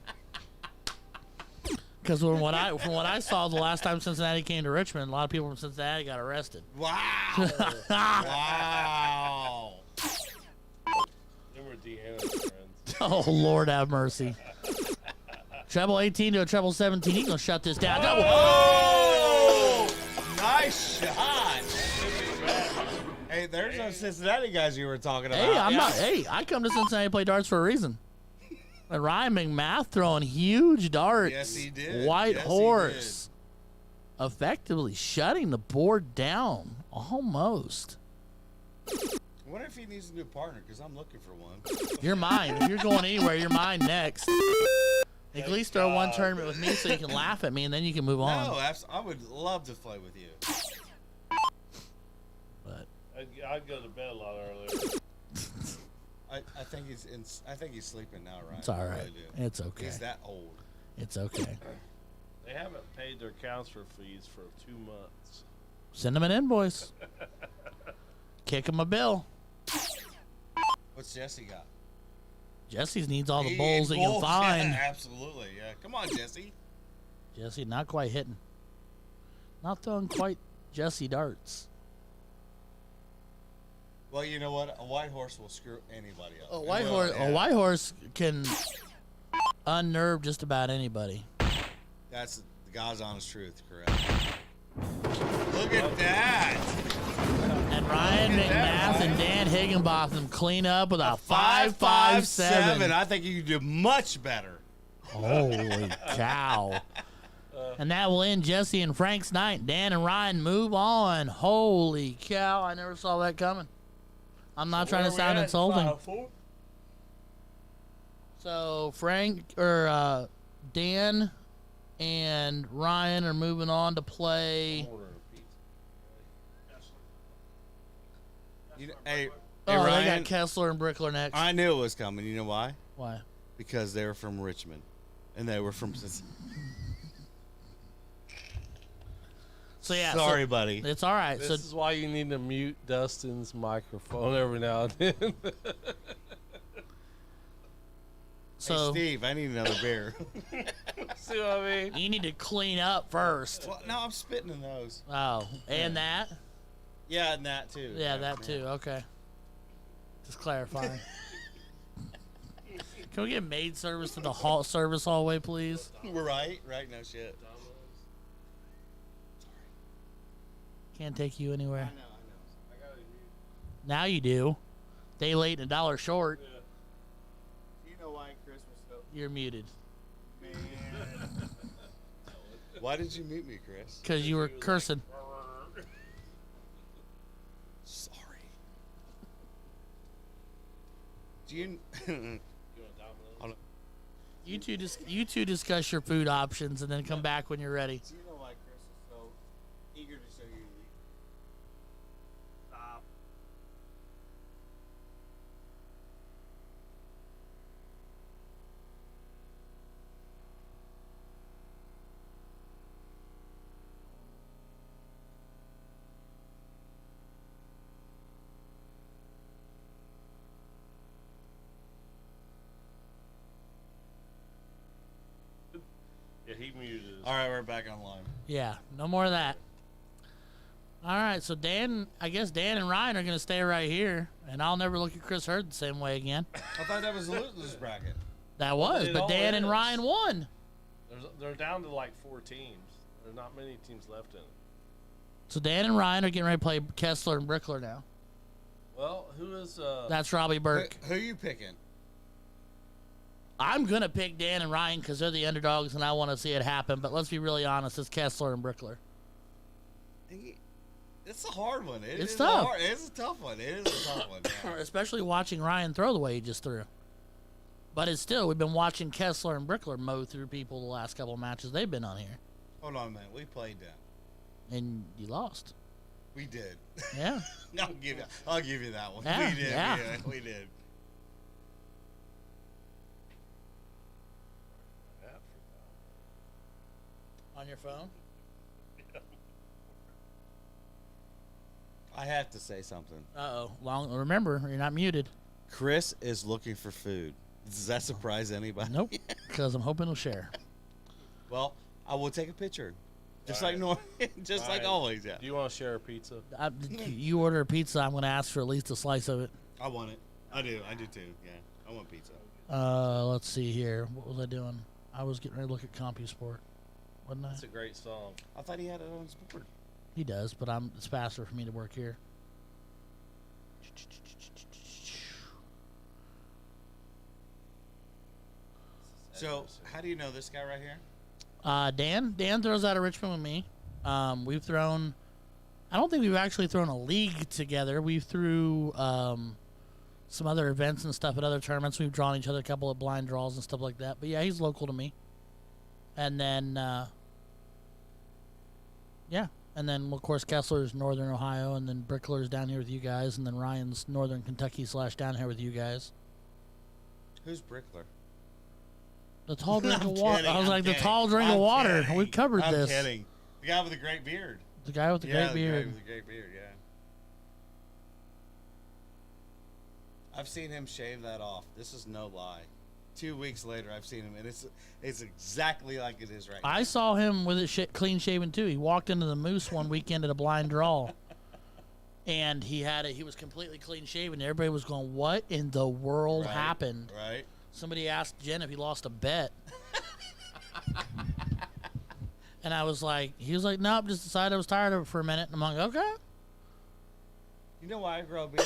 Because from what I saw the last time Cincinnati came to Richmond, a lot of people from Cincinnati got arrested. Wow! Wow! They were Deanna's friends. Oh, Lord have mercy. Treble 18 to a treble 17. He's going to shut this down. Oh! Nice shot! Hey, there's those Cincinnati guys you were talking about. Hey, I come to Cincinnati to play darts for a reason. And Ryan McMath throwing huge darts. Yes, he did. White Yes, he horse. Effectively shutting the board down. Almost. I wonder if he needs a new partner, because I'm looking for one. You're mine. If you're going anywhere, you're mine next. At least throw one tournament with me so you can laugh at me, and then you can move on. No, I would love to play with you. But I'd go to bed a lot earlier. I think he's sleeping now, right? it's all I right. really do. It's okay. He's that old. It's okay. They haven't paid their transfer fees for 2 months. Send them an invoice. Kick him a bill. What's Jesse got? Jesse needs all the He bowls he can bowls, find. Yeah, absolutely, yeah. Come on, Jesse. Jesse not quite hitting. Not throwing quite Jesse darts. Well, you know what? A white horse will screw anybody up. A Yeah. white horse can unnerve just about anybody. That's the God's honest truth, correct? Look at that. And Ryan Look at that, McMath and Dan Higginbotham clean up with a 5.57. I think you could do much better. Holy cow. And that will end Jesse and Frank's night. Dan and Ryan move on. Holy cow. I never saw that coming. I'm not trying to sound insulting. So Dan and Ryan are moving on to play. Hey, Oh, they Ryan, got Kessler and Brickler next. I knew it was coming. You know why? Why? Because they were from Richmond, and they were from. So yeah. Sorry, buddy. It's all right. This So is why you need to mute Dustin's microphone every now and then. so Hey, Steve, I need another beer. See what I mean? you need to clean up first. Well, no, I'm spitting in those. Oh, and that? Yeah, and that too. Yeah, that too. Okay. Just clarifying. Can we get maid service to the service hallway, please? Right, no shit. Can't take you anywhere. I know. Now you do. Day late and $1 short. You know why Chris was so You're muted. man. Why did you mute me, Chris? Because you were cursing. Sorry. Do you? You two discuss your food options and then come back when you're ready. Do you know why Chris is so eager to show you? Stop. All right, we're back online. Yeah, no more of that. All right, so I guess Dan and Ryan are going to stay right here, and I'll never look at Chris Hurd the same way again. I thought that was the losers bracket. That was, It but all Dan and is. Ryan won. They're down to like 4 teams. There's not many teams left in it. So Dan and Ryan are getting ready to play Kessler and Brickler now. Well, who is That's Robbie Burke. Who you picking? I'm going to pick Dan and Ryan because they're the underdogs, and I want to see it happen. But let's be really honest, it's Kessler and Brickler. It's a hard one. It's tough. It's a tough one. It is a tough one. Yeah. Especially watching Ryan throw the way he just threw. But it's still, we've been watching Kessler and Brickler mow through people the last couple of matches they've been on here. Hold on, man. We played them. And you lost. We did. Yeah. I'll give you that one. Yeah, We did. yeah. We did. On your phone? I have to say something. Uh-oh. Remember, you're not muted. Chris is looking for food. Does that surprise anybody? Nope. Because I'm hoping he'll share. Well, I will take a picture. Just All like right. normal, just All like right. always. Yeah. Do you want to share a pizza? You order a pizza, I'm going to ask for at least a slice of it. I want it. I do too. Yeah. I want pizza. Let's see here. What was I doing? I was getting ready to look at CompuSport, wasn't I? That's a great song. I thought he had it on his board. He does, but it's faster for me to work here. So, how do you know this guy right here? Dan throws out of Richmond with me. We've thrown. I don't think we've actually thrown a league together. We've threw some other events and stuff at other tournaments. We've drawn each other a couple of blind draws and stuff like that. But yeah, he's local to me. And then, and then of course Kessler's Northern Ohio, and then Brickler's down here with you guys, and then Ryan's Northern Kentucky / down here with you guys. Who's Brickler? The tall drink I'm of water. kidding, I was I'm like, the kidding, tall drink I'm of water. kidding, We've covered I'm this. Kidding. The guy with the great beard. The guy with the great The beard. guy with the great beard. Yeah. I've seen him shave that off. This is no lie. 2 weeks later, I've seen him, and it's exactly like it is right now. I saw him with it clean shaven too. He walked into the Moose one weekend at a blind draw, and he was completely clean shaven. Everybody was going, "What in the world Right, happened?" Right. Somebody asked Jen if he lost a bet, and I was like, "He was like, nope, just decided I was tired of it for a minute." And I'm like, "Okay, You know why I grow a beard?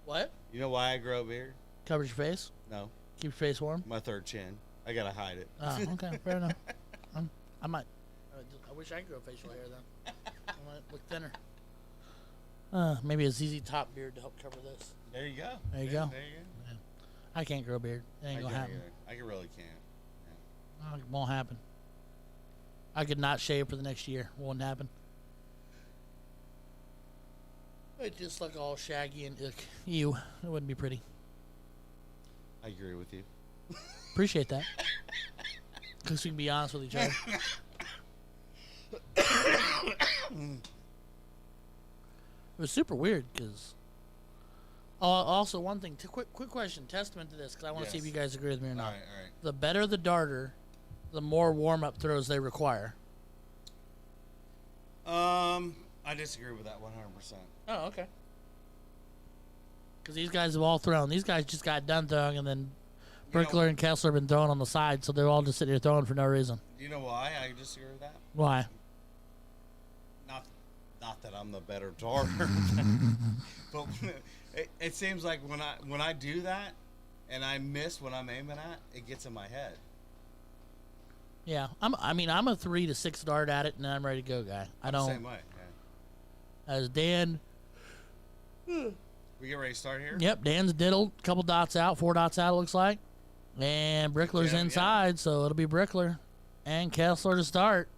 what? You know why I grow a beard? Covers your face, No, keep your face warm." my third chin. I gotta hide it. Oh, okay, fair enough. I might. I wish I could grow facial hair then. I might look thinner. Maybe a ZZ Top beard to help cover this. There you go. There you go. There you go. I can't grow a beard. It ain't I gonna can't happen. either. I really can't. It won't happen. I could not shave for the next year. Won't happen. It just look all shaggy and ick. Ew. It wouldn't be pretty. I agree with you. Appreciate that. Because we can be honest with each other. It was super weird because. Also, one thing. Quick question. Testament to this, because I want to see if Yes. you guys agree with me or All not. right. The better the darter, the more warm-up throws they require. I disagree with that 100%. Oh, okay. Because these guys have all thrown. These guys just got done throwing, and then You know- Brickler and Kessler have been throwing on the side, so they're all just sitting here throwing for no reason. You know why I disagree with that? Why? Not that I'm the better darter, but it seems like when I do that and I miss what I'm aiming at, it gets in my head. Yeah, I'm a 3 to 6 dart at it, and I'm ready to go, guy. I I'm the don't. same way. Yeah. As Dan. We get ready to start here. Yep, Dan's diddled. Couple dots out, 4 dots out. It looks like, and Brickler's Yeah, inside, so it'll be Brickler and Kessler to start.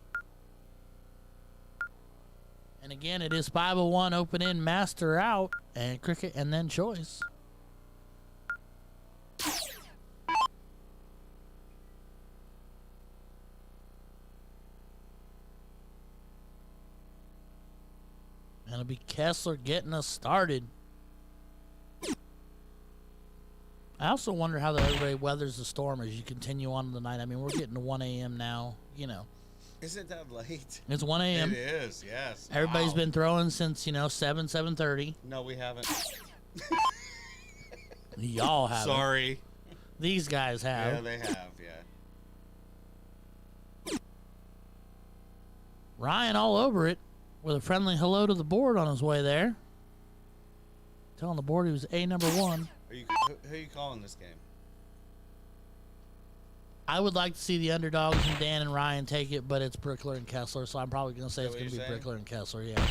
And again, it is 501 open in, master out, and cricket, and then choice. And it'll be Kessler getting us started. I also wonder how everybody weathers the storm as you continue on in the night. I mean, we're getting to 1 a.m. now. You know, Isn't that late? It's 1 a.m. It is, yes. Everybody's Wow. been throwing since 7:30. No, we haven't. Y'all have. Sorry. These guys have. Yeah, they have, yeah. Ryan all over it with a friendly hello to the board on his way there. Telling the board he was number 1. Who are you calling this game? I would like to see the underdogs and Dan and Ryan take it, but it's Brickler and Kessler, so I'm probably going to say it's Is that going to be what you're Brickler and Kessler, yeah.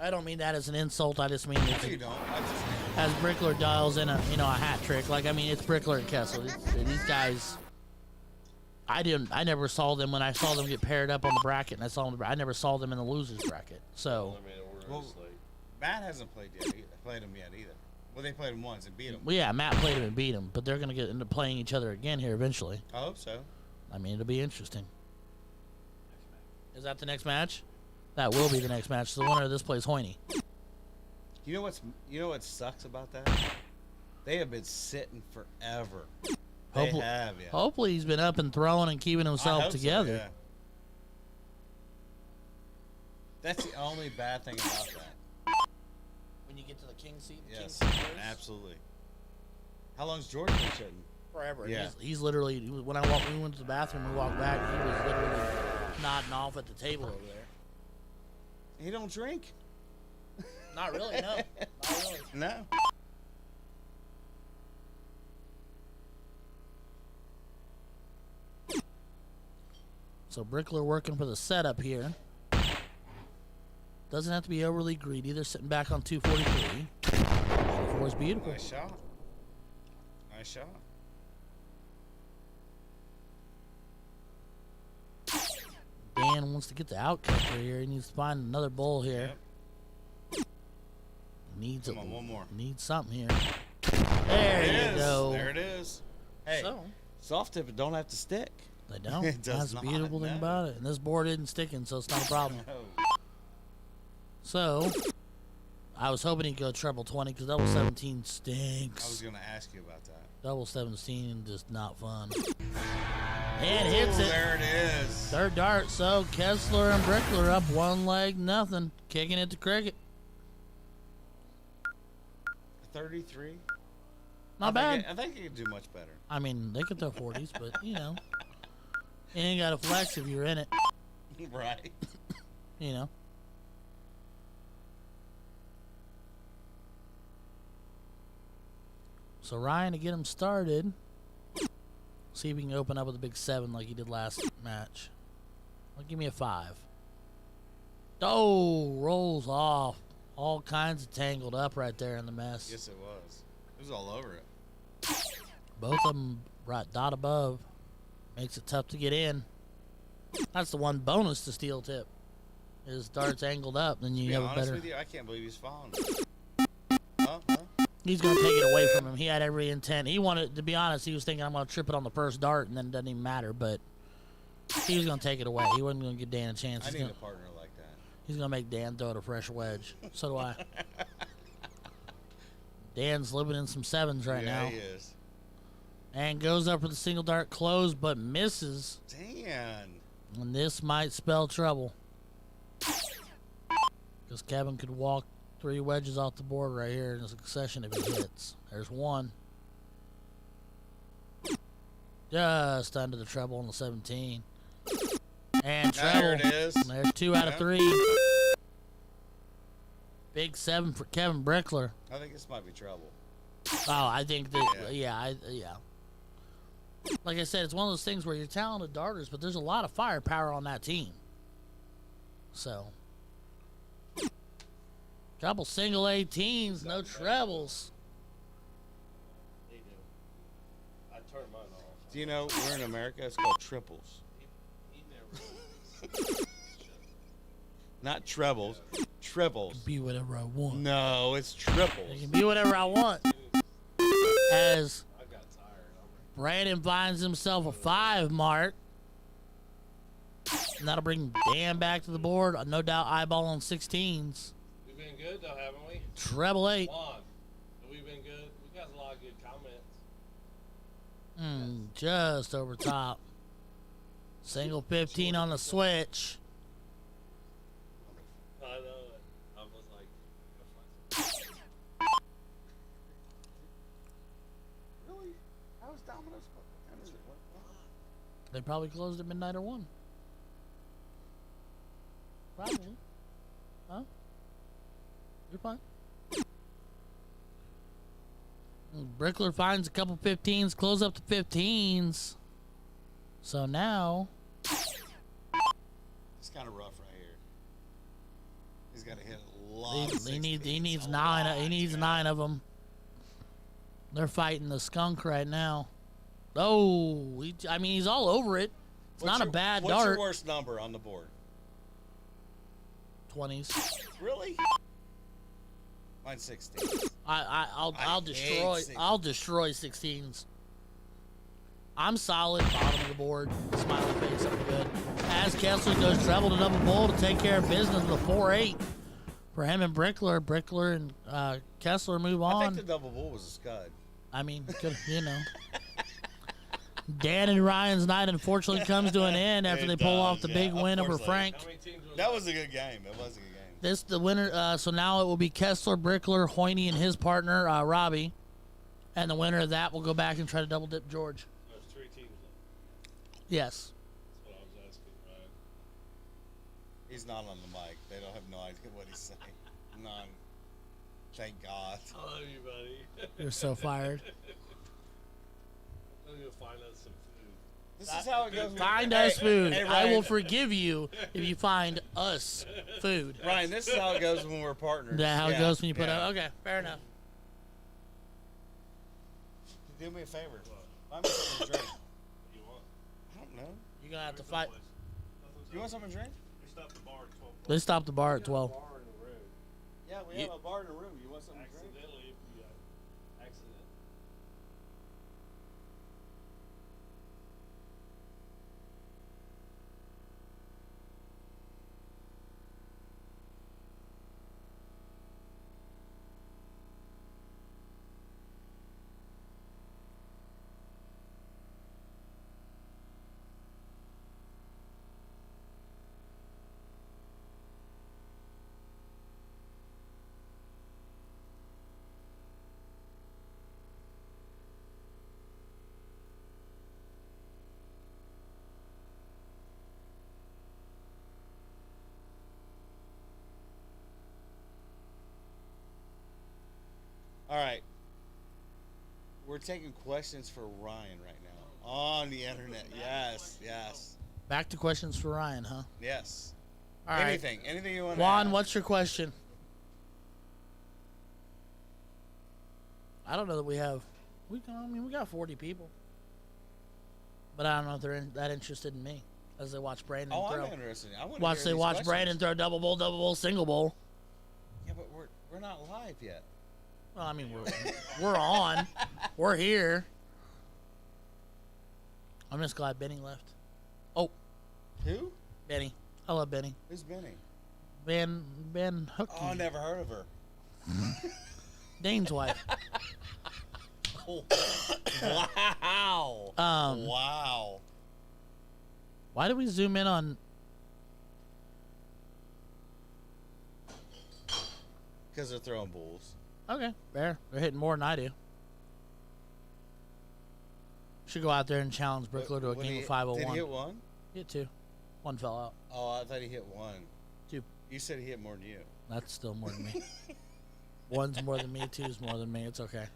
I don't mean that as an insult. I just mean No, it's you don't. I just as Brickler dials in a hat trick. Like, I mean, it's Brickler and Kessler. These guys, I never saw them when I saw them get paired up on the bracket, and I never saw them in the losers bracket. So, Well, Matt hasn't played him yet either. Well, they played him once and beat him. well, yeah, Matt played him and beat him, but they're going to get into playing each other again here eventually. I hope so. I mean, it'll be interesting. Is that the next match? That will be the next match. The winner of this plays Hoyne. You know what sucks about that? They have been sitting forever. They Hopefully- have, yeah. Hopefully, he's been up and throwing and keeping I himself hope so, together. yeah. That's the only bad thing about that. When you get to the king seat, Yes, absolutely. How long's Jordan been sitting? forever. Yeah. He's literally, when we went to the bathroom and walked back, he was literally nodding off at the table over there. He don't drink. Not really, no. Not really. No. So Brickler working for the setup here. Doesn't have to be overly greedy. They're sitting back on 243. 94 is beautiful. Nice shot. Nice shot. Dan wants to get the outcatcher here. He needs to find another bowl here. Yep. Needs Come on, one more. Needs something here. There you go. There it is. Hey, So soft tip, it don't have to stick. they don't. It does That's the beautiful not, thing no. about it. And this board isn't sticking, so it's not a problem. Oh. So I was hoping he'd go treble 20 because double 17 I was stinks. gonna ask you about that. Double 17 just not fun. And hits Ooh, it. There it is. Third dart. So Kessler and Brickler up 1 leg, nothing. Kicking it to cricket. 33. Not bad. I think he could do much better. I mean, they could throw 40s, but you ain't got to flex if you're in it. Right. You know. So Ryan to get him started. See if he can open up with a big 7 like he did last match. Well, give me a 5. Oh, rolls off. All kinds of tangled up right there in the mess. Yes, it was. It was all over it. Both of them right dot above. Makes it tough to get in. That's the one bonus to steel tip. Is darts angled up, then To you be have a honest better. with you, I can't believe he's following. Huh? He's going to take it away from him. He had every intent. He wanted, to be honest, he was thinking, I'm going to trip it on the first dart, and then it doesn't even matter. But he was going to take it away. He wasn't going to give Dan a chance. I He's need gonna, a partner like that. he's going to make Dan throw it a fresh wedge. So do I. Dan's living in some 7s right yeah, now. he is. And goes up for the single dart close, but misses. Dan. And this might spell trouble. Because Kevin could walk 3 wedges off the board right here in succession if he hits. There's 1. Just under the treble on the 17. And treble. There it is. And there's 2 out of Yeah. 3. Big 7 for Kevin Brickler. I think this might be trouble. Oh, I think that, Yeah. yeah. Like I said, it's one of those things where you're talented darters, but there's a lot of firepower on that team. So, couple single 18s, no trebles. They do. I turned mine off. Do you know we're in America? It's called triples, He never. not trebles. Triples. Be whatever I want. No, it's I triples. can be whatever I want. As I got tired. Brandon finds himself a 5 mark. And that'll bring Dan back to the board. No doubt eyeballing 16s. We've been good though, haven't we? Treble 8. Juan, have we been good? We got a lot of good comments. Just over top. Single 15 on the switch. I know it. I was like, Really? How is Domino's? What time is it? What? They probably closed at midnight or 1. Probably. Huh? You're fine. Brickler finds a couple 15s, close up to 15s. So now, It's kind of rough right here. He's got to hit a lot. he needs 9. He needs 9 of them. They're fighting the skunk right now. Oh, he's all over it. It's not a bad what's dart. What's your worst number on the board? 20s. Really? Mine's 16. I'll destroy. hate I'll destroy 16s. I'm solid, bottom of the board. Smiley face, I'm good. As Kessler goes treble to double bowl to take care of business with a 4-8 for him and Brickler. Brickler and Kessler move on. I think the double bull was a scud. I mean, Dan and Ryan's night unfortunately comes to an end after they pull off the big win over Frank. how many teams was That was a good game. It was a good game. This the winner. So now it will be Kessler, Brickler, Hoyne, and his partner Robbie, and the winner of that will go back and try to double dip George. There's 3 teams left. Yes. That's what I was asking, Ryan. He's not on the mic. They don't have no idea what he's saying. None. Thank God. I love you, buddy. You're so fired. I'm gonna find us some food. This is how it goes. Find us food. Hey, I Ryan. will forgive you if you find us food. Ryan, this is how it goes when we're partners. Is that how it Yeah, goes when you put yeah. out? Okay, fair enough. Do me a favor. Buy me something to drink. What do you want? I don't know. You're gonna have to fight. You want something to drink? We stopped the bar at 12. They stopped the bar at 12. Bar in the room. Yeah, we have a bar in the room. You want something to drink? Accidentally, if we accident. All right. We're taking questions for Ryan right now on the internet. Yes, yes, Back to questions for Ryan, huh? yes. All right. Anything you want to Juan, ask. what's your question? I don't know that we have. We got 40 people, but I don't know if they're that interested in me as they watch Brandon Oh, throw. I'm interested. I want to Watch hear they these watch questions. Brandon throw double bowl, single bowl. Yeah, but we're not live yet. Well, I mean we're on, we're here. I'm just glad Benny left. Oh, Who? Benny, I love Benny. Who's Benny? Ben Hook. Oh, never heard of her. Dane's wife. Wow. Wow. Why did we zoom in on? Because they're throwing bulls. Okay, fair. They're hitting more than I do. Should go out there and challenge Brickler to a game of 501. Did he hit one? Hit 2. 1 fell out. Oh, I thought he hit one. 2. You said he hit more than you. That's still more than me. 1's more than me. 2's more than me. It's okay.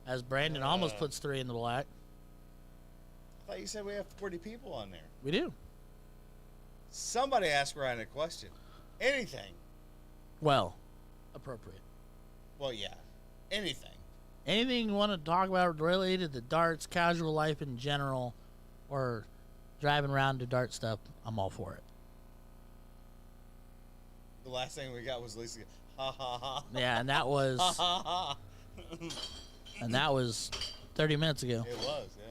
As Brandon almost puts 3 in the black. I thought you said we have 40 people on there. We do. Somebody ask Ryan a question. Anything. Well, appropriate. Well, yeah. Anything. Anything you want to talk about related to darts, casual life in general, or driving around to dart stuff, I'm all for it. The last thing we got was Lisa. Ha ha ha. Yeah, and that was Ha ha ha. 30 minutes ago. It was, yeah.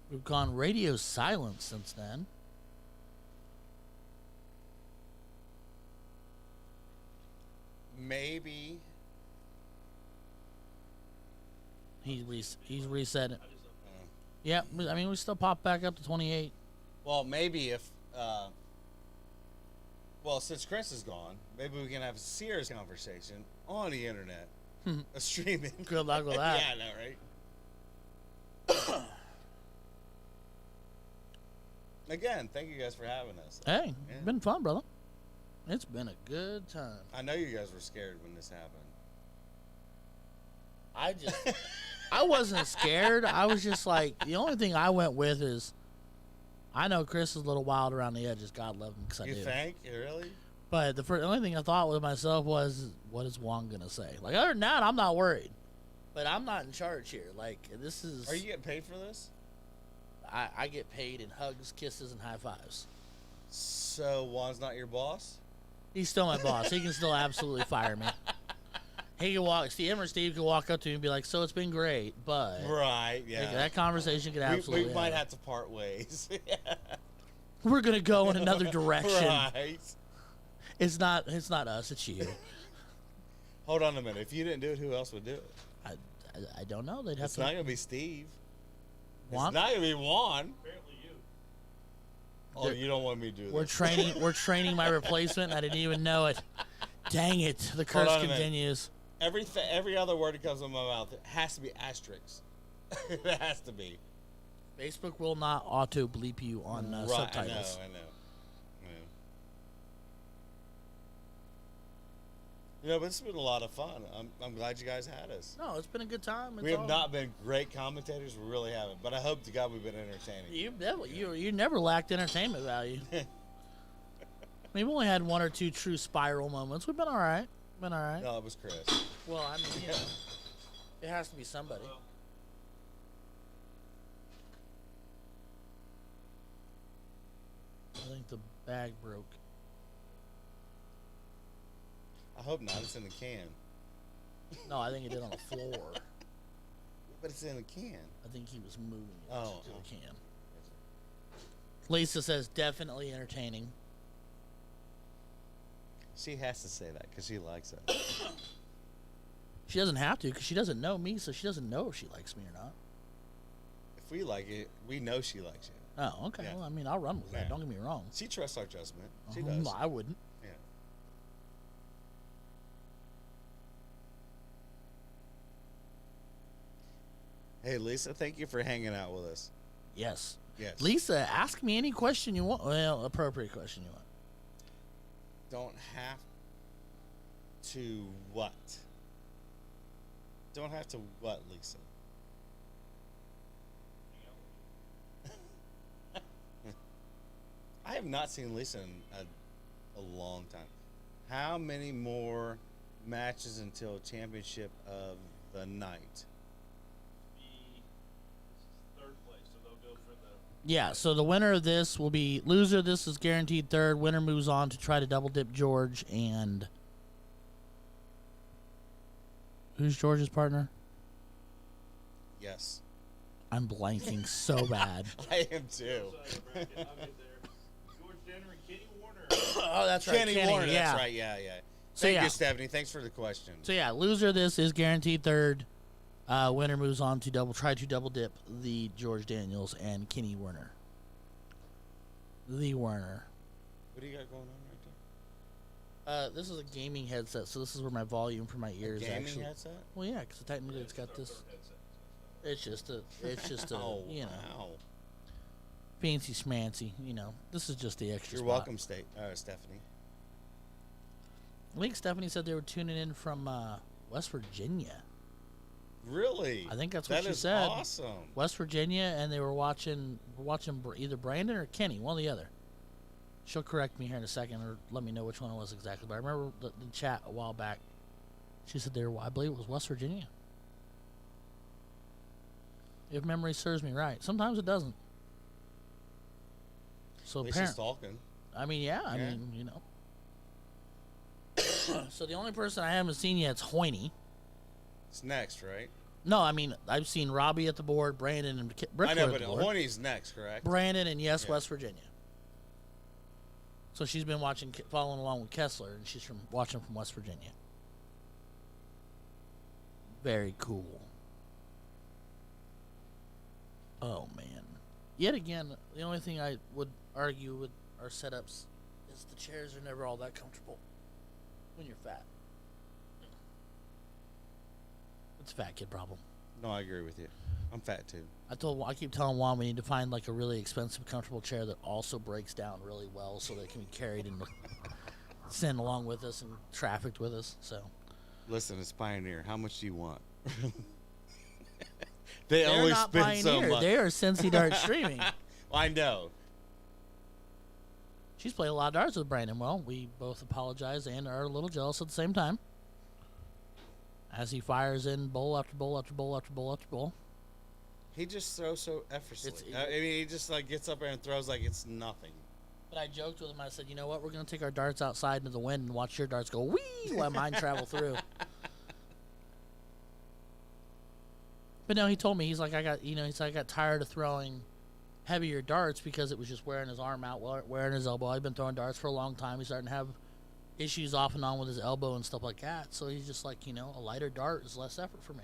We've gone radio silent since then. Maybe. He's reset it. Yeah, I mean we still pop back up to 28. Well, maybe if, well, since Chris is gone, maybe we can have a serious conversation on the internet, a streaming. Good luck with that. Yeah, I know, right? Again, thank you guys for having us. Hey, Yeah. been fun, brother. It's been a good time. I know you guys were scared when this happened. I wasn't scared. I was just like, the only thing I went with is, I know Chris is a little wild around the edges. God love him, because I You do. think? Really? But the only thing I thought with myself was, what is Juan gonna say? Like, other than that, I'm not worried. But I'm not in charge here. Like, this is. Are you getting paid for this? I get paid in hugs, kisses, and high fives. So Juan's not your boss? He's still my boss. He can still absolutely fire me. He can walk. Him or Steve can walk up to me and be like, "So it's been great, but Right, yeah. like, that conversation could absolutely. We might happen. have to part ways. We're gonna go in another direction. Right. It's not us. It's you. Hold on a minute. If you didn't do it, who else would do it? I don't know. They'd have It's to. not going to be Steve. Juan? It's not going to be Juan. Apparently you. Oh, you don't want me to do We're this. training. We're training my replacement. And I didn't even know it. Dang it! The curse on a minute. continues. Every other word that comes out of my mouth, it has to be asterisks. It has to be. Facebook will not auto bleep you on Right, subtitles. I know. You know, but it's been a lot of fun. I'm glad you guys had us. No, it's been a good time. It's We have all- not been great commentators. We really haven't. But I hope to God we've been entertaining. You never lacked entertainment value. We've only had one or two true spiral moments. We've been all right. Been all right. No, it was Chris. Well, I mean, you know, it has to be somebody. I think the bag broke. I hope not. It's in the can. No, I think it did on the floor. But it's in the can. I think he was moving it Oh, to oh. the can. Lisa says definitely entertaining. She has to say that because she likes it. She doesn't have to because she doesn't know me, so she doesn't know if she likes me or not. If we like it, we know she likes it. Oh, okay. Yeah. Well, I mean, I'll run with that. Yeah. Don't get me wrong. She trusts our judgment. She does. I wouldn't. Yeah. Hey, Lisa, thank you for hanging out with us. Yes. Yes. Lisa, ask me any question you want. Well, appropriate question you want. Don't have to what? Don't have to what, Lisa? I have not seen Lisa in a long time. How many more matches until championship of the night? This is third place, so they'll go for the. Yeah, so the winner of this will be loser. This is guaranteed third. Winner moves on to try to double dip George and who's George's partner? Yes. I'm blanking so bad. I am too. Side bracket, I'll get there. George Denner and Kenny Warner. Oh, that's Kenny Warner, yeah. that's right. Yeah, yeah. So, Thank yeah. you, Stephanie. Thanks for the question. So yeah, loser of this is guaranteed third. Winner moves on to try to double dip the George Daniels and Kenny Werner. The Werner. What do you got going on right This is a gaming headset, so this is where my volume for my there? ears Gaming actually. headset? Well, yeah, because technically it's got this. It's just a, Oh, you know, wow. fancy schmancy. You know, this is just the extra. You're spot. welcome, Stephanie. I think Stephanie said they were tuning in from West Virginia. Really? I think that's what That she is said. awesome. West Virginia, and they were watching either Brandon or Kenny, one or the other. She'll correct me here in a second, or let me know which one it was exactly. But I remember the chat a while back. She said they were, I believe it was West Virginia. If memory serves me right, sometimes it doesn't. So At least she's talking. I mean, yeah, I Yeah. mean, you know. So the only person I haven't seen yet is Hoyne. It's next, right? No, I mean I've seen Robbie at the board, Brandon and Brickler I know, at but the board. Horny's next, correct? Brandon and yes, Yeah. West Virginia. So she's been following along with Kessler, and she's watching from West Virginia. Very cool. Oh man, yet again, the only thing I would argue with our setups is the chairs are never all that comfortable when you're fat. It's a fat kid problem. No, I agree with you. I'm fat too. I keep telling Juan we need to find like a really expensive, comfortable chair that also breaks down really well, so they can be carried and sent along with us and trafficked with us. So, Listen, it's Pioneer. How much do you want? They they're only not spend so Pioneer. much. They are Cincy Dart Streaming. I know. She's played a lot of darts with Brandon. Well, we both apologize and are a little jealous at the same time. As he fires in bowl after bowl after bowl after bowl after bowl. He just throws so effortlessly. It's- I mean, he just like gets up there and throws like it's nothing. But I joked with him. I said, you know what? We're going to take our darts outside into the wind and watch your darts go wee while mine travel through. But no, he told me, I got tired of throwing heavier darts because it was just wearing his arm out, wearing his elbow. I've been throwing darts for a long time. He's starting to have issues off and on with his elbow and stuff like that. So he's just like, a lighter dart is less effort for me.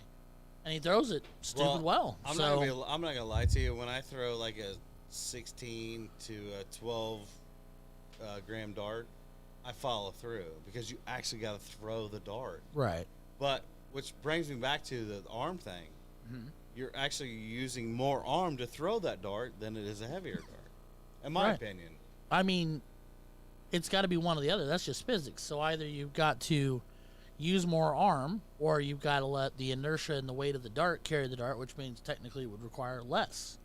And he throws it stupid well. I'm so, not gonna lie to you. When I throw like a 16 to a 12 gram dart, I follow through because you actually got to throw the dart. right. But which brings me back to the arm thing. Mhm. You're actually using more arm to throw that dart than it is a heavier dart, in my Right. opinion. I mean, it's got to be one or the other. That's just physics. So either you've got to use more arm, or you've got to let the inertia and the weight of the dart carry the dart, which means technically it would require less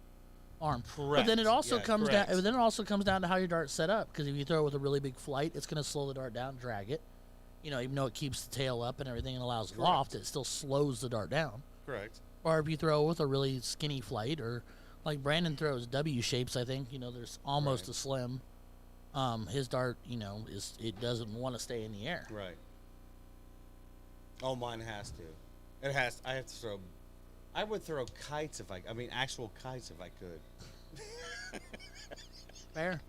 arm. But then it also comes down. Then it also comes down to how your dart's set up. Because if you throw it with a really big flight, it's going to slow the dart down, drag it. Even though it keeps the tail up and everything and allows loft, it still slows the dart down. Correct. Or if you throw with a really skinny flight, or like Brandon throws W shapes, I think there's almost Right. a slim. His dart, it doesn't want to stay in the air. Right. Oh, mine has to. It has. I have to throw. I would throw kites actual kites if I could. Fair.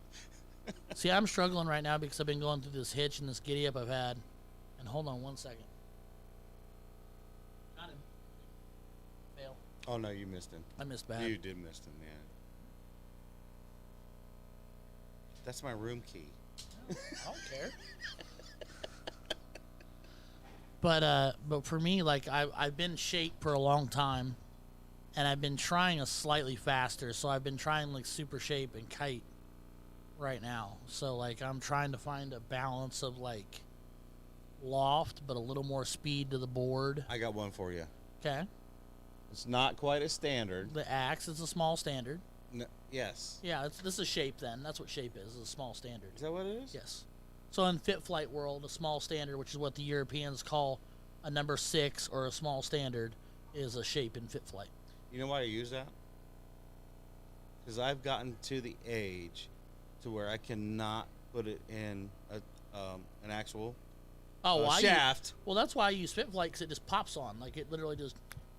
See, I'm struggling right now because I've been going through this hitch and this giddy up I've had. And hold on one second. Got him. Fail. Oh no, you missed him. I missed bad. You did miss him, yeah. That's my room key. I don't care. But for me, like I've been shape for a long time, and I've been trying a slightly faster. So I've been trying like super shape and kite right now. So like I'm trying to find a balance of like loft, but a little more speed to the board. I got one for you. Okay. It's not quite a standard. The axe is a small standard. No, yes. Yeah, this is shape then. That's what shape is a small standard. Is that what it is? Yes. So in fit flight world, a small standard, which is what the Europeans call a number 6 or a small standard, is a shape in fit flight. You know why I use that? Because I've gotten to the age to where I cannot put it in an actual shaft. Well, that's why I use fit flight, because it just pops on. Like it literally just.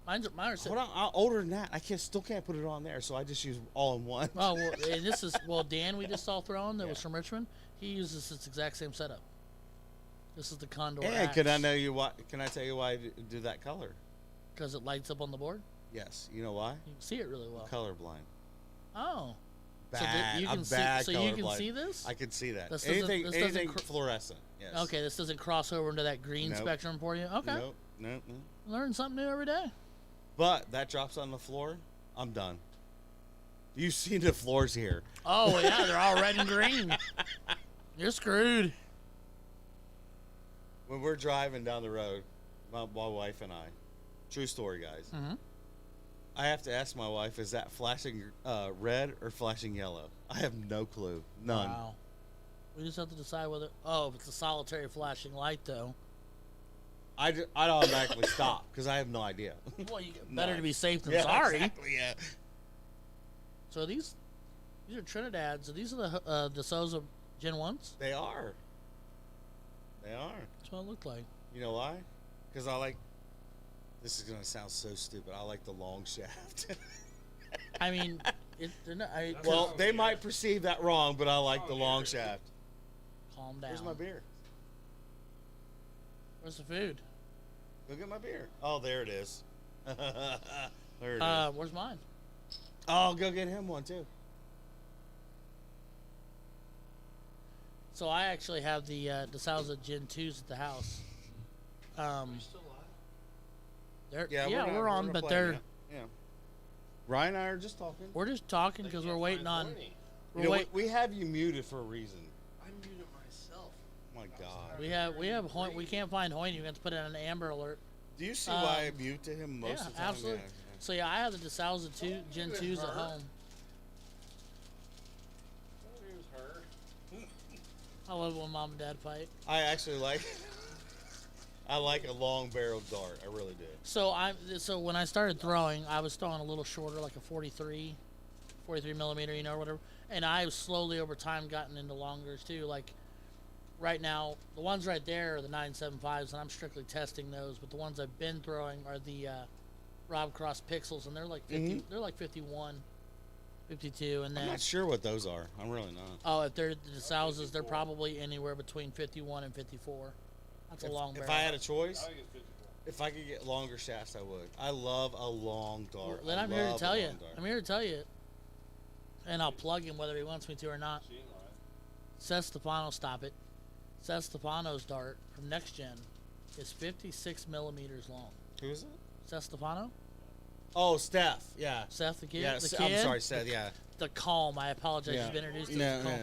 Mine are Hold on, I'm older than that. I still can't put it on there, so I just use all in one. Oh, well, and this is Dan we just saw throwing that was from Richmond. He uses this exact same setup. This is the Condor. And can I tell you why I do that color? Because it lights up on the board. Yes. You know why? You can see it really well. Colorblind. Oh. Bad. you I'm can see. bad So you can colorblind. see this. I can see that. This doesn't- Anything fluorescent. Yes. Okay, this doesn't cross over into that green Nope. spectrum for you. Okay, Nope. learn something new every day. But that drops on the floor, I'm done. You see the floors here. Oh yeah, they're all red and green. You're screwed. When we're driving down the road, my wife and I, true story, guys. Mm-hmm. I have to ask my wife, is that flashing red or flashing yellow? I have no clue. None. Wow. We just have to decide whether. Oh, if it's a solitary flashing light, though. I'd automatically stop because I have no idea. Well, better to be safe than Yeah, sorry. Exactly, yeah. So these are Trinidad. So these are the Souza Gen 1s? They are. That's what it looked like. You know why? Because I like. This is gonna sound so stupid. I like the long shaft. I mean, they're not. Well, they might perceive that wrong, but I like the long shaft. Calm down. Where's my beer? Where's the food? Go get my beer. Oh, there it is. There it is. Where's mine? Oh, go get him one too. So I actually have the DeSalza Gen 2s at the house. We're on, not but playing they're yet. Yeah. Ryan and I are just talking. we're just talking because we're waiting on. You know, we have you muted for a reason. I muted myself. Oh my God. We have Hoyt. We can't find Hoyt. You have to put in an Amber Alert. Do you see why I muted him most Yeah, of the time? absolutely. So yeah, I have the DeSalza Gen 2s at home. I love when mom and dad fight. I actually like. I like a long barreled dart. I really do. So when I started throwing, I was throwing a little shorter, like a 43 millimeter, or whatever. And I've slowly over time gotten into longers too. Like right now, the ones right there are the 975s, and I'm strictly testing those. But the ones I've been throwing are the Rob Cross Pixels, and they're like 50. They're like 51, 52, and then. I'm not sure what those are. I'm really not. Oh, if they're the DeSalzas, they're probably anywhere between 51 and 54. That's a long barrel. If I had a choice, if I could get longer shafts, I would. I love a long dart. Then I'm here to tell you. And I'll plug him whether he wants me to or not. Seth Stefano, stop it. Seth Stefano's dart from Next Gen is 56 millimeters long. Who is it? Seth Stefano? Oh, Steph. Yeah. Seth the kid? Yeah, the kid? I'm sorry, Seth. Yeah. The Calm. I apologize. Yeah. You've been introduced to the Calm.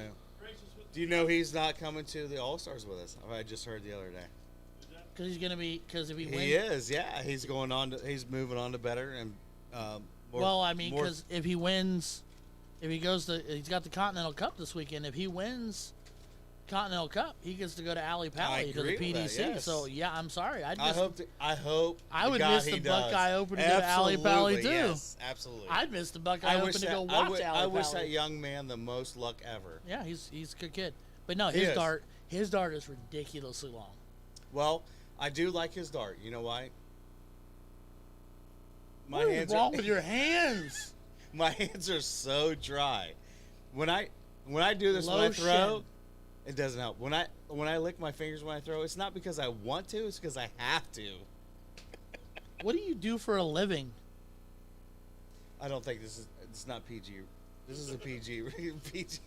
Do you know he's not coming to the All Stars with us? I just heard the other day. Because he's gonna be. Because if he wins. He is. Yeah. He's going on. He's moving on to better and. Because if he wins, if he goes to, he's got the Continental Cup this weekend. If he wins Continental Cup, he gets to go to Ali Pally to the PDC. That, yes. So yeah, I'm sorry. I hope. I would miss the Buckeye Open to go to Ali Pally too. Yes, absolutely. I'd miss the Buckeye Open to go watch Ali Pally. I wish that young man the most luck ever. Yeah, he's a good kid. But no, his dart is ridiculously long. Well, I do like his dart. You know why? What is wrong with your hands? My hands are so dry. When I do this when I Lotion. throw, it doesn't help. When I lick my fingers when I throw, it's not because I want to, it's because I have to. What do you do for a living? I don't think it's not PG. This is a PG. PG.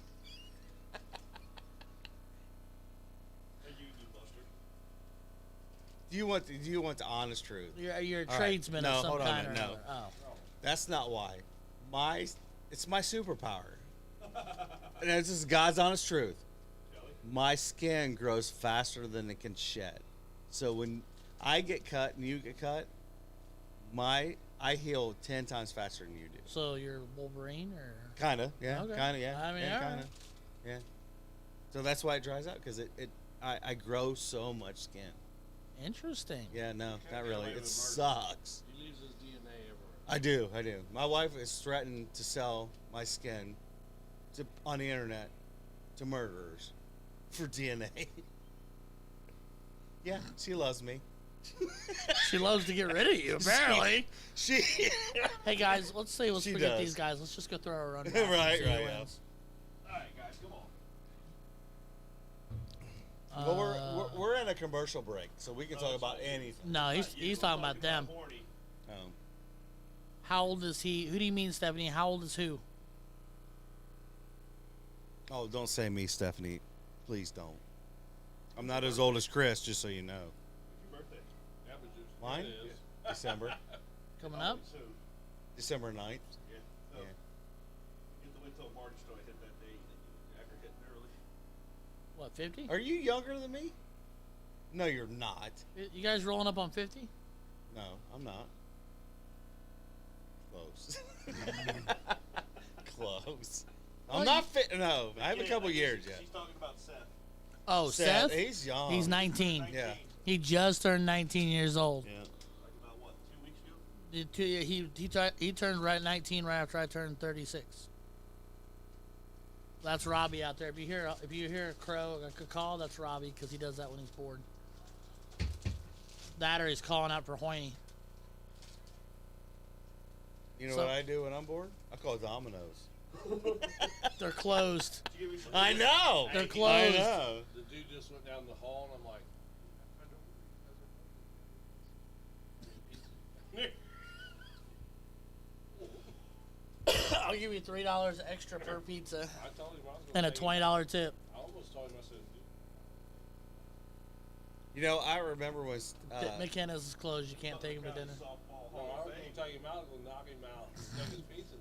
Do you want the honest truth? You're a All tradesman right. of some hold on a kind or minute. another. Oh. That's not why. It's my superpower. And this is God's honest truth. My skin grows faster than it can shed. So when I get cut and you get cut, I heal 10 times faster than you do. So you're Wolverine or? Kinda, yeah. Okay. Kinda, yeah. I mean, yeah, all kinda. right. Yeah. So that's why it dries out, because I grow so much skin. Interesting. Yeah, no, not really. It sucks. He leaves his DNA everywhere. I do. My wife is threatened to sell my skin on the internet to murderers for DNA. Yeah, she loves me. She loves to get rid of you, apparently. She Hey guys, let's She forget does. these guys. Let's just go through our run. Right, right, yeah. All right, guys, come on. Well, we're in a commercial break, so we can talk about anything. No, he's talking about them. Oh. How old is he? Who do you mean, Stephanie? How old is who? Oh, don't say me, Stephanie. Please don't. I'm not as old as Chris, just so you know. What's your birthday? Mine? It is. December. Coming up? Soon. December 9th. Yeah. So, Yeah. you have to wait till March till I hit that date. After hitting early. What, 50? Are you younger than me? No, you're not. You guys rolling up on 50? No, I'm not. Close. Close. I'm not fit. No, I have a couple years yet. She's talking about Seth. Oh, Seth? He's young. He's 19. Yeah. He just turned 19 years old. Yeah. Like about what, 2 weeks ago? He turned 19 right after I turned 36. That's Robbie out there. If you hear a crow, a call, that's Robbie because he does that when he's bored. That or he's calling out for Hoynie. You know So- what I do when I'm bored? I call dominoes. They're closed. Did you give me some I know. They're closed. I know. The dude just went down the hall, and I'm like, I'll give you $3 extra per pizza I told him I was and a gonna take it. $20 tip. I almost told him, I said, dude, You know, I remember when McKenna's is closed. You can't take him to dinner. No, I was going to take him out and knock him out. Take his pizza.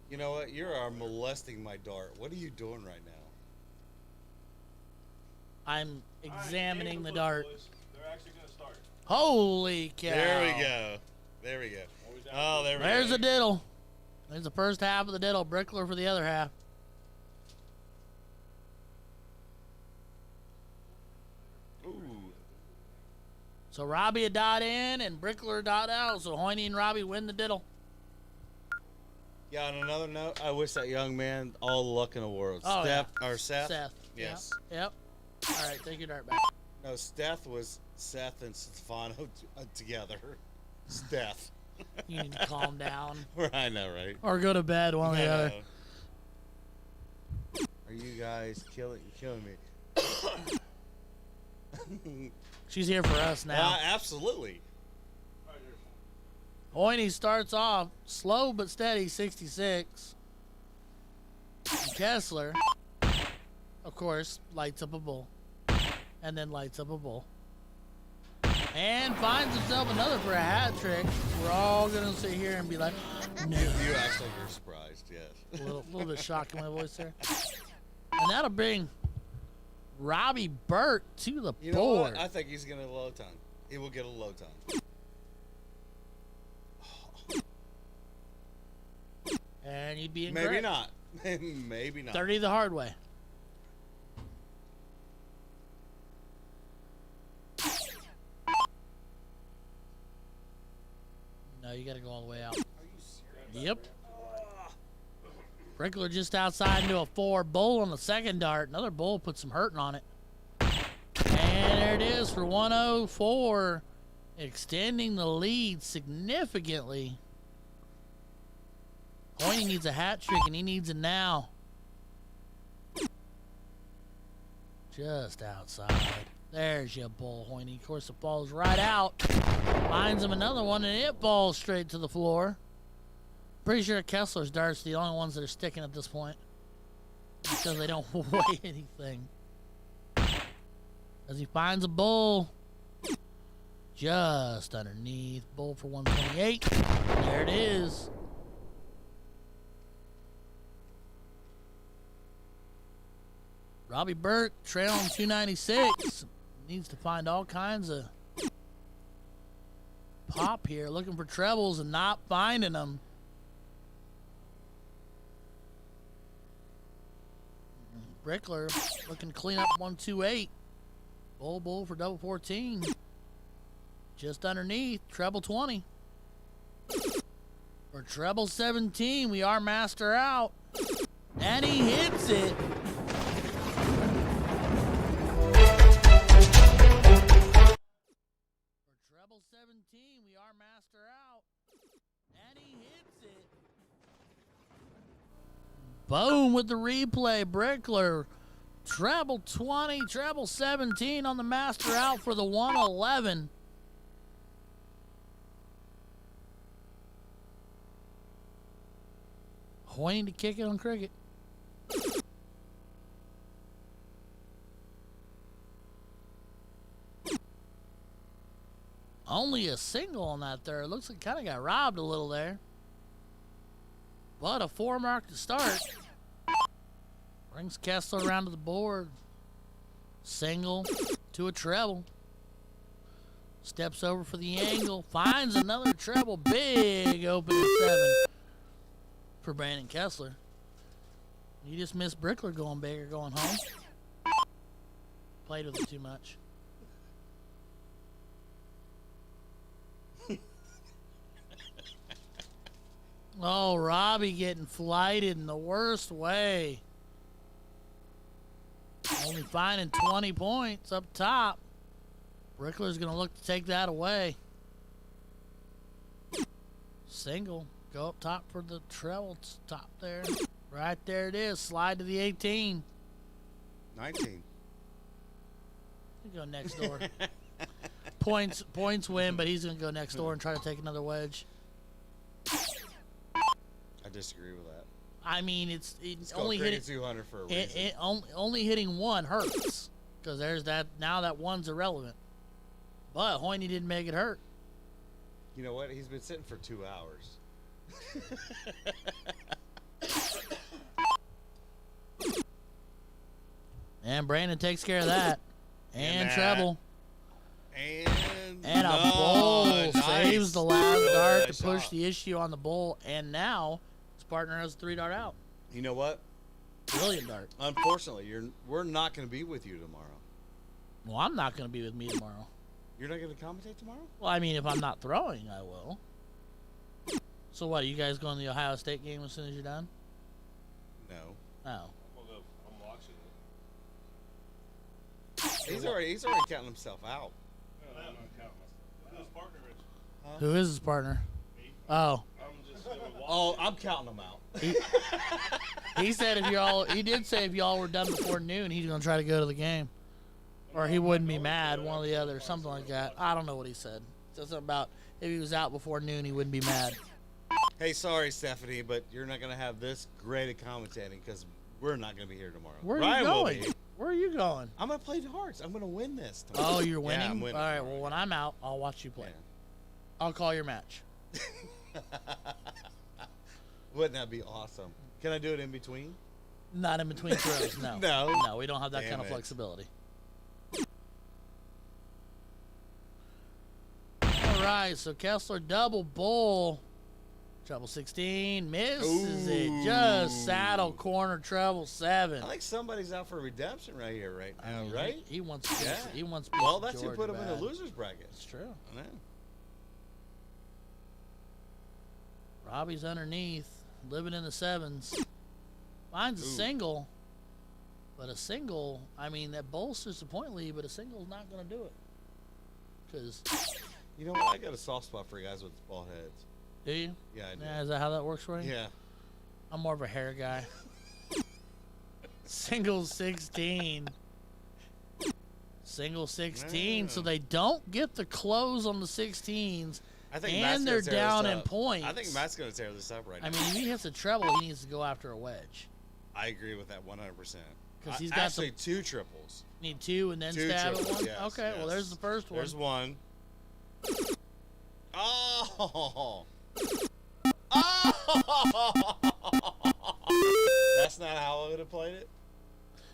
you know what? You are molesting my dart. What are you doing right now? I'm examining the dart. They're actually going to start. Holy cow! There we go. There we go. Oh, there we go. There's the diddle. There's the first half of the diddle. Brickler for the other half. Ooh. So Robbie a dot in and Brickler a dot out. So Hoynie and Robbie win the diddle. Yeah, on another note, I wish that young man all the luck in the world. Oh, Seth. Seth. Yes. Yep. All right, take your dart back. No, Steph was Seth and Stefano together. Steph. You need to calm down. I know, right? Or go to bed, one or the other. Are you guys killing me? She's here for us now. Absolutely. Hoynie starts off slow but steady, 66. And Kessler, of course, lights up a bull. And then lights up a bull. And finds himself another for a hat trick. We're all going to sit here and be like, no. You actually were surprised, yes. A little bit shocked in my voice there. And that'll bring Robbie Burt to the You know board. what? I think he's going to low ton. He will get a low ton. And you'd be Maybe incorrect. not. Maybe not. 30 the hard way. No, you got to go all the way out. Yep. Brickler just outside into a 4. Bull on the second dart. Another bull put some hurting on it. And there it is for 104. Extending the lead significantly. Hoynie needs a hat trick, and he needs it now. Just outside. There's your bull, Hoynie. Of course, it falls right out. Finds him another one, and it falls straight to the floor. Pretty sure Kessler's darts are the only ones that are sticking at this point. Because they don't weigh anything. As he finds a bull. Just underneath. Bull for 128. There it is. Robbie Burt trailing 296. Needs to find all kinds of pop here. Looking for trebles and not finding them. Brickler looking to clean up 128. Bull for double 14. Just underneath. Treble 20. For treble 17, we are master out. And he hits it. Treble 17, we are master out. And he hits it. Boom with the replay. Brickler. Treble 20, treble 17 on the master out for the 111. Hoynie to kick it on cricket. Only a single on that third. Looks like kind of got robbed a little there. But a 4 mark to start. Brings Kessler around to the board. Single to a treble. Steps over for the angle. Finds another treble. Big open at 7 for Brandon Kessler. You just missed Brickler going big or going home. Played with it too much. Oh, Robbie getting flighted in the worst way. Only finding 20 points up top. Brickler's going to look to take that away. Single. Go up top for the treble top there. Right there it is. Slide to the 18. 19. You go next door. Points win, but he's going to go next door and try to take another wedge. I disagree with that. I mean, it's called only Cricket hitting 200 for a reason. only hitting one hurts because there's that now that one's irrelevant. But Hoyne didn't make it hurt. You know what? He's been sitting for 2 hours. And Brandon takes care of that. And treble. And A no, bull nice. saves the last dart Nice to push shot. the issue on the bull. And now his partner has a 3-dart out. You know what? Brilliant dart. Unfortunately, we're not going to be with you tomorrow. Well, I'm not going to be with me tomorrow. You're not going to commentate tomorrow? Well, I mean, if I'm not throwing, I will. So what, are you guys going to the Ohio State game as soon as you're done? No. Oh. I'm watching it. He's already counting himself out. I'm not counting myself. Who's partner is? Who is his partner? Oh. I'm just gonna watch. Oh, I'm counting him out. He said he did say if y'all were done before noon, he's going to try to go to the game. Or he wouldn't be mad, one or the other, something like that. I don't know what he said. Something about if he was out before noon, he wouldn't be mad. Hey, sorry, Stephanie, but you're not going to have this great at commentating because we're not going to be here tomorrow. Where are Ryan you will going? be. Where are you going? I'm going to play darts. I'm going to win this tomorrow. Oh, you're winning? Yeah, I'm winning. All right, well, when I'm out, I'll watch you play. I'll call your match. Yeah. Wouldn't that be awesome? Can I do it in between? Not in between throws, no. No. No, we don't have that Damn kind of it. flexibility. All right, so Kessler double bull. Treble 16, misses it. Just saddle corner treble 7. I think somebody's out for redemption right here, right I now, mean, right? He wants. Yeah. He wants. Well, that's who George put him in bad. the losers bracket. It's true. I know. Robbie's underneath, living in the 7s. Finds a Ooh. single, but a single. I mean, that bolsters the point lead, but a single's not going to do it. Because, You know what? I got a soft spot for guys with bald heads. do you? Yeah, I do. Yeah, is that how that works for you? Yeah. I'm more of a hair guy. Single 16. Single 16. So Yeah. they don't get the close on the 16s. I think And Matt's they're gonna tear down this in up. points. I think Matt's going to tear this up right now. I mean, if he hits a treble, he needs to go after a wedge. I agree with that 100%. 'Cause he's got actually 2 triples. Need 2 and then Two stab at triples, one? yes, Okay, well, yes. there's the first one. There's one. Oh! Oh! That's not how I would have played it.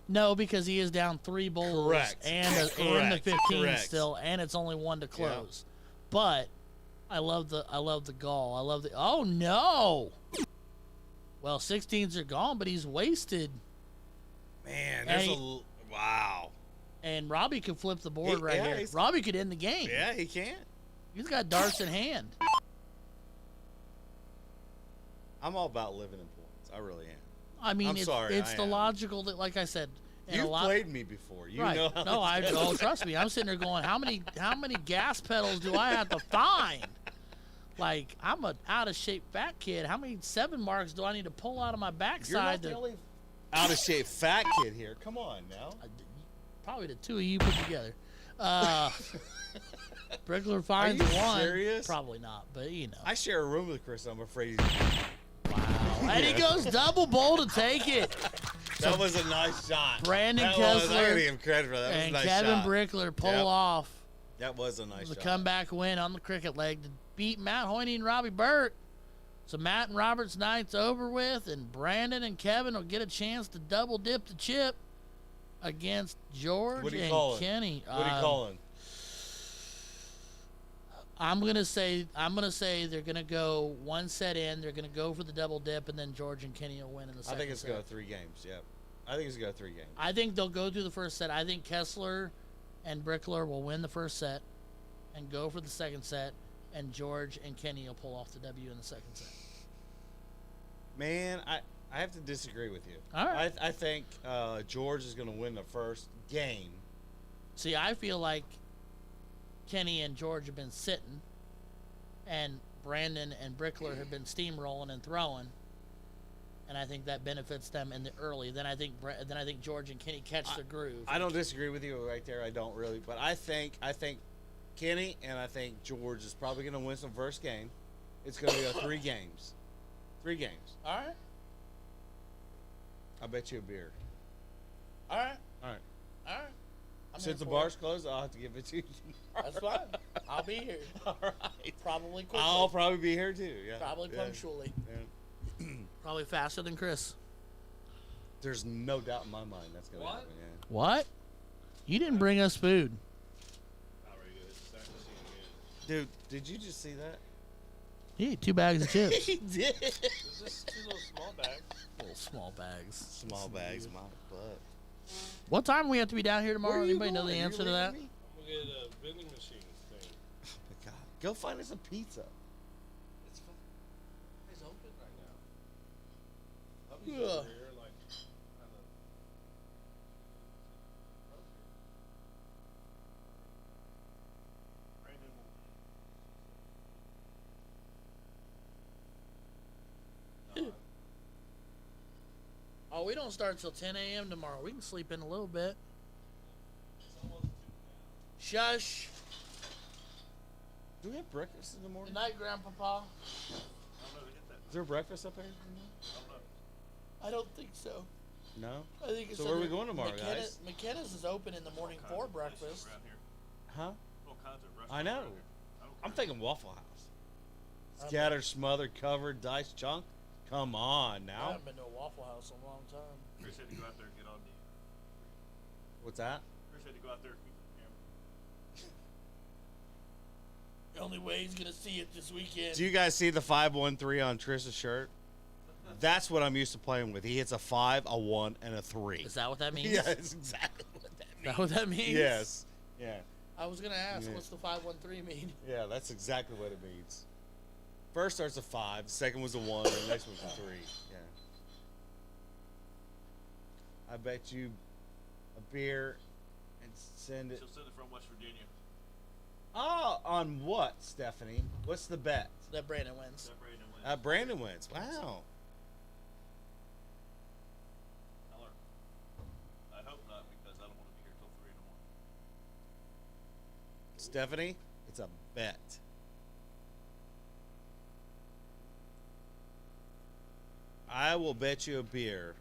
No, because he is down 3 bowls Correct. and the Correct. 15 Correct. still, and it's only 1 to close. But I love the gall. I love the oh no. Well, 16s are gone, but he's wasted, Man, And there's he- wow. and Robbie could flip the board right Yeah, here. he's- Robbie could end the game. Yeah, he can. He's got darts in hand. I'm all about living in points. I really am. I mean, I'm it's, sorry, it's I the am. logical that, like I said, and You've a lot. played me before. You Right. know how No, this oh, goes. trust me. I'm sitting there going, how many gas pedals do I have to find? Like, I'm a out of shape fat kid. How many 7 marks do I need to pull out of my You're not backside the to only out of shape fat kid here. Come on now. probably the 2 of you put together? Brickler finds you one. serious? Probably not, but you know. I share a room with Chris. I'm afraid Wow. And he goes double bowl to take it. that was a nice shot. Brandon That was, I Kessler gotta give him credit for that. That was a and nice Kevin shot. Brickler pull Yep. off That was a nice the shot. comeback win on the cricket leg to beat Matt Hoyne and Robbie Burt. So Matt and Robert's night's over with, and Brandon and Kevin will get a chance to double dip the chip against George What are you and calling? Kenny. What are you calling? I'm gonna say they're gonna go 1 set in. They're gonna go for the double dip, and then George and Kenny will win in the I second think it's set. going to go 3 games. Yep. I think it's going to go 3 games. I think they'll go through the first set. I think Kessler and Brickler will win the first set and go for the second set, and George and Kenny will pull off the W in the second set. Man, I have to disagree with you. All right. I think George is going to win the first game. See, I feel like Kenny and George have been sitting, and Brandon and Brickler have been steamrolling and throwing, and I think that benefits them in the early. Then I think George and Kenny catch their groove. I don't disagree with you right there. I don't really, but I think Kenny and I think George is probably going to win some first game. It's going to go 3 games. 3 games. All right. I bet you a beer. All right. All right. All right. I'm Since the here for bar's it. closed, I'll have to give it to you. That's fine. I'll be here. All right. Probably quickly. I'll probably be here too. Yeah. Probably Yeah. punctually. Yeah. Probably faster than Chris. There's no doubt in my mind that's gonna What? happen. Yeah. What? You didn't bring us food. Not very good. It's starting to seem good. Dude, did you just see that? He ate 2 bags of chips. He did. It's just 2 little small bags. Little small bags. Small bags, my butt. What time we have to be down here Where tomorrow? are you Anybody know the going? answer You to that? leaving me? I'm going to get a vending machine thing. Oh my God. Go find us a pizza. It's fine. It's open right now. Yeah. Over here, like, kind of. Brandon will. Oh, we don't start till 10 a.m. tomorrow. We can sleep in a little bit. It's almost 2 now. Shush. Do we have breakfast in the Good morning? night, Grandpapa. I don't know to get that. Is there breakfast up there? I don't know. I don't think so. No. I think it's So where are we under- going tomorrow, McKenna- guys? McKenna's is open in the morning All for kinds of places breakfast. around here. Huh? All kinds of restaurants I know. around here. I don't I'm care. thinking Waffle House. I'm- Scattered, smothered, covered, diced, chunk. Come on I now. haven't been to a Waffle House in a long time. Chris had to go out there and get on the. What's that? Chris had to go out there and keep the camera. The only way he's gonna see it this weekend. Do you guys see the 513 on Trish's shirt? That's what I'm used to playing with. He hits a 5, a 1, and a 3. Is that what that means? Yeah, that's exactly what that Is means. that what that means? Yes. Yeah. I was gonna ask, Yeah. what's the 513 mean? Yeah, that's exactly what it means. First starts a 5, the second was a 1, and the next one's a 3. Yeah. I bet you a beer and send it. She'll send it from West Virginia. Oh, on what, Stephanie? What's the bet? That Brandon wins. That Brandon wins. Brandon wins. Wow. Tell her. I hope not because I don't want to be here till 3 in the morning. Stephanie, it's a bet. I will bet you a beer